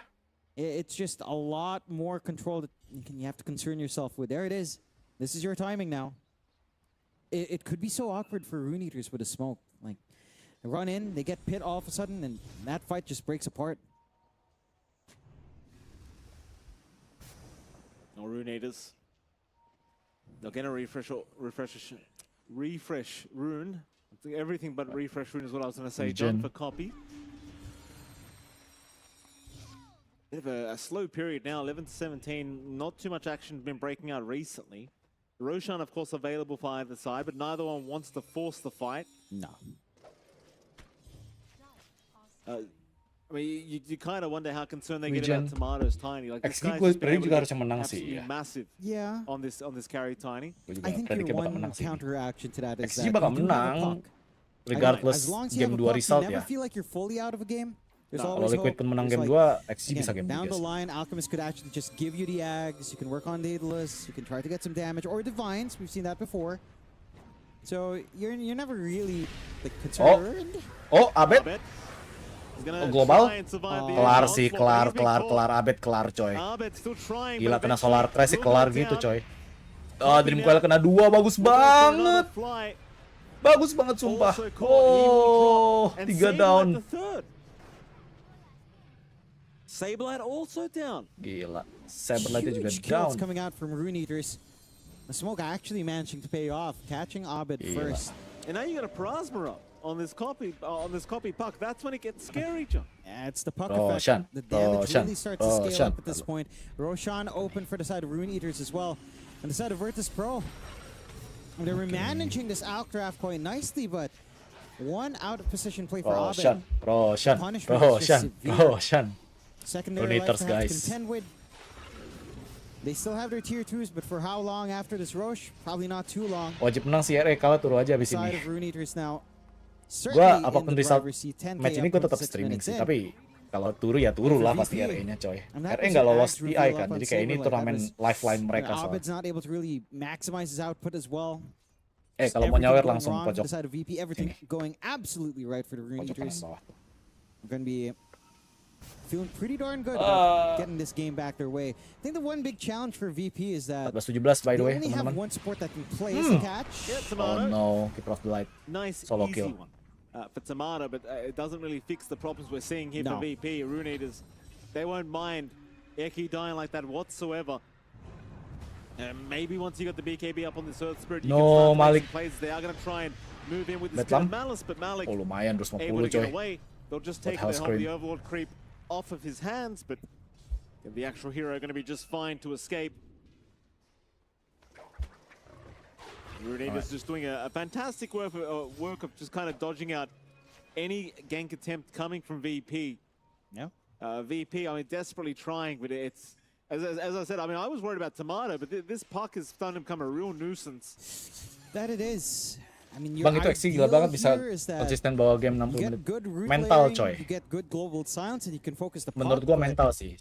It's just a lot more control that you have to concern yourself with. There it is. This is your timing now. It could be so awkward for Rune Eaters with a smoke. Like, they run in, they get pit all of a sudden, and that fight just breaks apart. Or Runeators. They're gonna refresh Rune. I think everything but refresh Rune is what I was gonna say. John for copy. Bit of a slow period now, 11 to 17. Not too much action has been breaking out recently. Roshan, of course, available for either side, but neither one wants to force the fight. No. I mean, you kind of wonder how concerned they get about Tomatoes Tiny. Like this guy's juga harus yang menang sih. Massive. Yeah. On this carry Tiny. I think your one counteraction to that is XG that bakal you do have a menang puck. regardless As long as you game have a 2 puck, result you never ya. feel like you're fully out of a game. There's Kalau always Liquid hope. pun menang There's game like, 2, XG bisa game down 3 the sih. line, Alchemist could actually just give you the Ags. You can work on Daedalus. You can try to get some damage. Or Divines. We've seen that before. So you're never really like concerned. Oh, Abed. Global. Kelar sih, kelar. Abed kelar coy. Gila kena Solar Trash sih kelar gitu coy. Dream Coil kena 2, bagus banget. Bagus banget sumpah. Oh, 3 down. Saberlight also down. Gila, Saberlight juga Huge down. kills coming out from Runeators. The smoke actually managing to pay off, catching Abed first. And now you got a Plasma up on this copy puck. That's when it gets scary, John. Yeah, it's the puck Roshan. effect. The damage Roshan. really starts to scale up at this point. Roshan open for the side of Runeators as well. And the side of Virtus Pro. And they're managing this outdraft quite nicely, but one out of position play for Abed. Roshan. Secondary life to have to guys. contend with. They still have their tier 2s, but for how long after this Roche? Probably not too long. Wajib menang sih RE, kalah turu aja abis Side ini. of Runeators now. Gua apapun result match ini gue tetap streaming sih, tapi kalau turu ya turu lah pasti RE-nya coy. RE nggak lolos PI kan, jadi kayak ini turnamen lifeline mereka soalnya. Abed's not able to really maximize his output as well. Kalau mau nyawer langsung pojok. The side of VP, everything going absolutely right for the Runeators. We're gonna be feeling pretty darn good about getting this game back their way. I think the one big challenge for VP is that 14-17 by the way, they only have teman-teman. one support that can play as a catch. Oh no, Keeper of the Light. Nice, Solo easy kill. one for Tomato, but it doesn't really fix the problems we're seeing here for VP. Runeators, they won't mind Eki dying like that whatsoever. And maybe once you got the BKB up on this Earth Spirit, you can start to make some plays. They are going to try and move in with this bit of Malice, but Malik lumayan, able to get away. They'll just take the help the Overlord creep off of his hands, but the actual hero going to be just fine to escape. Runeators just doing a fantastic work of just kind of dodging out any gank attempt coming from VP. Yeah. VP, I mean, desperately trying, but it's, as I said, I mean, I was worried about Tomato, but this puck is starting to become a real nuisance. That it is. I mean, Bang itu XG gila banget bisa konsisten bawa game 60 menit. Mental coy. You get good global silence and you can focus the puck. Menurut gua mental sih.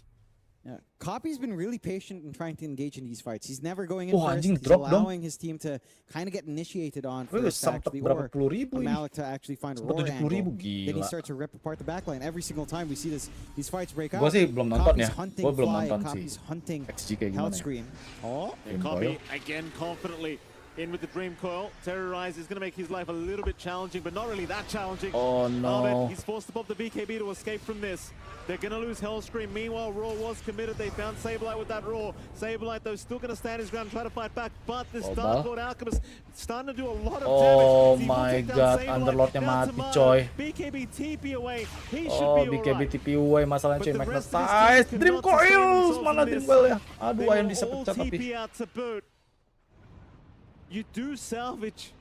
Yeah. Copy's been really patient in trying to engage in these fights. He's never going in first. Anjing, He's drop allowing his team to kind of get initiated on first, actually, or Malik to actually find a roar angle. Then he starts to rip apart the backline. Every single time we see these fights break out. Gua sih belum nonton ya. Hunting Gua belum fly, nonton Copy's sih. hunting XG kayak Health gimana ya. Scream. Oh, and Copy again confidently in with the Dream Coil. Terrorize is going to make his life a little bit challenging, but not really that challenging. Oh no. He's forced to pop the BKB to escape from this. They're going to lose Hellscream. Meanwhile, Raw was committed. They found Saberlight with that Raw. Saberlight, though, still going to stand his ground and try to fight back. But this Dark Lord Alchemist starting to do a lot of damage. Oh my god, Underlordnya mati coy. BKB TP away. He should be BKB TP away, masalahnya coy. Magnetize. Dream Coils! Mana Dream Coil ya? Aduh, ayam bisa pecah tapi. You do salvage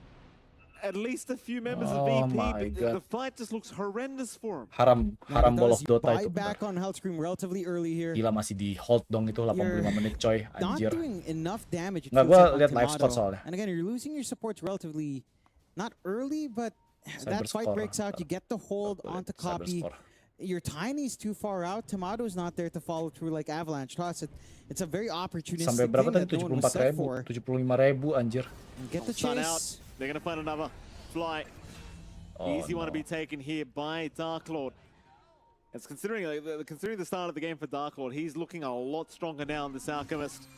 at least a few members of VP, but the fight just looks horrendous for him. Haram ball of Dota itu. Back on Health Scream relatively early here. Gila masih di hold dong itu 85 menit coy, anjir. Not doing enough damage. Nggak, gua lihat live score soalnya. And again, you're losing your supports relatively not early, but that fight breaks out. You get the hold onto Copy. Your Tiny's too far out. Tomato's not there to follow through like Avalanche Toss. It's a very opportunistic sampai berapa thing tadi? that no one was set for. 75.000 anjir. Get the chase. They're going to find another fly. Easy one to be taken here by Dark Lord. It's considering the start of the game for Dark Lord, he's looking a lot stronger now in this Alchemist.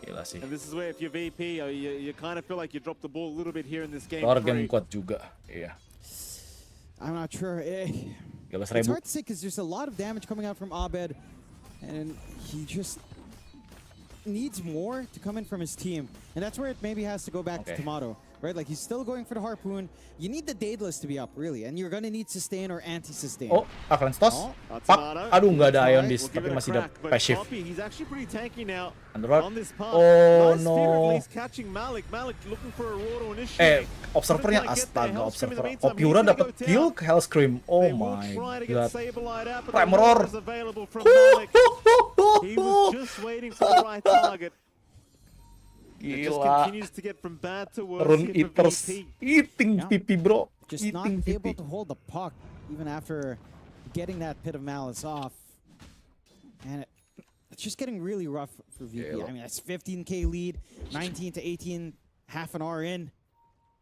Gila sih. And this is where if you're VP, you kind of feel like you dropped the ball a little bit here in this game. Game kuat juga. Iya. I'm not sure. It's hard to say because there's a lot of damage coming out from Abed, and he just needs more to come in from his team. And that's where it maybe has to go back to Tomato. Right? Like, he's still going for the Harpoon. You need the Daedalus to be up, really. And you're gonna need sustain or anti-sustain. Oh, akan stos. Pak. Aduh, nggak ada Ion Disc, tapi masih ada passive. Underworld. Oh no. Observernya astaga, Observer. Opiura dapat kill ke Hellscream. Oh my god. Tremor. Gila. Rune Eaters eating pipi, bro. Just eating not pipi. able to hold the puck even after getting that Pit of Malice off. And it's just getting really rough for VP. I mean, that's 15k lead, 19 to 18, half an hour in.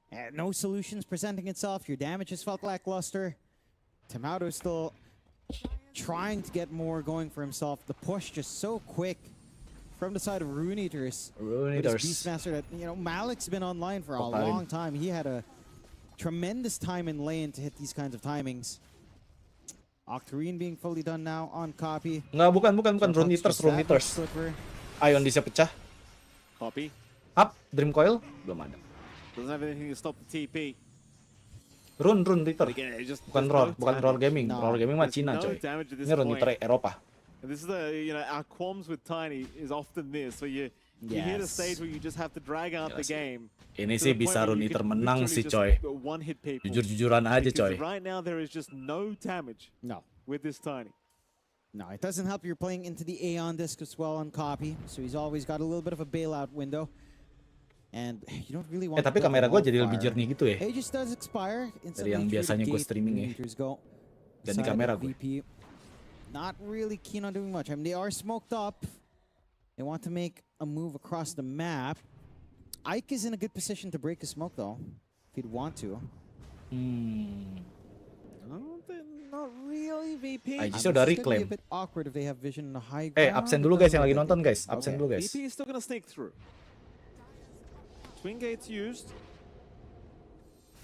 And no solutions presenting itself. Your damage has felt lackluster. Tomato still trying to get more going for himself. The push just so quick from the side of Rune Eaters. Beastmaster that, you know, Malik's been online for a long time. He had a tremendous time in lane to hit these kinds of timings. Octarine being fully done now on copy. Nggak, bukan. Rune Eaters. Ion Disc pecah. Copy. Up, Dream Coil belum ada. Doesn't have anything to stop the TP. Rune Eater. Bukan Roar Gaming. Roar Gaming mah Cina, coy. Ini Rune Eater Eropa. And this is our qualms with Tiny is often this, where you hit a stage where you just have to drag out the game. Ini sih bisa Rune Eater menang sih, coy. Jujur-jujuran aja, coy. Right now there is just no damage. With this Tiny. No, it doesn't help you're playing into the Aeon Disc as well on copy, so he's always got a little bit of a bailout window. And you don't really want tapi kamera gue jadi lebih jernih gitu ya. Aegis does expire dari yang biasanya gue streaming ya. Ganti kamera gue. Not really keen on doing much. I mean, they are smoked up. They want to make a move across the map. Ike is in a good position to break the smoke, though, if he'd want to. Not really, VP. Aegis udah reclaim. A bit awkward if they have vision in the high ground. Absen dulu guys yang lagi nonton guys. Absen dulu guys. VP is still gonna sneak through. Twin gates used.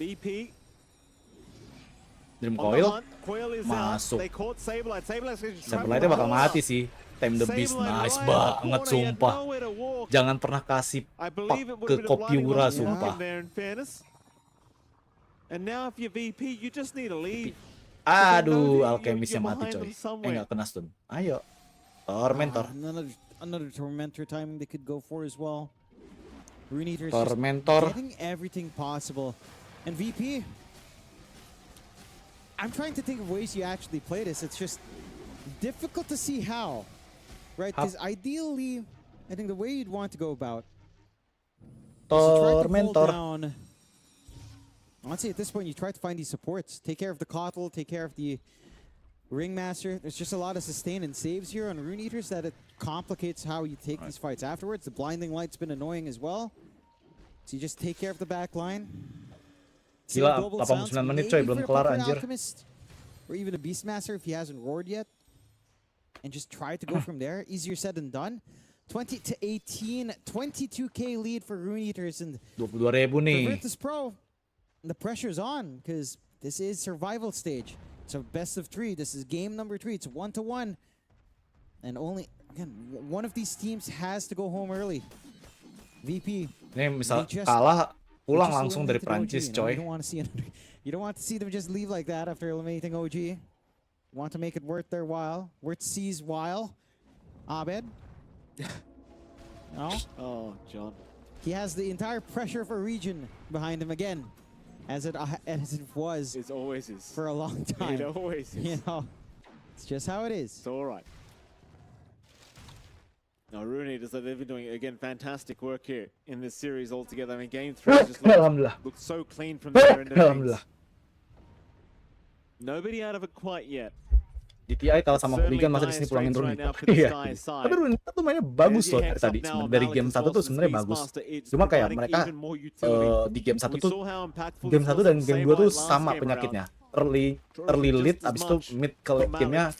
VP. Dream Coil masuk. Sableye bakal mati sih. Time the Beast nice banget sumpah. Jangan pernah kasih pak ke Kopiura sumpah. Aduh, Alchemisnya mati coy. Nggak kena stun. Ayo. Tormentor. Another Tormentor timing they could go for as well. Rune Eaters Tormentor. getting everything possible. And VP, I'm trying to think of ways you actually play this. It's just difficult to see how, right? Because ideally, I think the way you'd want to go about Tormentor. Honestly, at this point, you try to find these supports. Take care of the Kotl, take care of the Ringmaster. There's just a lot of sustain and saves here on Rune Eaters that it complicates how you take these fights afterwards. The Blinding Light's been annoying as well. So you just take care of the back line. Gila, 89 menit coy, belum kelar anjir. Or even a Beastmaster if he hasn't roared yet. And just try to go from there. Easier said than done. 20 to 18, 22k lead for Rune Eaters. And 22.000 nih. the Virtus Pro, the pressure's on because this is survival stage. So best of 3. This is game number 3. It's 1-1. And only, again, one of these teams has to go home early. VP. Ini misal kalah, pulang langsung dari Prancis, coy. You don't want to see them just leave like that after eliminating OG. You want to make it worth their while. Worth C's while. Abed. No? Oh, John. He has the entire pressure for region behind him again. As it was. It always is. For a long time. It always is. You know, it's just how it is. It's all right. Now, Rune, they've been doing, again, fantastic work here in this series altogether. I mean, game 3 just looked so clean from their end of things. Nobody out of it quite yet. DTI kalah sama Hooligan masa disini pulangin Rune. Iya. Tapi Rune tuh mainnya bagus loh tadi. Dari game 1 tuh sebenarnya bagus. Cuma kayak mereka di game 1 tuh game 1 dan game 2 tuh sama penyakitnya. Early lead, abis itu mid ke late game-nya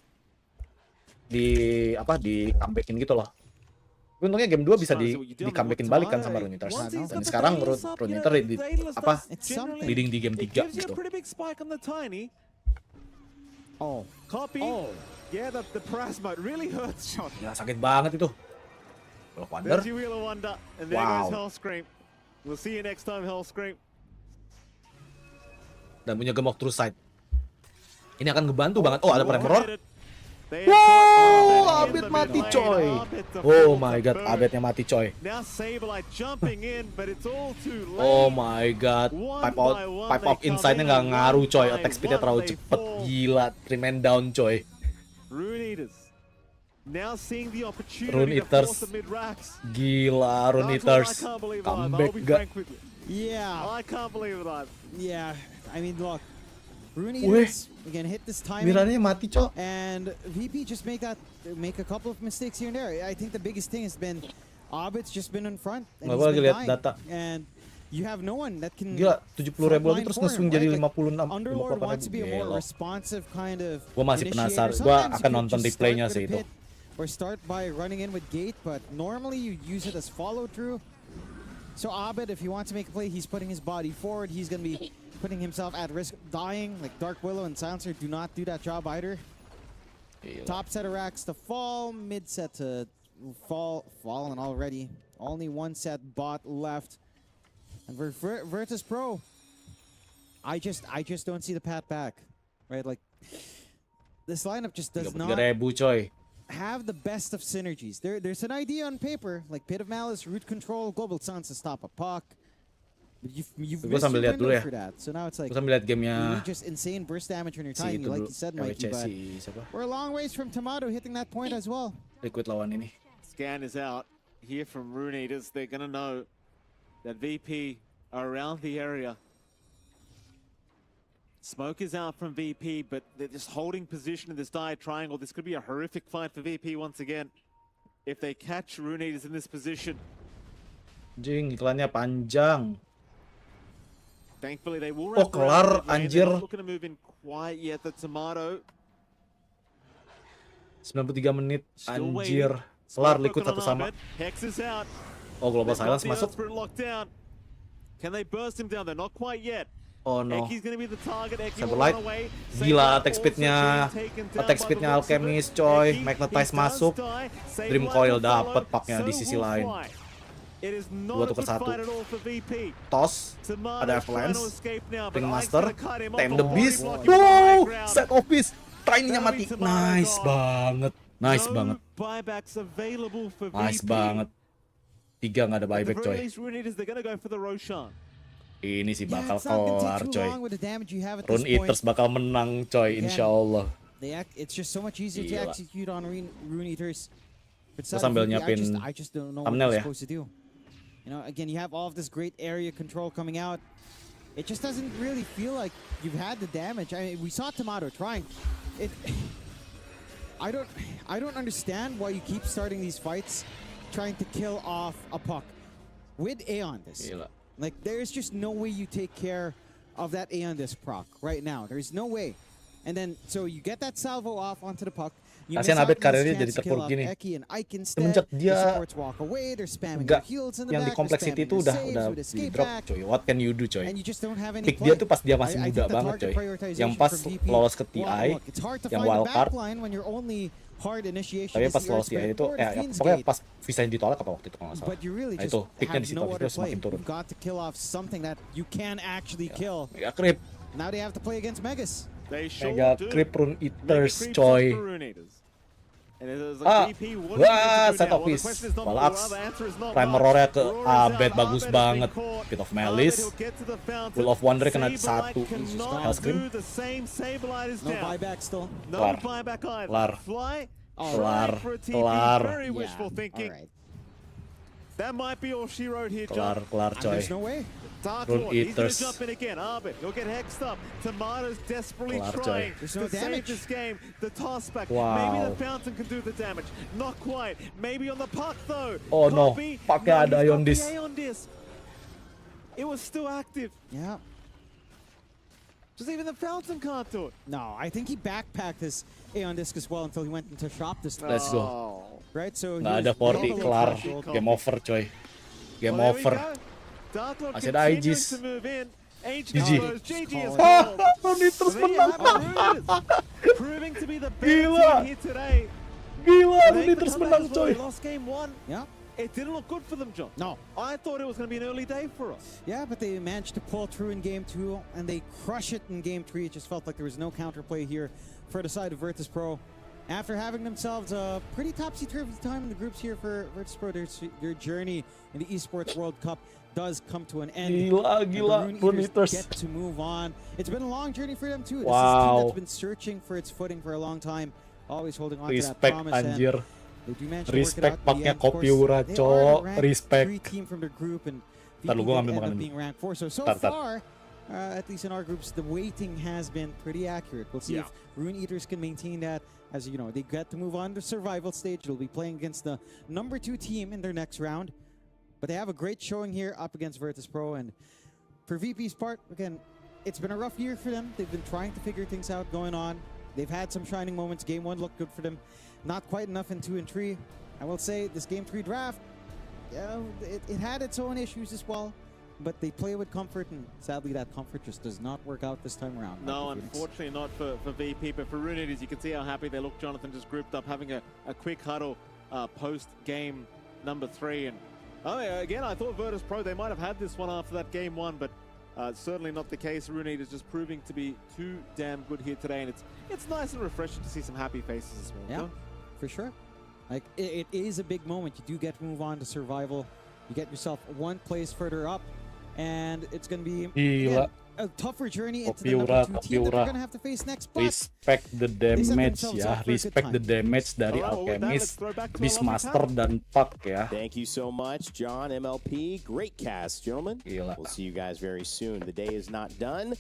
di comebackin gitu loh. Untungnya game 2 bisa di comebackin balik kan sama Rune Eaters. Dan sekarang Rune Eaters leading di game 3 gitu. Oh, copy. Oh, yeah, the press mode really hurts, John. Ya sakit banget itu. Wheel of Wonder. There's your Wheel of Wonder, and there goes Hellscream. We'll see you next time, Hellscream. Dan punya Gemok True Sight. Ini akan ngebantu banget. Oh, ada Premoror. Abed mati coy. Oh my god, Abednya mati coy. Oh my god, pipe out inside-nya nggak ngaruh coy. Attack speed-nya terlalu cepet, gila. 3 man down coy. Rune Eaters, gila Rune Eaters. Comeback gak? Yeah. I can't believe it. Yeah, I mean look. Rune Eaters again hit this timing. Miranya mati, Cok. And VP just make a couple of mistakes here and there. I think the biggest thing has been Abed's just been in front and he's been dying. Data. And you have no one that can. Gila, 70.000 lagi terus nge-swing jadi 56. Underlord wants to be a more responsive kind of. Gua masih penasaran. Gua akan nonton replaynya sih itu. Or start by running in with gate, but normally you use it as follow through. So Abed, if he wants to make a play, he's putting his body forward. He's gonna be putting himself at risk of dying. Like Dark Willow and Silencer do not do that job either. Top set of racks to fall, mid set to fallen already. Only one set bot left. And for Virtus Pro, I just don't see the path back. Right? Like this lineup just does not have the best of synergies. There's an idea on paper, like Pit of Malice, Root Control, Global Suns to stop a puck. You've missed your window for that. So now it's like just insane burst damage on your timing, like you said, Mikey. But we're a long ways from Tomato hitting that point as well. Liquid lawan ini. Scan is out here from Rune Eaters. They're gonna know that VP are around the area. Smoke is out from VP, but they're just holding position in this dire triangle. This could be a horrific fight for VP once again. If they catch Rune Eaters in this position. Jing, iklannya panjang. Thankfully they will oh, kelar, anjir. Not looking to move in quite yet. The Tomato. 93 menit, anjir. Kelar, Liquid satu sama. Hex is out. Oh, Global Silence masuk. Can they burst him down? They're not quite yet. Oh no. Cyberlight. Gila attack speednya Alchemist coy. Magnetize masuk. Dream Coil dapet paknya di sisi lain. 2-1. Toss. Ada Avalanche. Ringmaster. Tame the Beast. Wow. Set of Beast. Tiny-nya mati. Nice banget. Nice banget. Nice banget. 3 nggak ada buyback coy. Ini sih bakal kelar coy. Rune Eaters bakal menang coy, insyaallah. It's just so much easier to execute on Rune Eaters. Sambil nyiapin thumbnail ya. You know, again, you have all of this great area control coming out. It just doesn't really feel like you've had the damage. I mean, we saw Tomato trying. I don't understand why you keep starting these fights trying to kill off a puck with Aeon this. Like, there's just no way you take care of that Aeon this proc right now. There's no way. And then, so you get that salvo off onto the puck. Kasian Abed karirnya jadi terpuruk gini. Semenjak dia nggak yang di Complexity itu udah di drop coy. What can you do coy? Pick dia tuh pas dia masih muda banget coy. Yang pas lolos ke TI, yang wildcard. Tapi pas lolos TI itu, pokoknya pas visa yang ditolak apa waktu itu kalau nggak salah. Nah itu, picknya di situ itu semakin turun. Ya creep. Mega creep Rune Eaters coy. Wah, set of Beast. Walax. Primerornya ke Abed bagus banget. Pit of Malice. Wheel of Wonder kena 1. Hellscream. Kelar. Kelar coy. Rune Eaters. Wow. Oh no, pakai ada Ion Disc. It was still active. Yeah. Just even the fountain can't do it. No, I think he backpacked his Aeon Disc as well until he went into shop this time. Let's go. Right, so nggak ada 40, kelar. Game over coy. Game over. Masih ada Aegis. GG. Rune Eaters menang. Gila. Rune Eaters menang coy. it didn't look good for them, John. No. I thought it was going to be an early day for us. Yeah, but they managed to pull through in Game 2, and they crush it in Game 3. It just felt like there was no counterplay here for the side of Virtus Pro. After having themselves a pretty topsy-turvy time in the groups here for Virtus Pro, their journey in the Esports World Cup does come to an end. Gila, Rune Eaters get to move on. It's been a long journey for them too. This is a team that's been searching for its footing for a long time, always holding on to that promise. Anjir. They do manage to Respect work it out. paknya Kopiura, cowok. Respect. 3 team from their group, and Ntar lu gua ngambil end up makanan. being ranked 4. So far, at least in our groups, the weighting has been pretty accurate. We'll see if Rune Eaters can maintain that. As you know, they get to move on to survival stage. They'll be playing against the number 2 team in their next round. But they have a great showing here up against Virtus Pro. And for VP's part, again, it's been a rough year for them. They've been trying to figure things out going on. They've had some shining moments. Game 1 looked good for them. Not quite enough in 2 and 3. I will say this Game 3 draft, it had its own issues as well. But they play with comfort, and sadly that comfort just does not work out this time around. No, unfortunately not for VP, but for Rune Eaters, you can see how happy they look. Jonathan just grouped up, having a quick huddle post-game number 3. And again, I thought Virtus Pro, they might have had this one after that Game 1, but certainly not the case. Rune Eaters just proving to be too damn good here today, and it's nice and refreshing to see some happy faces as well. Yeah, for sure. Like, it is a big moment. You do get to move on to survival. You get yourself 1 place further up, and it's going to be again, a tougher journey into the number 2 team that they're going to have to face next. But respect the damage ya, respect the damage dari Alchemist, Beastmaster dan Puck ya. Thank you so much, John, MLP. Great cast, gentlemen. Gila. We'll see you guys very soon. The day is not done.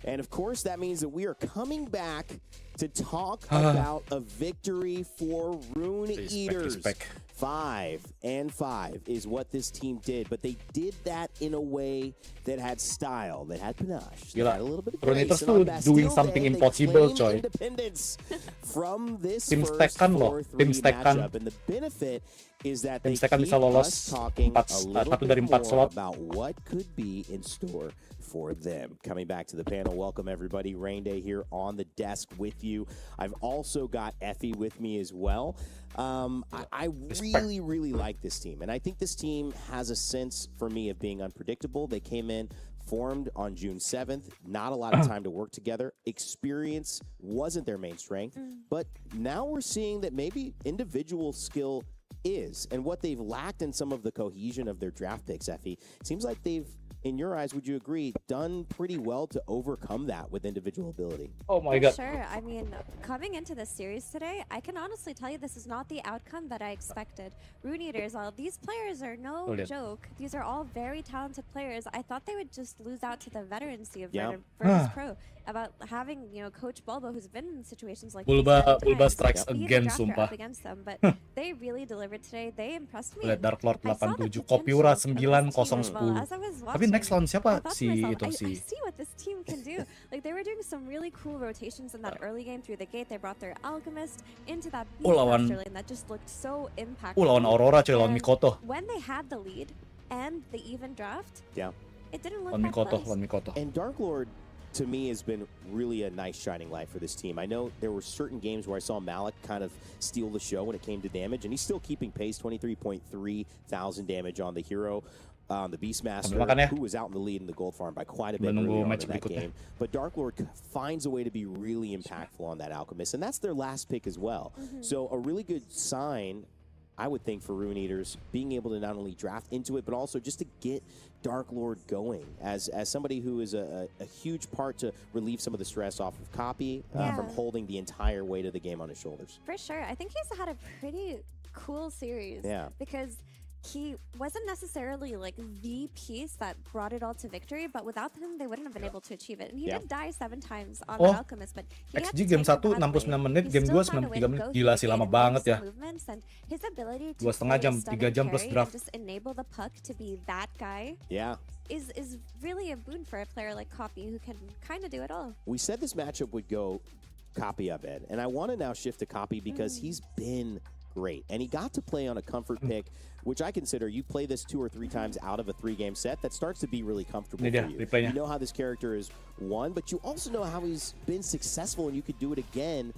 And of course, that means that we are coming back to talk about a victory for Rune Eaters. 5-5 is what this team did, but they did that in a way that had style, that had panache, that had a little bit of Rune grace. Eaters And on tuh Bastille doing something Day, they impossible, claimed coy. Independence from this Tim first Stekan loh, 4-3 Tim Stekan. matchup. And the benefit is that Tim they Stekan keep bisa lolos us talking a little 1 dari bit 4 more slot. about what could be in store for them. Coming back to the panel, welcome everybody. Rain Day here on the desk with you. I've also got Effie with me as well. I really like this team, and I think this team has a sense for me of being unpredictable. They came in, formed on June 7th, not a lot of time to work together. Experience wasn't their main strength, but now we're seeing that maybe individual skill is, and what they've lacked in some of the cohesion of their draft picks, Effie, seems like they've, in your eyes, would you agree, done pretty well to overcome that with individual ability? Oh my god. Sure. I mean, coming into this series today, I can honestly tell you this is not the outcome that I expected. Rune Eaters, these players are no joke. These are all very talented players. I thought they would just lose out to the veterancy of Virtus Pro. About having, Coach Bulba, who's been in situations like Bulba strikes be the again, drafter sumpah. up against them, but they really delivered today. They impressed me. Lihat Dark Lord I saw the 87, potential Kopiura of this team as well. 9010. As I was Tapi watching, next lawan siapa? I thought to Si myself, itu I si see what this team can do. Like, they were doing some really cool rotations in that early game through the gate. They brought their Alchemist into that lawan- Beastmaster lane that just looked so impactful. lawan Aurora coy, lawan And Mikoto. when they had the lead and the even draft, it didn't look Lawan that Mikoto, close. lawan Mikoto. And Dark Lord, to me, has been really a nice shining light for this team. I know there were certain games where I saw Malik kind of steal the show when it came to damage, and he's still keeping pace, 23.3 thousand damage on the hero. The Beastmaster, who was out in the lead in the gold farm by quite a bit earlier on in that game. But Dark Lord finds a way to be really impactful on that Alchemist, and that's their last pick as well. So a really good sign, I would think, for Rune Eaters, being able to not only draft into it, but also just to get Dark Lord going as somebody who is a huge part to relieve some of the stress off of Copy from holding the entire weight of the game on his shoulders. For sure. I think he's had a pretty cool series. Yeah. Because he wasn't necessarily like the piece that brought it all to victory, but without him, they wouldn't have been able to achieve it. And he did die 7 times on the Alchemist, but he had XG to game take 1 the pathway. 69 menit, He game 2 still found a way 93 to menit. go Gila through sih, the lama gate and banget make ya. some movements, and his ability to 2,5 play jam, a 3 stunning jam plus carry draft. and just enable the puck to be that guy is really a boon for a player like Copy, who can kind of do it all. We said this matchup would go Copy up, Ed, and I want to now shift to Copy because he's been great. And he got to play on a comfort pick, which I consider, you play this 2 or 3 times out of a 3-game set, that starts to be really comfortable for you. You know how this character is won, but you also know how he's been successful, and you could do it again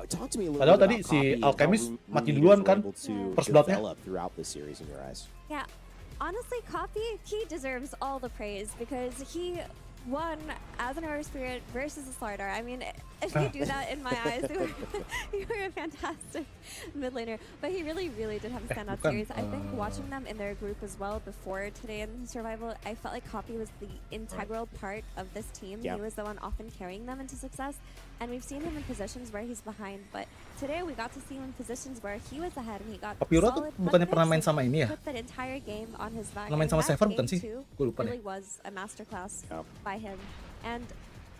Talk to me a little Padahal bit tadi about si Copy and how Alchemist Rune mati Eaters duluan were kan, able to first bloodnya. develop throughout the series in your eyes. Yeah, honestly, Copy, he deserves all the praise because he won as an Aura Spirit versus a Slardar. I mean, if you do that in my eyes, you were a fantastic mid laner. But he really, really did have a standout series. I think watching them in their group as well before today in Survival, I felt like Copy was the integral part of this team. Yeah. He was the one often carrying them into success. And we've seen him in positions where he's behind. But today we got to see him in positions where he was ahead and he got Apiura tuh solid bukannya pernah main put sama ini ya? put the entire game on his back. Pernah main And sama that Sever game bukan sih? too Gue lupa really deh. was a masterclass Yeah. by him. And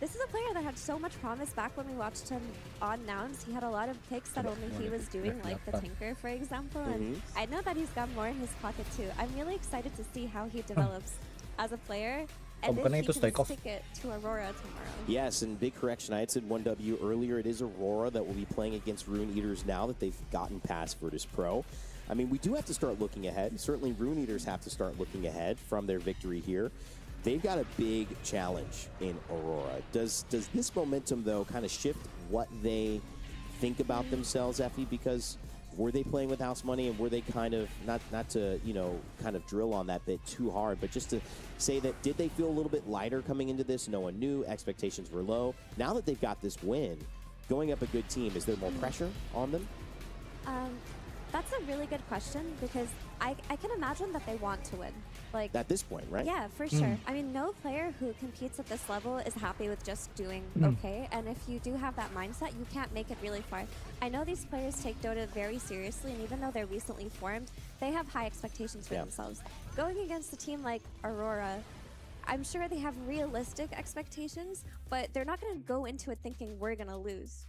this is a player that had so much promise back when we watched him on Nouns. He had a lot of picks that only he was doing, like the Tinker, for example. And I know that he's got more in his pocket too. I'm really excited to see how he develops as a player. And if bukannya he itu can Stake Off. stick it to Aurora tomorrow. Yes, and big correction. I had said 1W earlier. It is Aurora that will be playing against Rune Eaters now that they've gotten past Virtus Pro. I mean, we do have to start looking ahead. Certainly, Rune Eaters have to start looking ahead from their victory here. They've got a big challenge in Aurora. Does this momentum, though, kind of shift what they think about themselves, Effie? Because were they playing with house money, and were they kind of, not to, you know, kind of drill on that bit too hard, but just to say that, did they feel a little bit lighter coming into this? No one knew. Expectations were low. Now that they've got this win, going up a good team, is there more pressure on them? That's a really good question because I can imagine that they want to win. Like At this point, right? Yeah, for sure. I mean, no player who competes at this level is happy with just doing okay. And if you do have that mindset, you can't make it really far. I know these players take Dota very seriously, and even though they're recently formed, they have high expectations for themselves. Going against a team like Aurora, I'm sure they have realistic expectations, but they're not going to go into it thinking we're going to lose.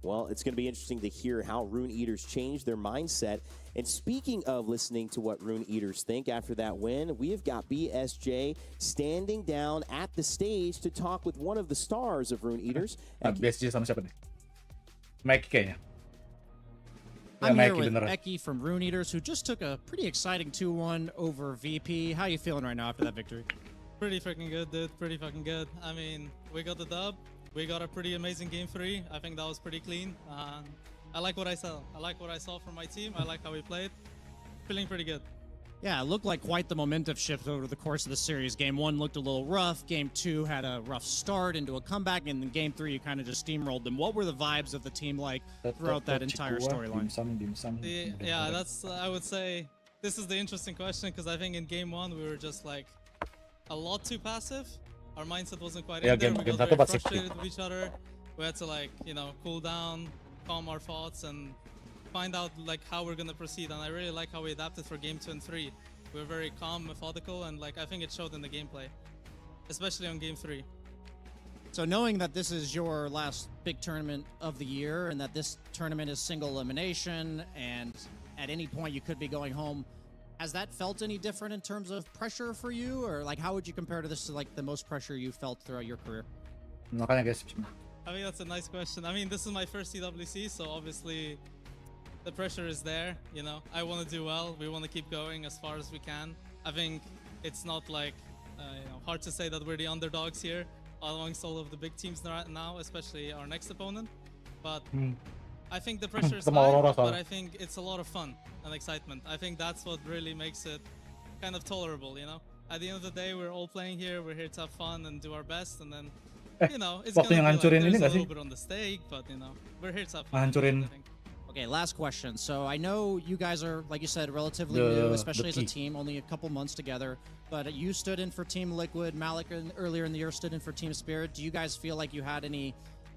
Well, it's going to be interesting to hear how Rune Eaters change their mindset. And speaking of listening to what Rune Eaters think after that win, we have got BSJ standing down at the stage to talk with one of the stars of Rune Eaters. BSJ sama siapa nih? Mikey kayaknya. I'm here Mikey with beneran. Eki from Rune Eaters, who just took a pretty exciting 2-1 over VP. How you feeling right now after that victory? Pretty freaking good, dude. Pretty fucking good. I mean, we got the dub. We got a pretty amazing game 3. I think that was pretty clean. I like what I saw. I like what I saw from my team. I like how we played. Feeling pretty good. Yeah, it looked like quite the momentum shift over the course of the series. Game 1 looked a little rough. Game 2 had a rough start into a comeback. And then Game 3, you kind of just steamrolled them. What were the vibes of the team like throughout that entire storyline? Yeah, that's, I would say, this is the interesting question because I think in Game 1 we were just like a lot too passive. Our mindset wasn't quite in there. We got very frustrated with each other. We had to, like, you know, cool down, calm our thoughts, and find out like how we're gonna proceed. And I really like how we adapted for Game 2 and 3. We were very calm, methodical, and like I think it showed in the gameplay, especially on Game 3. So knowing that this is your last big tournament of the year and that this tournament is single elimination and at any point you could be going home, has that felt any different in terms of pressure for you? Or like how would you compare to this to like the most pressure you felt throughout your career? Makanya guys. I think that's a nice question. I mean, this is my first EWC, so obviously the pressure is there, you know. I want to do well. We want to keep going as far as we can. I think it's not like, you know, hard to say that we're the underdogs here amongst all of the big teams now, especially our next opponent. But I think the pressure is high, but I think it's a lot of fun and excitement. I think that's what really makes it kind of tolerable, you know. At the end of the day, we're all playing here. We're here to have fun and do our best, and then, you know, it's gonna be like there's a little bit on the stake, but you know, we're here to have fun. Okay, last question. So I know you guys are, like you said, relatively new, especially as a team, only a couple months together. But you stood in for Team Liquid. Malik earlier in the year stood in for Team Spirit. Do you guys feel like you had any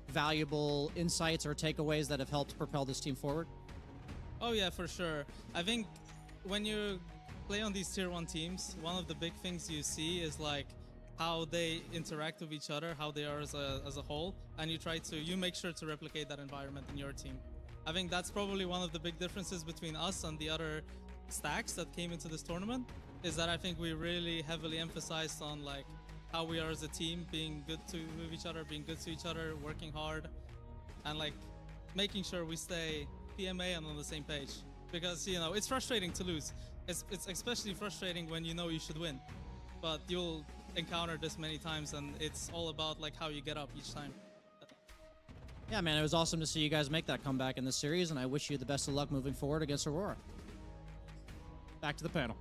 valuable insights or takeaways that have helped propel this team forward? Oh yeah, for sure. I think when you play on these tier 1 teams, one of the big things you see is like how they interact with each other, how they are as a whole, and you make sure to replicate that environment in your team. I think that's probably one of the big differences between us and the other stacks that came into this tournament, is that I think we really heavily emphasized on like how we are as a team, being good with each other, being good to each other, working hard, and like making sure we stay PMA and on the same page. Because, you know, it's frustrating to lose. It's especially frustrating when you know you should win. But you'll encounter this many times, and it's all about like how you get up each time. Yeah, man, it was awesome to see you guys make that comeback in this series, and I wish you the best of luck moving forward against Aurora. Back to the panel.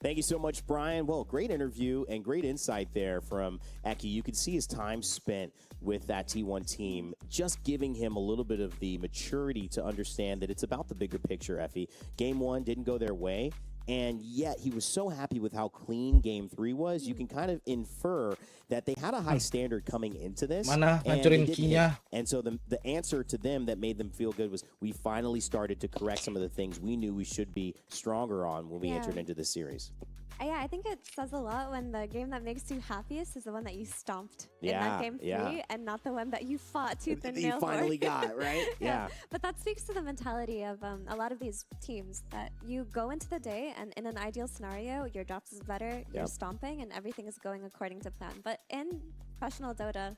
Thank you so much, Brian. Well, great interview and great insight there from Eki. You could see his time spent with that T1 team, just giving him a little bit of the maturity to understand that it's about the bigger picture, Effie. Game 1 didn't go their way, and yet he was so happy with how clean Game 3 was. You can kind of infer that they had a high standard coming into this. Mana and ngancurin they didn't key-nya. hit. And so the answer to them that made them feel good was we finally started to correct some of the things we knew we should be stronger on when we entered into this series. Yeah, I think it says a lot when the game that makes you happiest is the one that you stomped in Yeah, that game 3 and not the one that you fought tooth and That nail you finally for. got, right? Yeah. But that speaks to the mentality of a lot of these teams that you go into the day and in an ideal scenario, your drops is better, you're stomping, and everything is going according to plan. But in professional Dota,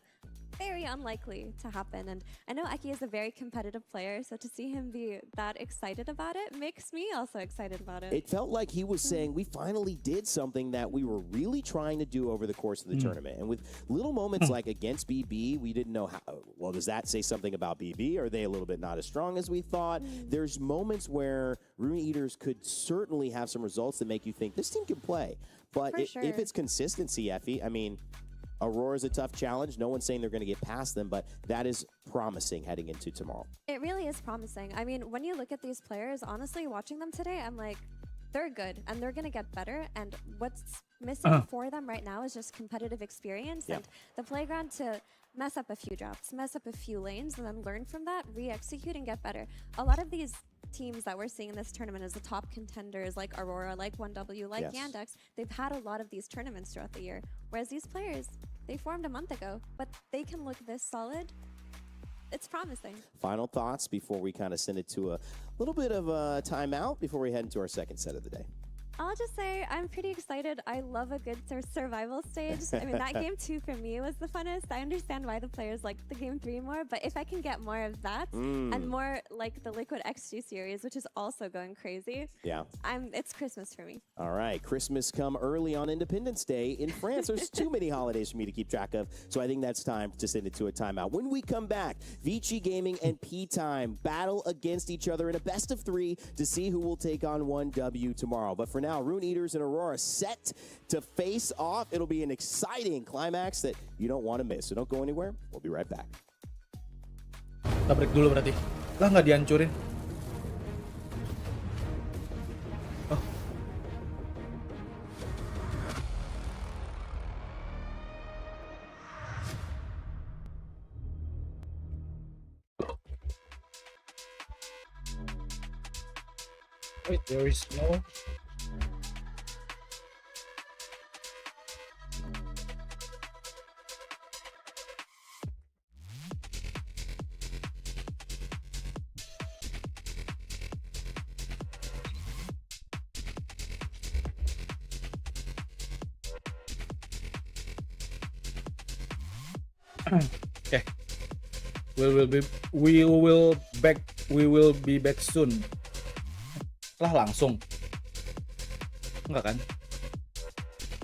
very unlikely to happen. And I know Eki is a very competitive player, so to see him be that excited about it makes me also excited about it. It felt like he was saying we finally did something that we were really trying to do over the course of the tournament. And with little moments like against BB, we didn't know how, well, does that say something about BB? Are they a little bit not as strong as we thought? There's moments where Rune Eaters could certainly have some results that make you think this team can play. But if it's consistency, Effie, I mean, Aurora's a tough challenge. No one's saying they're going to get past them, but that is promising heading into tomorrow. It really is promising. I mean, when you look at these players, honestly, watching them today, I'm like, they're good and they're going to get better. And what's missing for them right now is just competitive experience and the playground to mess up a few drops, mess up a few lanes, and then learn from that, re-execute, and get better. A lot of these teams that we're seeing in this tournament as the top contenders, like Aurora, like 1W, like Yandex, they've had a lot of these tournaments throughout the year. Whereas these players, they formed a month ago, but they can look this solid. It's promising. Final thoughts before we kind of send it to a little bit of a timeout before we head into our second set of the day. I'll just say I'm pretty excited. I love a good survival stage. I mean, that game 2 for me was the funnest. I understand why the players like the game 3 more, but if I can get more of that and more like the Liquid XG series, which is also going crazy, it's Christmas for me. All right, Christmas come early on Independence Day in France. There's too many holidays for me to keep track of, so I think that's time to send it to a timeout. When we come back, RosesaGaming and P-Time battle against each other in a best of 3 to see who will take on 1W tomorrow. But for now, Rune Eaters and Aurora set to face off. It'll be an exciting climax that you don't want to miss. So don't go anywhere. We'll be right back. Kita break dulu berarti. Lah nggak dihancurin. Oh. Wait, there is no. Okay. We will be back soon. Lah langsung. Enggak kan?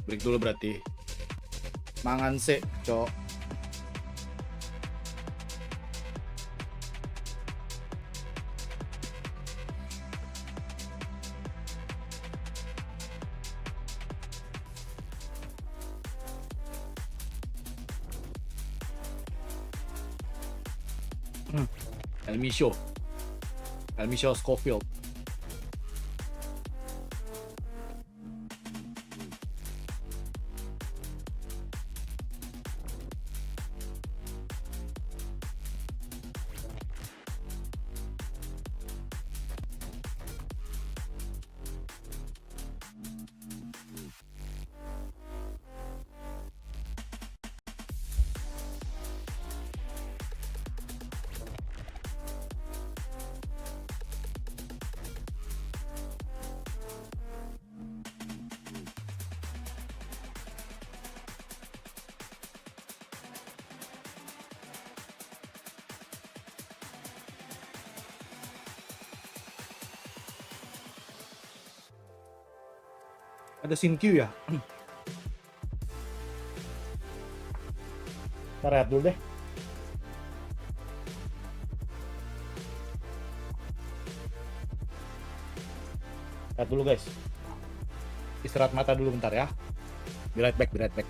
Break dulu berarti. Mangan sih, cok. Elmisho Schofield. Ada scene queue ya? Kita rehat dulu deh. Rehat dulu guys. Istirahat mata dulu bentar ya. Be right back, be right back.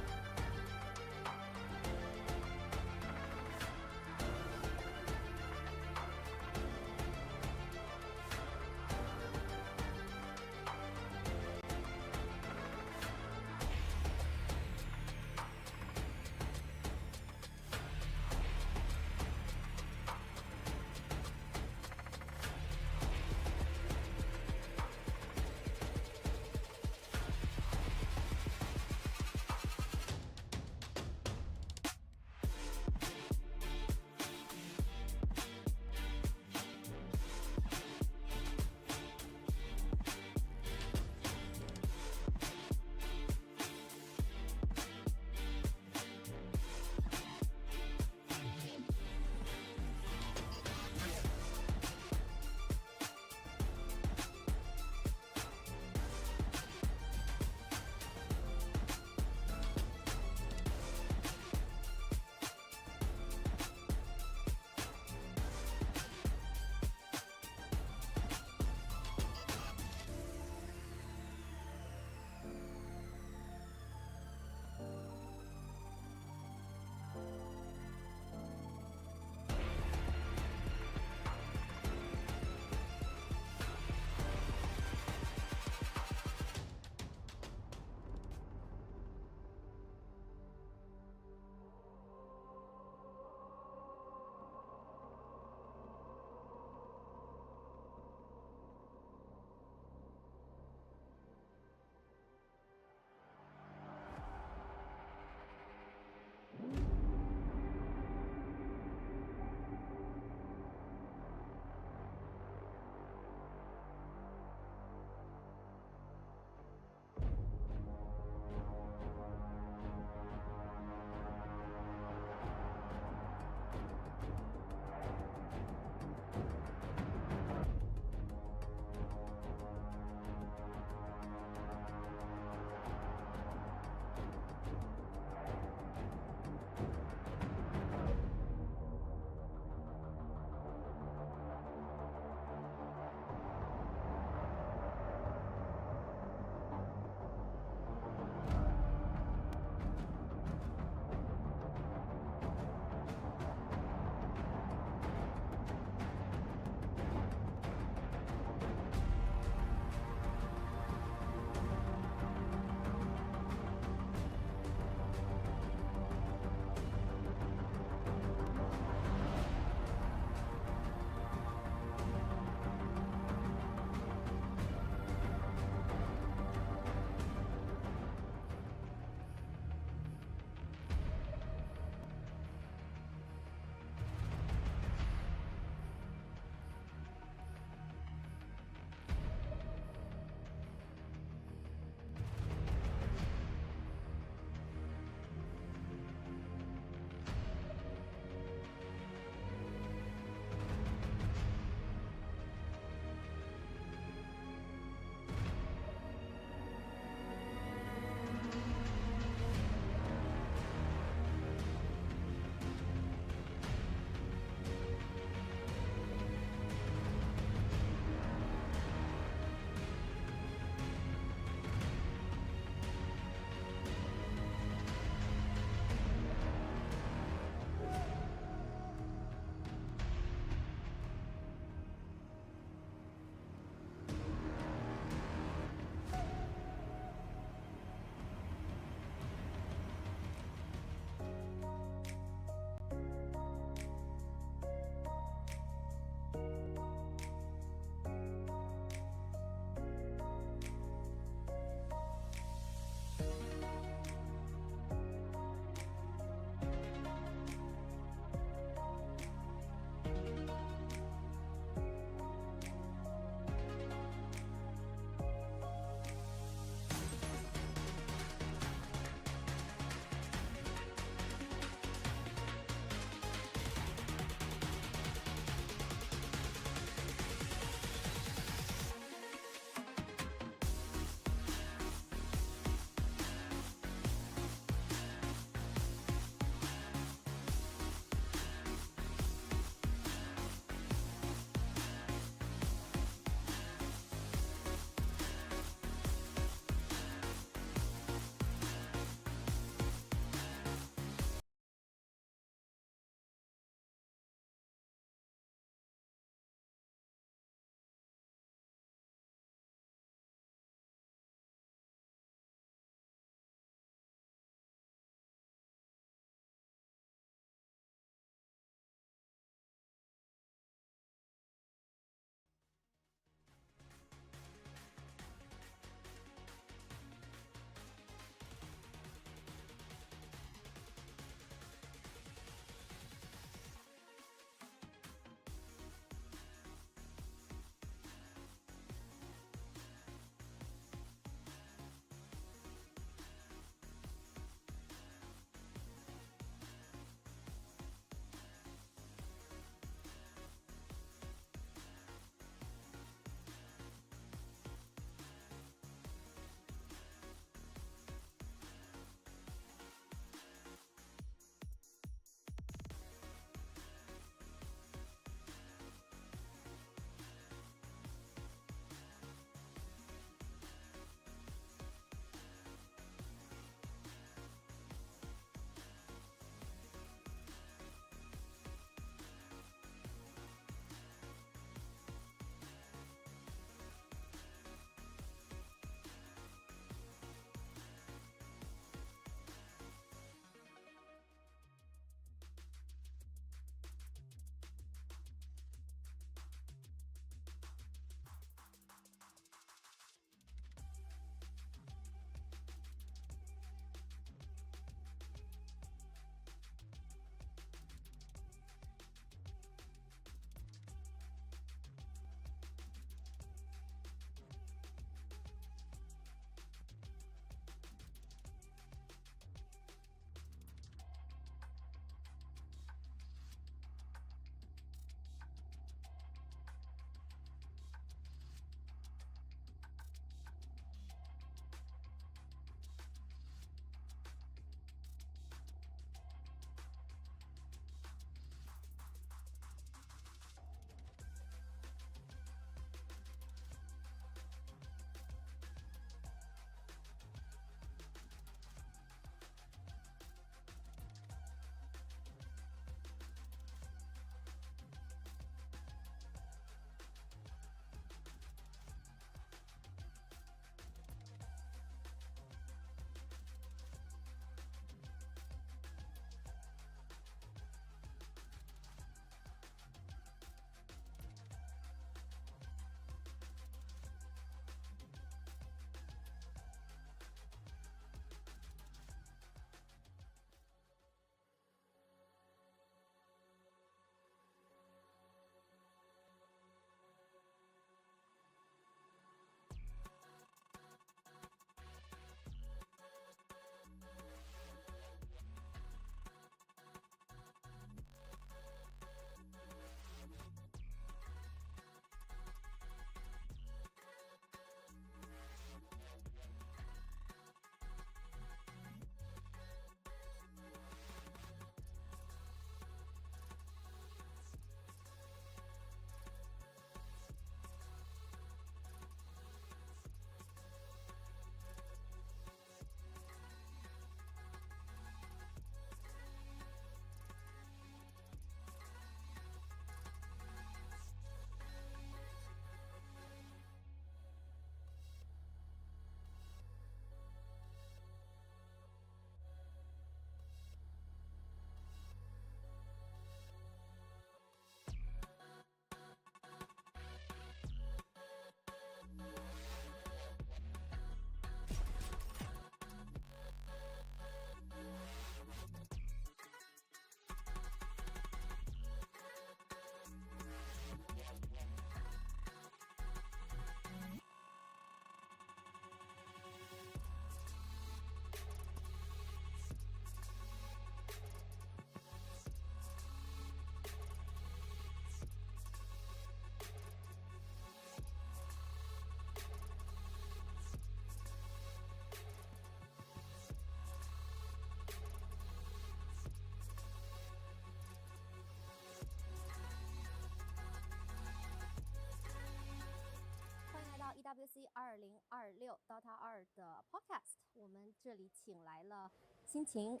EWC 2026 Dota 2的 Podcast， 我们这里请来了辛晴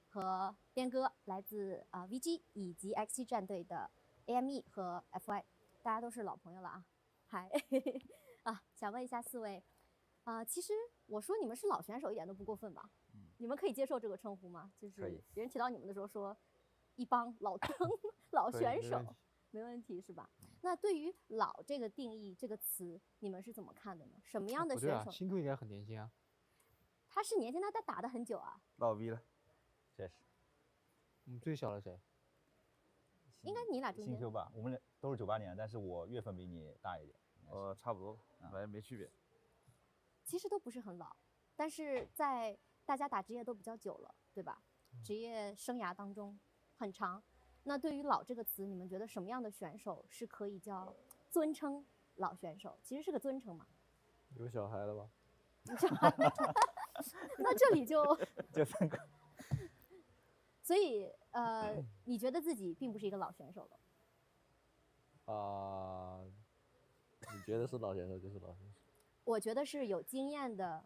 和边哥，来自VG 以及 XG 战队的 AME 和 FY， 大家都是老朋友了啊。嗨，想问一下4位，其实我说你们是老选手一点都不过分吧？你们可以接受这个称呼吗？就是别人提到你们的时候说一帮老坑老选手。没问题是吧？那对于“老”这个定义这个词，你们是怎么看的呢？什么样的选手？新哥应该很年轻啊。他是年轻，他打得很久啊。老逼了，确实。我们最小的谁？应该你俩中间。新 Q 吧，我们俩都是98年，但是我月份比你大一点。差不多，反正没区别。其实都不是很老，但是在大家打职业都比较久了，对吧？职业生涯当中很长。那对于“老”这个词，你们觉得什么样的选手是可以叫尊称老选手？其实是个尊称嘛。有小孩了吧？有小孩，那这里就3个。所以你觉得自己并不是一个老选手了？你觉得是老选手就是老选手。我觉得是有经验的。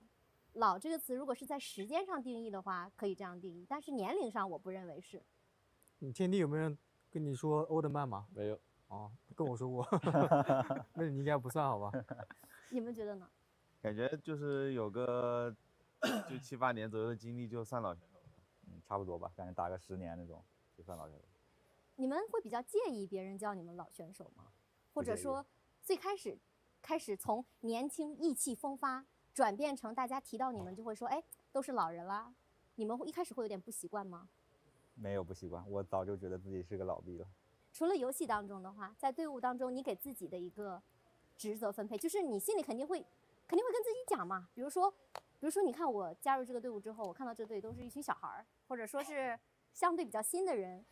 老这个词，如果是在时间上定义的话，可以这样定义，但是年龄上我不认为是。你天地有没有人跟你说欧德曼吗？没有。哦，跟我说过。那你应该不算好吧？你们觉得呢？感觉就是有个就7、8年左右的经历就算老选手。差不多吧，感觉打个10年那种就算老选手。你们会比较介意别人叫你们老选手吗？或者说最开始从年轻意气风发转变成大家提到你们就会说，哎，都是老人啦。你们一开始会有点不习惯吗？没有不习惯，我早就觉得自己是个老逼了。除了游戏当中的话，在队伍当中，你给自己的一个职责分配，就是你心里肯定会跟自己讲嘛。比如说，你看我加入这个队伍之后，我看到这队都是一群小孩儿，或者说是相对比较新的人，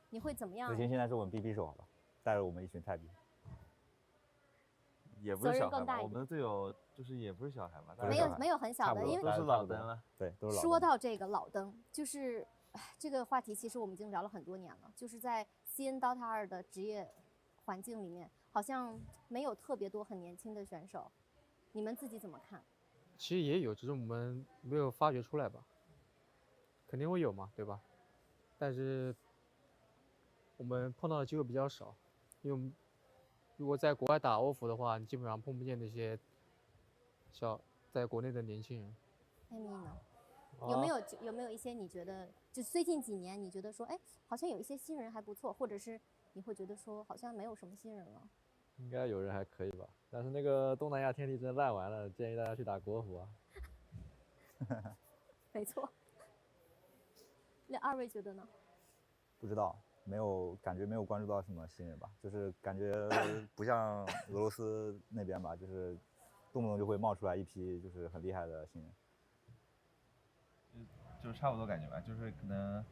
你会怎么样？子晴现在是我们 BB 手，好吧，带着我们一群菜逼。也不是小孩吧，我们的队友就是也不是小孩吧，没有很小的，因为都是老灯了。对，都是老灯。说到这个老灯，就是这个话题，其实我们已经聊了很多年了。就是在 CN Dota 2的职业环境里面，好像没有特别多很年轻的选手。你们自己怎么看？其实也有，只是我们没有发掘出来吧。肯定会有嘛，对吧？但是我们碰到的机会比较少，因为我们如果在国外打欧服的话，你基本上碰不见那些在国内的年轻人。艾米呢？有没有一些你觉得，就最近几年你觉得说，哎，好像有一些新人还不错，或者是你会觉得说，好像没有什么新人了？应该有人还可以吧，但是那个东南亚天地真烂完了，建议大家去打国服啊。没错。那2位觉得呢？不知道。感觉没有关注到什么新人吧，就是感觉不像俄罗斯那边吧，就是动不动就会冒出来一批就是很厉害的新人。就差不多感觉吧，就是可能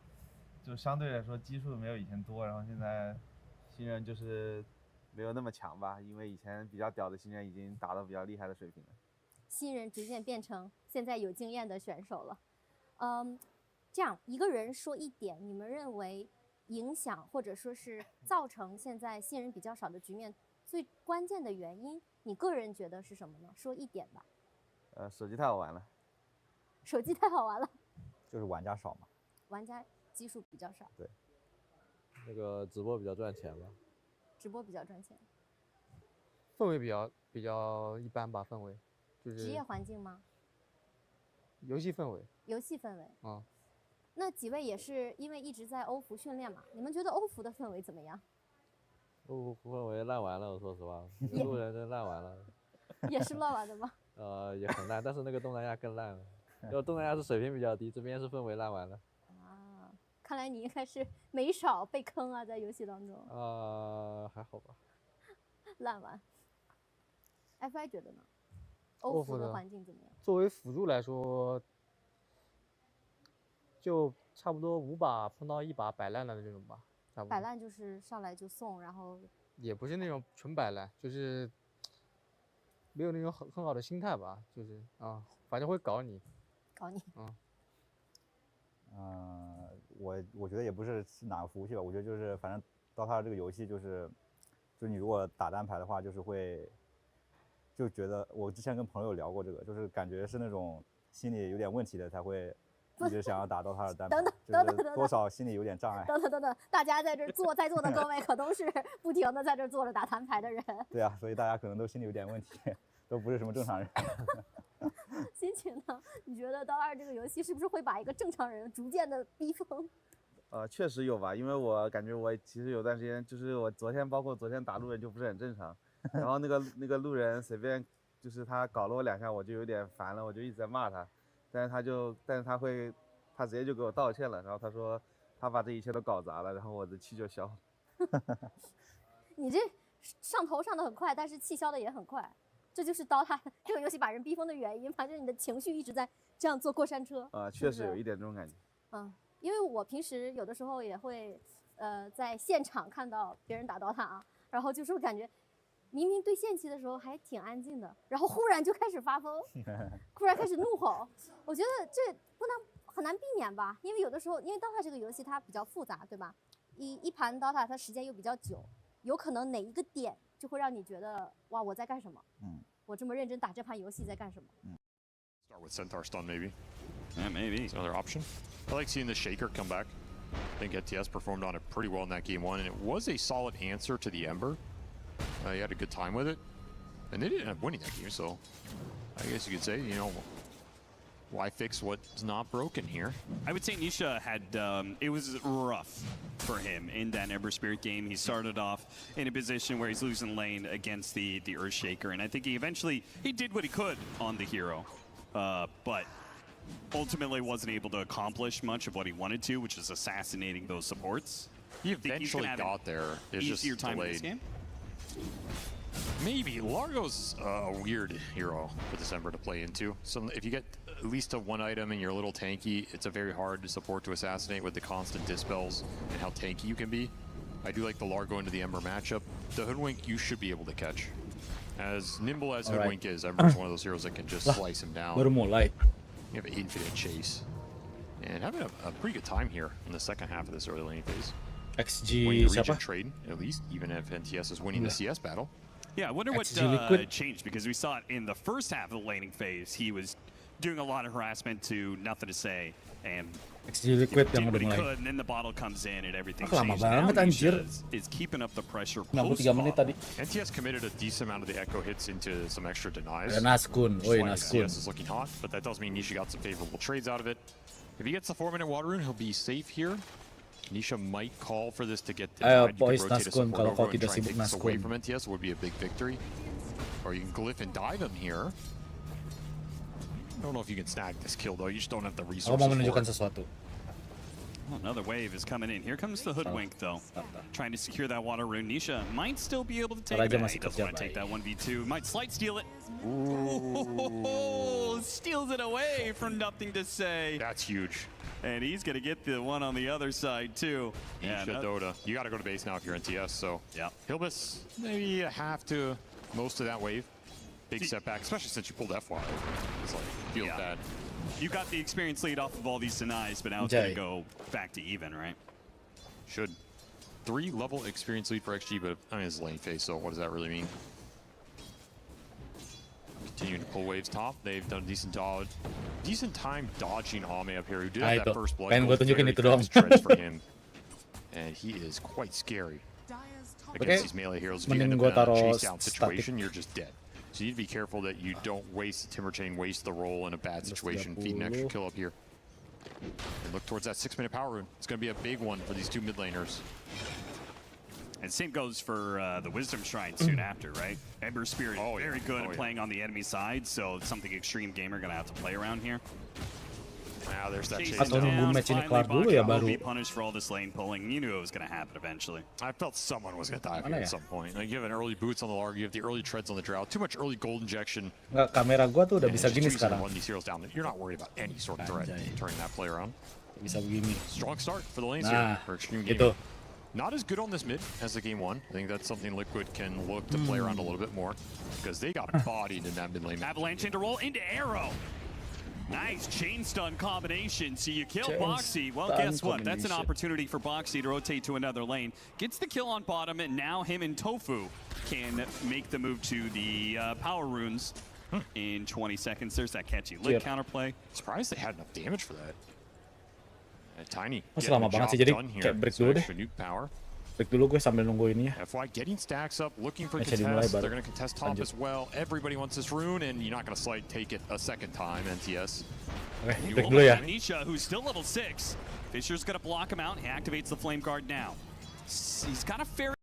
就相对来说基数没有以前多，然后现在新人就是没有那么强吧，因为以前比较屌的新人已经达到比较厉害的水平了。新人逐渐变成现在有经验的选手了。这样一个人说一点，你们认为影响或者说是造成现在新人比较少的局面最关键的原因，你个人觉得是什么呢？说一点吧。手机太好玩了。手机太好玩了。就是玩家少嘛。玩家基数比较少。对。那个直播比较赚钱吧。直播比较赚钱。氛围比较一般吧，氛围就是。职业环境吗？游戏氛围。游戏氛围。啊。那几位也是因为一直在欧服训练嘛？你们觉得欧服的氛围怎么样？欧服氛围烂完了，我说实话，路人真烂完了。也是烂完的吗？也很烂，但是那个东南亚更烂了。就东南亚是水平比较低，这边是氛围烂完了。啊，看来你应该是没少被坑啊，在游戏当中。还好吧。烂完。FI 觉得呢？欧服的环境怎么样？作为辅助来说。就差不多5把碰到1把摆烂了的这种吧，差不多。摆烂就是上来就送，然后也不是那种纯摆烂，就是没有那种很好的心态吧，就是反正会搞你。搞你。我觉得也不是哪个服务器吧，我觉得就是反正 Dota 这个游戏就是你如果打单排的话，就就觉得我之前跟朋友聊过这个，就是感觉是那种心理有点问题的才会一直想要打到他的单排，就是多少心里有点障碍。等，大家在这在座的各位可都是不停的在这坐着打单排的人。对啊，所以大家可能都心里有点问题，都不是什么正常人。心情呢？你觉得Dota 2这个游戏是不是会把一个正常人逐渐的逼疯？确实有吧，因为我感觉我其实有段时间，就是我包括昨天打路人就不是很正常，然后那个路人随便就是他搞了我2下，我就有点烦了，我就一直在骂他，但是他直接就给我道歉了，然后他说他把这一切都搞砸了，然后我的气就消了。你这上头上的很快，但是气消的也很快，这就是Dota这个游戏把人逼疯的原因，反正你的情绪一直在这样坐过山车。确实有一点这种感觉。因为我平时有的时候也会，在现场看到别人打Dota啊，然后就是感觉明明对线期的时候还挺安静的，然后忽然就开始发疯，忽然开始怒吼。我觉得这很难避免吧，因为有的时候，因为Dota这个游戏它比较复杂，对吧？一盘Dota它时间又比较久，有可能哪一个点就会让你觉得哇我在干什么？我这么认真打这盘游戏在干什么？Start with Centaur stun maybe. Yeah, maybe. It's another option. I like seeing the Shaker come back. I think NTS performed on it pretty well in that game 1, and it was a solid answer to the Ember. He had a good time with it, and they didn't end up winning that game, so I guess you could say, you know, why fix what's not broken here? I would say Nisha had, it was rough for him in that Ember Spirit game. He started off in a position where he's losing lane against the Earthshaker, and I think he did what he could on the hero, but ultimately wasn't able to accomplish much of what he wanted to, which is assassinating those supports. He eventually got there. It's just time delayed. in this game? Maybe. Largo's a weird hero for December to play into. So if you get at least a 1 item and you're a little tanky, it's a very hard support to assassinate with the constant dispels and how tanky you can be. I do like the Largo into the Ember matchup. The Hoodwink you should be able to catch. As nimble as Hoodwink is, Ember's one of those heroes that can just slice him down. You have an infinite chase. And having a pretty good time here in the second half of this early lane phase. XG winning the region trade, at least, even if NTS is winning the CS battle. Yeah, I wonder what changed, because we saw it in the first half of the laning phase. He was doing a lot of harassment to nothing to say, and did what he could, and then the bottle comes in and everything changes. Now Nisha is keeping up the pressure post-fall. NTS committed a decent amount of the echo hits into some extra denies. Naskun, CS is looking hot, but that does mean Nisha got some favorable trades out of it. If he gets the 4-minute water rune, he'll be safe here. Nisha might call for this to get denied. You can rotate a support over and try and take this away from NTS would be a big victory. Or you can glyph and dive him here. I don't know if you can snag this kill though, you just don't have the resources for it. Oh, another wave is coming in. Here comes the Hoodwink though. Trying to secure that water rune. Nisha might still be able to take it. He doesn't want to take that 1v2. Might slight steal it. Ooh, steals it away from nothing to say. That's huge. And he's going to get the one on the other side, too. Yeah, Dota. You got to go to base now if you're NTS, so yeah. He'll miss maybe a half to most of that wave. Big setback, especially since you pulled FY. It's like, feels bad. You got the experience lead off of all these denies, but now it's going to go back to even, right? Should. 3-level experience lead for XG, but I mean, it's lane phase, so what does that really mean? Continuing to pull waves top. They've done a decent time dodging Ame up here, who did have that first blood. Treads for him. And he is quite scary. Against these melee heroes, if you end up in a chase down situation, you're just dead. So you need to be careful that you don't waste the Timber Chain, waste the roll in a bad situation, feed an extra kill up here. And look towards that 6-minute power rune. It's going to be a big one for these two mid laners. And same goes for the Wisdom Shrine soon after, right? Ember Spirit very good at playing on the enemy side, so it's something Extreme Gamer gonna have to play around here. Now there's that chase down. Will be punished for all this lane pulling. You knew it was gonna happen eventually. I felt someone was gonna die here at some point. Like, you have an early boots on the Larg, you have the early treads on the Drought. Too much early gold injection. Kamera gua tuh udah bisa gini sekarang. Run these heroes down. You're not worried about any sort of threat turning that play around. Bisa begini. Strong start for the lanes here for Extreme Gamer. Not as good on this mid as the game 1. I think that's something Liquid can look to play around a little bit more, because they got bodied in that mid lane. Avalanche into roll into arrow. Nice chain stun combination. So you kill Chain Boxy. Well, stun guess what? That's an combination. opportunity for Boxy to rotate to another lane. Gets the kill on bottom, and now him and Tofu can make the move to the power runes in 20 seconds. There's that catchy lit counterplay. Surprised they had enough damage for that. Tiny. Masih lama banget sih, jadi kayak break dulu deh. Power. Break dulu gue sambil nunggu ini ya. FY getting stacks up, looking for Bisa dimulai contests. baru. They're going to contest top Lanjut. as well. Everybody wants this rune, and you're not going to slide take it a second time, NTS. Oke, break dulu ya. Nisha, who's still level 6. Fisher's going to block him out. He activates the flame guard now. He's got a fair